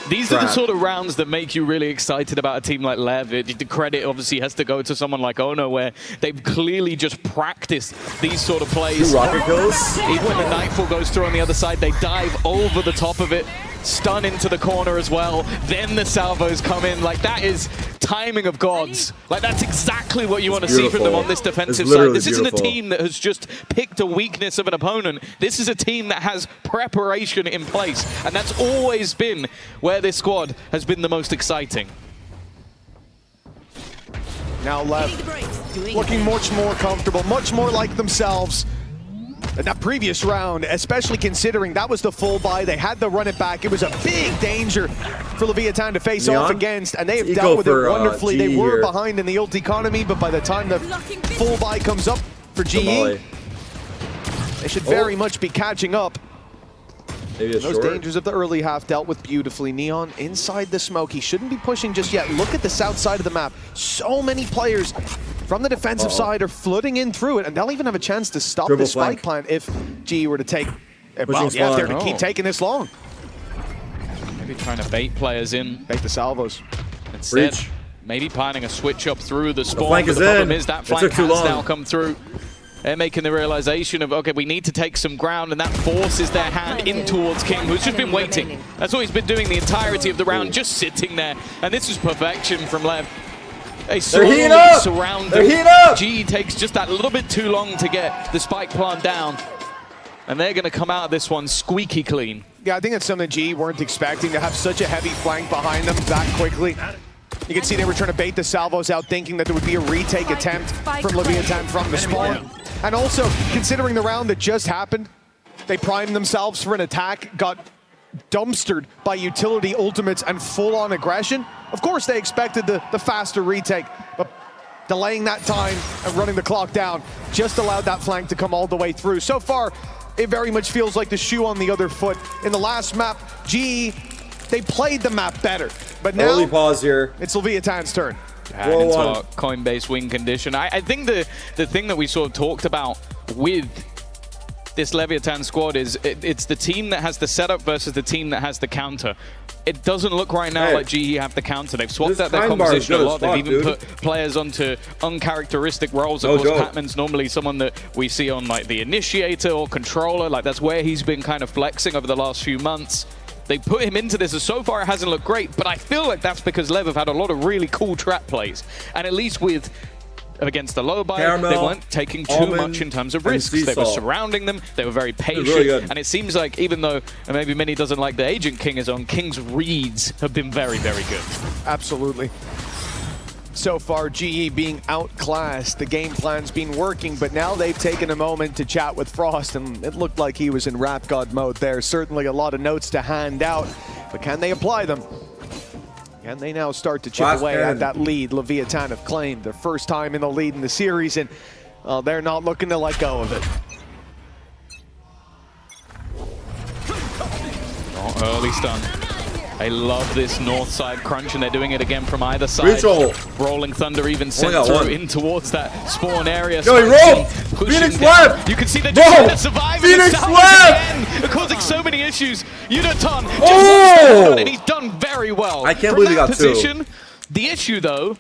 These are the trap. sort of rounds that make you really excited about a team like LEV. The credit obviously has to go to someone like Ono, where they've clearly just practiced these sort of plays. 2 rocket kills. Even when the Nightfall goes through on the other side, they dive over the top of it, stun into the corner as well. Then the salvos come in. Like, that is timing of gods. Like, that's exactly what you want to see from them on this defensive side. This isn't a team that has just picked a weakness of an opponent. This is a team that has preparation in place. And that's always been where this squad has been the most exciting. Now LEV looking much more comfortable, much more like themselves. In that previous round, especially considering that was the full buy, they had to run it back. It was a big danger for Leviathan to face off against, and they have Eco dealt with for, it wonderfully. They GE were here. behind in the ult economy, but by the time the full buy comes up for GE, Molly. they should very much be catching up. Maybe a Those short. dangers of the early half dealt with beautifully. Neon inside the smoke. He shouldn't be pushing just yet. Look at the south side of the map. So many players from the defensive side are flooding in through it, and they'll even have a chance to stop Dribble the spike flank. plant if GE were to take... Well, Pushing yeah, if they're spawn. to keep taking this long. Maybe trying to bait players in. Bait the salvos. Instead, Breach. maybe planning a switch up through the spawn. flank but is the problem in. is that It flank took too has long. now come through. They're making the realization of, okay, we need to take some ground, and that forces their hand in towards King, who's just been waiting. That's what he's been doing the entirety of the round, just sitting there. And this is perfection from Lev. They heating up! surround They're them. heating up! G takes just that little bit too long to get the spike plant down. And they're going to come out of this one squeaky clean. Yeah, I think that's something GE weren't expecting, to have such a heavy flank behind them that quickly. You can see they were trying to bait the salvos out, thinking that there would be a retake attempt from Leviathan from the spawn. And also, considering the round that just happened, they primed themselves for an attack, got dumpstered by utility ultimates and full-on aggression. Of course, they expected the faster retake, but delaying that time and running the clock down just allowed that flank to come all the way through. So far, it very much feels like the shoe on the other foot. In the last map, GE, they played the map better. But now, Early pause here. it's Leviathan's turn. And into our Coinbase win condition. I think the thing that we sort of talked about with this Leviathan squad is it's the team that has the setup versus the team that has the counter. It doesn't look right now like GE have the counter. They've swapped out their time bar is composition a good lot. as They've fuck, even dude. put players onto uncharacteristic roles. Of Oh, course, dope. Patman's normally someone that we see on like the initiator or controller. Like that's where he's been kind of flexing over the last few months. They put him into this, and so far it hasn't looked great, but I feel like that's because Lev have had a lot of really cool trap plays. And at least with against the low buy, Caramel, they weren't taking too almond, much in terms of and risks. sea They were salt. surrounding them, they were very patient, really good. and it seems like even though maybe Mini doesn't like the Agent King is on, King's reads have been very, very good. Absolutely. So far, GE being outclassed. The game plan's been working, but now they've taken a moment to chat with Frost, and it looked like he was in rap god mode there. Certainly a lot of notes to hand out, but can they apply them? Can they now start to chip away at that lead Leviathan have claimed? Their first time in the lead in the series, and they're not looking to let go of it. Oh, early stun. I love this north side crunch, and they're doing it again from either side. Ritual. Rolling Thunder even sent through in towards that spawn area. Yo, he rolled! Phoenix left! You can see they're just trying to survive. Phoenix left! Causing so many issues. Unaton just and he's done very well. I can't from believe he that got position. 2. The issue, though,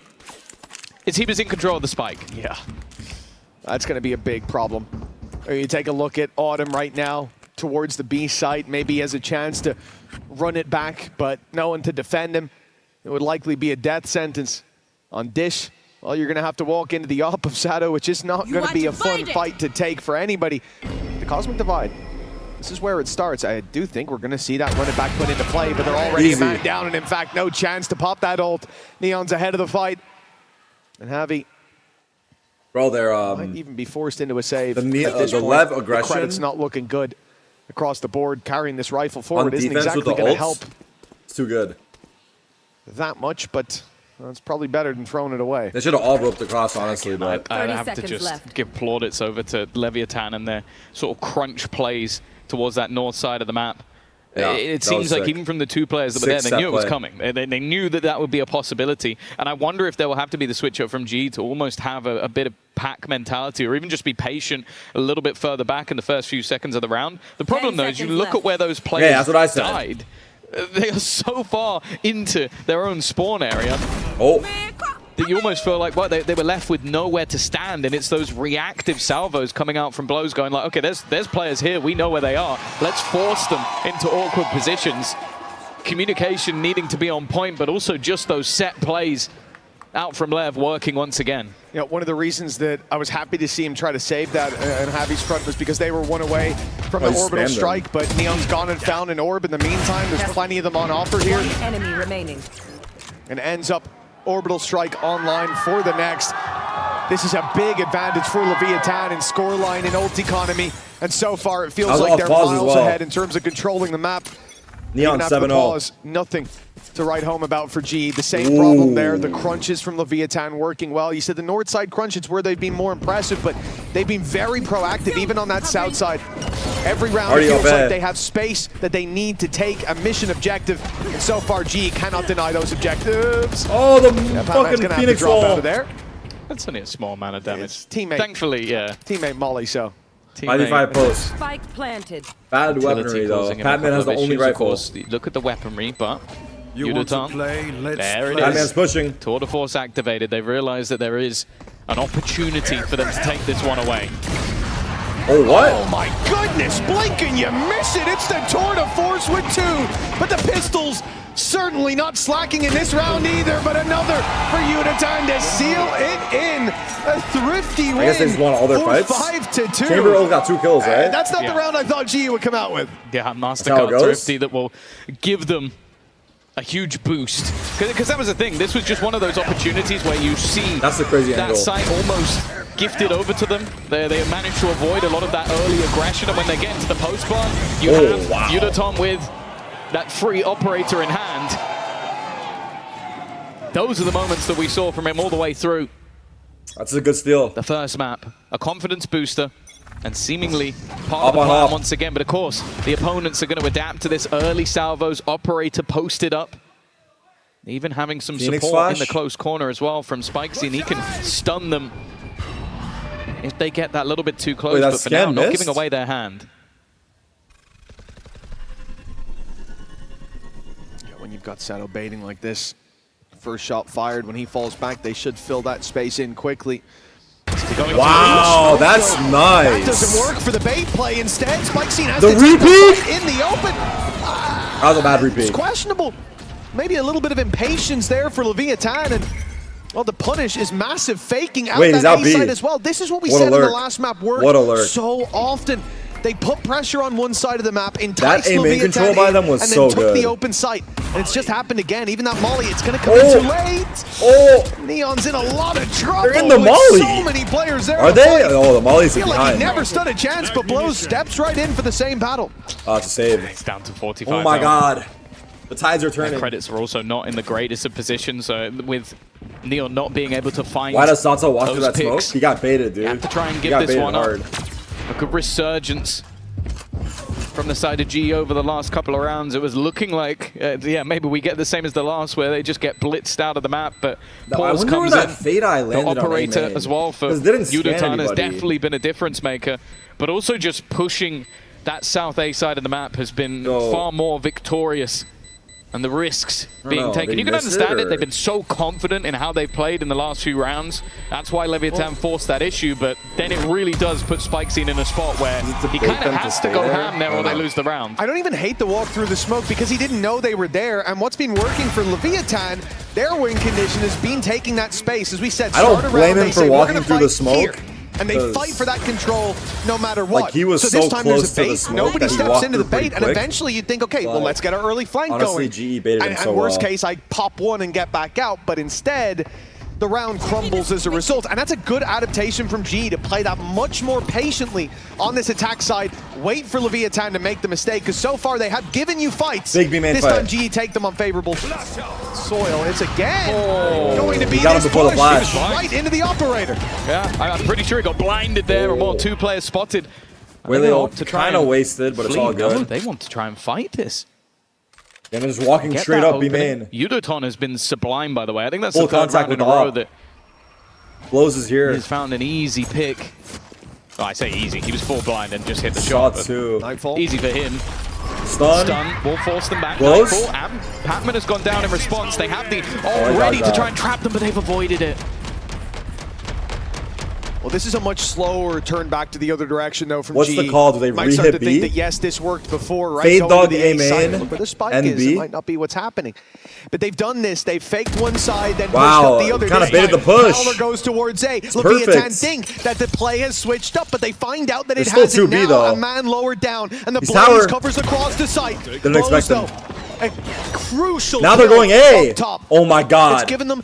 is he was in control of the spike. Yeah. That's going to be a big problem. You take a look at Autumn right now towards the B site. Maybe he has a chance to run it back, but no one to defend him. It would likely be a death sentence on Dish. Well, you're going to have to walk into the op of Sado, which is not going to be a fun fight to take for anybody. The Cosmic Divide. This is where it starts. I do think we're going to see that run it back put into play, but they're already a man down, and in fact, no chance to pop that ult. Neon's ahead of the fight. And Javi, bro, they're might even be forced into a save. The LEV aggression. The credit's not looking good across the board. Carrying this rifle forward on isn't defense exactly with the going to ults, help it's too good. That much, but well, it's probably better than throwing it away. They should have all roped across, honestly. But I have to just give plaudits over to Leviathan and their sort of crunch plays towards that north side of the map. Yeah, it seems like even from the 2 players that were there, they knew it was coming. They knew that that would be a possibility. And I wonder if there will have to be the switch up from G to almost have a bit of pack mentality, or even just be patient a little bit further back in the first few seconds of the round. The problem, though, is you look at where those players died. They are so far into their own spawn area that you almost feel like they were left with nowhere to stand, and it's those reactive salvos coming out from blows going like, okay, there's players here, we know where they are, let's force them into awkward positions. Communication needing to be on point, but also just those set plays out from Lev working once again. You know, one of the reasons that I was happy to see him try to save that in Javi's front was because they were 1 away from the orbital strike, but Neon's gone and found an orb in the meantime. There's plenty of them on offer here. Enemy remaining. And ends up orbital strike online for the next. This is a big advantage for Leviathan in scoreline and ult economy, and so far it feels like they're miles ahead in terms of controlling the map. Neon 7-0. Nothing to write home about for G. The same problem there. The crunches from Leviathan working well. You said the north side crunch, it's where they've been more impressive, but they've been very proactive, even on that south side. Every round it feels like they have space that they need to take a mission objective, and so far G cannot deny those objectives. Oh, the fucking Phoenix drop wall out of there. That's only a small amount of damage. Teammate. Thankfully, yeah. Teammate Molly, so. 95 post. Spike planted. Bad weaponry, though. Patman has the only rifle. Look at the weaponry, but You want to play? Let's there it play. is. Patman's pushing. Tour de Force activated. They've realized that there is an opportunity for them to take this one away. Oh, what? Oh my goodness, blink and you miss it. It's the Tour de Force with 2. But the Pistols certainly not slacking in this round either, but another for Unitime to seal it in. A thrifty win. I guess they just won all their fights. 5-2. Chamber ult got 2 kills, right? That's not the round I thought G would come out with. Yeah, MasterCard Thrifty that will give them a huge boost. Because that was the thing. This was just one of those opportunities where you see that's the crazy that angle. site almost gifted over to them. They managed to avoid a lot of that early aggression, and when they get into the post plant, you have Udaton with that free operator in hand. Those are the moments that we saw from him all the way through. That's a good steal. The first map, a confidence booster, and seemingly part of the plan once again. But of course, the opponents are going to adapt to this early salvos, operator posted up. Even having some support in the close corner as well from Spikesy, and he can stun them if they get that little bit too close. But for now, not giving away their hand. Yeah, when you've got Sato baiting like this, first shot fired, when he falls back, they should fill that space in quickly. Wow, that's nice. That doesn't work for the bait play. Instead, Spikesy has the repeat in the open. That was a bad repeat. It's questionable. Maybe a little bit of impatience there for Leviathan, and well, the punish is massive, faking out that A side as well. This is what we said in the last map worked so often. They put pressure on one side of the map, enticed aim in control by them was and so then took good. the open site. And it's just happened again. Even that molly, it's going to come in too late. Oh! Neon's in a lot of trouble. They're in the with molly. so many players there. Are to they? fight. Oh, the molly's I feel like behind. he never stood a chance, but Blows steps right in for the same battle. Oh, it's a save. It's down to 45. Oh my now. god. The tides are turning. And credits are also not in the greatest of positions, so with Neon not being able to find Why does Santo walk through those that smoke? picks, He got baited, dude. you have to try and He give got this baited one hard. up. A good resurgence from the side of G over the last couple of rounds. It was looking like, yeah, maybe we get the same as the last, where they just get blitzed out of the map, but No, I Pause wonder where comes that in. Fade Eye The landed on operator A-main. as well for 'Cause it didn't scan Yudotan has anybody. definitely been a difference maker, but also just pushing that South A side of the map has been far more victorious. And the risks being know, taken. they You can missed it, understand it. or- They've been so confident in how they've played in the last few rounds. That's why Leviathan forced that issue, but then it really does put Spikescene in a spot where he kind of has to go ham there or they lose the round. I don't even hate the walk through the smoke because he didn't know they were there. And what's been working for Leviathan, their win condition has been taking that space. As we said, I don't start blame around, him they for say, "We're walking gonna through the fight here." smoke, And they 'cause, fight for that control no matter what. like, he was this so time close there's a to the bait. smoke Nobody that he steps walked into the through pretty bait, and quick. eventually you'd think, okay, well, But let's get our early flank honestly, going. GE baited him and so worst well. case, I pop one and get back out, but instead, the round crumbles as a result. And that's a good adaptation from G to play that much more patiently on this attack side. Wait for Leviathan to make the mistake, because so far they have given you fights. Big B main this fight. time G take them on favorable soil. It's again going to be He got him this before the push. flash. Right into the operator. Yeah, I'm pretty sure he got blinded there, or more, 2 players spotted. Well, They they opt to try kind of and wasted, but it's flee. all No, good. they want to try and fight this. And just walking Get straight that up B opening. main. Yudotan has been sublime, by the way. I think that's Full the third contact round in with a the row op. that Blows is here. he's found an easy pick. Oh, I say easy. He was full blind and just hit the Shot shot. but too. Nightfall. Easy for him. Stun. Will force them back. Blows. Nightfall. Patman has gone down in response. They have the I ready got to that. try and trap them, but they've avoided it. Well, this is a much slower turn back to the other direction, though, from What's G. the call? Do they might start to re-hit think B? that, yes, this worked before, right? Fade Going dog to A A side, main look where the spike and is. B? It might not be what's happening. But they've done this. They've faked one side, then Wow, pushed up the other. kinda This baited time, the push. Fowler goes towards A. It's Leviathan perfect. think that the play has switched up, but they find out that There's it still hasn't 2B now. though. A man lowered down, and the He's blaze tower. covers across the site. Didn't Blows, expect them. though, a crucial Now they're kill going A. up top. Oh my god. It's given them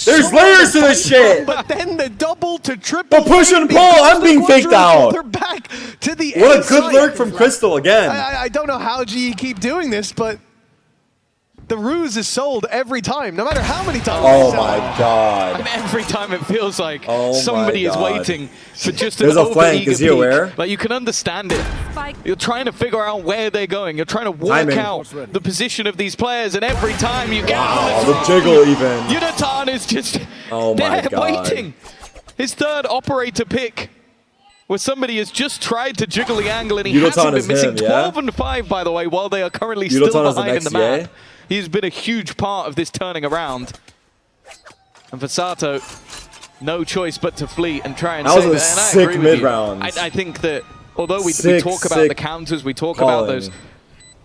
There's so layers to much this shit. But then the double to triple. But push and fade pull, becomes I'm the being faked quadruple. out. They're back to the What A a good side. lurk from Crystal again. I don't know how GE keep doing this, but the ruse is sold every time, no matter how many times. Oh they sell my it. god. And every time it feels like Oh my somebody is God. waiting for just There's an a flank. over-eager Is he peek. aware? Like, you can understand it. You're trying to figure out where they're going. You're trying to work Timing. out the position of these players, and every time you get Wow, the jiggle even. Yudotan is just Oh my there god. waiting. His third operator pick, where somebody has just tried to jiggle the angle, and he Yudotan hasn't been is missing. him, yeah? 12 and 5, by the way, while they are currently Yudotan still is the behind in next the map. yay? He's been a huge part of this turning around. And for Sato, no choice but to flee and try and That was save a it. And I sick agree with you. mid-rounds. I think that although we Sick, talk about sick the counters, we talk calling. about those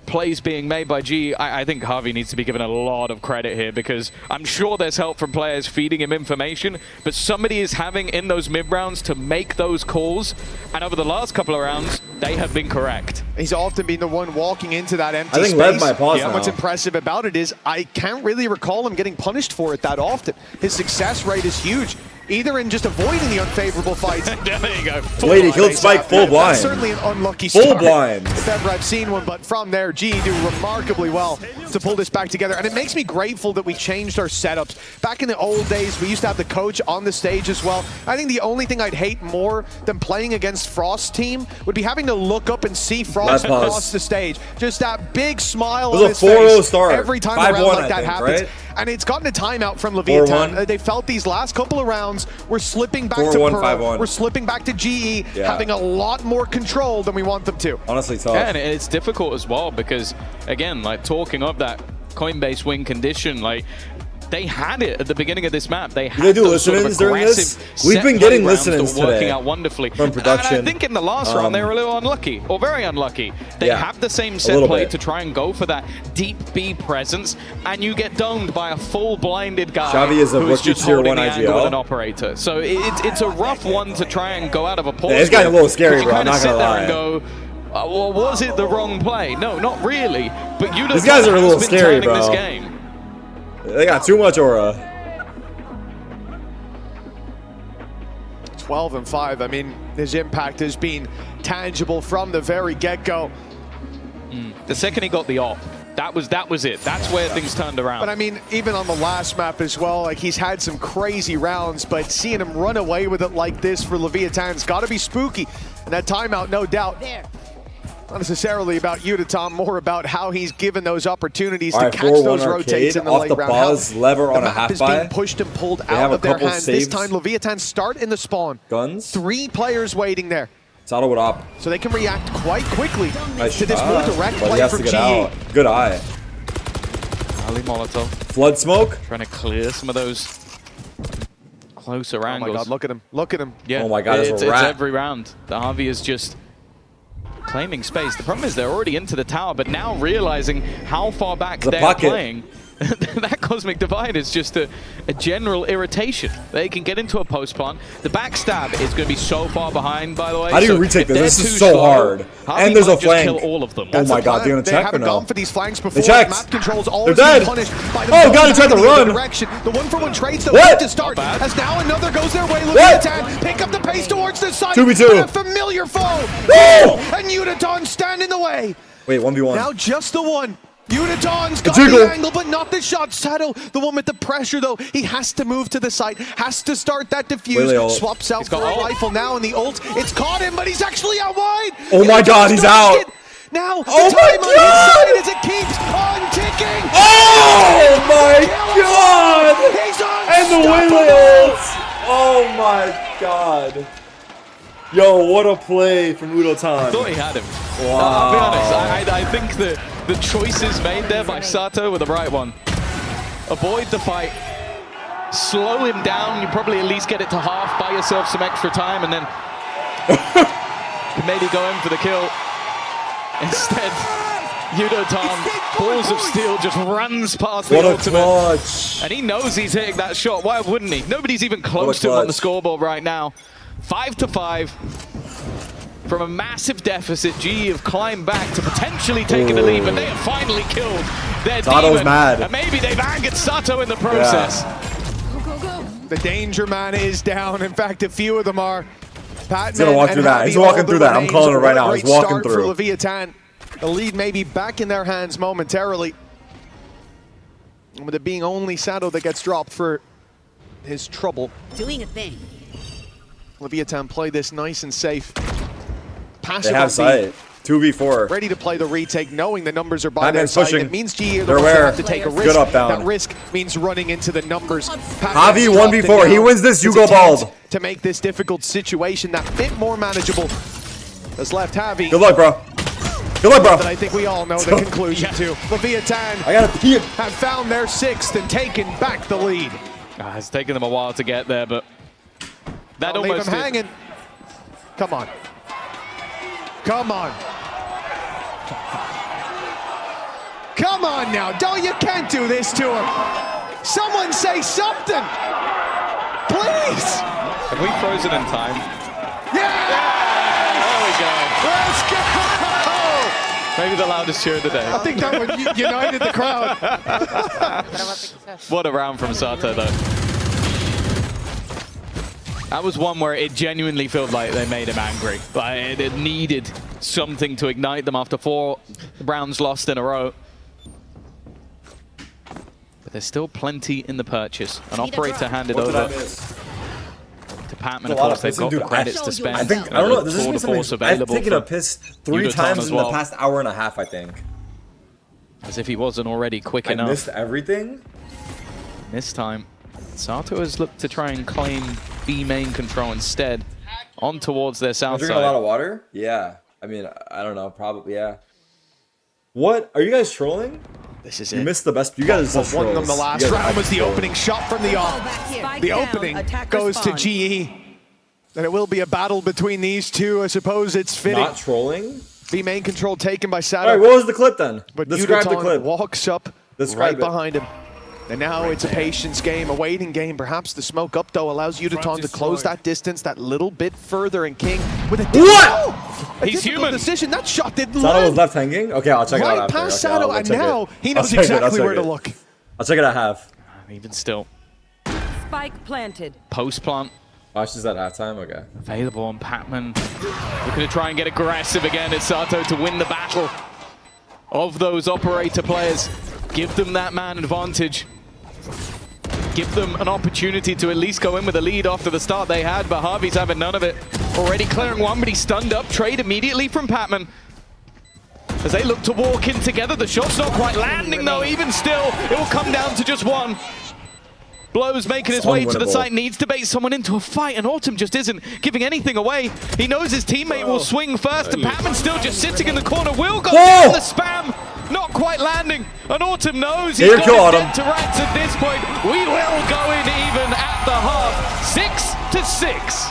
plays being made by G, I think Harvey needs to be given a lot of credit here, because I'm sure there's help from players feeding him information, but somebody is having in those mid-rounds to make those calls, and over the last couple of rounds, they have been correct. He's often been the one walking into that empty I think space. Lev might pause And what's now. impressive about it is I can't really recall him getting punished for it that often. His success rate is huge, either in just avoiding the unfavorable fights. There you go. Wait, he killed Spike full blind. That's certainly an unlucky Full start. blind. If ever I've seen one, but from there, G do remarkably well to pull this back together. And it makes me grateful that we changed our setups. Back in the old days, we used to have the coach on the stage as well. I think the only thing I'd hate more than playing against Frost's team would be having to look up and see Frost Last pause. across the stage. Just that big smile It on was his a 4-0 face start. every time 5-1, a round like I that think, happens. right? And it's gotten a timeout from Leviathan. 4-1. They felt these last couple of rounds, we're slipping back 4-1, to Pearl, 5-1. we're slipping back to GE, Yeah. having a lot more control than we want them to. Honestly tough. Yeah, and it's difficult as well, because, again, like, talking of that Coinbase win condition, like, they had it at the beginning of this map. They had they do those sort of listen-ins during this? aggressive We've set been play getting rounds that listen-ins were working today out wonderfully. from production. And I think in the last round they were a little unlucky, or very unlucky. They Yeah, have the same a set little play bit. to try and go for that deep B presence, and you get domed by a full blinded guy Xavi is a who is rookie just tier holding 1 the angle with IGL. an operator. So it's a rough one to try and go out of a pause. Yeah, it's gotten a little scary, You bro, I'm kind of not sit gonna there lie. and go, Or was it the wrong play? No, not really. But you These guys are a little been scary, turning this bro. game. They got too much aura. 12 and 5. I mean, his impact has been tangible from the very get-go. The second he got the op, that was it. That's where things turned around. But I mean, even on the last map as well, like he's had some crazy rounds, but seeing him run away with it like this for Leviathan's got to be spooky. And that timeout, no doubt. Not necessarily about you, Tom, more about how he's given those opportunities to catch those rotates in the late round. Pause, lever on a half is buy. being pushed and pulled out of their hands. This time, Leviathan start in the spawn. Guns. 3 players waiting there. Sato with op. So they can react quite quickly Nice to this shot, more direct but he play has from to get GE. out. Good eye. Ali Molotov. Flood smoke. Trying to clear some of those closer angles. Oh my God, look at him. Look at him. Yeah. Oh my God, it's a rat. every round. The Harvey is just claiming space. The problem is they're already into the tower, but now realizing how far back they're playing, that Cosmic Divide is just a general irritation. They can get into a post plant. The backstab is going to be so far behind, by the way. How do you retake this? This is so hard. And there's a flank. Kill all of them. Oh my God, they're going to check or haven't no? gone for these flanks before. They checked. Map controls They're always dead. punished by the Oh God, he tried to run. direction. The 1-for-1 trades the What? to start. As now another goes their way. Leviathan pick up the pace towards the side. 2v2. But a familiar foe. Oh! And Uniton stand in the way. Wait, 1v1. Now just the one. Uniton's got jiggle. the angle, but not the shot. Sato, the one with the pressure, though. He has to move to the side, has to start that defuse. Wait, Swaps out for a rifle now in the ult. It's caught him, but he's actually out wide. Oh my God, he's out. Now, the Oh my time on his God. side as it keeps on ticking. Oh my God! He's And the Waylay ult! Oh my God! Yo, what a play from Udotan. I thought he had him. Wow. I'll be honest, I think the choices made there by Sato were the right one. Avoid the fight. Slow him down. You probably at least get it to half. Buy yourself some extra time and then maybe go in for the kill. Instead, Udotan, balls of steel, just runs past the What a ultimate. clutch. And he knows he's hitting that shot. Why wouldn't he? Nobody's even close to him on the scoreboard right now. 5-5. From a massive deficit, GE have climbed back to potentially taking the lead, but they have finally killed their Sato's demon. mad. And maybe they've angered Sato in the process. The danger man is down. In fact, a few of them are. He's gonna walk through that. He's walking through that. I'm calling it right now. He's walking For through. Leviathan. The lead may be back in their hands momentarily. And with it being only Sato that gets dropped for his trouble. Doing a thing. Leviathan play this nice and safe. Passive They have on sight. 2v4. Ready to play the retake, knowing the numbers are by their Batman's side. pushing. It means GE are the They're ones that aware. have to take a risk. Good up, down. That risk means running into the numbers. Javi Batman's dropped it 1v4. He down. wins this, you His go attempt bald. To make this difficult situation that bit more manageable has left Javi. Good luck, bro. Good luck, bro. But I think we all know the conclusion to. Leviathan I gotta pee. have found their 6th and taken back the lead. It's taken them a while to get there, but that Don't leave almost him did. hanging. Come on. Come on. Come on now. Don't, you can't do this to him. Someone say something. Please. Have we frozen in time? Yeah! There we go. Let's go! Maybe the loudest cheer of the day. I think that one united the crowd. What a round from Sato, though. That was one where it genuinely felt like they made him angry. Like it needed something to ignite them after 4 rounds lost in a row. But there's still plenty in the purchase. An operator handed What did I over miss? to Patman. That's Of a lot course, of they've pissing. got the Dude, credits to spend. I think, I don't know, does this Tour mean de force something? I've available taken a for piss 3 Udotan times as in the well. past hour and a half, I think. As if he wasn't already quick I enough. missed everything? This time, Sato has looked to try and claim B main control instead. On towards their I'm south drinking side. a lot of water? Yeah. I mean, I don't know. Probably, yeah. What? Are you guys trolling? This is You it. missed the best. You guys are One of them, the last round was the trolling. opening shot from the off. The opening goes to GE. And it will be a battle between these two. I suppose it's fitting. Not trolling? B main control taken by Sato. All right, what was the clip then? But Describe the Udotan clip. walks up Describe right behind him. And now it's a patience game, a waiting game. Perhaps the smoke up, though, allows Yudaton to close that distance that little bit further. And King with a He's human. decision. That shot didn't Sato land. was left hanging? Okay, I'll check it out Right after. past Okay, Sato, I'll and check now it. he knows I'll check it, exactly I'll where check to it. look. I'll check it at half. Even still. Spike planted. Post plant. Oh, she's at halftime? Okay. Available on Patman. Looking to try and get aggressive again at Sato to win the battle of those operator players. Give them that man advantage. Give them an opportunity to at least go in with a lead after the start they had, but Harvey's having none of it. Already clearing one, but he's stunned up. Trade immediately from Patman. As they look to walk in together, the shot's not quite landing though. Even still, it will come down to just one. Blows making his way to the site, needs to bait someone into a fight, and Autumn just isn't giving anything away. He knows his teammate will swing first, and Patman still just sitting in the corner, will go down the spam, not quite landing, and Autumn knows he's got his dead to rights at this point. We will go in even at the half, 6-6.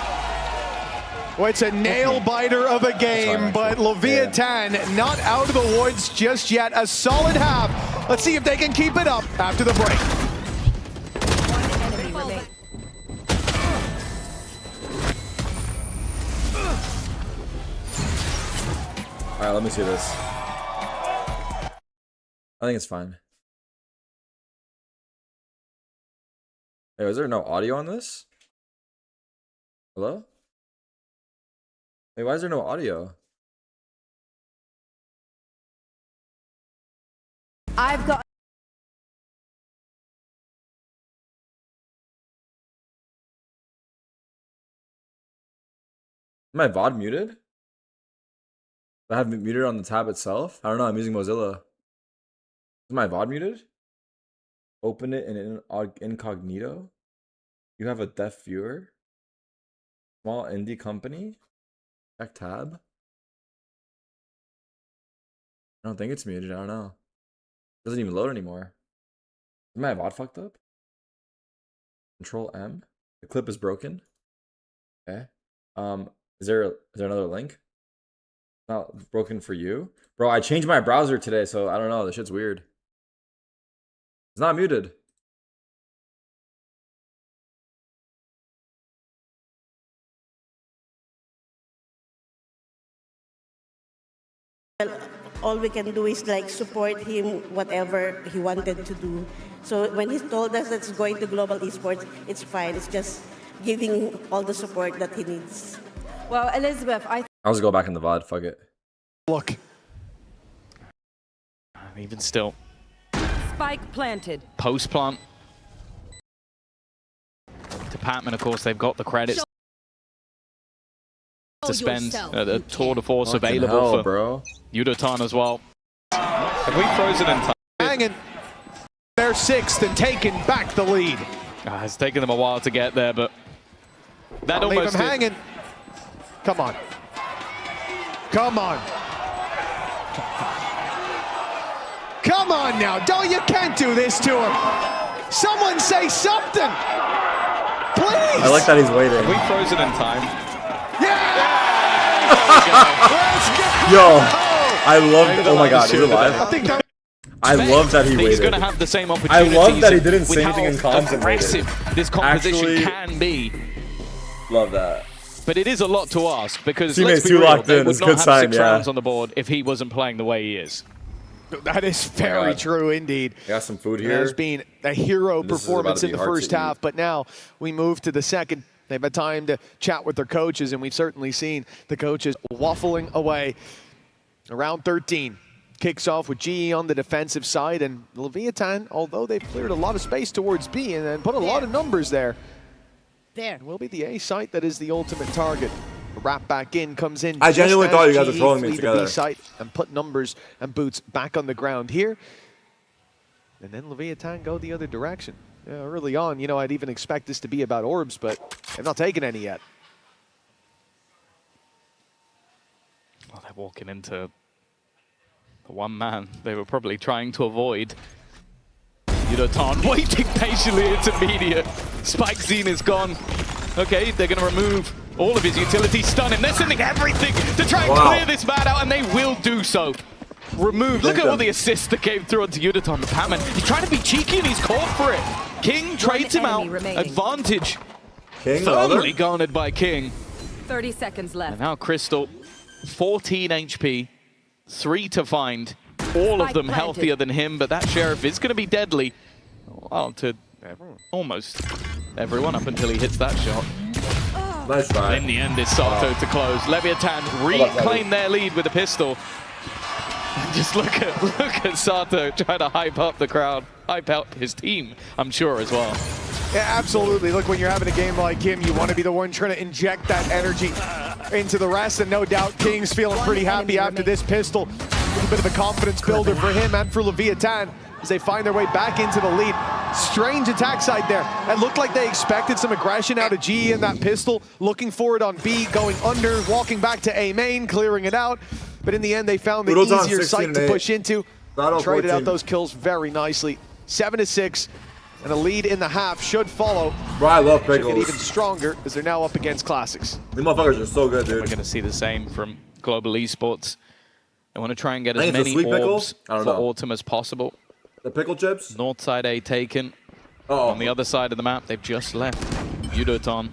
Well, it's a nail-biter of a game, but Leviathan not out of the woods just yet. A solid half. Let's see if they can keep it up after the break. Alright, let me see this. I think it's fine. Hey, is there no audio on this? Hello? Hey, why is there no audio? I've got. Is my VOD muted? I have it muted on the tab itself? I don't know, I'm using Mozilla. Is my VOD muted? Open it in incognito? You have a deaf viewer? Small indie company? Check tab? I don't think it's muted, I don't know. It doesn't even load anymore. Is my VOD fucked up? Control M? The clip is broken? Okay. Is there another link? Not broken for you, bro. I changed my browser today, so I don't know. This shit's weird. It's not muted. All we can do is like support him whatever he wanted to do. So when he told us that it's going to global esports, it's fine. It's just giving all the support that he needs. Well, Elizabeth, I'll just go back in the VOD. Fuck it. Look. Even still. Spike planted. Post plant. To Patman, of course, they've got the credits to spend. The tour de force available for Yudotan as well. Have we frozen in time? Hanging. They're sixth and taking back the lead. It's taken them a while to get there, but that I'll almost leave him hanging. Come on. Come on. Come on now. You can't do this to him. Someone say something. Please. I like that he's waiting. Have we frozen in time? Yo, I love. Oh my god, is it live? I love that he waited. He's going to have the same I opportunities. love that he didn't say with anything in how comms and aggressive waited. this composition Actually, can be. Love that. But it is a lot to ask because Teammates let's be too real, locked they in. would It's not good have sign, 6 yeah. rounds on the board if he wasn't playing the way he is. That is very true indeed. Got some food here. There's been a hero performance in the first half, but now we move to the second. They've had time to chat with their coaches, and we've certainly seen the coaches waffling away. Around 13 kicks off with GE on the defensive side, and Leviathan, although they've cleared a lot of space towards B and put a lot of numbers there, will be the A site that is the ultimate target. The wrap back in comes in. I genuinely thought you guys were GE throwing me flee the together. B site and put numbers and boots back on the ground here. And then Leviathan go the other direction. Early on, I'd even expect this to be about orbs, but they've not taken any yet. Well, they're walking into the one man they were probably trying to avoid. Yudotan waiting patiently, it's immediate. Spike Zine is gone. Okay, they're going to remove all of his utility, stun him. They're sending everything to try and clear this man out, and they will do so. removed. Look at all the assists that came through onto Udaton. The Pac-Man, he's trying to be cheeky and he's called for it. King trades him out. Advantage King, firmly garnered by King. 30 seconds left. And now Crystal, 14 HP, 3 to find. All of them healthier than him, but that Sheriff is going to be deadly. Well, to almost everyone up until he hits that shot. Nice try. In the end, it's Sato to close. Leviathan reclaim their lead with a pistol. Just look at Sato trying to hype up the crowd, hype up his team, I'm sure, as well. Yeah, absolutely. Look, when you're having a game like him, you want to be the one trying to inject that energy into the rest, and no doubt King's feeling pretty happy after this pistol. A little bit of a confidence builder for him and for Leviathan as they find their way back into the lead. Strange attack side there. It looked like they expected some aggression out of GE in that pistol, looking for it on B, going under, walking back to A main, clearing it out. But in the end, they found the easier site to push into. Traded out those kills very nicely. 7-6, and a lead in the half should follow. Bro, I love Pickles. Get even stronger as they're now up against Classics. These motherfuckers are so good, dude. We're going to see the same from Global Esports. They want to try and get as many orbs for Autumn as possible. The pickle chips? North side A taken. On the other side of the map, they've just left Udoton.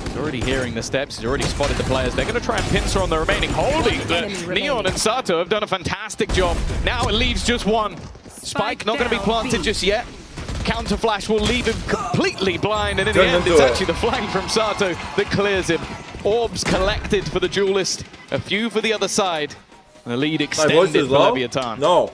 He's already hearing the steps. He's already spotted the players. They're going to try and pincer on the remaining holding, but Neon and Sato have done a fantastic job. Now it leaves just one. Spike not going to be planted just yet. Counter flash will leave him completely blind, and in the end, it's actually the flank from Sato that clears him. Orbs collected for the duelist, a few for the other side. And the lead extended for Leviathan. No,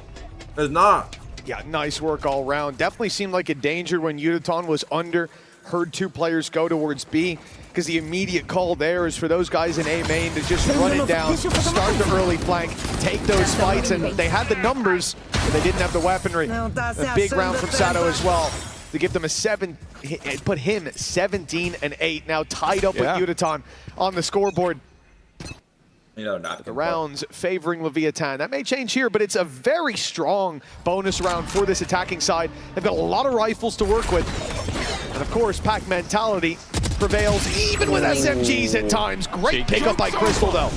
it's not. Yeah, nice work all around. Definitely seemed like a danger when Udaton was under. Heard 2 players go towards B, because the immediate call there is for those guys in A main to just run it down, start the early flank, take those fights, and they had the numbers, but they didn't have the weaponry. A big round from Sato as well to give them a 7, put him 17-8, now tied up with Udaton on the scoreboard. You know, not the rounds favoring Leviathan. That may change here, but it's a very strong bonus round for this attacking side. They've got a lot of rifles to work with. And of course, pack mentality prevails even with SMGs at times. Great pickup by Crystal, though.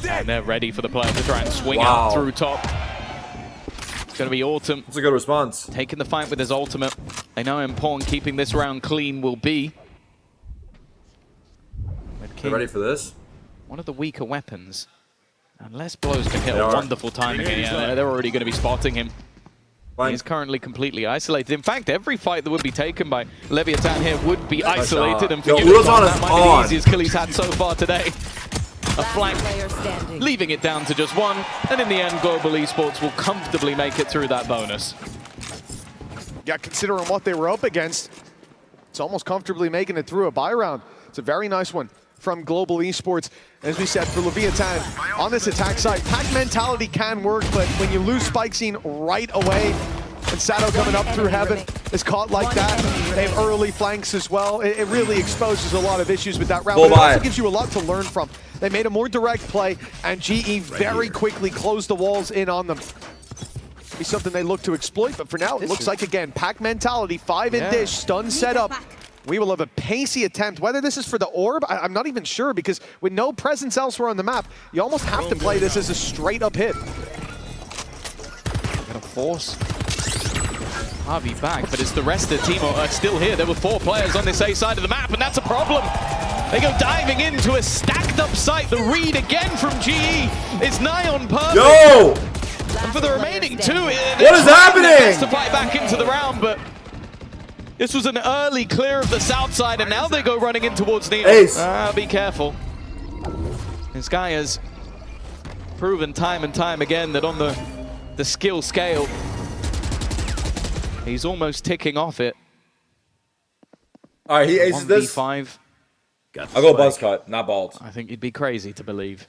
And they're ready for the player to try and swing out through top. It's going to be Autumn. That's a good response. Taking the fight with his ultimate. They know how important keeping this round clean will be. You ready for this? One of the weaker weapons. And less blows can hit a wonderful timing. Yeah, they're already going to be spotting him. He's currently completely isolated. In fact, every fight that would be taken by Leviathan here would be isolated. And for Udaton, that might be the easiest kill he's had so far today. A flank, leaving it down to just one. And in the end, Global Esports will comfortably make it through that bonus. Yeah, considering what they were up against, it's almost comfortably making it through a bye round. It's a very nice one from Global Esports. As we said, for Leviathan, on this attack side, pack mentality can work, but when you lose Spike Scene right away, and Sato coming up through heaven is caught like that, they have early flanks as well. It really exposes a lot of issues with that round, but it also gives you a lot to learn from. They made a more direct play, and GE very quickly closed the walls in on them. Be something they look to exploit, but for now, it looks like, again, pack mentality, 5 in dish, stun set up. We will have a pacey attempt. Whether this is for the orb, I'm not even sure, because with no presence elsewhere on the map, you almost have to play this as a straight-up hit. Gonna force Harvey back, but it's the rest of the team are still here. There were 4 players on this A side of the map, and that's a problem. They go diving into a stacked-up site. The read again from GE is nigh on perfect. Yo! And for the remaining 2, what is happening? To fight back into the round, but this was an early clear of the south side, and now they go running in towards Neon. Ace. Be careful. This guy has proven time and time again that on the skill scale, he's almost ticking off it. All right, he aces this. 1v5. I'll go buzz cut, not bald. I think you'd be crazy to believe.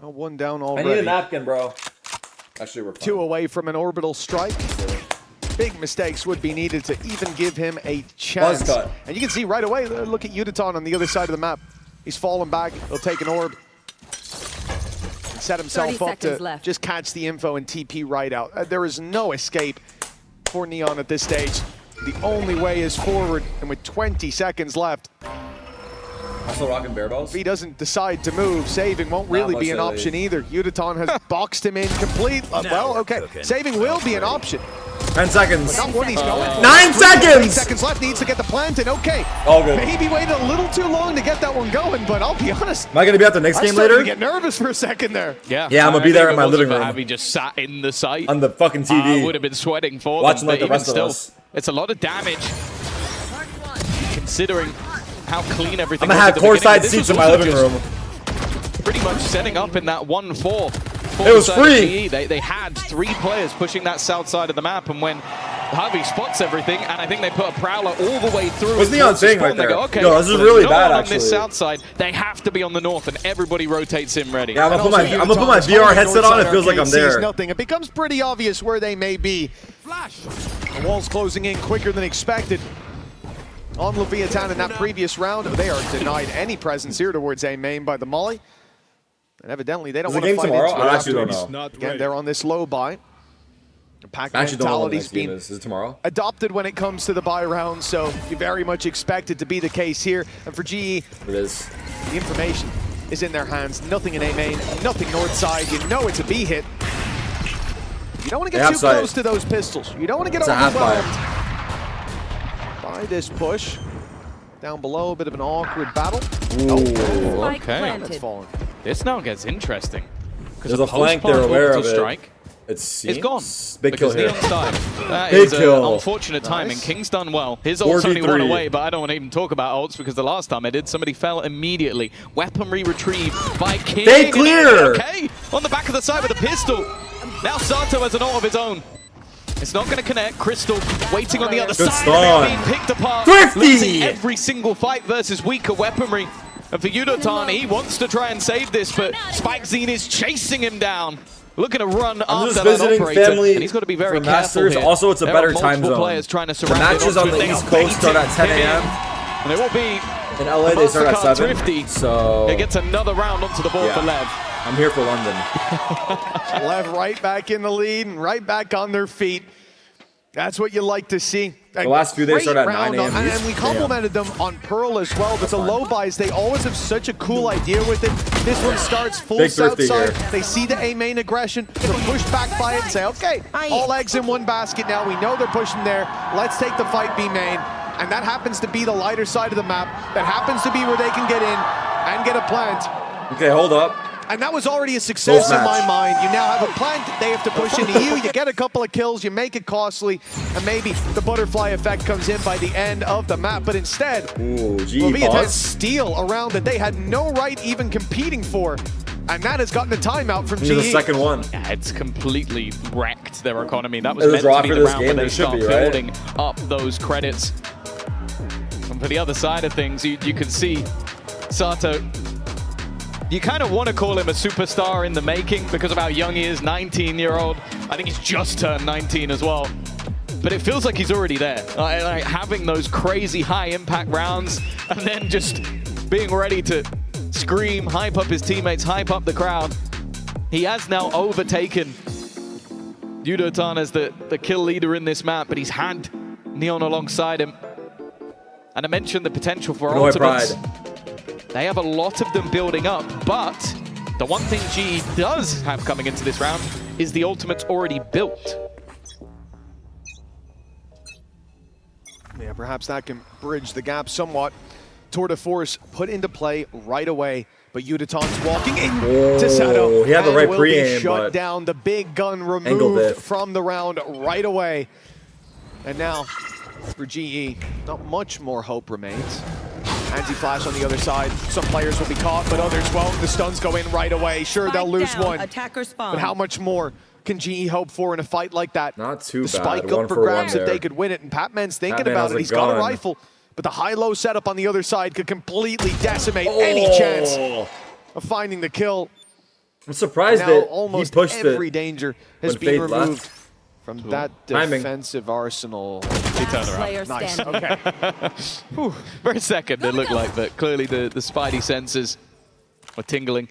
Oh, 1 down already. I need a napkin, bro. Actually, we're fine. 2 away from an orbital strike. Big mistakes would be needed to even give him a chance. Buzz cut. And you can see right away, look at Udaton on the other side of the map. He's fallen back. He'll take an orb. And set himself up to just catch the info and TP right out. There is no escape for Neon at this stage. The only way is forward, and with 20 seconds left, Also rocking bear balls. If he doesn't decide to move, saving won't really be an option either. Yudaton has boxed him in complete. Well, okay. Saving will be an option. 10 seconds. But not when he's going. 9 seconds! 8 seconds left. Needs to get the plant in. Okay. All good. Maybe waited a little too long to get that one going, but I'll be honest. Am I going to be at the next game later? I get nervous for a second there. Yeah. Yeah, I'm going to be there in my living room. Have he just sat in the site? On the fucking TV. I would have been sweating for watching them, like the but rest even of still, us. it's a lot of damage. Considering how clean everything I'm going to have courtside seats in my living room. Pretty much setting up in that 1-4. It was free. They had 3 players pushing that south side of the map, and when Harvey spots everything, and I think they put a prowler all the way through. What's Neon saying right there? Go, okay, no, this is well, really no bad, one actually. on this south side, they have to be on the north, and everybody rotates in ready. Yeah, I'm gonna put my VR headset on. It feels like I'm there. Nothing. It becomes pretty obvious where they may be. The wall's closing in quicker than expected. On Leviathan in that previous round, they are denied any presence here towards A main by the Molly. And evidently, they don't want to fight tomorrow? into I it actually don't know. Again, they're on this low buy. The pack I actually don't know what the mentality's next game been is. Is it tomorrow? adopted when it comes to the buy round, so you very much expect it to be the case here. And for GE, it is. The information is in their hands. Nothing in A main, nothing north side. You know it's a B hit. You don't want to get too close to those pistols. You don't want to get overwhelmed by this push. Down below, a bit of an awkward battle. Ooh, okay. That's fallen. This now gets interesting. There's a flank there, aware of it. Strike, it's gone. Big kill here. Neon's died. That Big is kill. Unfortunate timing. King's done well. His ult's only 1 away, but I don't want to even talk about ults because the last time I did, somebody fell immediately. Weaponry retrieved by King. They clear! Okay, on the back of the side with a pistol. Now Sato has an ult of his own. It's not going to connect. Crystal waiting on the other side. Being picked apart. Losing every single fight versus weaker weaponry. And for Yudotan, he wants to try and save this, but Spike Zine is chasing him down. Looking to run after that operator, family and he's got to be very for careful Masters. here. Also, it's a There better are time multiple zone. players trying to The surround matches on the East Coast start at 10 a.m. And they will be in LA. They start at 7. Thrifty. So it gets another round onto the board for Lev. I'm here for London. Lev right back in the lead and right back on their feet. That's what you like to see. The last few days started at 9 a.m. And we complimented them on Pearl as well, but the low buys, they always have such a cool idea with it. This one starts full south side. They see the A main aggression, they're pushed back by it and say, okay, all eggs in one basket now. We know they're pushing there. Let's take the fight B main. And that happens to be the lighter side of the map. That happens to be where they can get in and get a plant. Okay, hold up. And that was already a success in my mind. You now have a plant that they have to push into you. You get a couple of kills, you make it costly, and maybe the butterfly effect comes in by the end of the map. But instead, Leviathan steal around that they had no right even competing for. And that has gotten a timeout from GE. The second one. Yeah, it's completely wrecked their economy. That was It was meant to be the this round game, where they it should start be, right? building up those credits. And for the other side of things, you can see Sato. You kind of want to call him a superstar in the making because of how young he is, 19-year-old. I think he's just turned 19 as well. But it feels like he's already there. Like having those crazy high-impact rounds and then just being ready to scream, hype up his teammates, hype up the crowd. He has now overtaken Yudotan as the kill leader in this map, but he's had Neon alongside him. And I mentioned the potential for ultimates. They have a lot of them building up, but the one thing GE does have coming into this round is the ultimates already built. Yeah, perhaps that can bridge the gap somewhat. Tour de force put into play right away, but Yudotan's walking in to Sato. He had the right pre-aim, shut but down. The big gun removed from the round right away. And now for GE, not much more hope remains. Anti-flash on the other side. Some players will be caught, but others won't. The stuns go in right away. Sure, they'll lose one. Attacker spawn. But how much more can GE hope for in a fight like that? Not too the bad. spike up for grabs if they could win it, and Patman's thinking about it. He's got a rifle, but the high-low setup on the other side could completely decimate any chance of finding the kill. I'm surprised now that almost he pushed every danger has been removed from that Timing. defensive arsenal. He turned around. Nice, okay. Whew, for a second it looked like, but clearly the spidey senses were tingling.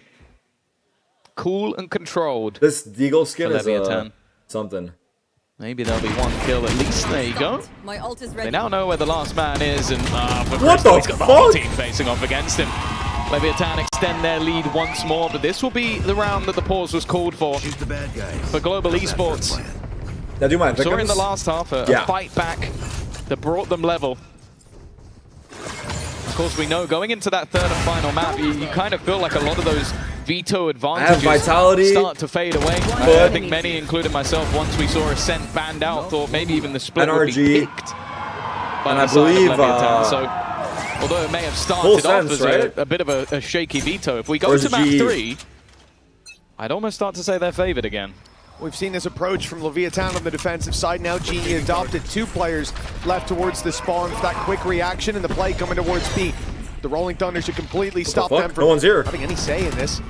Cool and controlled. This Deagle skin is Leviathan. Something. Maybe there'll be one kill at least. There you go. My ult is ready. They now know where the last man is, and What the he's got the whole team facing off against him. Leviathan extend their lead once more, but this will be the round that the pause was called for Global Esports. Now do my Saw in the last half a fight back that brought them level. Of course, we know going into that third and final map, you kind of feel like a lot of those veto advantages start to fade away. I think many, including myself, once we saw Ascent banned out, thought maybe even the split would be picked by the side of Leviathan. So, although it may have started off as a bit of a shaky veto, if we go to map 3, I'd almost start to say they're favored again. We've seen this approach from Leviathan on the defensive side. Now GE adopted 2 players left towards the spawn for that quick reaction, and the play coming towards B. The Rolling Thunder should completely stop them from having any say in this.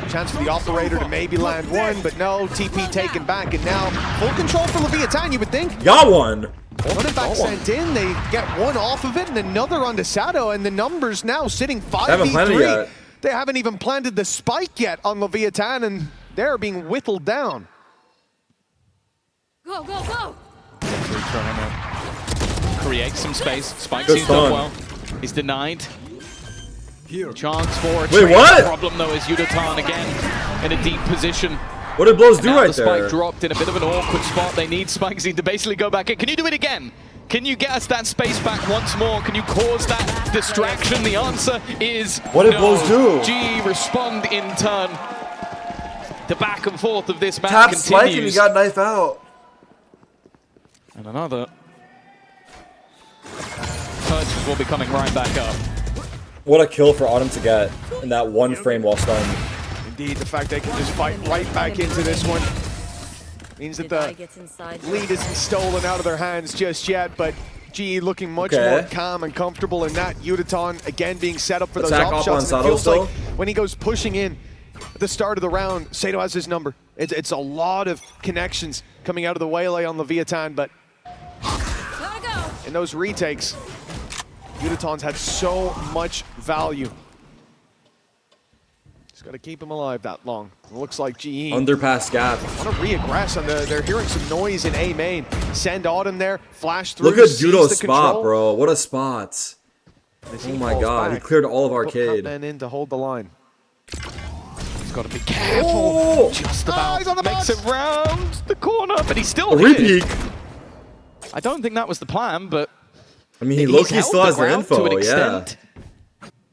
Chance for the operator to maybe land one, but no, TP taken back, and now full control for Leviathan, you would think. Got one. One in fact sent in, they get one off of it, and another onto Sato, and the numbers now sitting 5v3. They haven't even planted the spike yet on Leviathan, and they're being whittled down. Go, go, go! Create some space. Spike's done well. He's denied. Chance for a trade. Problem though is Yudatan again in a deep position. What did Blows do right the there? Spike dropped in a bit of an awkward spot. They need Spikesy to basically go back in. Can you do it again? Can you get us that space back once more? Can you cause that distraction? The answer is what did Blows do? GE respond in turn. The back and forth of this match Tap continues. Spike and he got knife out. And another. Purchase will be coming right back up. What a kill for Autumn to get in that one frame while stunned. Indeed, the fact they can just fight right back into this one means that the lead isn't stolen out of their hands just yet, but GE looking much more calm and comfortable in that. Yudatan again being set up for those op shots. It feels like when he goes pushing in at the start of the round, Sato has his number. It's a lot of connections coming out of the Waylay on Leviathan, but in those retakes, Yudatan's had so much value. Just got to keep him alive that long. It looks like GE. Underpass gap. Want to re-aggress on they're hearing some noise in A main. Send Autumn there, flash through. Look at Judo's spot, bro. What a spot. Oh my god, he cleared all of Arcade. Put in to hold the line. He's got to be careful. Just about makes it round the corner, but he's still here. I don't think that was the plan, but I mean, he low-key still has their info, to an extent.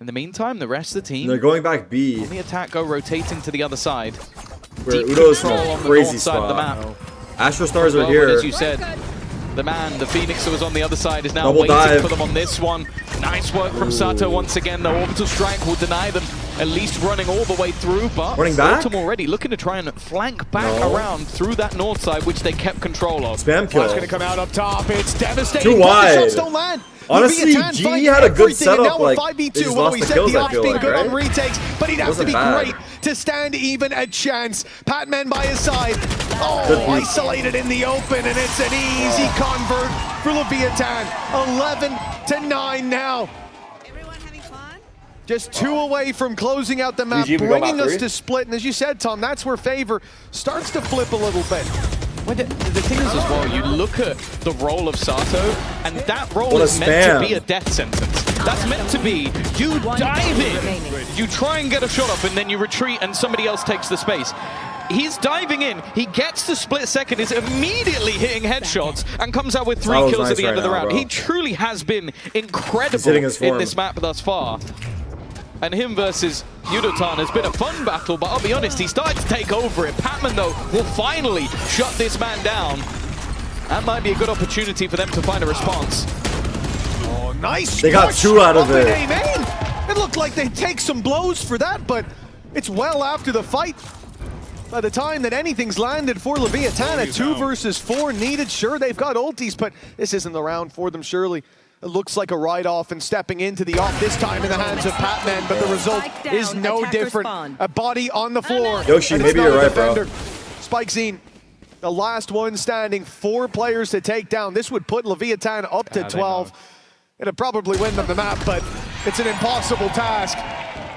In the meantime, the rest of the team... They're going back B. On the attack go rotating to the other side. Where Udo's in a crazy spot. Astro Stars are here. As you said, the man, the Phoenix that was on the other side is now waiting for them on this one. Nice work from Sato once again. The orbital strike will deny them at least running all the way through, but Autumn already looking to try and flank back around through that north side, which they kept control of. Spam kill. It's going to come out up top. It's devastating. Too wide. Shots don't land. Honestly, GE had a good setup. Like, 5v2. Well, we said the off's been good on retakes, but he'd have to be great to stand even a chance. Patman by his side. Oh, isolated in the open, and it's an easy convert for Leviathan. 11-9 now. Just 2 away from closing out the map, bringing us to split. And as you said, Tom, that's where favor starts to flip a little bit. Well, the thing is as well, you look at the role of Sato, and that role is meant to be a death sentence. That's meant to be, you dive in, you try and get a shot up, and then you retreat and somebody else takes the space. He's diving in, he gets the split second, is immediately hitting headshots, and comes out with 3 kills at the end of the round. He truly has been incredible in this map thus far. And him versus Yudatan has been a fun battle, but I'll be honest, he started to take over it. Patman, though, will finally shut this man down. That might be a good opportunity for them to find a response. Oh, nice. They got 2 out of it. It looked like they'd take some blows for that, but it's well after the fight. By the time that anything's landed for Leviathan, a 2 versus 4 needed. Sure, they've got ultis, but this isn't the round for them, surely. It looks like a write-off, and stepping into the off this time in the hands of Patman, but the result is no different. A body on the floor. Yoshi, maybe you're right, bro. Spikezine, the last one standing, 4 players to take down. This would put Leviathan up to 12. It'd probably win them the map, but it's an impossible task.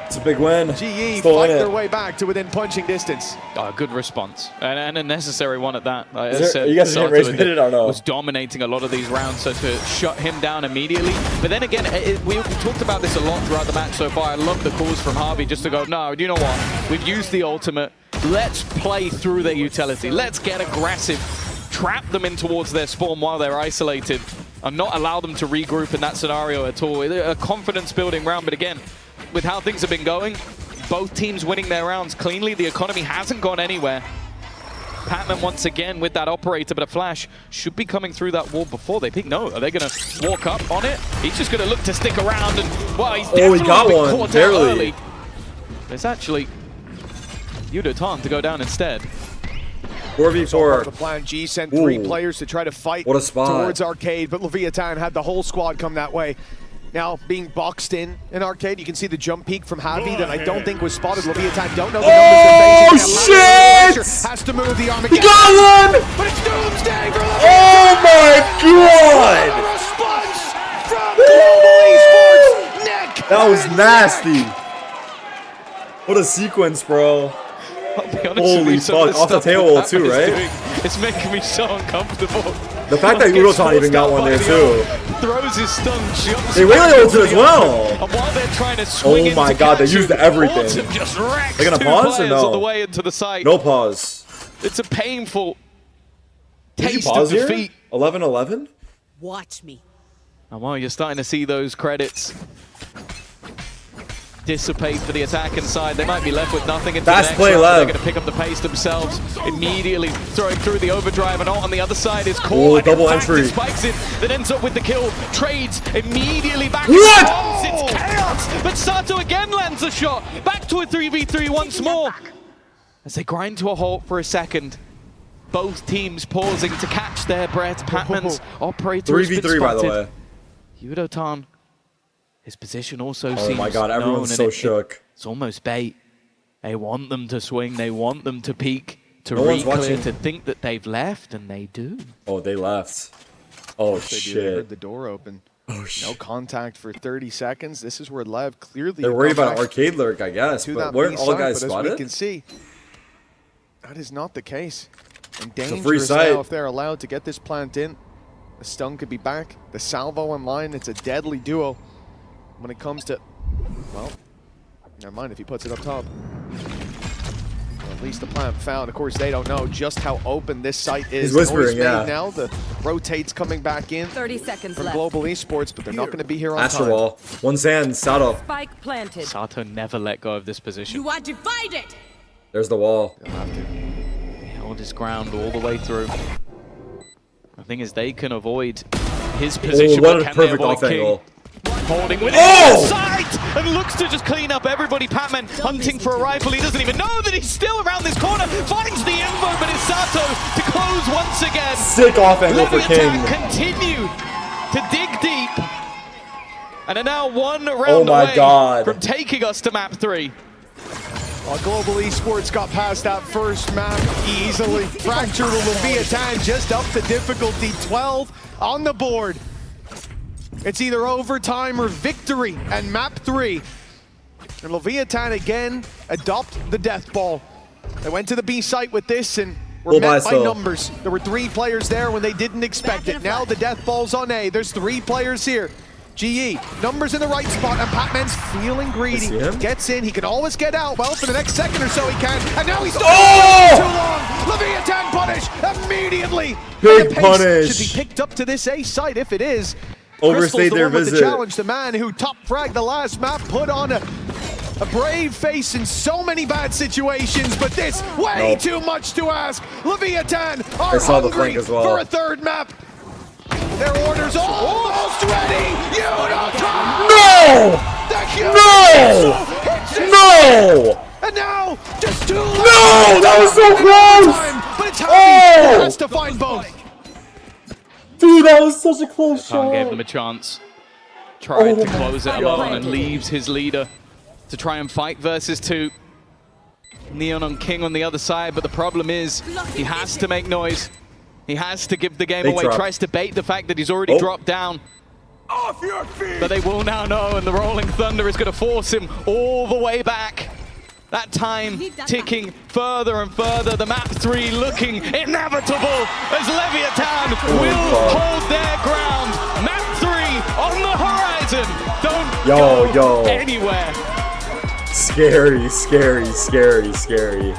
It's a big win. GE Still fight in their it. way back to within punching distance. Good response, and a necessary one at that. Like Is I there- said, are you guys getting Sato rage baited or no? was dominating a lot of these rounds, so to shut him down immediately. But then again, we talked about this a lot throughout the match so far. I love the calls from Harvey just to go, no, you know what? We've used the ultimate. Let's play through their utility. Let's get aggressive. Trap them in towards their spawn while they're isolated and not allow them to regroup in that scenario at all. A confidence-building round, but again, with how things have been going, both teams winning their rounds cleanly. The economy hasn't gone anywhere. Patman once again with that operator, but a flash should be coming through that wall before they pick. No, are they going to walk up on it? He's just going to look to stick around and, well, he's Oh, he got been one, caught out barely. early. It's actually Yudotan to go down instead. 4v4. The plan G sent 3 Ooh. players to try to fight What a spot. towards Arcade, but Leviathan had the whole squad come that way. Now, being boxed in Arcade, you can see the jump peak from Javi that I don't think was spotted. Leviathan don't know the numbers they're facing. shit! Has to move the arm He again. got one! But it's Doomsday for Oh my god! response from Global Esports. Nick! That was nasty. What a sequence, bro. I'll be honest with Holy you, some of fuck, the off the stuff tail that wall too, Patman is right? doing, it's making me so uncomfortable. The fact that Udotan even got one there too. Throws his stun, jumps. They really ulted as well. And while they're trying to swing Oh my into god, they catch used him, everything. Autumn just wrecks They're gonna 2 pause or players no? on the way into the site. No pause. It's a painful Did you taste pause of here? defeat. 11-11? Watch me. And well, you're starting to see those credits dissipate for the attacking side. They might be left with nothing into Fast the next play, round. Lev. They're going to pick up the pace themselves, immediately throwing through the overdrive, and on the other side is Ooh, caught. double In fact, entry. it spikes it, that ends up with the kill. Trades immediately back. What? It's chaos, but Sato again lands a shot. Back to a 3v3 once more. As they grind to a halt for a second. Both teams pausing to catch their breath. Patman's operator has been 3v3 by the spotted. way. Yudotan, his position also Oh seems my god, everyone's known, so and shook. It's almost bait. They want them to swing, they want them to peek, to No one's re-clear, watching. to think that they've left, and they do. Oh, they left. Oh They heard shit. the door open. Oh shit. No contact for 30 seconds. This is where Lev clearly. They're worried come about back Arcade Lurk, I guess. to But that weren't B all side, guys but as we spotted? can see, that is not the case. And a free dangerous site. now if they're allowed to get this plant in. The stun could be back. The salvo online. It's a deadly duo when it comes to. Well, never mind if he puts it up top. Well, at least the plant found. Of course, they don't know just how open this site is. He's whispering, Noise yeah. made now. The rotates coming back in 30 seconds from left. Global Esports, but they're not going to be here on Astro time. Wall. One sand, Sato. Spike planted. Sato never let go of this position. You are divided. There's the wall. They'll have to. He held his ground all the way through. The thing is, they can avoid his position, what but a can they perfect avoid off King? angle. Holding with Oh! it sight and looks to just clean up everybody. Patman hunting for a rifle. He doesn't even know that he's still around this corner. Finds the info, but it's Sato to close once again. Sick off angle for Leviathan King. continue to dig deep and are now one round Oh my away God. from taking us to map 3. Well, Global Esports got past that first map easily. Fracture to Leviathan just up the difficulty, 12 on the board. It's either overtime or victory and map 3. And Leviathan again adopt the death ball. They went to the B site with this and were Full buy met by still. numbers. There were 3 players there when they didn't expect it. Now the death ball's on A. There's 3 players here. GE, numbers in the right spot, and Patman's feeling greedy. see him? Gets in, he can always get out. Well, for the next second or so he can. And now he's Oh! too long. Leviathan punish immediately. Big And the pace punish. should be picked up to this A site if it is. Overstayed Crystal's the their one with visit. the challenge, the man who top fragged the last map, put on a brave face in so many bad situations, but this way Nope. too much to ask. Leviathan are I saw the hungry flank as well. for a third map. Their orders almost ready. Yudotan! No! The Q No! hits it. No! And now, just 2 No! That was so close! But it's Javi Oh! who has to find both. Dude, that was such a close Khan shot. gave them a chance. Tried Oh to my close it God. alone and leaves his leader to try and fight versus 2. Neon on King on the other side, but the problem is he has to make noise. He has to give the game Big away. drop. Tries to bait the fact that he's already Oh. dropped down. Off your feet! But they will now know, and the Rolling Thunder is going to force him all the way back. That time ticking further and further. The map 3 looking inevitable as Leviathan will hold their ground. Map 3 on the horizon. Don't go anywhere. Scary, scary, scary, scary.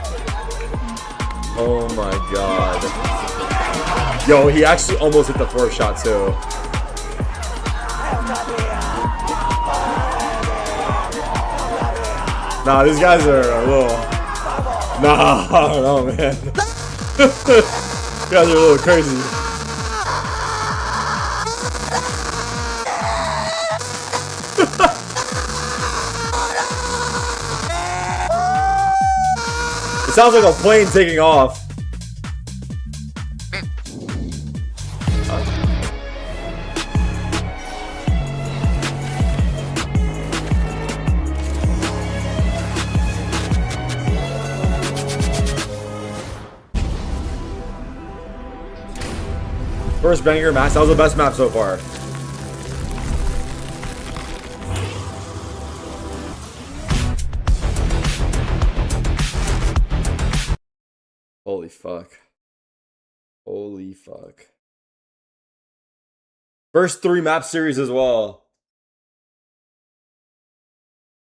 Oh my god. Yo, he actually almost hit the first shot too. Nah, these guys are a little... Nah, I don't know, man. These guys are a little crazy. It sounds like a plane taking off. First banger match. That was the best map so far. Holy fuck. Holy fuck. First 3 map series as well.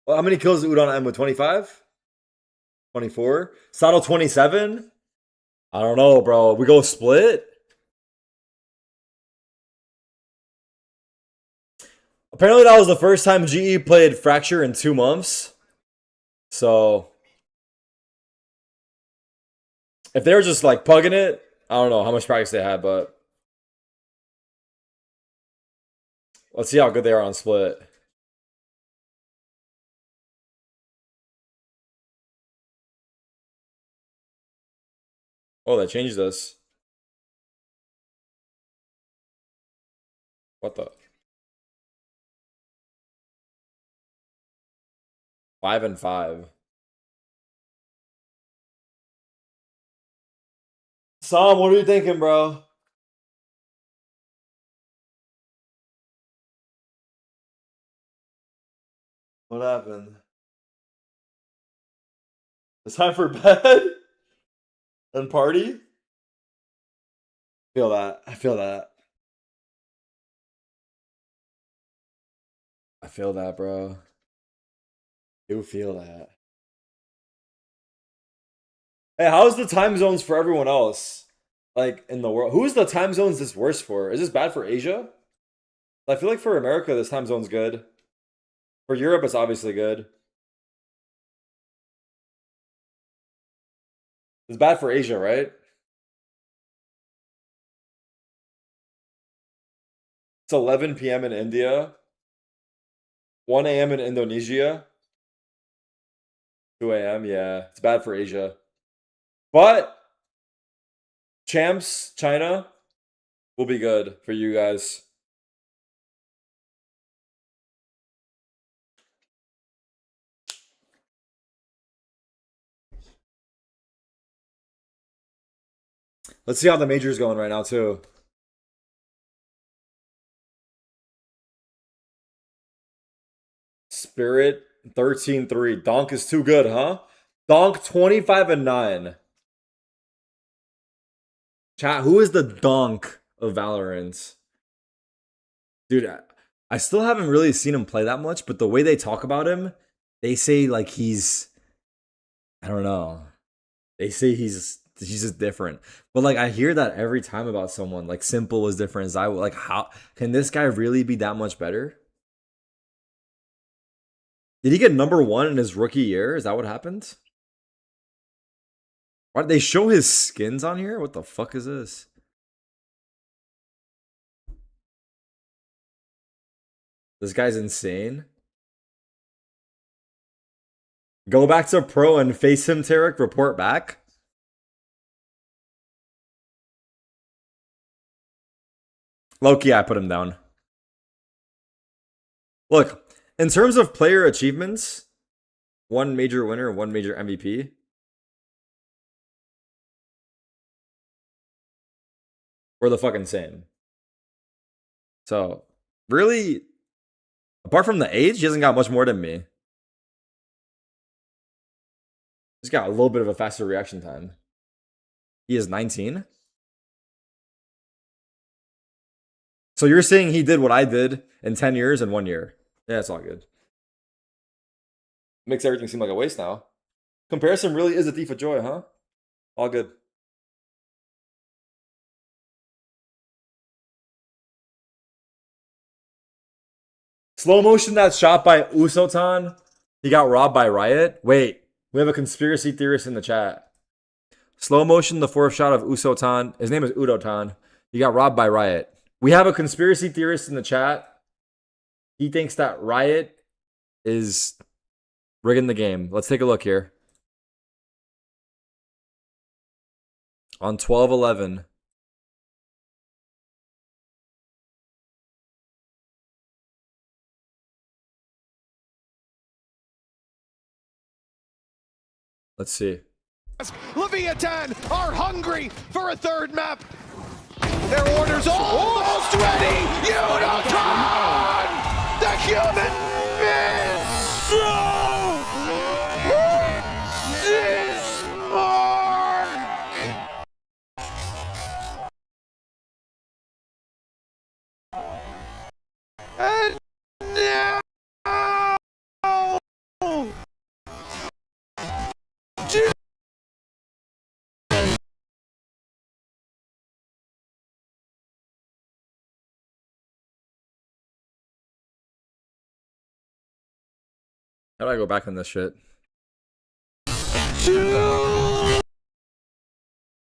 Well, how many kills did Udon end with? 25? 24? Saddle 27? I don't know, bro. We go split? Apparently that was the first time GE played Fracture in 2 months. So if they were just like pugging it, I don't know how much practice they had, but let's see how good they are on split. Oh, that changed this. What the? 5 and 5. Sam, what are you thinking, bro? What happened? It's time for bed and party? Feel that. I feel that. I feel that, bro. Do feel that. Hey, how's the time zones for everyone else? Like in the world, who's the time zones this worse for? Is this bad for Asia? I feel like for America, this time zone's good. For Europe, it's obviously good. It's bad for Asia, right? It's 11 p.m. in India. 1 a.m. in Indonesia. 2 a.m. Yeah, it's bad for Asia. But champs, China, will be good for you guys. Let's see how the major's going right now, too. Spirit 13-3. Donk is too good, huh? Donk 25 and 9. Chat, who is the donk of Valorant? Dude, I still haven't really seen him play that much, but the way they talk about him, they say like he's, I don't know. They say he's just different. But like I hear that every time about someone. Like Simple is different as like how can this guy really be that much better? Did he get #1 in his rookie year? Is that what happened? Why did they show his skins on here? What the fuck is this? This guy's insane. Go back to pro and face him, Tarik. Report back. Low-key, I put him down. Look, in terms of player achievements, 1 major winner, 1 major MVP. We're the fucking same. So, really, apart from the age, he hasn't got much more than me. He's got a little bit of a faster reaction time. He is 19. So you're saying he did what I did in 10 years in 1 year. Yeah, it's all good. Makes everything seem like a waste now. Comparison really is a thief of joy, huh? All good. Slow motion that shot by Usotan. He got robbed by Riot. Wait, we have a conspiracy theorist in the chat. Slow motion the fourth shot of Usotan. His name is Udotan. He got robbed by Riot. We have a conspiracy theorist in the chat. He thinks that Riot is rigging the game. Let's take a look here. On 12-11. Let's see. Leviathan are hungry for a third map. Their order's almost ready. Udotan! The human miss! This mark! And now... How do I go back on this shit?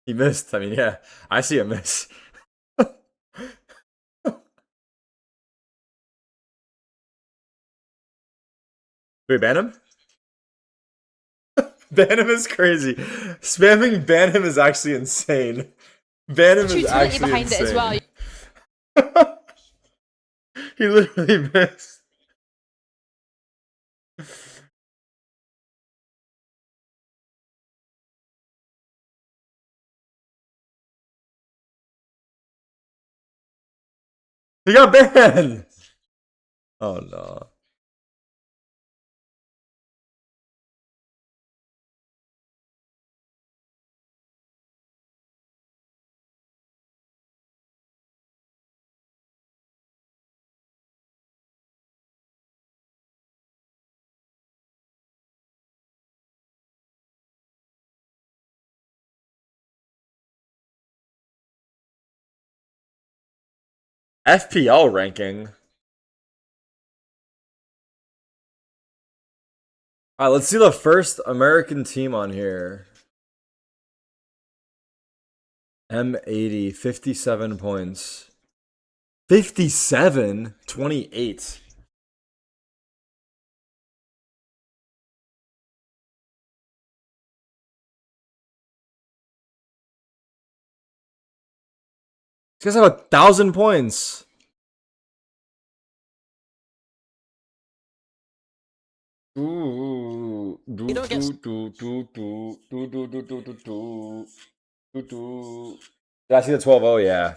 He missed. I mean, yeah, I see a miss. Wait, ban him? Ban him is crazy. Spamming ban him is actually insane. Ban him is actually behind insane. It as well. He literally missed. He got banned! Oh no. FPL ranking. Alright, let's see the first American team on here. M80, 57 points. 57? 28. These guys have 1,000 points. Did I see the 12-0? Yeah.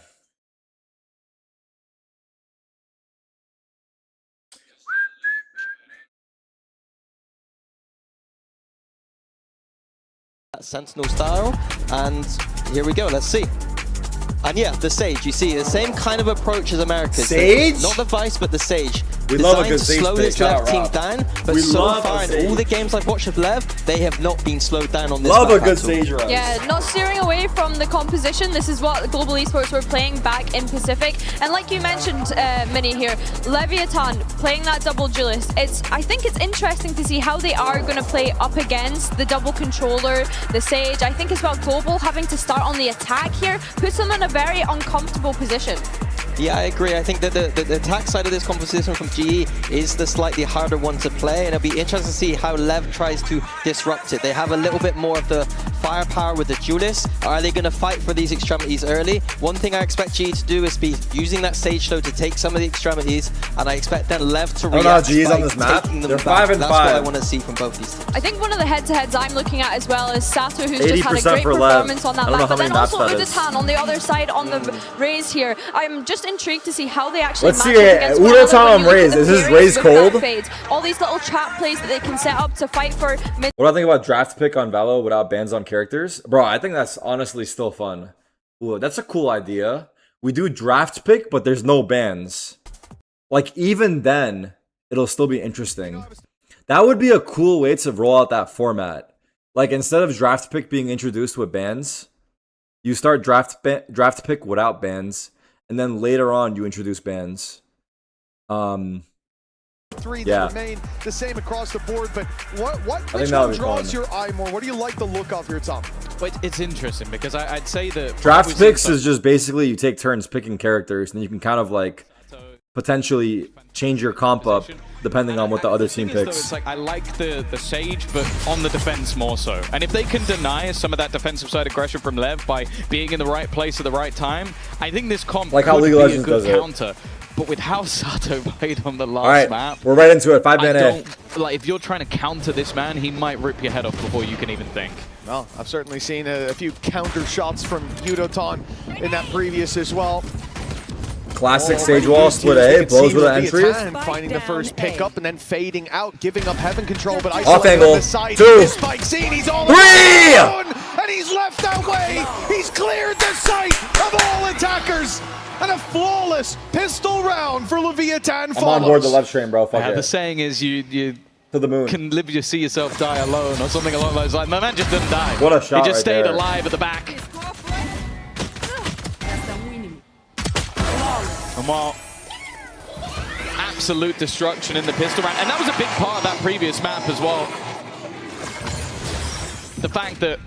Sentinel style, and here we go. Let's see. And yeah, the Sage. You see the same kind of approach as America's. Sage? Not the Vice, but the Sage. We love a good Designed to Sage slow this pick. LEV team down, but We so love far a in all the Sage. games I've watched of LEV, they have not been slowed down on this Love map a good at all. Sage rush. Yeah, not steering away from the composition. This is what Global Esports were playing back in Pacific. And like you mentioned, Minnie here, Leviathan playing that double Julius. I think it's interesting to see how they are going to play up against the double controller, the Sage. I think as well, Global having to start on the attack here puts them in a very uncomfortable position. Yeah, I agree. I think that the attack side of this composition from GE is the slightly harder one to play, and it'll be interesting to see how LEV tries to disrupt it. They have a little bit more of the firepower with the duelists? Are they going to fight for these extremities early? One thing I expect GE to do is be using that Sage Slow to take some of the extremities, and I expect then LEV to react GE's by on this map. taking them They're back. 5 and That's 5. what I want to see from both these teams. I think one of the head-to-heads I'm looking at as well is Sato, who's just had a 80% great for performance LEV. on that I don't know map, how but then many maps also that is. Udatan on the other side on the Raze here. I'm just intrigued to see how they actually Let's match see up it. against one another. Udatan When on you look at Raze. the Is his pairings Raze with that cold? fade, all these little trap plays that they can set up to fight for mid. What do I think about draft pick on Valo without bans on characters? Bro, I think that's honestly still fun. Ooh, that's a cool idea. We do draft pick, but there's no bans. Like, even then, it'll still be interesting. That would be a cool way to roll out that format. Like, instead of draft pick being introduced with bans, you start draft pick without bans, and then later on you introduce bans. Three yeah. that remain the same across the board, but which that one would be draws fun. your eye more? What do you like the look of here, Tom? But it's interesting because I'd say that Draft picks is just basically you take turns picking characters, and you can kind of like potentially change your comp up depending on what the other team picks. It's like I like the Sage, but on the defense more so. And if they can deny some of that defensive side aggression from LEV by being in the right place at the right time, I think this comp Like how could League of be Legends a good does it. counter. But with how Sato played on the last All right, map, we're right into it. 5-man A. Like if you're trying to counter this man, he might rip your head off before you can even think. Well, I've certainly seen a few counter shots from Yudotan in that previous as well. Classic Sage Wall split A, blows with an entry. Finding the first pickup and then fading out, giving up heaven control, but Off isolated angle. on the side. 2. Spike scene, he's all 3. alone, and he's left that way. He's cleared the sight of all attackers. And a flawless pistol round for Leviathan follows. I'm on board the left train, bro. Fuck it. The saying is you to the moon. Can live you see yourself die alone or something along those lines. My man just didn't die. What a shot He just right stayed there. alive at the back. And while absolute destruction in the pistol round, and that was a big part of that previous map as well. The fact that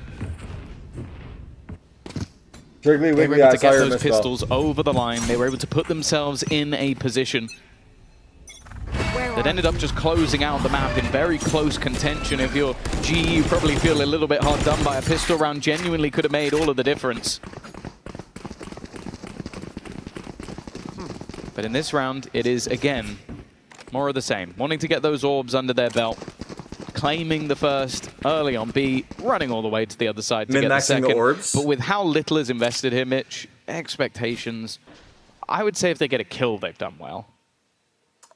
they were able to get those pistols over the line, they were able to put themselves in a position that ended up just closing out the map in very close contention. If you're GE, you probably feel a little bit hard done by. A pistol round genuinely could have made all of the difference. But in this round, it is, again, more of the same. Wanting to get those orbs under their belt, claiming the first early on B, running all the way to the other side to get the second. the orbs. But with how little is invested here, Mitch, expectations, I would say if they get a kill, they've done well.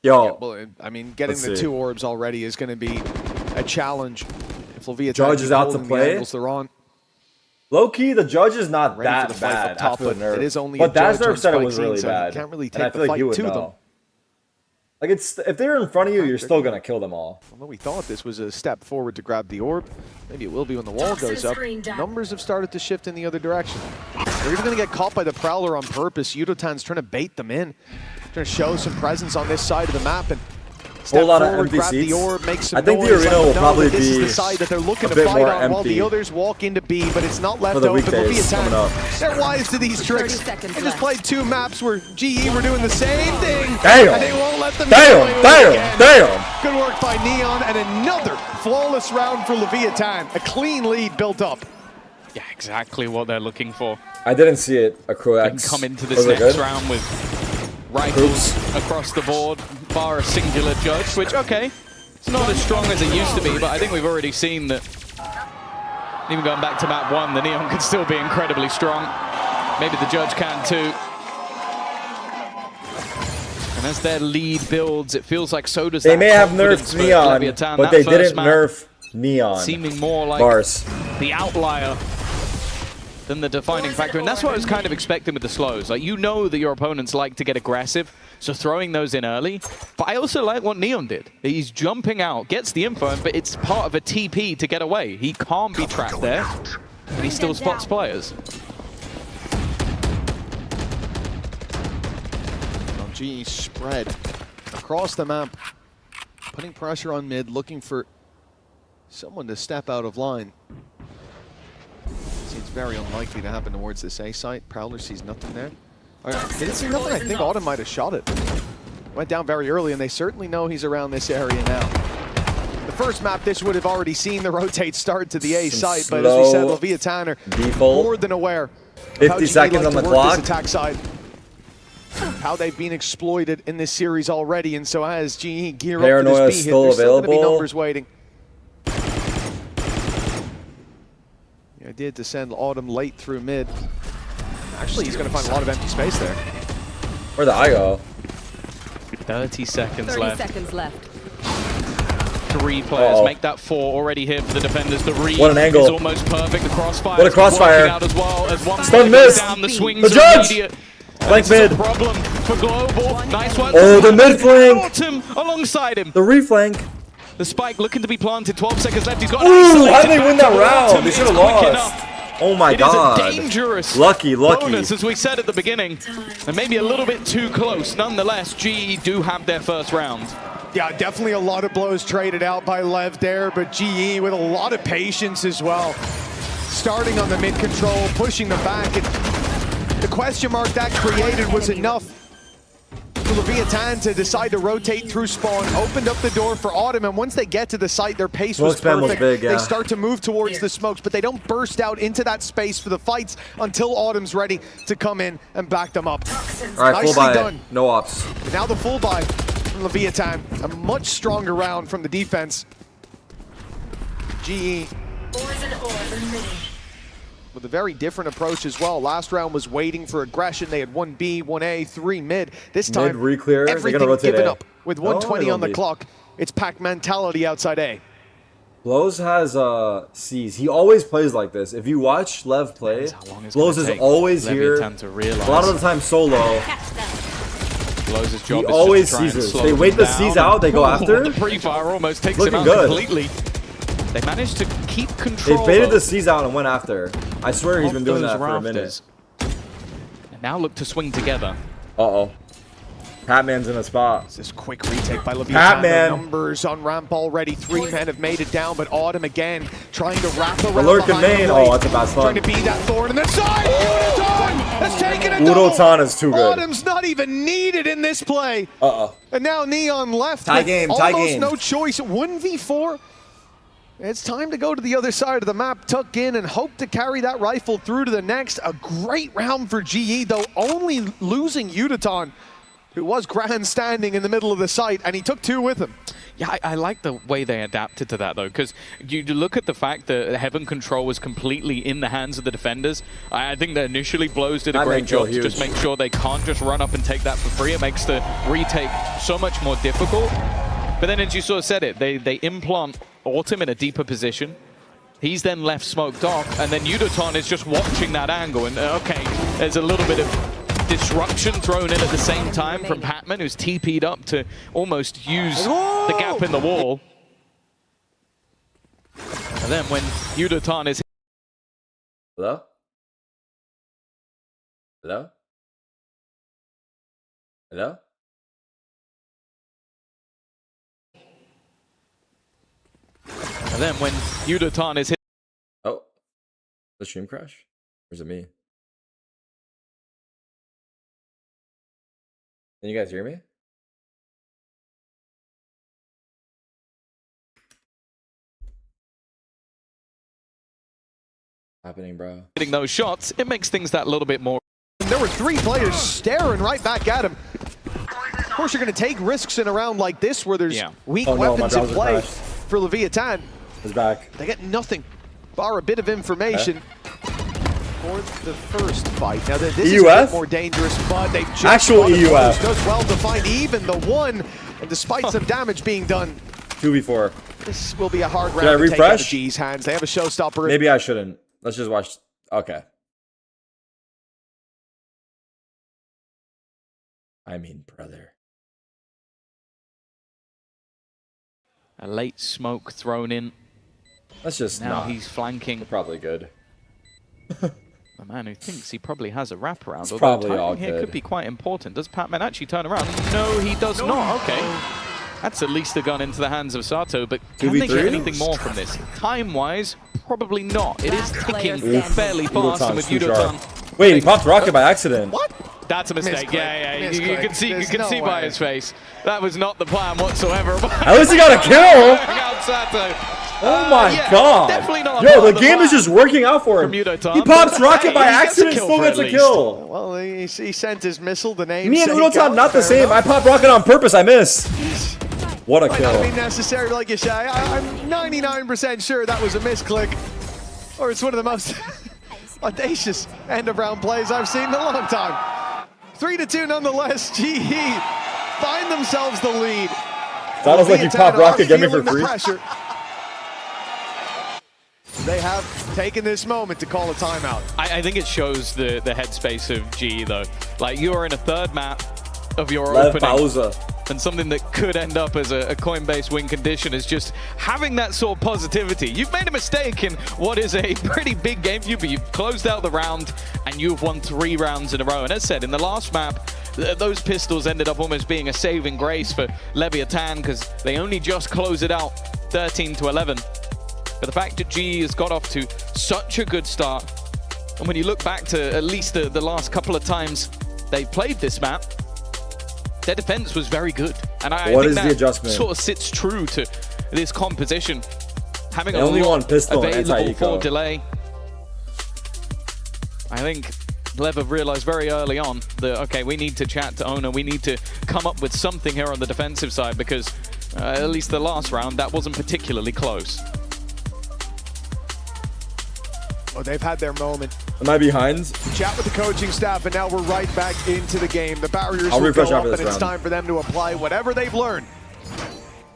Yo, yeah, well, I mean, getting the 2 orbs already is going to be a challenge. If Leviathan Judge is out to play. They're on. Low key, the Judge is not Ready for that the fight bad up top, after the but nerf. it is only but a Judge Dasner on said it Spike was scene, really so you bad. can't really and I take feel the like he fight would to know. them. Like if they're in front of you, you're still gonna kill them all. Although we thought this was a step forward to grab the orb, maybe it will be when the wall goes up. Numbers have started to shift in the other direction. They're even going to get caught by the Prowler on purpose. Yudotan's trying to bait them in, trying to show some presence on this side of the map and step Whole lot of forward, empty grab the seats. orb, make some I think the noise, arena let will them know probably that this is be the side that they're looking a to bit fight more on while empty the others walk into B, but it's not left for the open. weekdays coming up. They're wise to these tricks. They just played 2 maps where GE were doing the same thing. Damn. And they won't let them Damn. get away with it Damn. again. Damn. Good work by Neon, and another flawless round for Leviathan. A clean lead built up. Yeah, exactly what they're looking for. I didn't see it. A crew They X. can come into Was this it next good? round with rifles across the board, bar a singular Judge, which, okay, it's not as strong as it used to be, but I think we've already seen that even going back to map 1, the Neon can still be incredibly strong. Maybe the Judge can too. And as their lead builds, it feels like so does They that may have confidence nerfed for Neon, Leviathan. but That they first didn't map nerf Neon. seeming more like Bars. the outlier than the defining factor. And that's what I was kind of expecting with the slows. Like, you know that your opponents like to get aggressive, so throwing those in early. But I also like what Neon did. He's jumping out, gets the info, but it's part of a TP to get away. He can't be trapped there, and he still spots players. GE spread across the map, putting pressure on mid, looking for someone to step out of line. Seems very unlikely to happen towards this A site. Prowler sees nothing there. Didn't see nothing. I think Autumn might have shot it. Went down very early, and they certainly know he's around this area now. The first map, this would have already seen the rotate start to the A side, but slow as we said, Leviathan are default. more than aware of 50 how GE seconds like on to the work clock. this attack side. How they've been exploited in this series already, and so as GE gear Paranoia up for this B hit, still there's still going to be available. numbers waiting. The idea to send Autumn late through mid. Actually, he's going to find a lot of empty space there. Where'd the eye go? 30 seconds 30 left. seconds left. 3 players Uh-oh. make that 4 already hit for the defenders. The read What an angle. is almost perfect. The crossfire. What a crossfire. Out as well as one Stun player goes miss. down, the swings The are judge. immediate. Flank This is mid. a problem for Global. Nice one. Oh, the mid flank. Autumn alongside him. The reflank. The spike looking to be planted. 12 seconds left. He's got Ooh, an isolated how did they win that battle. round? Autumn They is should have quick lost. enough. Oh my It god. is a dangerous Lucky. bonus, as we said at the beginning. And maybe a little bit too close. Nonetheless, GE do have their first round. Yeah, definitely a lot of blows traded out by LEV there, but GE with a lot of patience as well. Starting on the mid control, pushing them back, and the question mark that created was enough for Leviathan to decide to rotate through spawn, opened up the door for Autumn, and once they get to the site, their pace was Smoke spam was perfect. big, yeah. They start to move towards the smokes, but they don't burst out into that space for the fights until Autumn's ready to come in and back them up. All right, Nicely full buy. done. No ops. And now the full buy from Leviathan. A much stronger round from the defense. GE with a very different approach as well. Last round was waiting for aggression. They had 1B, 1A, 3 mid. This time, Mid re-clear. They're everything gonna rotate given A. up. With No, 120 they on the don't be. clock, it's pack mentality outside A. Blows has C's. He always plays like this. If you watch Lev play, Blows is always here. To realize. A lot of the time solo. Blows' job He is always just to try and seizes. slow They them wait the down. C's out, they go after. The pre-fire almost takes Looking him out good. completely. They managed to keep They control. baited though, the C's out and went after. I swear he's of been doing those that for a minute. rafters. And now look to swing together. Uh-oh. Patman's in a spot. This quick retake by Leviathan. Patman. Numbers on ramp already. 3 men have made it down, but Autumn again trying to wrap around Lurk in behind main. the blade. Oh, that's a bad stun. Trying to beat that thorn in the side. Udotan has taken a Udotan double. is too good. Autumn's not even needed in this play. Uh-oh. And now Neon left. Tie with game, tie almost game. no choice. 1v4. It's time to go to the other side of the map, tuck in, and hope to carry that rifle through to the next. A great round for GE, though only losing Udotan, who was grandstanding in the middle of the site, and he took 2 with him. Yeah, I like the way they adapted to that, though, because you look at the fact that Heaven Control was completely in the hands of the defenders. I think that initially Blows did a That great made Joe job to just huge. make sure they can't just run up and take that for free. It makes the retake so much more difficult. But then, as you sort of said it, they implant Autumn in a deeper position. He's then left smoked off, and then Udotan is just watching that angle. And okay, there's a little bit of disruption thrown in at the same time from Patman, who's TP'd up to almost use the gap in the wall. And then when Udotan is... Hello? Hello? Hello? And then when Udotan is hit... Oh. The stream crash? Or is it me? Can you guys hear me? Happening, bro. Hitting those shots, it makes things that little bit more... There were 3 players staring right back at him. Of course, you're going to take risks in a round like this where there's weak weapons in play crashed. for Leviathan. It's back. They get nothing, bar a bit of information for the first fight. Now, this is a bit more dangerous, but they just Actual won it. EUF. Does well to find even the 1, and despite some damage being done, 2v4. this will be a hard Should I round to take out of refresh? G's hands. They have a showstopper. Maybe I shouldn't. Let's just watch. Okay. I mean, brother. A late smoke thrown in. That's just now not. he's flanking. They're probably good. The man who thinks he probably has a wraparound. It's Although probably timing all here good. could be quite important. Does Patman actually turn around? No, he does not. Okay. That's at least a gun into the hands of Sato, but can they get 2v3? anything more from this? Time-wise, probably not. It is ticking Oof. fairly fast, and with Udotan's too Udotan... sharp. Wait, he popped rocket by accident. What? That's a mistake. Misclick. Yeah. You Misclick. can see, There's you can no see by way. his face. That was not the plan whatsoever. At least he got a kill. Oh my yeah, god. definitely not Yo, part the of game is plan just working out for him. Tom, He pops but rocket hey, by he gets a accident, kill still for gets at a least. kill. Well, he sent his missile, the name. Me and Unotan not the same. I pop rocket on purpose. I miss. What a Might not be kill. necessary, like you say. I'm 99% sure that was a misclick. Or it's one of the most audacious end-of-round plays I've seen in a long time. 3-2 nonetheless. GE find themselves the lead. Sounds like you pop rocket, get me for free. Pressure. They have taken this moment to call a timeout. I think it shows the headspace of GE though. Like, you're in a third map of your LEV opening. pausa. And something that could end up as a coin-based win condition is just having that sort of positivity. You've made a mistake in what is a pretty big game for you, but you've closed out the round and you've won 3 rounds in a row. And as said, in the last map, those pistols ended up almost being a saving grace for Leviathan because they only just close it out 13-11. But the fact that GE has got off to such a good start, and when you look back to at least the last couple of times they played this map, their defense was very good. And I think that adjustment? sort of sits true to this composition. Having They a only lot want pistol and available anti-eco. for delay. I think LEV have realized very early on that, okay, we need to chat to owner. We need to come up with something here on the defensive side because at least the last round, that wasn't particularly close. Oh, they've had their moment. Am I behind? Chat with the coaching staff, and now we're right back into the game. The barriers I'll will refresh go up, after and this it's round. time for them to apply whatever they've learned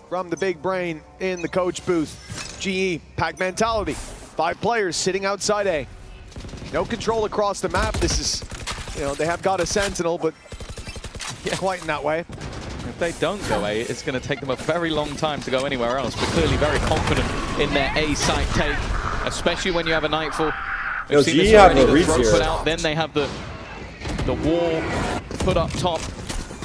from the big brain in the coach booth. GE, pack mentality. 5 players sitting outside A. No control across the map. This is, they have got a sentinel, but quite in that way. If they don't go A, it's going to take them a very long time to go anywhere else, but clearly very confident in their A site take, especially when you have a Nightfall. Yo, We've seen GE this have already, the the reads throw here. put out, then they have the wall put up top.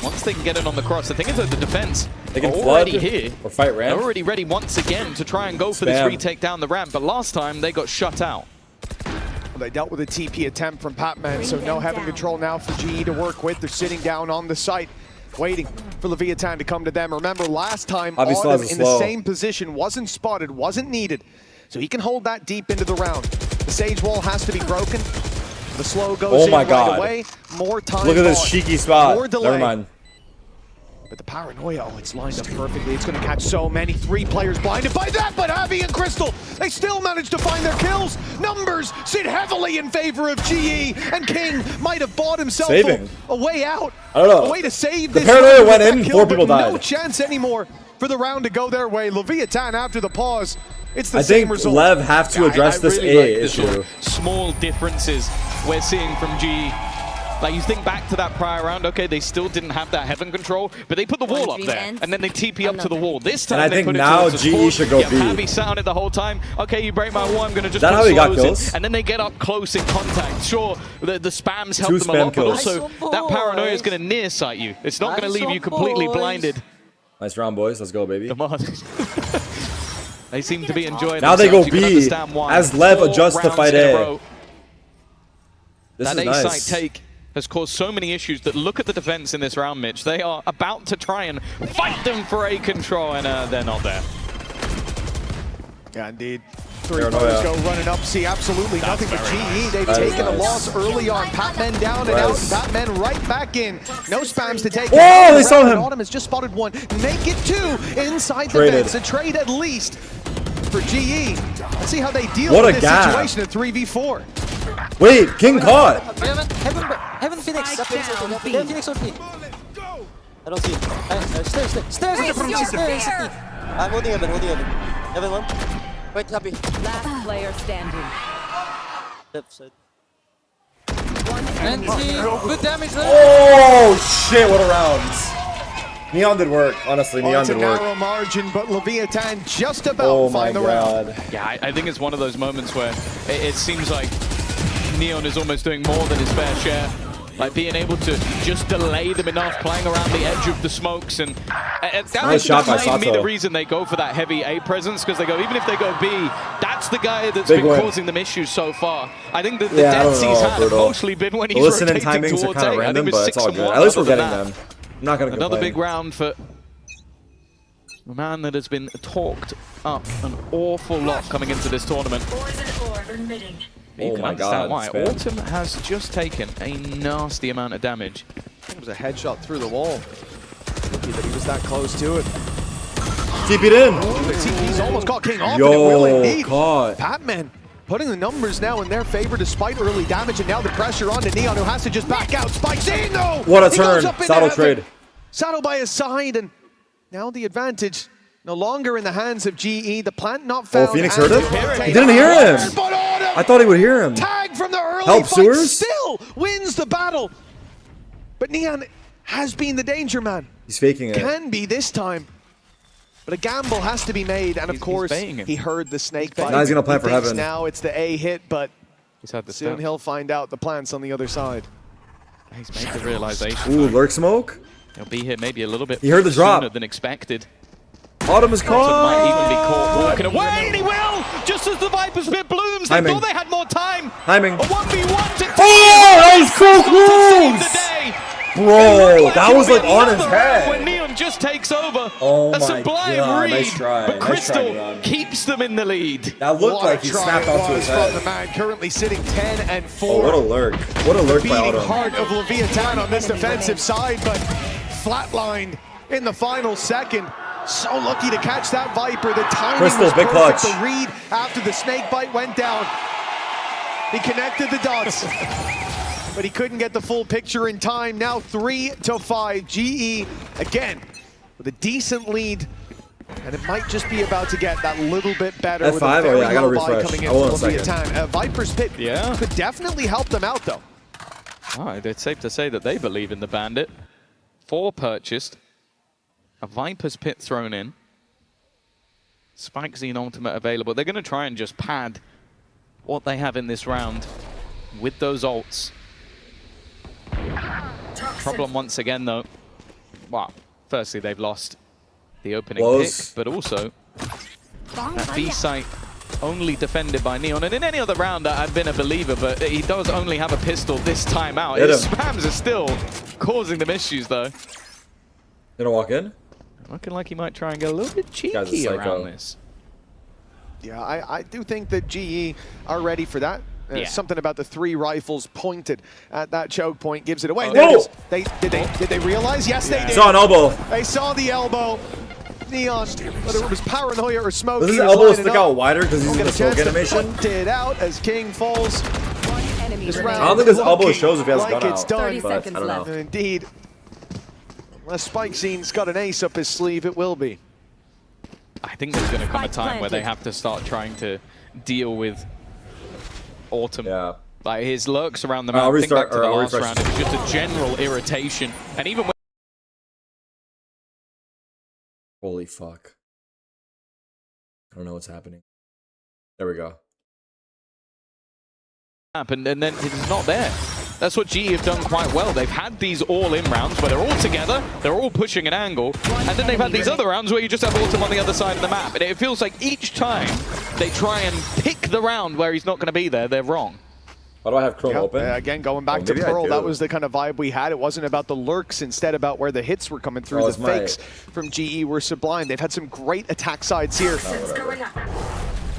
Once they can get it on the cross, the thing is that the defense They can are already flood here. or fight They're ramp. already ready once again to try and go for this Spam. retake down the ramp, but last time they got shut out. Well, they dealt with a TP attempt from Patman, so no heaven control now for GE to work with. They're sitting down on the site, waiting for Leviathan to come to them. Remember, last time, Obviously Autumn has a in the slow. same position, wasn't spotted, wasn't needed. So he can hold that deep into the round. The Sage Wall has to be broken. The slow goes Oh my in God. right away. More time Look at this bought. cheeky spot. More delay. Never mind. But the paranoia, it's lined up perfectly. It's going to catch so many. 3 players blinded by that, but Avi and Crystal, they still manage to find their kills. Numbers sit heavily in favor of GE, and King might have bought himself a way out. I don't know. A way to save The this. paranoia round went with in, that 4 kill, people but died. No chance anymore for the round to go their way. Leviathan after the pause. It's the I same think result. LEV have to address this really A like the issue. sort of small differences we're seeing from GE. Like, you think back to that prior round, okay, they still didn't have that heaven control, but they put the wall up there, and then they TP up to the wall. This time And I they think put now it towards the GE spawn. should go Yeah, B. Pavi sat on it the whole time. Okay, you break my wall, I'm going to just That put how he got slows in. kills? And then they get up close in contact. Sure, the spams help 2 them a spam lot, but kills. also that paranoia is going to near sight you. It's not going to leave you completely blinded. Nice round, boys. Let's go, baby. Come on. They seem to be enjoying Now they go themselves. You can B understand why. as LEV 4 adjusts to rounds fight in A. row. This That is A-site nice. take has caused so many issues that look at the defense in this round, Mitch. They are about to try and fight them for A control, and they're not there. Yeah, indeed. 3 players go running up. See, absolutely nothing but GE. They've taken a loss early on. Patmen down and out. Patmen right back in. No spams to take. Oh, they saw him. Autumn has just spotted 1. Make it 2 inside the Traded. fence. A trade at least for GE. Let's see how they deal What a with this gap. situation at 3v4. Wait, King caught. Heaven Phoenix. Phoenix OP. I don't see it. Stairs in front of me. Stairs. I'm holding Heaven. Heaven 1. Wait, happy. Last player standing. Left side. Good damage there. Oh, shit. What a round. Neon did work. Honestly, Neon It's a did work. narrow margin, but Leviathan just about Oh my find the round. god. Yeah, I think it's one of those moments where it seems like Neon is almost doing more than his fair share. Like being able to just delay them enough, playing around the edge of the smokes, and that Nice shot by might be the Sato. reason they go for that heavy A presence, because they go, even if they go B, that's the guy that's Big been win. causing them issues so far. I think that the Yeah, I dead don't he's know, had have brutal. mostly been when The he's listening rotating timings are towards kind A. of I random, think but it's all 6-1 good. At least we're other than getting that. them. I'm not going to Another complain. big round for a man that has been talked up an awful lot coming into this tournament. You can understand why. Autumn has just taken a nasty amount of damage. It was a headshot through the wall. Lucky that he was that close to it. TP'd in. The TP's almost got King off, and it Yo, will indeed. caught. Batman putting the numbers now in their favor despite early damage, and now the pressure on to Neon, who has to just back out. Spikes in, though! What a He goes turn. up into Saddle heaven. trade. Saddle by his side, and now the advantage no longer in the hands of GE. The plant not found. Oh, Phoenix and heard the him? rotate. He didn't hear him. But Autumn, I thought he would hear him. tag from the early Help fight, Sewers? still wins the battle. But Neon has been the danger man. He's faking it. Can be this time. But a gamble has to be made, and of course, he heard the snake bite. Now he's gonna plan He for thinks heaven. Now it's the A hit, but He's had the soon step. he'll find out the plants on the other side. He's made the realization. Ooh, lurk smoke. He'll be here maybe a little bit He heard the drop. sooner than expected. Autumn is Autumn might even be caught. caught walking away, and he will! Just as the Viper's Pit blooms, they Timing. thought they had more time. Timing. A 1v1 to that was so save close! the day. Bro, that was like The on his other round When head. Neon just takes over. Oh a my sublime God, read, nice try. but Nice Crystal try, Neon. keeps them in the lead. That looked like he What a snapped try it onto his was from the head. man currently sitting 10 and 4. Oh, what a lurk. What a lurk by Beating Autumn. heart of Leviathan on this defensive side, but flatlined in the final second. So lucky to catch that Viper. The timing Crystal, was big perfect. clutch. The read after the snake bite went down. He connected the dots, but he couldn't get the full picture in time. Now 3-5. GE again with a decent lead. And it might just be about to get that little bit better with a F5? very Oh, yeah, I gotta low buy refresh. coming in I will in from a second. Leviathan. Viper's Pit Yeah. could definitely help them out, though. Oh, it's safe to say that they believe in the Bandit. 4 purchased. A Viper's Pit thrown in. Spike Xene Ultimate available. They're going to try and just pad what they have in this round with those ults. Problem once again, though. Well, firstly, they've lost the opening Close. pick, but also that B site only defended by Neon. And in any other round, I'd been a believer, but he does only have a pistol this time out. Hit His him. spams are still causing them issues, though. Gonna walk in? Looking like he might try and get a little bit Guy's a cheeky psycho. around this. Yeah, I do think that GE are ready for that. Yeah. Something about the 3 rifles pointed at that choke point gives it away. Oh. There it Whoa! is. Did they realize? Yes, they did. Saw an elbow. They saw the elbow. Neon, whether it was paranoia or smoke. Does his he was elbow lining stick up. out wider because he's Don't in get the a chance smoke to animation? punt it out as King falls. This round I don't think his elbow looking shows if he has a like gun it's out, done, 30 but I seconds don't know. left. Indeed. Unless Spike Scene's got an ace up his sleeve, it will be. I think there's going to come a Spike time where they planted. have to start trying to deal with Autumn. Yeah. Like his lurks around the I'll map. Think restart- back to the or I'll last refresh. round. It was just a general irritation. And even when Holy fuck. I don't know what's happening. There we go. happened, and then it's not there. That's what GE have done quite well. They've had these all-in rounds where they're all together, they're all pushing an angle, and then they've had these other rounds where you just have Autumn on the other side of the map. And it feels like each time they try and pick the round where he's not going to be there, they're wrong. Why do I have Chrome open? Again, going back to maybe I Pearl, do. that was the kind of vibe we had. It wasn't about the lurks, instead about where the hits were coming through. Oh, The it's my- fakes from GE were sublime. They've had some great attack sides here.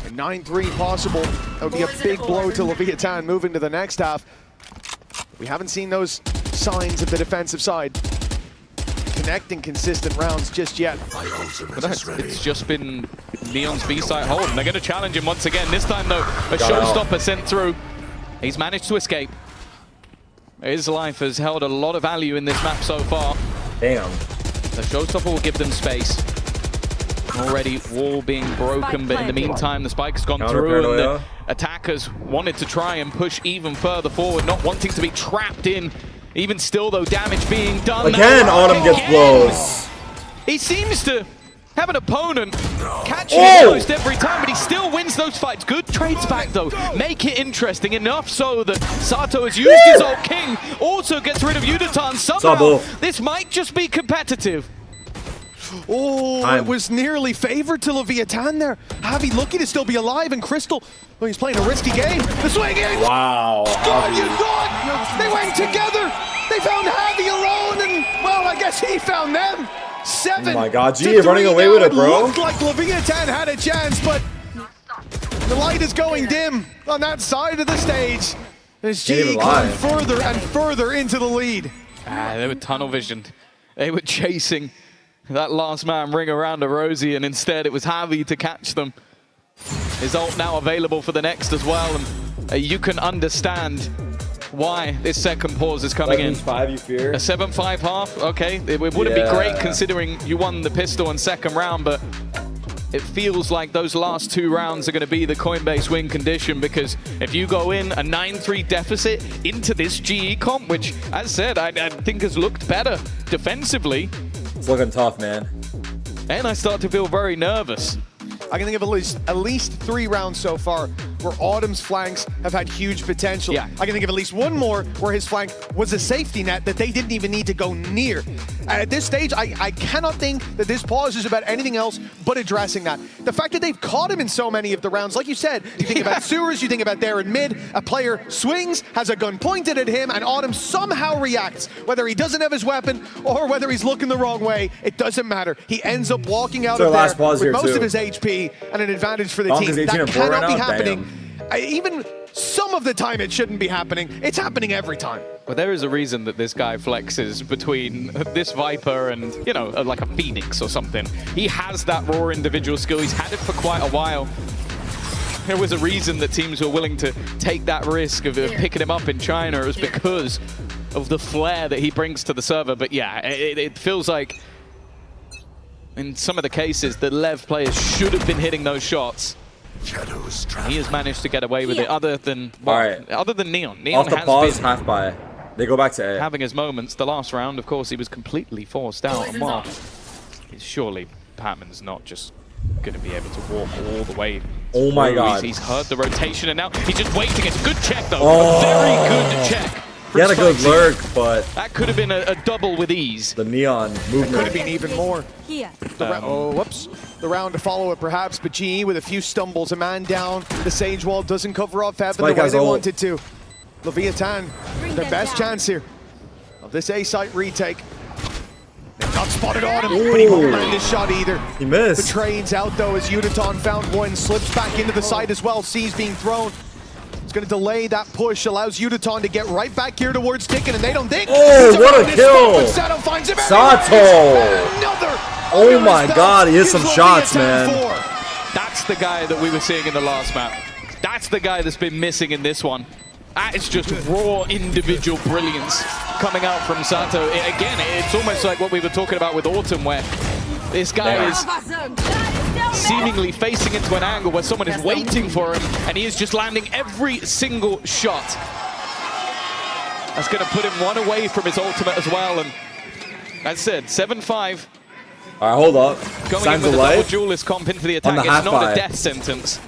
A 9-3 possible. That would be a big blow to Leviathan moving to the next half. We haven't seen those signs of the defensive side connecting consistent rounds just yet. But it's just been Neon's B-side hold, and they're going to challenge him once again. This time, though, a Got out. showstopper sent through. He's managed to escape. His life has held a lot of value in this map so far. Damn. The showstopper will give them space. Already wall being broken, but in the meantime, the spike has gone Counter through, and the paranoia. attackers wanted to try and push even further forward, not wanting to be trapped in. Even still, though, damage being done. Again, That Autumn gets again. blows. He seems to have an opponent catching him almost every time, but he still wins those fights. Good trades back, though. Make it interesting enough so that Sato has used his ult. King also gets rid of Yudatan. Somehow, this might just be competitive. Oh, it was nearly favored to Leviathan there. Javi lucky to still be alive, and Crystal, well, he's playing a risky game. The swing in! Wow. God, you thought they went together. They found Javi alone, and, well, I guess he found them. 7 Oh my God, to G running 3 away now. with it, bro. Looked like Leviathan had a chance, but the light is going dim on that side of the stage. As G climbed further and further into the lead. They were tunnel visioned. They were chasing that last man ring around a Rosie, and instead it was Javi to catch them. His ult now available for the next as well, and you can understand why this second pause is coming in. 5, you fear? A 7-5 half, okay. It wouldn't be great considering you won the pistol in second round, but it feels like those last 2 rounds are going to be the Coinbase win condition, because if you go in a 9-3 deficit into this GE comp, which, as said, I think has looked better defensively. It's looking tough, man. And I start to feel very nervous. I can think of at least 3 rounds so far where Autumn's flanks have had huge potential. Yeah. I can think of at least one more where his flank was a safety net that they didn't even need to go near. At this stage, I cannot think that this pause is about anything else but addressing that. The fact that they've caught him in so many of the rounds, like you said, you think about sewers, you think about there in mid, a player swings, has a gun pointed at him, and Autumn somehow reacts. Whether he doesn't have his weapon or whether he's looking the wrong way, it doesn't matter. He ends up walking out of there with most of his HP and an advantage for the team. That cannot be happening. Even some of the time it shouldn't be happening. It's happening every time. Well, there is a reason that this guy flexes between this Viper and, you know, like a Phoenix or something. He has that raw individual skill. He's had it for quite a while. There was a reason that teams were willing to take that risk of picking him up in China. It was because of the flair that he brings to the server. But yeah, it feels like in some of the cases, the LEV players should have been hitting those shots. He has managed to get away with it, other than other than Neon. Neon Off the has pause, been half by. They go back to A. having his moments. The last round, of course, he was completely forced out. And well, surely Patman's not just going to be able to walk all the way. Oh my God. He's heard the rotation, and now he's just waiting. It's a good check, though. A very good check. He had a good lurk, but that could have been a double with ease. The Neon movement could have been even more. Whoops. The round to follow it, perhaps, but GE with a few stumbles, a man down. The Sage Wall doesn't cover off Heaven the way they wanted to. Leviathan, their best chance here of this A site retake. They've not spotted Autumn, but he won't land his shot either. He missed. The train's out though as Yudatan found one, slips back into the site as well. C's being thrown. It's going to delay that push, allows Yudatan to get right back here towards Ticken, and they don't think. Oh, what a kill! Sato finds him. Sato! Oh my God, he hit some shots, man. That's the guy that we were seeing in the last map. That's the guy that's been missing in this one. That is just raw individual brilliance coming out from Sato. Again, it's almost like what we were talking about with Autumn, where this guy is seemingly facing into an angle where someone is waiting for him, and he is just landing every single shot. That's going to put him one away from his ultimate as well, and that's it, 7-5. All right, hold up. Going Signs in with of a double life. duelist comp into the attack. the It's not half-buy. a death sentence.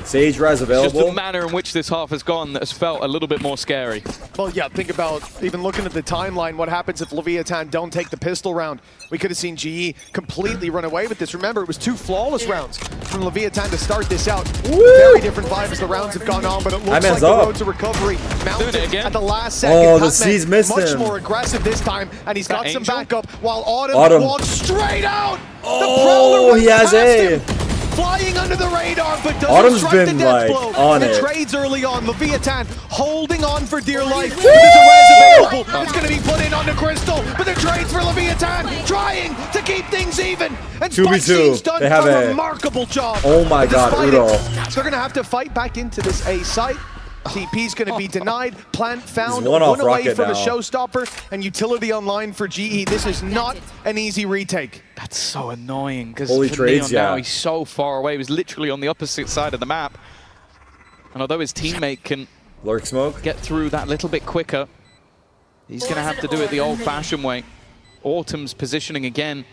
Sage Res It's available. just the manner in which this half has gone that has felt a little bit more scary. Well, yeah, think about even looking at the timeline, what happens if Leviathan don't take the pistol round. We could have seen GE completely run away with this. Remember, it was 2 flawless rounds from Leviathan to start this out. Very different vibe as the rounds have gone on, but it looks like the road to recovery mounted at the last second. Oh, the Patman C's missed much him. more aggressive this time, and he's got some Angel? backup while Autumn walks straight out. The Prowler he went has past A. him. Flying under the radar, but doesn't Autumn's strike been, the death like, blow. on the it. trades early on. Leviathan holding on for dear life. There's a res available. It's going to be put in on the Crystal, but the trades for Leviathan trying to keep things even. And 2v2. Spike's done They have a A. remarkable job. Oh my God, Despite Udo. they're going to have to fight back into this A site. TP's going to be denied. Plant found, He's one off away rocket for the now. showstopper, and utility online for GE. This is not an easy retake. That's so annoying, because Holy for trades, Neon now, yeah. he's so far away. He was literally on the opposite side of the map. And although his teammate can lurk smoke, get through that little bit quicker, he's going to have to do it the old-fashioned way. Autumn's positioning again.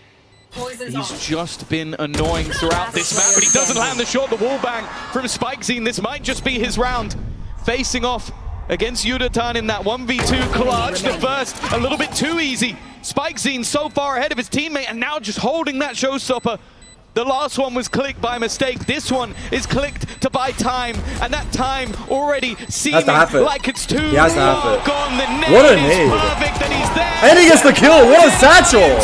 He's just been annoying throughout this map, but he doesn't land the shot. The wall bang from Spikezine. This might just be his round. Facing off against Yudatan in that 1v2 clutch. The first, a little bit too easy. Spikezine so far ahead of his teammate and now just holding that showstopper. The last one was clicked by mistake. This one is clicked to buy time, and that time already seeming like it's too long gone. The nade is perfect, and he's there. And he gets the kill. What a satchel!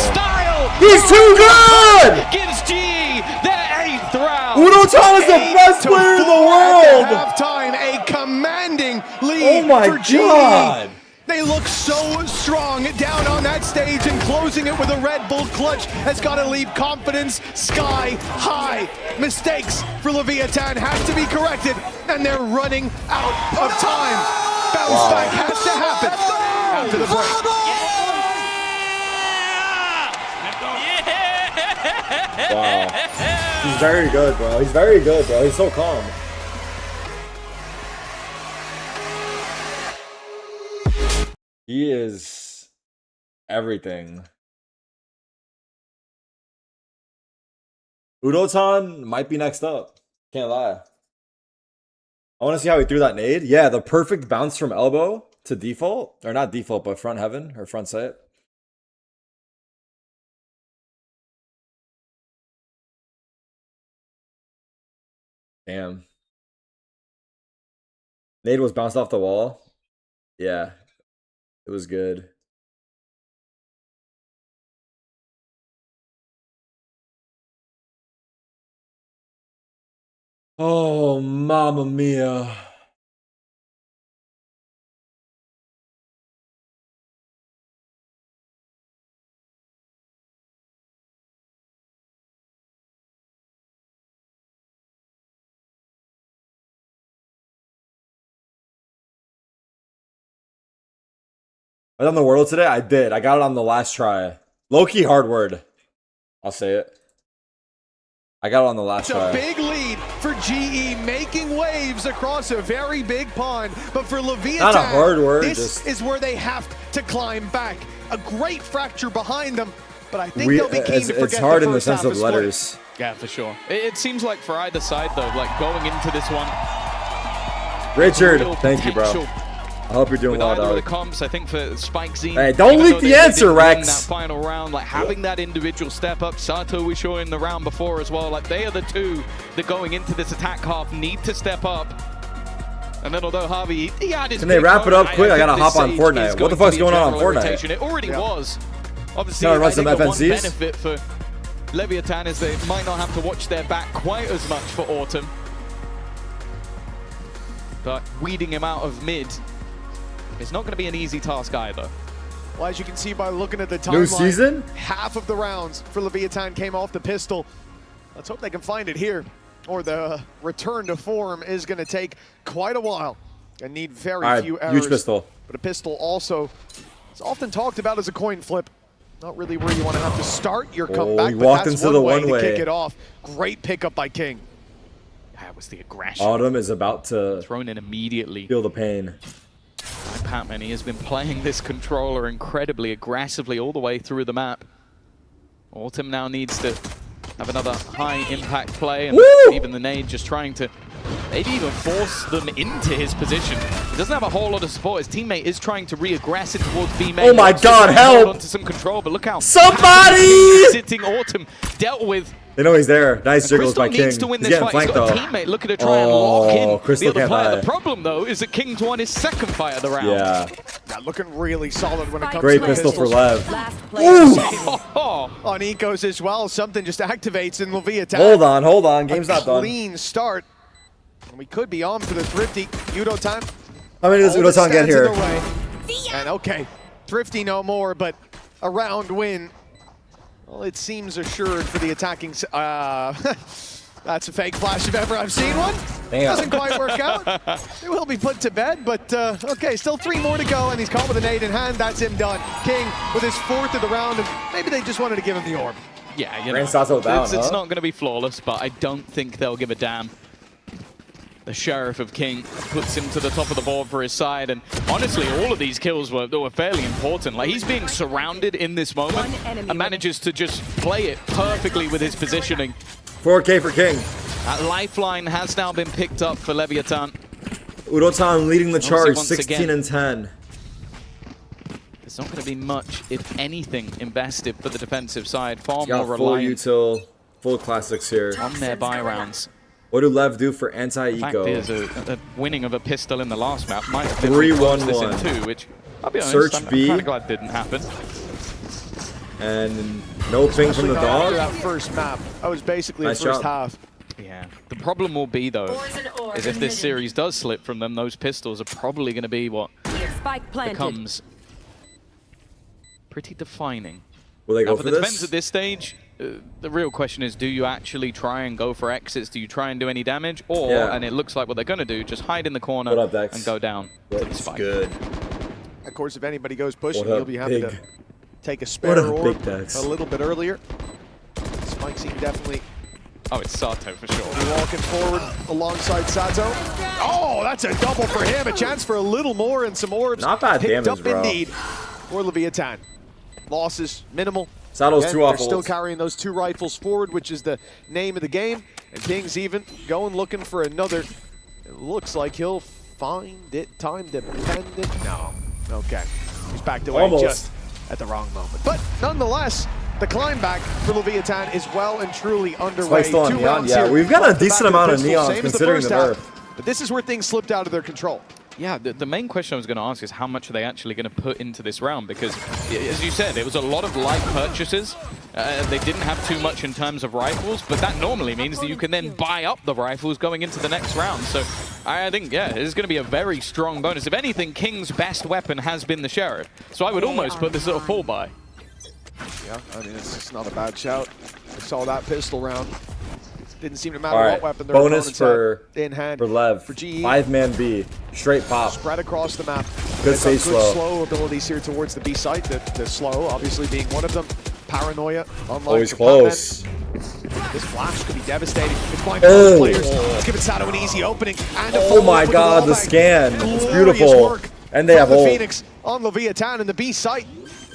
He's too good! Gives GE their 8th round. Udotan is the best player in the world! Halftime, a commanding lead for GE. God. They look so strong down on that stage, and closing it with a Red Bull clutch has got to leave confidence sky high. Mistakes for Leviathan have to be corrected, and they're running out of time. Bounce back has to happen after the break. Wow. He's very good, bro. He's very good, bro. He's so calm. He is everything. Udotan might be next up. Can't lie. I want to see how he threw that nade. Yeah, the perfect bounce from elbow to default. Or not default, but front heaven or front sight. Damn. Nade was bounced off the wall. Yeah. It was good. Oh, mamma mia. I done the world today? I did. I got it on the last try. Low-key hard word. I'll say it. I got it on the last try. It's a big lead for GE, making waves across a very big pond. But for Leviathan, not a hard word, this is where they have to climb back. A great fracture behind them, but I think they'll be keen to forget it's hard the in the first sense half of letters. Yeah, for sure. It seems like for either side, though, like going into this one. Richard, thank you, bro. I hope you're doing well, either dog. of the comps, I think for Spikezine. Hey, don't leak the answer, Rex. That final round, like having that individual step up. Sato we saw in the round before as well. Like they are the two that going into this attack half need to step up. And then although Harvey, he had his. Can they wrap it up quick? I gotta hop on Sage Fortnite. What the fuck's going on Fortnite? Rotation. It already was. Obviously, Run I some think the one FNCs? benefit for Leviathan is they might not have to watch their back quite as much for Autumn. But weeding him out of mid, it's not going to be an easy task either. Well, as you can see by looking at the timeline, New season? half of the rounds for Leviathan came off the pistol. Let's hope they can find it here, or the return to form is going to take quite a while and need very few errors. Huge pistol. But a pistol also is often talked about as a coin flip. Not really where you want to have to start your comeback, he but walked that's into the one way one-way. to kick it off. Great pickup by King. That was the aggression. Autumn is about to thrown in immediately. Feel the pain. Patman, he has been playing this controller incredibly aggressively all the way through the map. Autumn now needs to have another high impact play, and even the nade just trying to maybe even force them into his position. He doesn't have a whole lot of support. His teammate is trying to re-aggress it towards B main. Oh my God, help! Onto some control, but look how somebody sitting Autumn dealt with. They know he's there. Nice jiggles by King. Needs to win He's this getting fight. He's flanked got though. a teammate looking to try and lock in Crystal the other player. can't The problem though is that King's won his second fight of the round. Yeah. Looking really solid when it comes Great to pistol for Lev. On Ecos as well, something just activates in Leviathan. Hold on. Game's not done. Clean start. And we could be on for the Thrifty. Udotan. How many does all the Udotan get stats here? in the way. And okay, Thrifty no more, but a round win. Well, it seems assured for the attacking. That's a fake flash if ever I've seen one. Damn. Doesn't quite work out. It will be put to bed, but okay, still 3 more to go, and he's caught with a nade in hand. That's him done. King with his 4th of the round, and maybe they just wanted to give him the orb. Yeah, you know, Grand Sato down, it's not going to be flawless, but I don't think they'll give a damn. The Sheriff of King puts him to the top of the board for his side, and honestly, all of these kills were fairly important. Like, he's being surrounded in this moment and manages to just play it perfectly with his positioning. 4K for King. That lifeline has now been picked up for Leviathan. Udotan leading the charge, once 16 again, and 10. There's not going to be much, if anything, invested for the defensive side. Far Got more full reliant util, full classics here. on their buy rounds. What do LEV do for In anti-eco? fact, there's a winning of a pistol in the last map. Might have been 3-1-1. this in 2, which, I'll be honest, Search I'm B. kind of glad didn't happen. And no ping from the dog. That first map, that was basically Nice the first job. half. Yeah. The problem will be, though, is if this series does slip from them, those pistols are probably going to be what becomes pretty defining. Will they go for for the this? defense at this stage? The real question is, do you actually try and go for exits? Do you try and do any damage? Or, and it looks like what they're going to do, just hide in the corner What up, Dex? and go down to the spike. Good. Of course, if anybody goes pushing, What up, you'll be happy big? to take a What spare up, orb big Dex? a little bit earlier. Spike seem definitely Oh, it's Sato for sure. walking forward alongside Sato. Oh, that's a double for him. A chance for a little more and some orbs. Not bad picked damage, up bro. indeed for Leviathan. Losses minimal. Sato's Again, 2 off they're still ults. carrying those 2 rifles forward, which is the name of the game. And King's even going looking for another. It looks like he'll find it time dependent. No. Okay. He's backed away Almost. just at the wrong moment. But nonetheless, the climb back for Leviathan is well and truly underway. Spike's still on 2 Neon. rounds Yeah, here, we've got a back to decent back amount with of pistol, Neons same as the considering the first nerf. half. But this is where things slipped out of their control. Yeah, the main question I was going to ask is how much are they actually going to put into this round? Because, as you said, it was a lot of light purchases. They didn't have too much in terms of rifles, but that normally means that you can then buy up the rifles going into the next round. So I think, yeah, it is going to be a very strong bonus. If anything, King's best weapon has been the Sheriff. So I would almost put this at a full buy. Yeah, I mean, it's just not a bad shout. I saw that pistol round. Didn't seem to matter All what right, weapon their bonus opponents had in hand. for LEV. For GE. 5-man B. Straight pop. Spread across the map. Good They've got stay slow. slow abilities here towards the B site. The slow, obviously, being one of them. Paranoia, unlike Always the close. Batman. This flash could be devastating. It's blind Oh. players. Let's give it Sato an easy opening. And a Oh follow-up my with god, the wallbang. scan. It's Glorious beautiful. work And they from have the ult. Phoenix on Leviathan and the B site.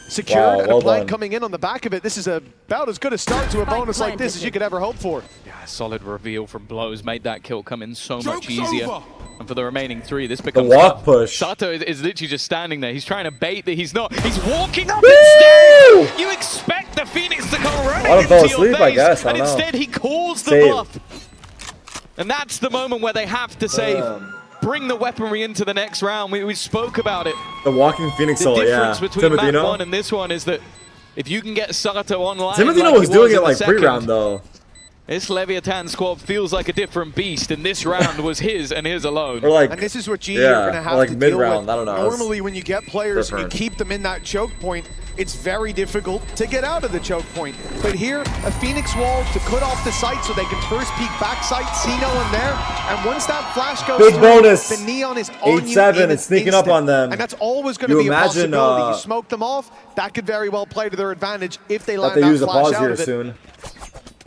Secured Wow, and well a plant done. coming in on the back of it. This is about as good a start to a bonus like this as you could ever hope for. Yeah, solid reveal from Blows made that kill come in so much easier. And for the remaining 3, this becomes walk tough. push. Sato is literally just standing there. He's trying to bait that he's not. He's walking up instead. You expect the Phoenix to come running Let him fall into your asleep, I face, guess. I and don't know. instead he calls the Save. bluff. And that's the moment where they have to say, bring the weaponry into the next round. We spoke about it. The walking Phoenix The ult, yeah. difference between map Timothyno. 1 and this one is that if you can get Sato online, Timothyno like was he doing in it the like second, pre-round though. this Leviathan squad feels like a different beast, and this round was his and his alone. Or like, And this is what GE yeah, are going to have or like to deal mid-round, with. I don't know. Normally, when you get players and you different. keep them in that choke point, it's very difficult to get out of the choke point. But here, a Phoenix wall to cut off the site so they can first peek back site, see no one there. And once that flash goes Big through, bonus. the Neon is on you 8-7, in an it's sneaking up instant. on them. And that's always going to You be a imagine, possibility. You smoke them off, that could very well play to their advantage if they land That they use a flash pause out here of it. soon.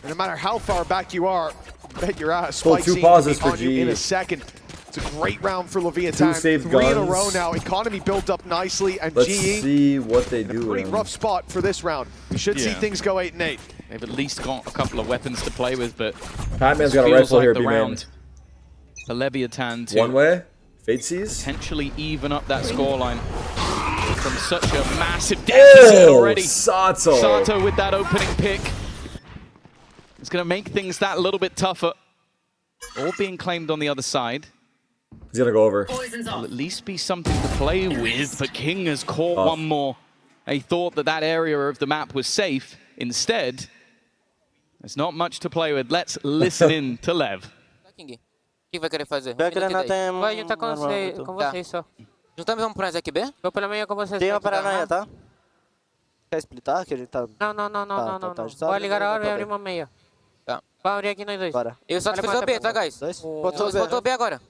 And no matter how far back you are, bet your ass Full Spike 2 seems pauses to be for on you in a GE. second. It's a great round for Leviathan. 2 saved 3 in a guns. row now. Economy built up nicely, and Let's GE see what they do. pretty with rough spot for this round. We should see Yeah. things go 8-8. They've at least got a couple of weapons to play with, but Batman's this got a feels rifle like here, the B-man. round. The Leviathan to One way. Fate sees. potentially even up that scoreline from such a massive deficit already. Sato. Sato with that opening pick. It's going to make things that little bit tougher. All being claimed on the other side. He's gonna go over. Will at least be something to play with, but King has caught one more. He thought that that area of the map was safe. Instead, there's not much to play with. Let's listen in to Lev. O que vai querer fazer? Vai querer natem. Vai juntar com vocês só. Juntamos vamos pra aqui, B? Vou pela manhã com vocês. Tem uma paranoia, tá? Quer splitar? Que a gente tá... Não. Vai ligar a hora e abrir uma meia. Tá. Vai abrir aqui nós dois. Bora. Eu só te fiz o B, tá, guys? Dois? Botou B agora.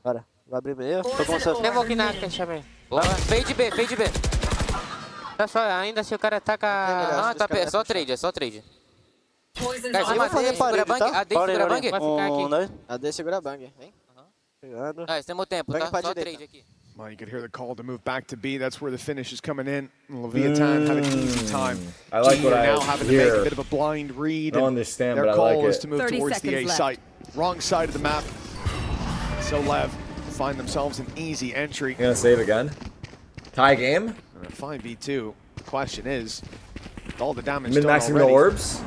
Bora. Vai abrir meio. Tô com você. Nem vou que nada, chamei. Fade B, fade B. Tá só, ainda se o cara taca... Ah, tá, é só trade, é só trade. Guys, Eu vou fazer parede, tá? AD segura bang? Vai ficar aqui. Dois. AD segura bang, hein? Temos tempo, tá? Só 3 aqui. Well, you could hear the call to move back to B. That's where the finish is coming in. Leviathan had an easy time. I like what I now having to make a bit of a blind read. I don't understand, their but I call like is it. to move towards the A site. Wrong side of the map. So LEV find themselves an easy entry. You gonna save again? Tie game? 5v2. The question is, with all the damage Min-maxing the orbs?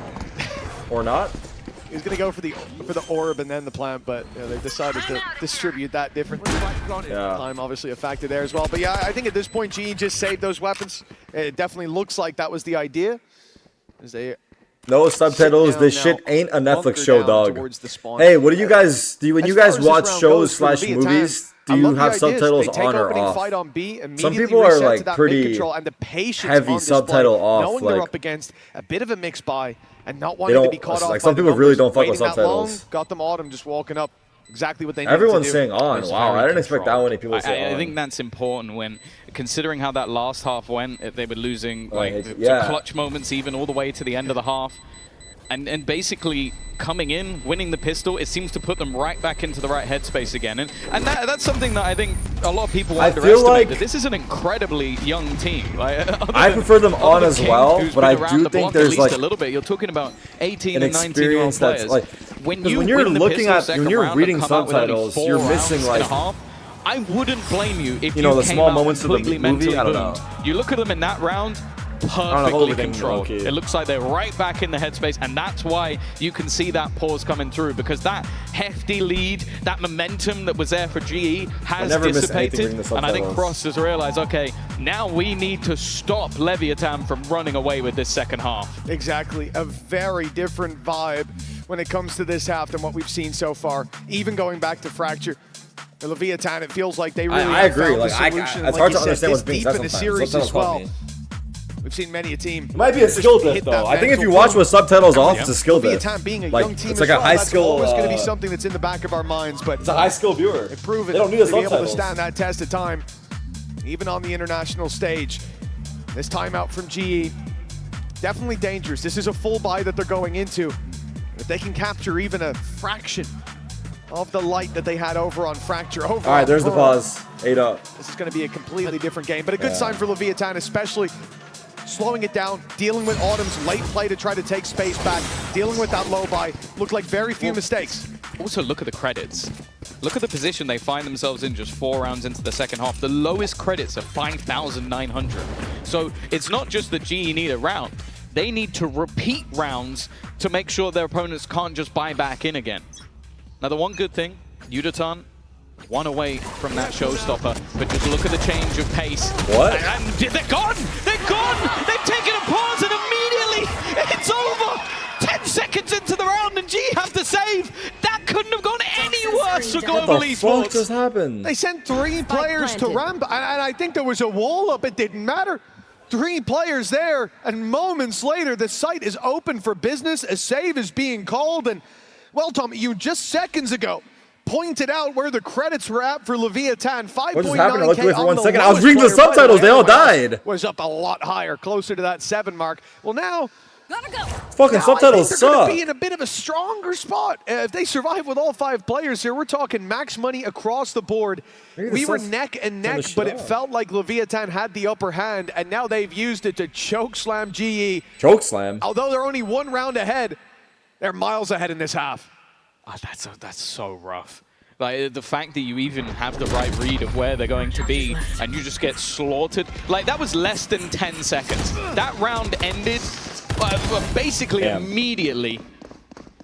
Or not? He was going to go for the orb and then the plant, but they decided to distribute that differently. Yeah. Time obviously a factor there as well. But yeah, I think at this point, GE just saved those weapons. It definitely looks like that was the idea. As they no subtitles. This shit ain't a Netflix show, dog. Hey, what do you guys do? When you guys watch shows / movies, do you have subtitles on or off? Some people are like pretty heavy subtitle off. Knowing like, they're up against a bit of a mix buy and not wanting to be caught off. Like some people really don't fuck with subtitles. Got them Autumn just walking up. Exactly what they need Everyone's to do. saying on. Wow, I didn't expect that many people to say on. I think that's important when considering how that last half went. They were losing clutch moments even all the way to the end of the half. And basically coming in, winning the pistol, it seems to put them right back into the right headspace again. And that's something that I think a lot of people underestimate. Like that this is an incredibly young team. Like, I prefer them on as well, but I do think there's like a little bit. You're talking about 18 and 19-year-old players. Like, when you're looking at, when you're reading subtitles, you're missing like. I wouldn't blame you if you know the small moments of the movie. I don't know. You look at them in that round. Perfectly controlled. It looks like they're right back in the headspace, and that's why you can see that pause coming through, because that hefty lead, that momentum that was there for GE has dissipated, and I think Frost has realized, okay, now we need to stop Leviathan from running away with this second half. Exactly, a very different vibe when it comes to this half than what we've seen so far, even going back to Fracture. The Leviathan, it feels like they really have found the solution. It's hard to understand what's being said in the series as well. We've seen many a team. It might be a skill diff, though. I think if you watch with subtitles off, it's a skill diff. Being a like, young team it's like a high skill. That's always going to be something that's in the back of our minds, but it's a high skill viewer. They've proven they don't need to be able to stand that test of time, even on the international stage. This timeout from GE, definitely dangerous. This is a full buy that they're going into. If they can capture even a fraction of the light that they had over on Fracture. All right, there's the pause. 8 up. This is going to be a completely different game, but a good sign for Leviathan, especially slowing it down, dealing with Autumn's late play to try to take space back, dealing with that low buy. Looked like very few mistakes. Also, look at the credits. Look at the position they find themselves in just 4 rounds into the second half. The lowest credits are 5,900. So it's not just that GE need a round. They need to repeat rounds to make sure their opponents can't just buy back in again. Now, the one good thing, Yudatan, 1 away from that showstopper, but just look at the change of pace. What? And they're gone! They're gone! They've taken a pause and immediately it's over! 10 seconds into the round and G have to save! That couldn't have gone any worse for Global Esports. What the fuck just happened? They sent 3 players to ramp, and I think there was a wall up, it didn't matter. 3 players there, and moments later the site is open for business, a save is being called, and well, Tom, you just seconds ago pointed out where the credits were at for Leviathan. 5.9K. What just happened? I looked away for 1 second. I was reading the subtitles. They all died. Was up a lot higher, closer to that 7 mark. Well, now fucking subtitles they're suck. going to be in a bit of a stronger spot. If they survive with all 5 players here, we're talking max money across the board. We were neck and neck, but it felt like Leviathan had the upper hand, and now they've used it to chokeslam GE. Chokeslam? Although they're only 1 round ahead, they're miles ahead in this half. Oh, that's so rough. Like, the fact that you even have the right read of where they're going to be and you just get slaughtered. Like, that was less than 10 seconds. That round ended basically immediately.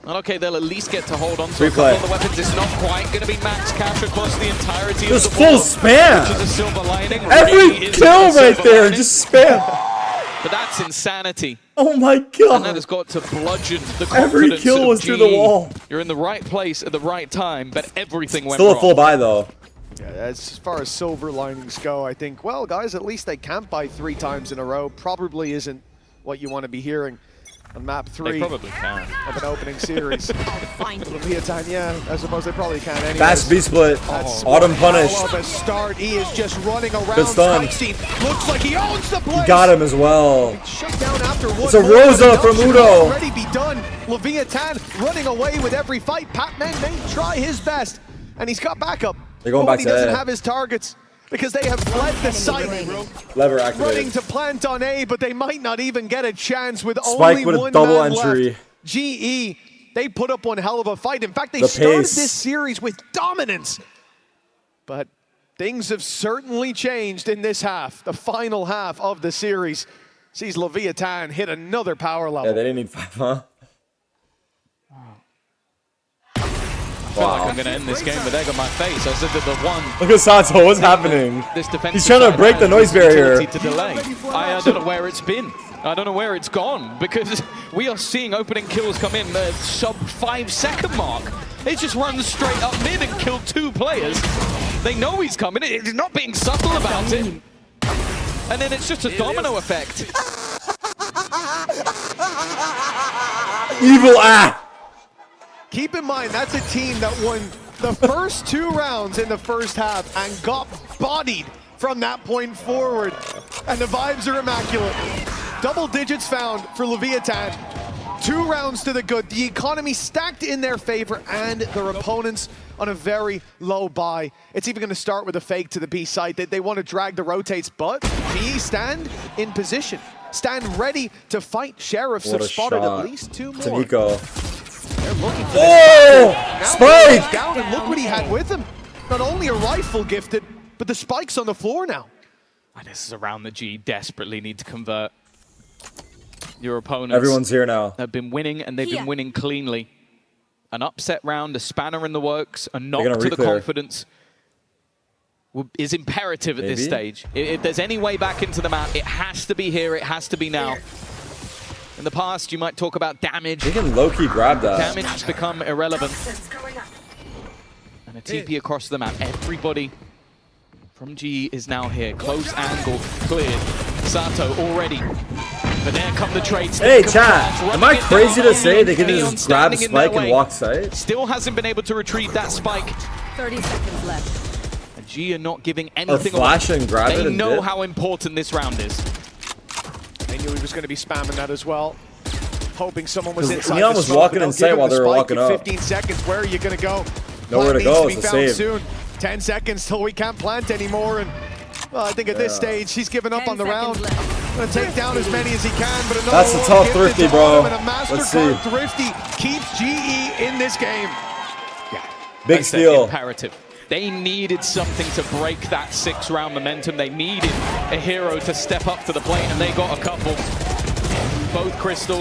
And okay, they'll at least get to hold on to a couple of the weapons. It's not quite going to be max cash across the entirety of the board. Just full spam! Which is a silver lining. Every kill right there, just spam! But that's insanity. Oh my god! And that has got to bludgeon the confidence Every kill was through the wall. You're in the right place at the right time, but everything went wrong. Still a full buy though. Yeah, as far as silver linings go, I think, well, guys, at least they can't buy 3 times in a row. Probably isn't what you want to be hearing on map 3 they probably can. of an opening series. Leviathan, yeah, I suppose they probably can anyway. Fast B-split. Autumn punished. Of a start. He is just running around. Good stun. Looks like he owns the place. He got him as well. Shut down after 1. It's a Rosa from Udo. Already be done. Leviathan running away with every fight. Patman may try his best, and he's got backup. They're going but back he to doesn't A. have his targets because they have fled the site. Lever activated. Running to plant on A, but they might not even get a chance with Spike only with a one double man entry. left. GE, they put up one hell of a fight. In fact, they The started pace. this series with dominance. But things have certainly changed in this half. The final half of the series sees Leviathan hit another power level. Yeah, they didn't need 5, huh? I feel like I'm going to end this game with egg on my face. I said that the one... Look at Sato, what's happening? This He's trying to break the noise barrier. To delay. I don't know where it's been. I don't know where it's gone because we are seeing opening kills come in the sub 5-second mark. It just runs straight up mid and killed 2 players. They know he's coming. It's not being subtle about it. And then it's just a domino effect. Evil ah! Keep in mind, that's a team that won the first 2 rounds in the first half and got bodied from that point forward. And the vibes are immaculate. Double digits found for Leviathan. 2 rounds to the good. The economy stacked in their favor and their opponents on a very low buy. It's even going to start with a fake to the B site. They want to drag the rotates, but GE stand in position. Stand ready to fight. Sheriffs What have a spotted shot. at least 2 more. To Nico. They're looking for Oh! this Spike! down, and look what he had with him. Not only a rifle gifted, but the spike's on the floor now. And this is a round that GE desperately need to convert. Your opponents Everyone's here now. have been winning, and they've been winning cleanly. An upset round, a spanner in the works, a knock gonna to the reclear. confidence is imperative at this stage. If there's any way back into the map, it has to be here, it has to be now. In the past, you might talk about damage. They can low-key grab that. Damage has become irrelevant. And a TP across the map. Everybody from GE is now here. Close angle, cleared. Sato already. But there come the trades. Hey, chat. Am I crazy to say they can just grab Spike and walk site? Still hasn't been able to retrieve that spike. 30 seconds left. And GE are not giving Or anything flash away. and grab it They and know dip? how important this round is. They knew he was going to be spamming that as well. Hoping someone was 'Cause inside Leon the was smoke, walking but in they'll sight give him while the they were spike walking in up. 15 seconds. Where are you going to go? Nowhere to Plant go, needs it's to a be found save. soon. 10 seconds till we can't plant anymore. And well, I think at this stage, he's given up on the round. Going to take down as many as he can, but another That's a one tough gifted Thrifty, to bro. Autumn, and a Let's MasterCard see. Thrifty keeps GE in this game. Big That's steal. imperative. They needed something to break that 6-round momentum. They needed a hero to step up to the plate, and they got a couple. Both Crystal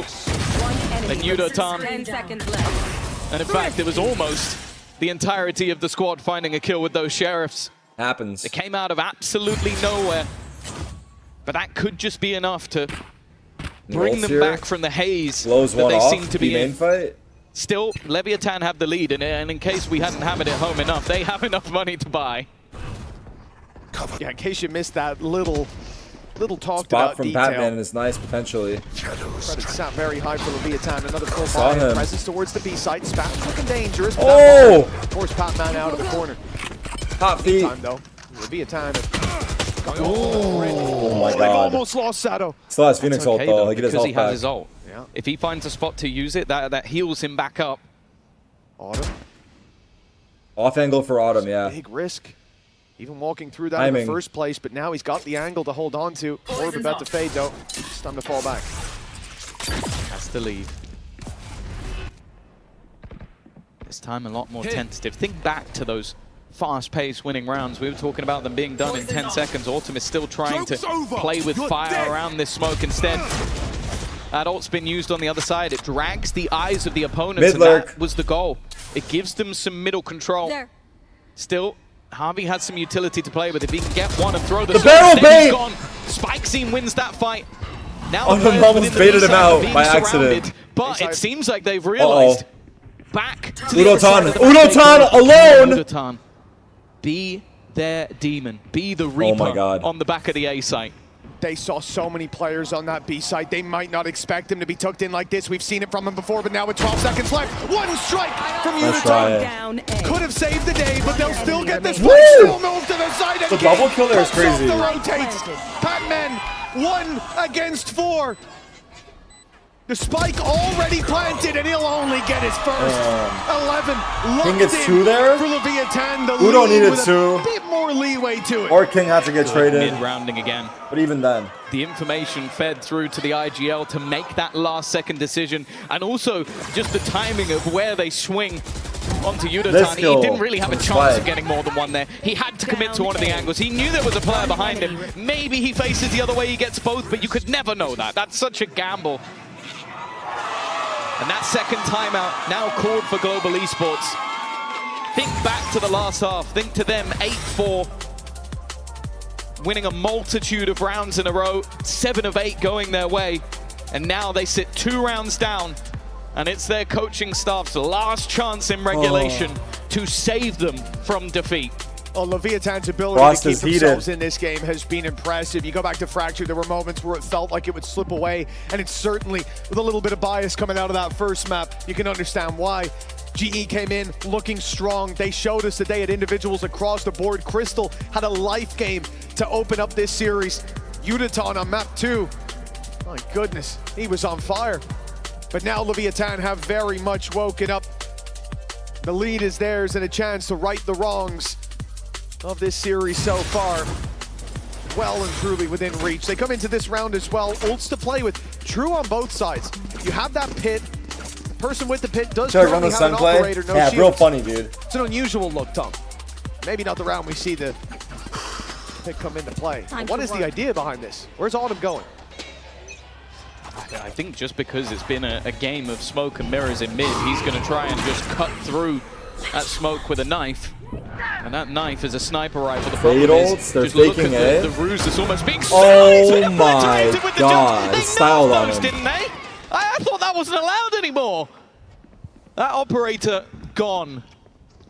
and Yudotan. 10 seconds left. And in fact, it was almost the entirety of the squad finding a kill with those Sheriffs. Happens. It came out of absolutely nowhere. But that could just be enough to bring them here. back from the haze Blows that one they off. seem to be main in. fight. Still, Leviathan have the lead, and in case we hadn't hammered it home enough, they have enough money to buy. Yeah, in case you missed that little talked Spot about from detail. Batman is nice, potentially. Credits sat very high for Leviathan. Another full Saw buy him. presence towards the B site. Spat's looking dangerous. but Oh! that ball forced Batman out of the corner. Hot feet. Time though. Leviathan. Oh my They've god. almost lost Sato. Still has Phoenix That's ult okay, though. He get his because ult he has back. his ult. Yeah. If he finds a spot to use it, that heals him back up. Autumn. Off angle for Autumn, yeah. Big risk. Even walking through that in Timing. the first place, but now he's got the angle to hold on to. Orb about to fade though. It's time to fall back. That's the lead. This time a lot more tentative. Think back to those fast-paced winning rounds. We were talking about them being done in 10 seconds. Autumn is still trying to play with fire around this smoke instead. That ult's been used on the other side. It drags the eyes of the opponents, and that was the goal. It gives them some middle control. Still, Harvey has some utility to play with. If he can get one and throw the barrel then bait! he's gone. Spike Scene wins that fight. Now Oh, the the players almost within the baited him B side are out being by surrounded, accident. But it seems like they've realized back to the other side of the Udotan map. alone! Udotan, be their demon. Be the Reaper my God. on the back of the A site. They saw so many players on that B side. They might not expect him to be tucked in like this. We've seen it from him before, but now with 12 seconds left, one strike from Udotan. Could have saved the day, but they'll still get this one. Still move to the side. The double kill there is crazy. The rotates. Pac-Man 1 against 4. The spike already planted, and he'll only get his first. 11 locked King gets in 2 there? for Leviathan. The Who don't lead need it with 2? a bit more leeway to it. Or King had to get traded. Mid-rounding again. But even then. The information fed through to the IGL to make that last-second decision, and also just the timing of where they swing onto Yudatan. He didn't really have a chance of getting more than one there. He had to commit to one of the angles. He knew there was a player behind him. Maybe he faces the other way, he gets both, but you could never know that. That's such a gamble. And that second timeout now called for Global Esports. Think back to the last half. Think to them, 8-4. Winning a multitude of rounds in a row. 7 of 8 going their way. And now they sit 2 rounds down. And it's their coaching staff's last chance in regulation to save them from defeat. Oh, Leviathan's ability Frost to keep is heated. themselves in this game has been impressive. You go back to Fracture, there were moments where it felt like it would slip away, and it's certainly, with a little bit of bias coming out of that first map, you can understand why. GE came in looking strong. They showed us today at individuals across the board. Crystal had a life game to open up this series. Yudatan on map 2. My goodness, he was on fire. But now Leviathan have very much woken up. The lead is theirs and a chance to right the wrongs of this series so far. Well and truly within reach. They come into this round as well. Ults to play with. True on both sides. You have that pit. The person with the pit does currently have an operator, no shields. Real funny, dude. It's an unusual look, Tom. Maybe not the round we see the pit come into play. What is the idea behind this? Where's Autumn going? I think just because it's been a game of smoke and mirrors in mid, he's going to try and just cut through that smoke with a knife. And that knife is a sniper rifle. The problem is, they're just look faking at it. the ruse that's almost being Oh my god, styled on him. Didn't they? I thought that wasn't allowed anymore. That operator gone.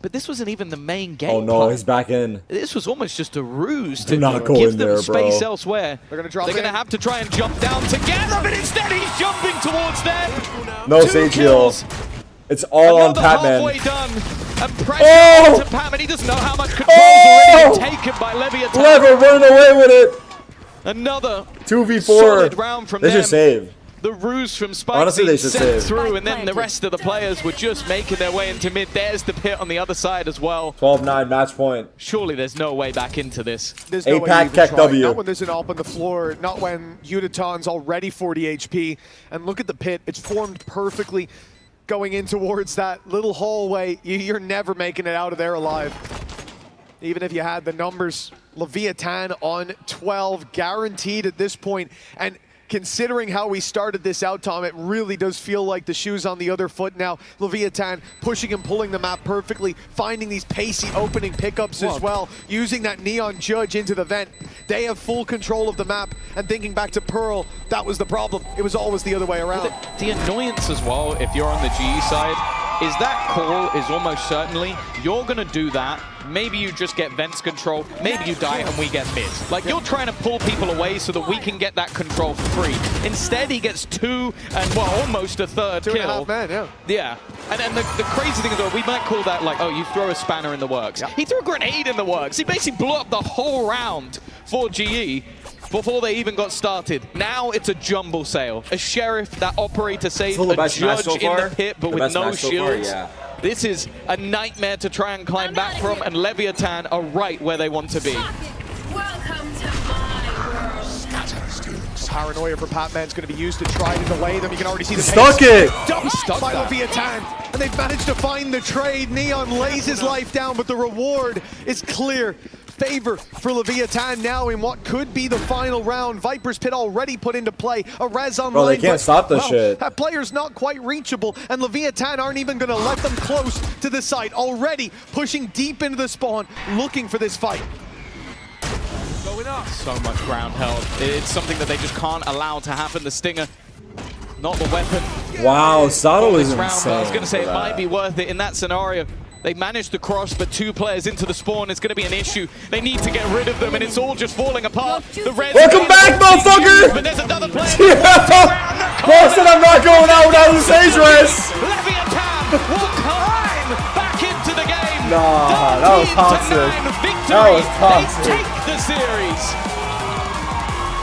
But this wasn't even the main game. Oh no, he's back in. This was almost just a ruse Do to not go give in them there, space bro. elsewhere. They're going to drop They're going to have to try and jump down together, but instead he's jumping towards them. No 2 Sage kills. heal. It's all on Halfway Patman. done. And pressure onto Patman. He doesn't know how much control's already been taken by Leviathan. Clever, running away with it. Another 2v4. solid round from They them. should save. The ruse from Spike Honestly, being they should sent save. through, and then the rest of the players were just making their way into mid. There's the pit on the other side as well. 12-9 match point. Surely there's no way back into this. There's no way APAC you even Keck try. W. Not when there's an AWP on the floor, not when Yudatan's already 40 HP. And look at the pit, it's formed perfectly going in towards that little hallway. You're never making it out of there alive. Even if you had the numbers. Leviathan on 12, guaranteed at this point. And considering how we started this out, Tom, it really does feel like the shoe's on the other foot now. Leviathan pushing and pulling the map perfectly, finding these pacey opening pickups as well, using that Neon Judge into the vent. They have full control of the map, and thinking back to Pearl, that was the problem. It was always the other way around. The annoyance as well, if you're on the GE side, is that call is almost certainly you're going to do that. Maybe you just get Vents control, maybe you die and we get mid. Like, you're trying to pull people away so that we can get that control for free. Instead, he gets 2 and, well, almost a third kill. 2.5 man, yeah. Yeah. And then the crazy thing is, well, we might call that like, oh, you throw a spanner in the works. Yep. He threw a grenade in the works. He basically blew up the whole round for GE before they even got started. Now it's a jumble sale. A Sheriff, that operator saved, a Judge in the pit, but with no shields. This is a nightmare to try and climb back from, and Leviathan are right where they want to be. Paranoia for Patman's going to be used to try to delay them. You can already see the Stuck pace. it! Dumped by Leviathan, and they've managed to find the trade. Neon lays his life down, but the reward is clear. Favor for Leviathan now in what could be the final round. Viper's Pit already put into play. A res online. Bro, they can't stop this shit. That player's not quite reachable, and Leviathan aren't even going to let them close to the site. Already pushing deep into the spawn, looking for this fight. Going up. So much ground held. It's something that they just can't allow to happen. The Stinger, not the weapon. Wow, Sato is round, insane. I was going to say it might be worth it in that scenario. They managed to cross, but 2 players into the spawn is going to be an issue. They need to get rid of them, and it's all just falling apart. The red Welcome back, motherfucker! But there's another player. Boston, I'm not going out without the Sage Res! Leviathan will climb back into the game. Nah, that was toxic. Victory. That was toxic. They take the series.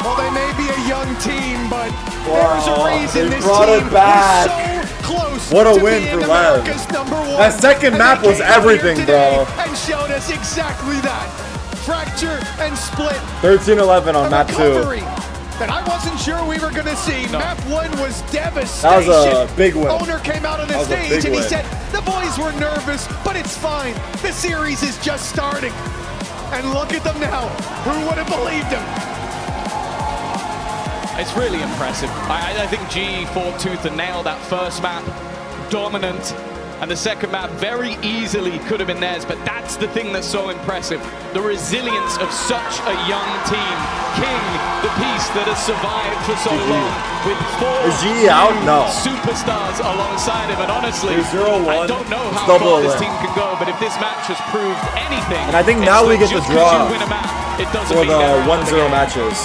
Well, they may be a young team, but there's a reason they this brought team it back. was so close. What a to win being for Lev. America's #1. That second And map they was came out here everything, today bro. And showed us exactly that. Fracture and split. 13-11 on map 2. Recovery that I wasn't sure we were going to see. Map 1 was devastation. That was a big win. Owner came out on the That was a stage big and he win. said, the boys were nervous, but it's fine. The series is just starting. And look at them now. Who would have believed him? It's really impressive. I think GE fought tooth and nail that first map, dominant, and the second map very easily could have been theirs, but that's the thing that's so impressive. The resilience of such a young team. King, the piece that has survived for so long, with 4 Is GE out? No. superstars alongside him, and honestly, There's 0-1. I don't know It's how double far this win. team can go, but if this match has proved anything, And I think it's now we that get the just 'cause draw you win a map, it doesn't for mean the you're out of the 1-0 game. matches.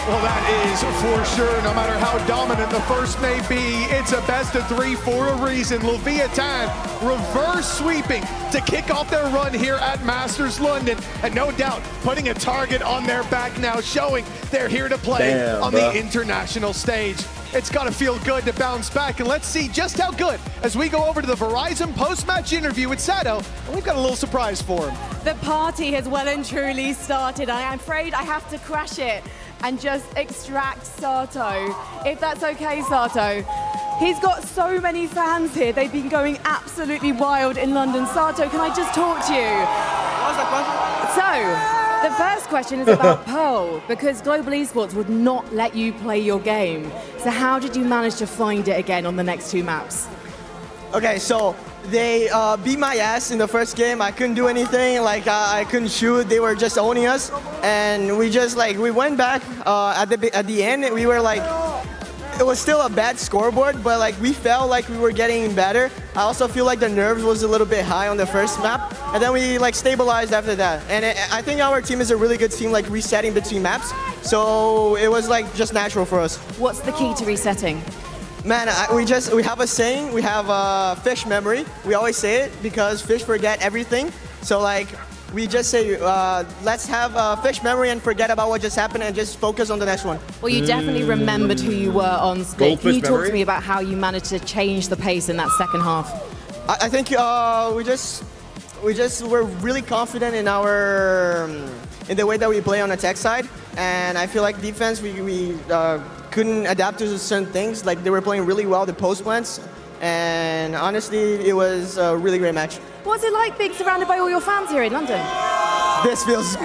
Well, that is for sure. No matter how dominant the first may be, it's a best of 3 for a reason. Leviathan reverse sweeping to kick off their run here at Masters London. And no doubt, putting a target on their back now, showing they're here to play on the international stage. It's got to feel good to bounce back, and let's see just how good as we go over to the Verizon post-match interview with Sato, and we've got a little surprise for him. The party has well and truly started. I'm afraid I have to crash it and just extract Sato, if that's okay, Sato. He's got so many fans here. They've been going absolutely wild in London. Sato, can I just talk to you? What was the question? So, the first question is about Pearl, because Global Esports would not let you play your game. So how did you manage to find it again on the next 2 maps? Okay, so they beat my ass in the first game. I couldn't do anything. Like I couldn't shoot. They were just owning us, and we just we went back at the end. We were like, it was still a bad scoreboard, but like we felt like we were getting better. I also feel like the nerves was a little bit high on the first map, and then we like stabilized after that. And I think our team is a really good team, like resetting between maps. So it was like just natural for us. What's the key to resetting? Man, we have a saying, we have fish memory. We always say it because fish forget everything. So like, we just say, let's have fish memory and forget about what just happened and just focus on the next one. Well, you definitely remembered who you were on Split. Can you talk to me about how you managed to change the pace in that second half? I think we just were really confident in in the way that we play on the tech side, and I feel like defense we couldn't adapt to certain things. Like they were playing really well the post plants, and honestly, it was a really great match. What's it like being surrounded by all your fans here in London? This feels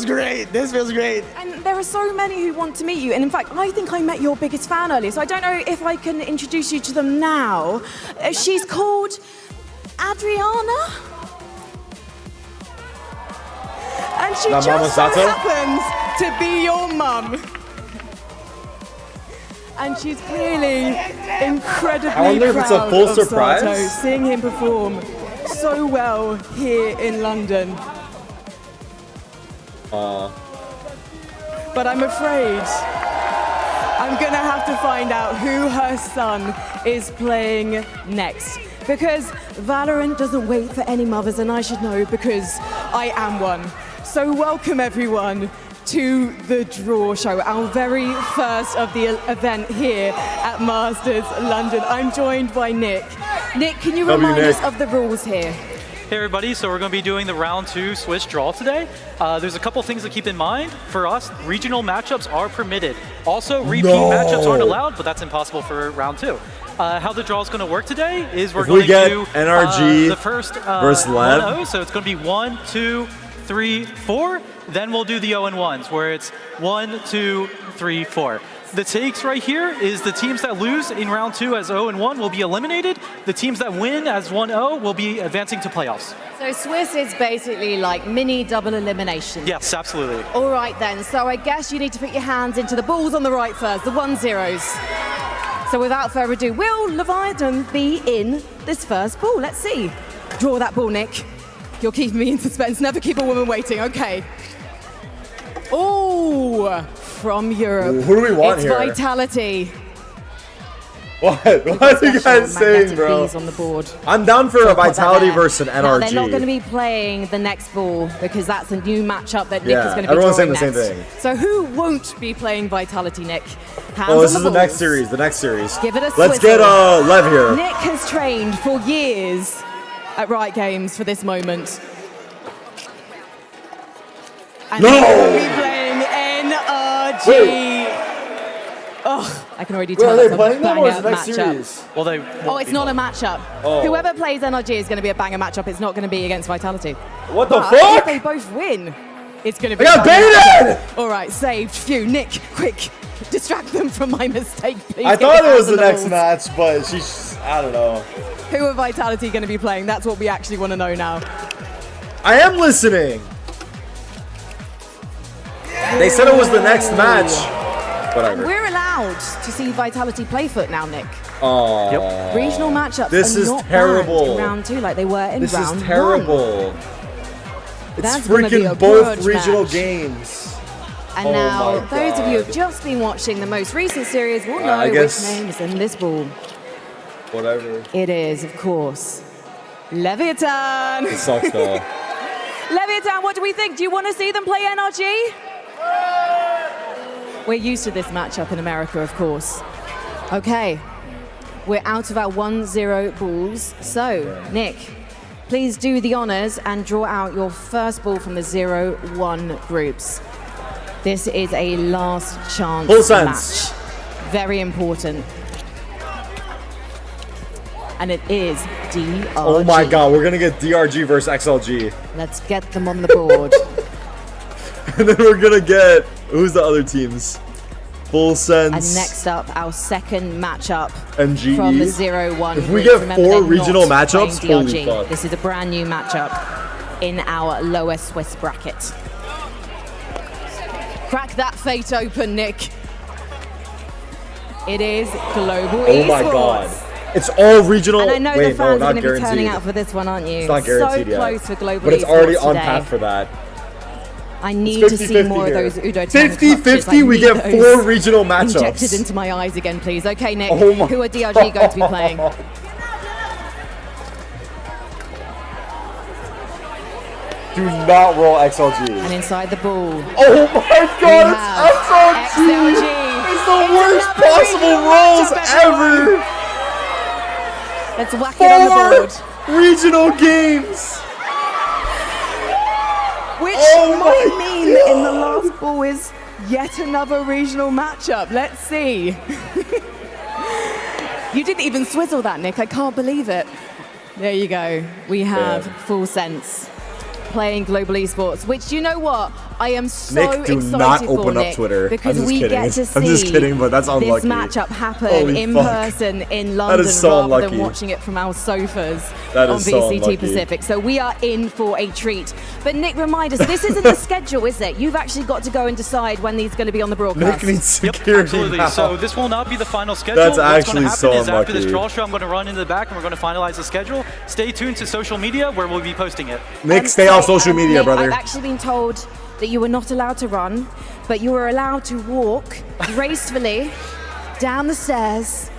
great. This feels great. And there are so many who want to meet you. And in fact, I think I met your biggest fan earlier. So I don't know if I can introduce you to them now. She's called Adriana. And she That just so Mama Sato? happens to be your mum. And she's clearly incredibly I wonder if it's a proud full of surprise. Sato, seeing him perform so well here in London. But I'm afraid I'm gonna have to find out who her son is playing next. Because Valorant doesn't wait for any mothers, and I should know because I am one. So welcome everyone to the Draw Show, our very first of the event here at Masters London. I'm joined by Nick. Nick, can you remind us of the rules here? Hey everybody, so we're going to be doing the round 2 Swiss draw today. There's a couple things to keep in mind. For us, regional matchups are permitted. Also, repeat matchups aren't allowed, but that's impossible for round 2. How the draw is going to work today is we're going to do NRG the first versus LEV. 1-0, so it's going to be 1, 2, 3, 4. Then we'll do the 0-1s, where it's 1, 2, 3, 4. The takes right here is the teams that lose in round 2 as 0-1 will be eliminated. The teams that win as 1-0 will be advancing to playoffs. So Swiss is basically like mini double elimination. Yes, absolutely. All right then, so I guess you need to put your hands into the balls on the right first, the 1-0s. So without further ado, will Leviathan be in this first ball? Let's see. Draw that ball, Nick. You're keeping me in suspense. Never keep a woman waiting. Okay. Oh, from Europe. Ooh, who do we want it's here? Vitality. What? What are you guys saying, bro? On the board. I'm down for a Vitality versus an NRG. Now, they're not going to be playing the next ball because that's a new matchup that Nick is going to be everyone's saying drawing the next. same thing. So who won't be playing Vitality, Nick? Hands Oh, this on is the balls. next series. The next series. Give it a Let's swizzle. get Lev here. Nick has trained for years at Riot Games for this moment. And No! Nick will be playing NRG. Wait. Ugh, I can already Wait, tell are they that's a playing them or is banger it next matchup. series? Well, they. Oh, it's not a matchup. Oh. Whoever plays NRG is going to be a banger matchup. It's not going to be against Vitality. What the But fuck? if they both win, it's going to be I got a banger baited! matchup. All right, saved. Phew, Nick, quick. Distract them from my mistake, please. I Get thought your it was hands the on next balls. match, but she's. I don't know. Who are Vitality going to be playing? That's what we actually want to know now. I am listening. They said it was the next match. And Whatever. we're allowed to see Vitality play foot now, Nick. Oh. Regional matchups This are is not terrible. banned in round 2 like they were in This round is terrible. 1. It's That's gonna be a freaking both grudge regional match. games. And Oh now, my those of you who have God. just been watching the most recent series will know I which guess- name is in this ball. Whatever. It is, of course, Leviathan. It sucks though. Leviathan, what do we think? Do you want to see them play NRG? We're used to this matchup in America, of course. Okay, we're out of our 1-0 balls. So, Nick, please do the honors and draw out your first ball from the 0-1 groups. This is a last chance Full sense. match. Very important. And it is DRG. Oh my god, we're gonna get DRG versus XLG. Let's get them on the board. And then we're gonna get who's the other teams? Full sense. And next up, our second matchup And GE. from the 0-1 If we group. get Remember, 4 they're regional not matchups, playing holy DRG. fuck. This is a brand new matchup in our lower Swiss bracket. Crack that fate open, Nick. It is Global Oh my Esports. god. It's all regional. And I know Wait, the fans no, are not going to be turning guaranteed. out for this one, aren't you? It's not guaranteed so yet. close for Global But it's Esports already on today. path for that. I need It's to see 50-50 more here. of those Udo Tana 50-50, clutches. I we need get those 4 regional matchups. Injected into my eyes again, please. Okay, Nick. Oh my Who are DRG going to be playing? Do not roll XLG. And inside the ball. Oh my god, have it's XLG! It's the worst possible rolls ever! Let's whack it on the board. 4 regional games! Which Oh might my mean that in the last ball is yet another regional matchup. Let's see. You didn't even swizzle that, Nick. I can't believe it. There you go. We have Full Sense playing Global Esports, which, you know what? I am so Nick, do excited not for, open up Nick, Twitter. because I'm just we kidding. get to see I'm just kidding, but that's unlucky. this matchup happen Holy in fuck. person in London is so rather unlucky. than watching it from our sofas That on is so VCT unlucky. Pacific. So we are in for a treat. But Nick, remind us, this isn't the schedule, is it? You've actually got to go and decide when these are going to be on the broadcast. Nick needs security Absolutely. now. So this will not be the final schedule. That's What's actually going to so happen is after this unlucky. draw show, I'm going to run into the back and we're going to finalize the schedule. Stay tuned to social media where we'll be posting it. Nick, stay off social media, Nick, brother. I've actually been told that you were not allowed to run, but you were allowed to walk gracefully down the stairs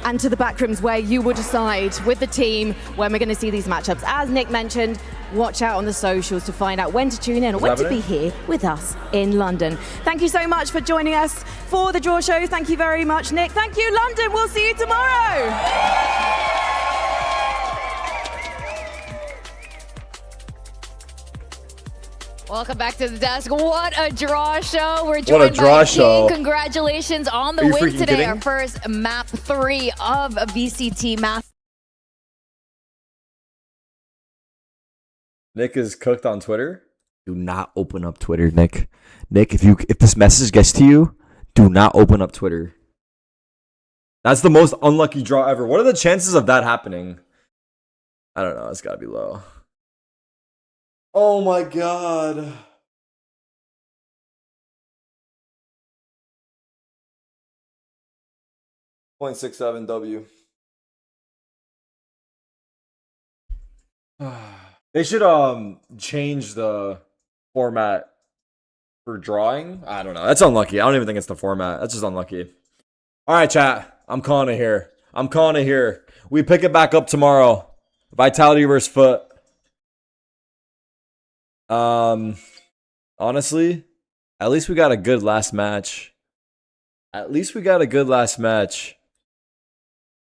and to the back rooms where you will decide with the team when we're going to see these matchups. As Nick mentioned, watch out on the socials to find out when to tune in or when to be here with us in London. Thank you so much for joining us for the draw show. Thank you very much, Nick. Thank you, London. We'll see you tomorrow. Welcome back to the desk. What a draw show. We're What a joined draw by show. King. Congratulations on the Are you win freaking today. kidding? Our first map 3 of VCT Masters. Nick is cooked on Twitter. Do not open up Twitter, Nick. Nick, if this message gets to you, do not open up Twitter. That's the most unlucky draw ever. What are the chances of that happening? I don't know. It's got to be low. Oh my god. .67 W. They should change the format for drawing. I don't know. That's unlucky. I don't even think it's the format. That's just unlucky. All right, chat. I'm calling it here. I'm calling it here. We pick it back up tomorrow. Vitality versus Foot. Honestly, at least we got a good last match.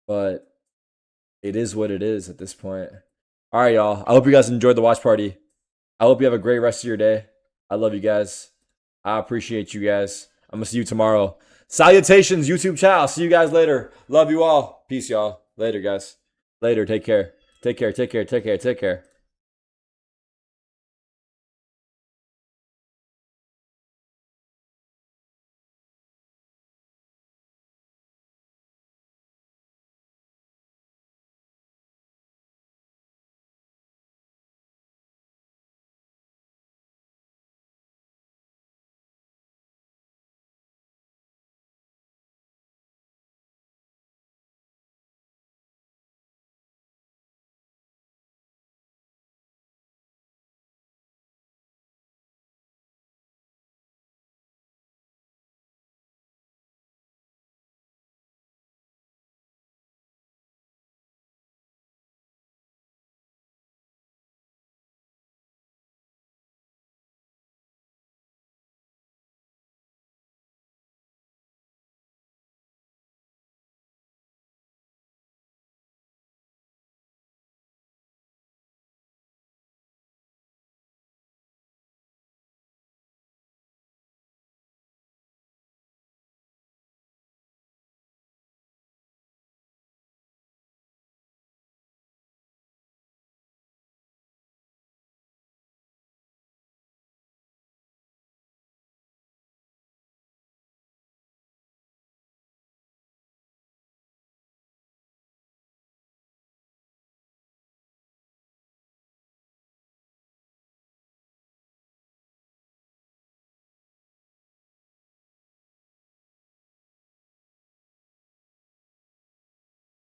But it is what it is at this point. All right, y'all. I hope you guys enjoyed the watch party. I hope you have a great rest of your day. I love you guys. I appreciate you guys. I'm going to see you tomorrow. Salutations, YouTube chat. I'll see you guys later. Love you all. Peace, y'all. Later, guys. Later. Take care. Take care. Take care. Take care. Take care.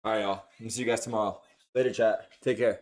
All right, y'all. I'm see you guys tomorrow. Later, chat. Take care.